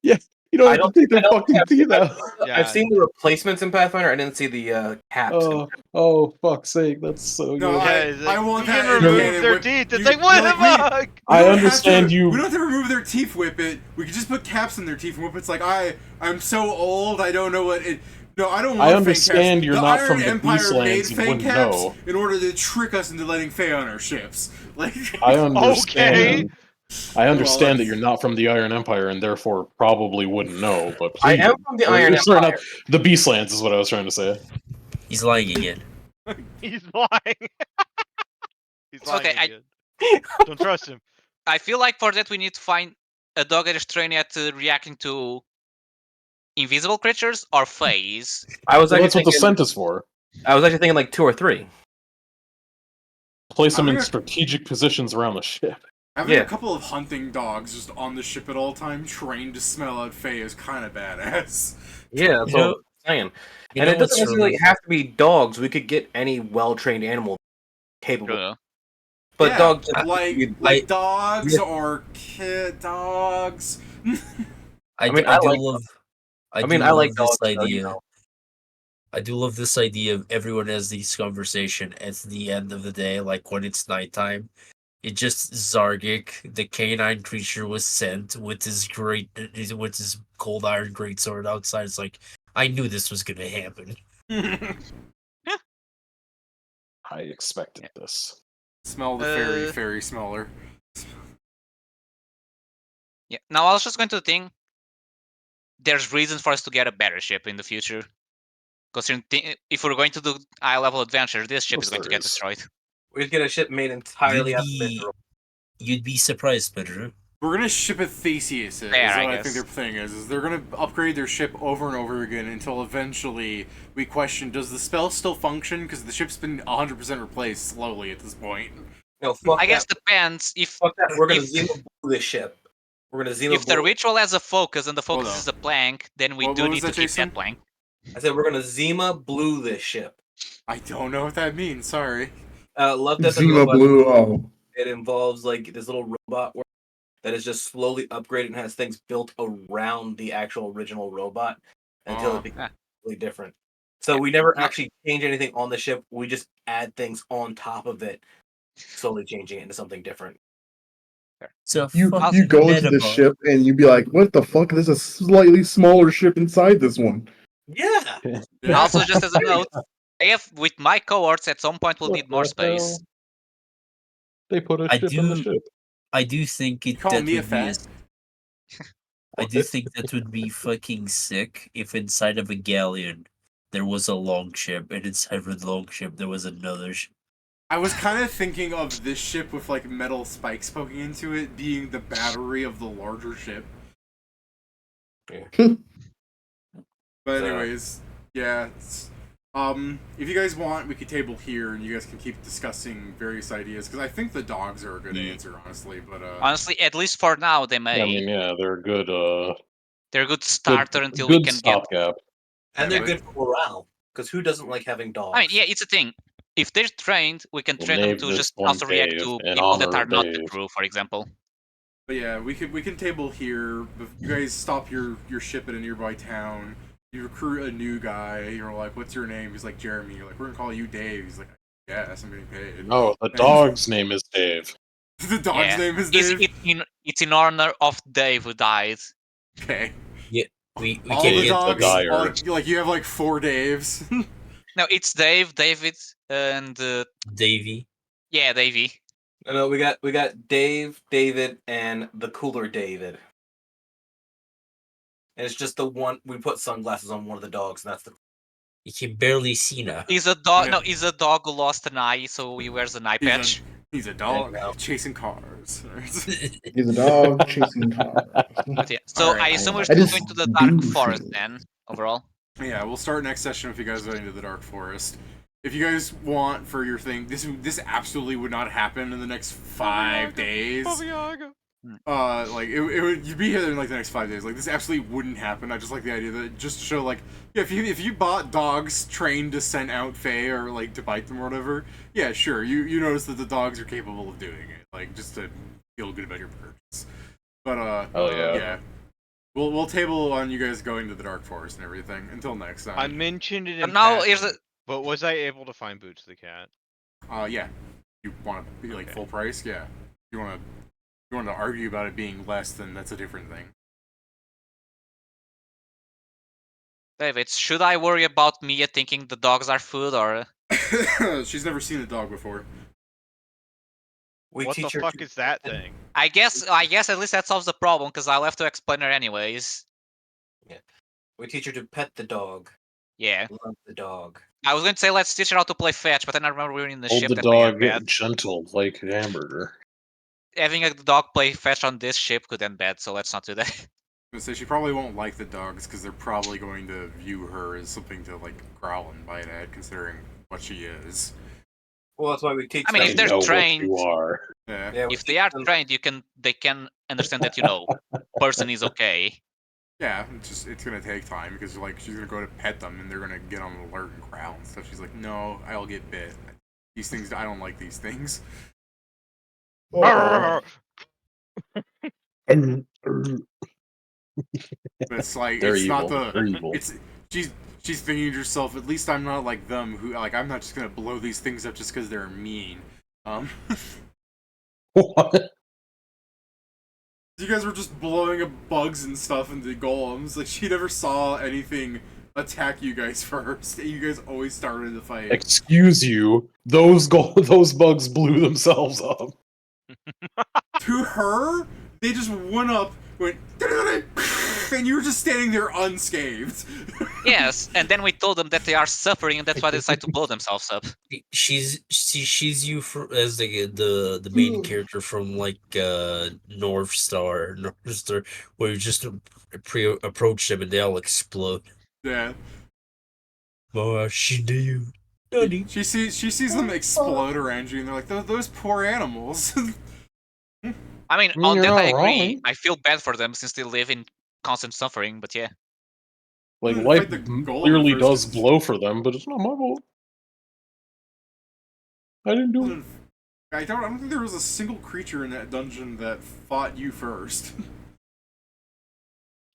Yes, you don't I have don't- to take I their don't fucking think teeth out. Yeah. I've seen the replacements in Pathfinder. I didn't see the caps. Oh, fuck's sake, that's so No, good. Yeah, I it's like, want you that can in remove canon their whip. teeth. It's You- like, what you're the like, fuck? we I don't have understand to- you- We don't have to remove their teeth, whip it. We could just put caps in their teeth and whip. It's like I'm so old. I don't know what it. No, I don't want. I fang understand caps. you're the not Iron from the Empire Beastlands, made you fang wouldn't caps know. in order to trick us into letting Fae on our ships. Like I understand. I Well, understand that you're not from the Iron Empire and therefore probably wouldn't know. But please, I am from the Or- Iron sorry, Empire. not the Beastlands is what I was trying to say. He's lying again. He's lying. He's lying Okay, again. Don't trust him. I feel like for that we need to find a dog that is trained at reacting to invisible creatures or phase. I was Well, actually that's what the thinking. scent is for. I was actually thinking like 2 or 3. Place them I'm in gonna- strategic positions around the ship. having Yeah. a couple of hunting dogs just on the ship at all time, trained to smell out Fae, is kind of badass. Yeah, that's You what know- I'm saying. You And know it doesn't what's necessarily really- have to be dogs. We could get any well-trained animal capable. True. But Yeah, dogs, like dogs Yeah. or kid dogs. I mean, do I love. like do I like love dogs. this so, idea. you know. I do love this idea of everyone has these conversation at the end of the day, like when it's nighttime. It just Zargic, the canine creature, was sent with his cold iron greatsword outside. It's like I knew this was gonna happen. I expected this. Smell the fairy smeller. Yeah. Now I was just going to think there's reasons for us to get a better ship in the future. Considering if we're going to do high level adventure, this ship Of is going course to get there is. destroyed. We just get a ship made entirely out of Maybe- mineral. You'd be surprised, Pedro. We're gonna ship it Theseus. Is Fair, what I I think their guess. thing is they're gonna upgrade their ship over and over again until eventually we question: does the spell still function? Because the ship's been 100% replaced slowly at this point. No, fuck I guess that. depends if Fuck that. We're gonna if- Zima blue this ship. We're gonna Zima if the blue. ritual has a focus and the Hold focus on. is a plank, then we What do was need to that, keep Jason? that plank. I said we're gonna Zima blue this ship. I don't know what that means. Sorry. Love Death and Zima Robots. Blue. Oh, It involves like this little robot that is just slowly upgraded and has things built around the actual original robot until it becomes completely different. So we never actually change anything on the ship. We just add things on top of it, slowly changing it into something different. So you fuck you go into the Metabot. ship and you be like, "What the fuck? There's a slightly smaller ship inside this one." Yeah. Also, just as a note, if with my cohorts at some point we'll What need more the space. hell? They put a I ship in the do- ship. I do think You it calling that me a would be fat? I do think that would be fucking sick if inside of a galleon there was a long ship, and inside of the long ship there was another ship. I was kind of thinking of this ship with like metal spikes poking into it being the battery of the larger ship. Yeah. But anyways, yeah. If you guys want, we could table here, and you guys can keep discussing various ideas. Because I think the dogs are a good answer, honestly. But Honestly, at least for now, they may. I mean, yeah, they're a good. They're a good starter until we good can get. stopgap. And they're Yeah, good for morale. Because who doesn't like having dogs? I mean, yeah, it's a thing. If they're trained, we can We'll train them name to this just one also react Dave to in people that honor are of not the Dave. crew, for example. But yeah, we can table here. If you guys stop your ship at a nearby town. You recruit a new guy. You're like, "What's your name?" He's like, "Jeremy." You're like, "We're gonna call you Dave." He's like, "Yes, I'm getting paid." No, the dog's name is Dave. The dog's name is Dave. It's in honor of Dave who died. Okay. Yeah, we All can the get dogs. Dyer. Like you have like 4 Daves. No, it's Dave, David, and Davey. yeah, Davey. No, we got Dave, David, and the cooler David. And it's just the one we put sunglasses on one of the dogs, and that's the You can barely see now. He's a dog. Yeah. No, he's a dog who lost an eye, so he wears an eye patch. He's a dog chasing cars. He's a dog chasing cars. But yeah, so Alright. I assume we're I still just going to the Dark do Forest things. then, overall. Yeah, we'll start next session if you guys are into the Dark Forest. If you guys want for your thing, this absolutely would not happen in the next 5 days. Like it would you'd be here in like the next 5 days. Like this absolutely wouldn't happen. I just like the idea that just to show like yeah, if you bought dogs trained to send out Fae or like to bite them or whatever, yeah, sure. You notice that the dogs are capable of doing it. Like just to feel good about your purchase. But Oh yeah. yeah. We'll table on you guys going to the Dark Forest and everything until next time. I mentioned it in But now here's passing, but was I able to find Boots the Cat? Yeah. You want to be like Okay. full price? Yeah. You want to argue about it being less, then that's a different thing. David, should I worry about Mia thinking the dogs are food, or She's never seen a dog before. we What the teach her fuck to- is that thing? I guess at least that solves the problem because I'll have to explain her anyways. We teach her to pet the dog, Yeah, love the dog. I was going to say let's teach her how to play fetch, but then I remember we were in the Hold ship the that may have dog bad. gentle like a hamburger. Having a dog play fetch on this ship could end bad, so let's not do that. I was gonna say she probably won't like the dogs because they're probably going to view her as something to like growl and bite at, considering what she is. Well, that's why we teach I mean, them. if they're know what trained, you are. Yeah. Yeah, we if they teach are them- trained, they can understand that person is okay. Yeah, it's gonna take time because like she's gonna go to pet them and they're gonna get on alert and growl and stuff. She's like, no, I'll get bit. These things, I don't like these things. But it's like They're it's evil. not the They're evil. it's she's thinking to herself, at least I'm not like them who like I'm not just gonna blow these things up just because they're mean. What? You guys were just blowing up bugs and stuff into golems. Like she never saw anything attack you guys first. You guys always started the fight. Excuse you. Those bugs blew themselves up. To her, they just went up, went, and you were just standing there unscathed. Yes, and then we told them that they are suffering, and that's why they decide to blow themselves up. She's you for as the main character from like North Star, where you just approach them and they all explode. Yeah. Oh, she do you. She sees them explode around you, and they're like, those poor animals. I mean, mean, on you're that not I agree. wrong. I feel bad for them since they live in constant suffering, but yeah. Like, Fight life the golem clearly first, does 'cause- blow for them, but it's not my fault. I didn't do it. I don't think there was a single creature in that dungeon that fought you first.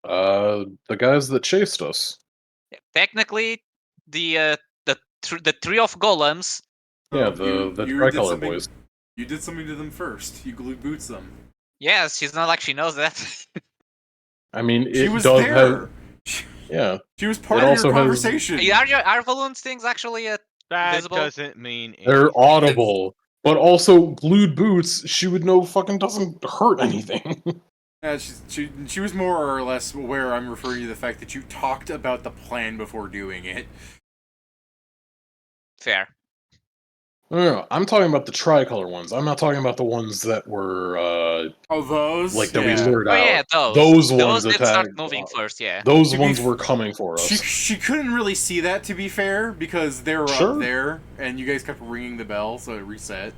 The guys that chased us. Technically, the three of golems. Yeah, You the did tricolor something. boys. You did something to them first. You glue boots them. Yes, she's not like she knows that. I mean, She it was does there. have. Yeah, She was part It of also your has- conversation. Are balloons things actually That visible? doesn't mean they're anything. audible, but also glued boots. She would know fucking doesn't hurt anything. Yeah, she was more or less aware. I'm referring to the fact that you talked about the plan before doing it. Fair. No, I'm talking about the tricolor ones. I'm not talking about the ones that were Oh, those? like that Yeah. we lured Oh out. yeah, Those ones did start attacked. moving first. Yeah. Those To be ones f- were coming for us. She couldn't really see that, to be fair, because they were Sure. up there, and you guys kept ringing the bell, so it reset.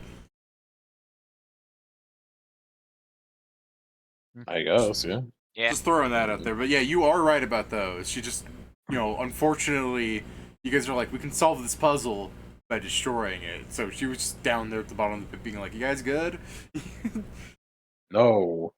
I guess, yeah. Yeah. Just throwing that out there. But yeah, you are right about those. She just, unfortunately, you guys are like, we can solve this puzzle by destroying it. So she was just down there at the bottom of the pit being like, you guys good? No.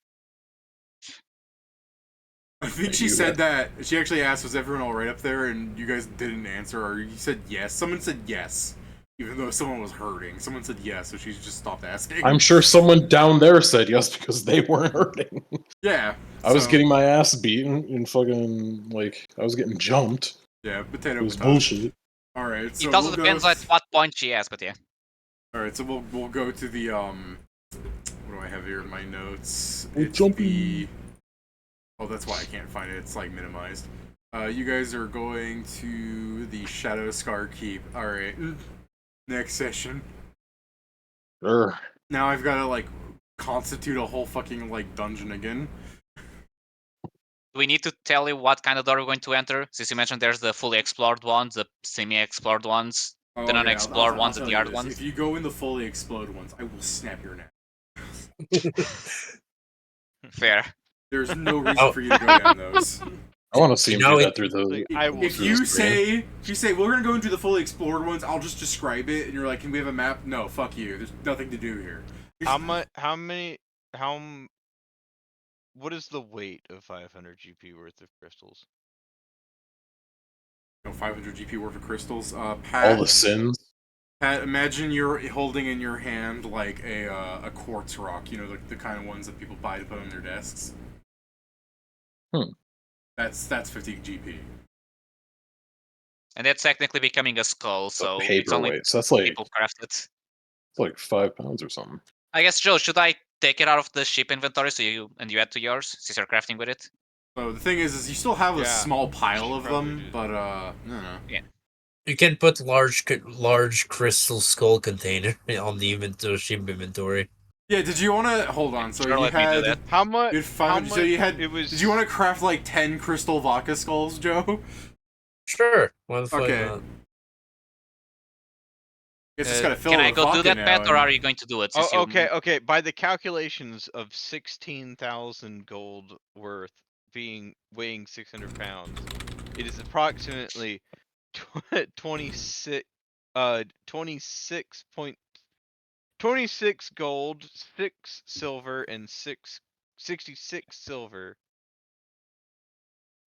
I think she You said had- that. She actually asked, was everyone all right up there? And you guys didn't answer, or you said yes. Someone said yes, even though someone was hurting. Someone said yes, so she just stopped asking. I'm sure someone down there said yes because they weren't hurting. Yeah. I was so- getting my ass beaten and fucking I was getting jumped. Yeah, potato. It was potato. bullshit. All right. So It also we'll go depends at what point she asked, but yeah. All right, so we'll go to the What do I have here in my notes? Oh, It's jumping. the. Oh, that's why I can't find it. It's like minimized. You guys are going to the Shadow Scar Keep. All right. Next session. Sure. Now I've got to constitute a whole fucking dungeon again. Do we need to tell you what kind of door we're going to enter? Since you mentioned there's the fully explored ones, the semi-explored ones, Oh, the okay, non-explored I'll ones, and tell the you hard this. ones. If you go in the fully explode ones, I will snap your neck. Fair. There's no reason for you to go down those. I want to see him You know do it- that through the. I will If through you the screen. say we're gonna go into the fully explored ones, I'll just describe it, and you're like, can we have a map? No, fuck you. There's nothing to do here. What is the weight of 500 GP worth of crystals? 500 GP worth of crystals. All Pat, the sins. Pat, imagine you're holding in your hand like a quartz rock. The kind of ones that people buy to put on their desks. That's 50 GP. And that's technically becoming a skull, So so it's only paperweight. So that's like people craft it. it's like 5 pounds or something. I guess, Joe, should I take it out of the ship inventory so you add to yours since you're crafting with it? So the thing is you still have a Yeah, small you pile should of probably them, do but no. You can put large crystal skull container on the ship inventory. Yeah, did you want to hold on? So Sure, you let me do had that. How much? you had 500. So you had. It was. Did you want to craft 10 crystal vodka skulls, Joe? Sure. Why the fuck Okay. not? It's just gotta fill Can it I with go do vodka that, now, Pat, or and- are you going to do it? Since Oh, okay. By the calculations of 16,000 gold worth weighing 600 pounds, it is approximately 26 26 gold, 6 silver, and 66 silver.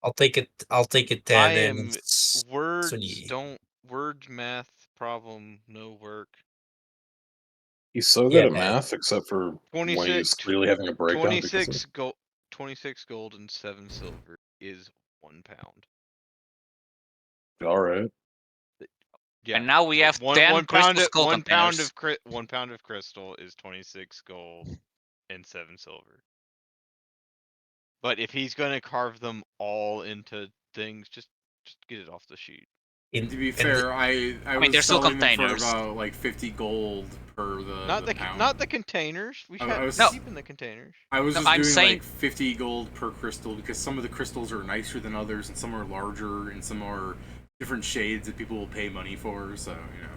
I'll take it. I'll take it 10. I and am it's words 20. don't words math problem no work. He's so Yeah, good at man. math, except for when 26 he's clearly having a breakdown. because of- 26 gold and 7 silver is 1 pound. All right. Yeah. And now we so have one 10 crystal pound of, skull 1 pound containers. of 1 pound of crystal is 26 gold and 7 silver. But if he's gonna carve them all into things, just get it off the sheet. To be fair, I mean, was they're still selling them for containers. about like 50 gold per the pound. Not the containers. We I was- should keep in the containers. I was No, just I'm doing saying- like 50 gold per crystal because some of the crystals are nicer than others, and some are larger, and some are different shades that people will pay money for. So you know.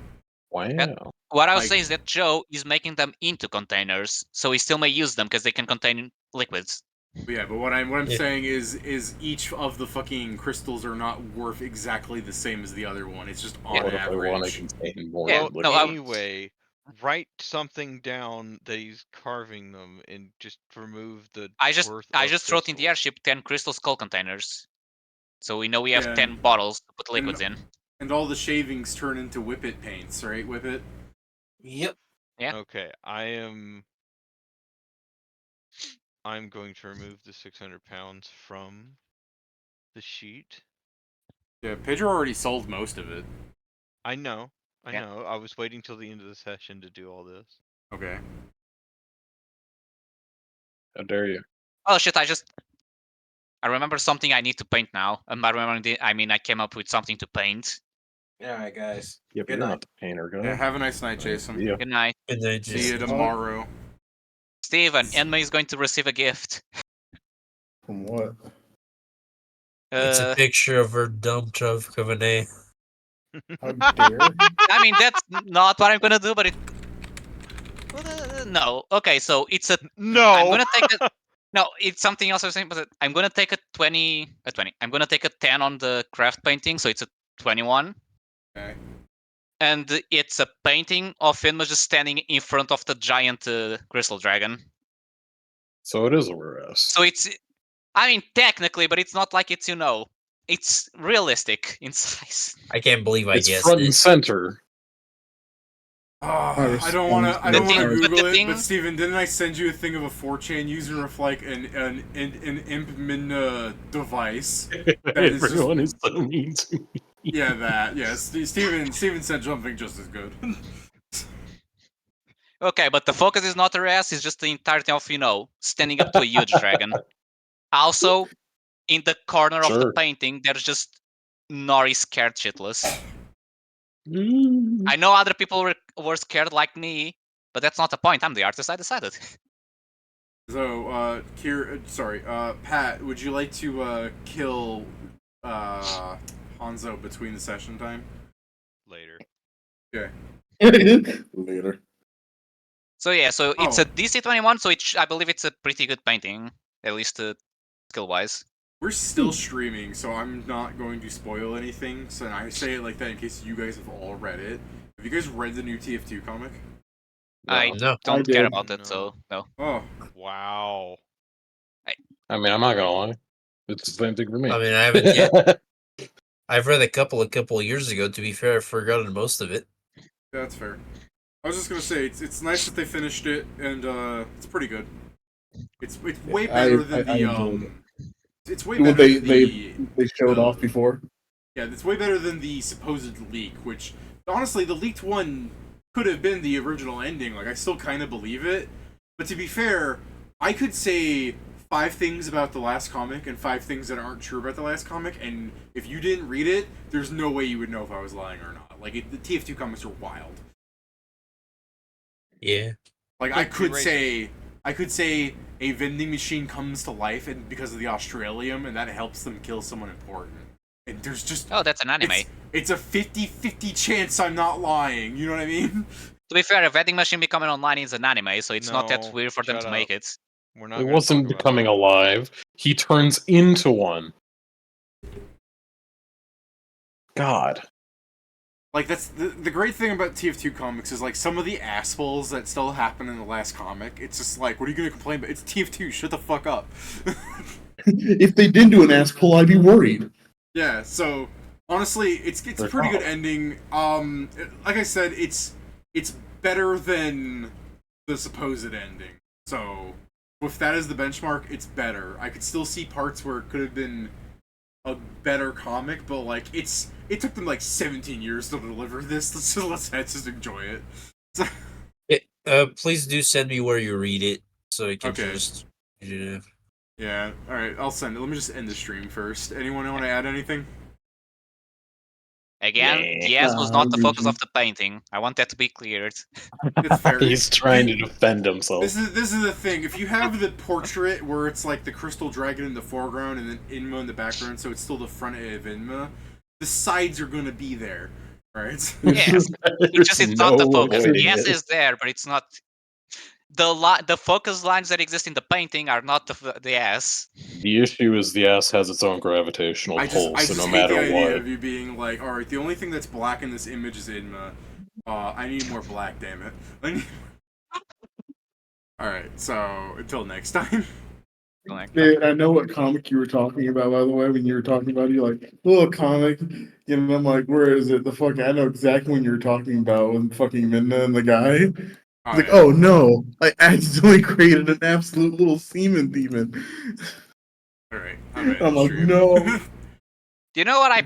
Wow. What I was Like- saying is that Joe is making them into containers, so he still may use them because they can contain liquids. But yeah, but what I'm Yeah. saying is each of the fucking crystals are not worth exactly the same as the other one. It's just on What if I want to average. contain more Yeah, liquid? no, Anyway, write something down that he's carving them and just remove the I just worth I of just wrote in the crystals. airship 10 crystal skull containers, so we know we have Yeah. 10 bottles to put liquids in. And all the shavings turn into Whippet paints, right? Whippet. Yep. Yeah. Okay, I'm going to remove the 600 pounds from the sheet. Yeah, Pedro already sold most of it. I know. Yeah. I was waiting till the end of the session to do all this. Okay. How dare you? Oh shit! I remember something I need to paint now. I came up with something to paint. Alright, guys. Yeah, but Good you're night. not the painter, guy. Yeah, have a nice night, Jason. Yeah. Good night, And I See just you tomorrow. Steven. Enma is going to receive a gift. From what? it's a picture of her dump truck of an A. How dare? I mean, that's not what I'm gonna do, but it. No. Okay, so it's a. No. I'm gonna take a. No, it's something else I was saying, but I'm gonna take a 20. A 20. I'm gonna take a 10 on the craft painting, so it's a 21. Okay. And it's a painting of Enma just standing in front of the giant crystal dragon. So it is a rare ass. So it's. I mean, technically, but it's not like it's, it's realistic in size. I can't believe I It's guessed front and it. center. I don't want to. I don't want to thing- but Google the it. thing- But Steven, didn't I send you a thing of a 4chan user of like an Impmin device? is just- Everyone is so mean to me. Yeah, that. Yeah, Steven said something just as good. Okay, but the focus is not her ass, it's just the entirety of, standing up to a huge dragon. Also, in the corner of the Sure. painting, there's just Nori scared shitless. Mm. I know other people were scared like me, but that's not the point. I'm the artist, I decided. So, Pat, would you like to kill Hanzo between the session time? Later. Okay. Later. So yeah, so it's Oh. a DC 21, so I believe it's a pretty good painting, at least skill-wise. We're still streaming, so I'm not going to spoil anything. So I say it like that in case you guys have all read it. Have you guys read the new TF2 comic? I No. don't I care did. about it, so no. Oh, Wow. I mean, I'm not gonna lie. It's the same thing for me. I mean, I haven't yet. I've read a couple of years ago. To be fair, I've forgotten most of it. that's fair. I was just gonna say it's nice that they finished it, and it's pretty good. It's way better than I the enjoyed it. It's way Well, better than the They showed off before. yeah. It's way better than the supposed leak. Which honestly, the leaked one could have been the original ending. Like I still kind of believe it. But to be fair, I could say 5 things about the last comic and 5 things that aren't true about the last comic, and if you didn't read it, there's no way you would know if I was lying or not. Like the TF2 comics are wild. Yeah. Like Like, I could say a vending machine comes to life and because of the Australium, and that helps them kill someone important. And there's just Oh, that's an anime. it's a 50-50 chance I'm not lying. You know what I mean? To be fair, a vending machine becoming online is an anime, so it's not that No, weird for them shut to up. make it. We're not. It gonna wasn't talk about becoming that. alive. He turns into one. God. Like that's the great thing about TF2 comics is like some of the assholes that still happen in the last comic. It's just like, what are you gonna complain about? It's TF2. Shut the fuck up. If they did do an ass pull, I'd be worried. Yeah. So honestly, it's a pretty good ending. Like I said, it's better than the supposed ending. So with that as the benchmark, it's better. I could still see parts where it could have been a better comic, but like it took them like 17 years to deliver this, so let's just enjoy it. Please do send me where you read it so I can Okay. just. Yeah. Yeah. All right. I'll send it. Let me just end the stream first. Anyone want to add anything? Again, the ass was not the focus of the painting. I want that to be cleared. It's fair. He's trying to defend himself. This is the thing. If you have the portrait where it's like the crystal dragon in the foreground and then Inma in the background, so it's still the front of Inma, the sides are gonna be there, right? Yes, it's not the focus. way The it ass is. is there, but it's not. The focus lines that exist in the painting are not the ass. The issue is the ass has its own gravitational pull, I so just no hate the matter idea what. of you being like, all right, the only thing that's black in this image is Inma. I need more black, damn it. All right, so until next time. Yeah, I know what comic you were talking about, by the way, when you were talking about it. You're like, little comic. You know, I'm like, where is it? The fuck, I know exactly when you were talking about when fucking Minna and the guy. He's like, yeah. oh no, I accidentally created an absolute little semen demon. All right, I'm I'm like, no. You know what I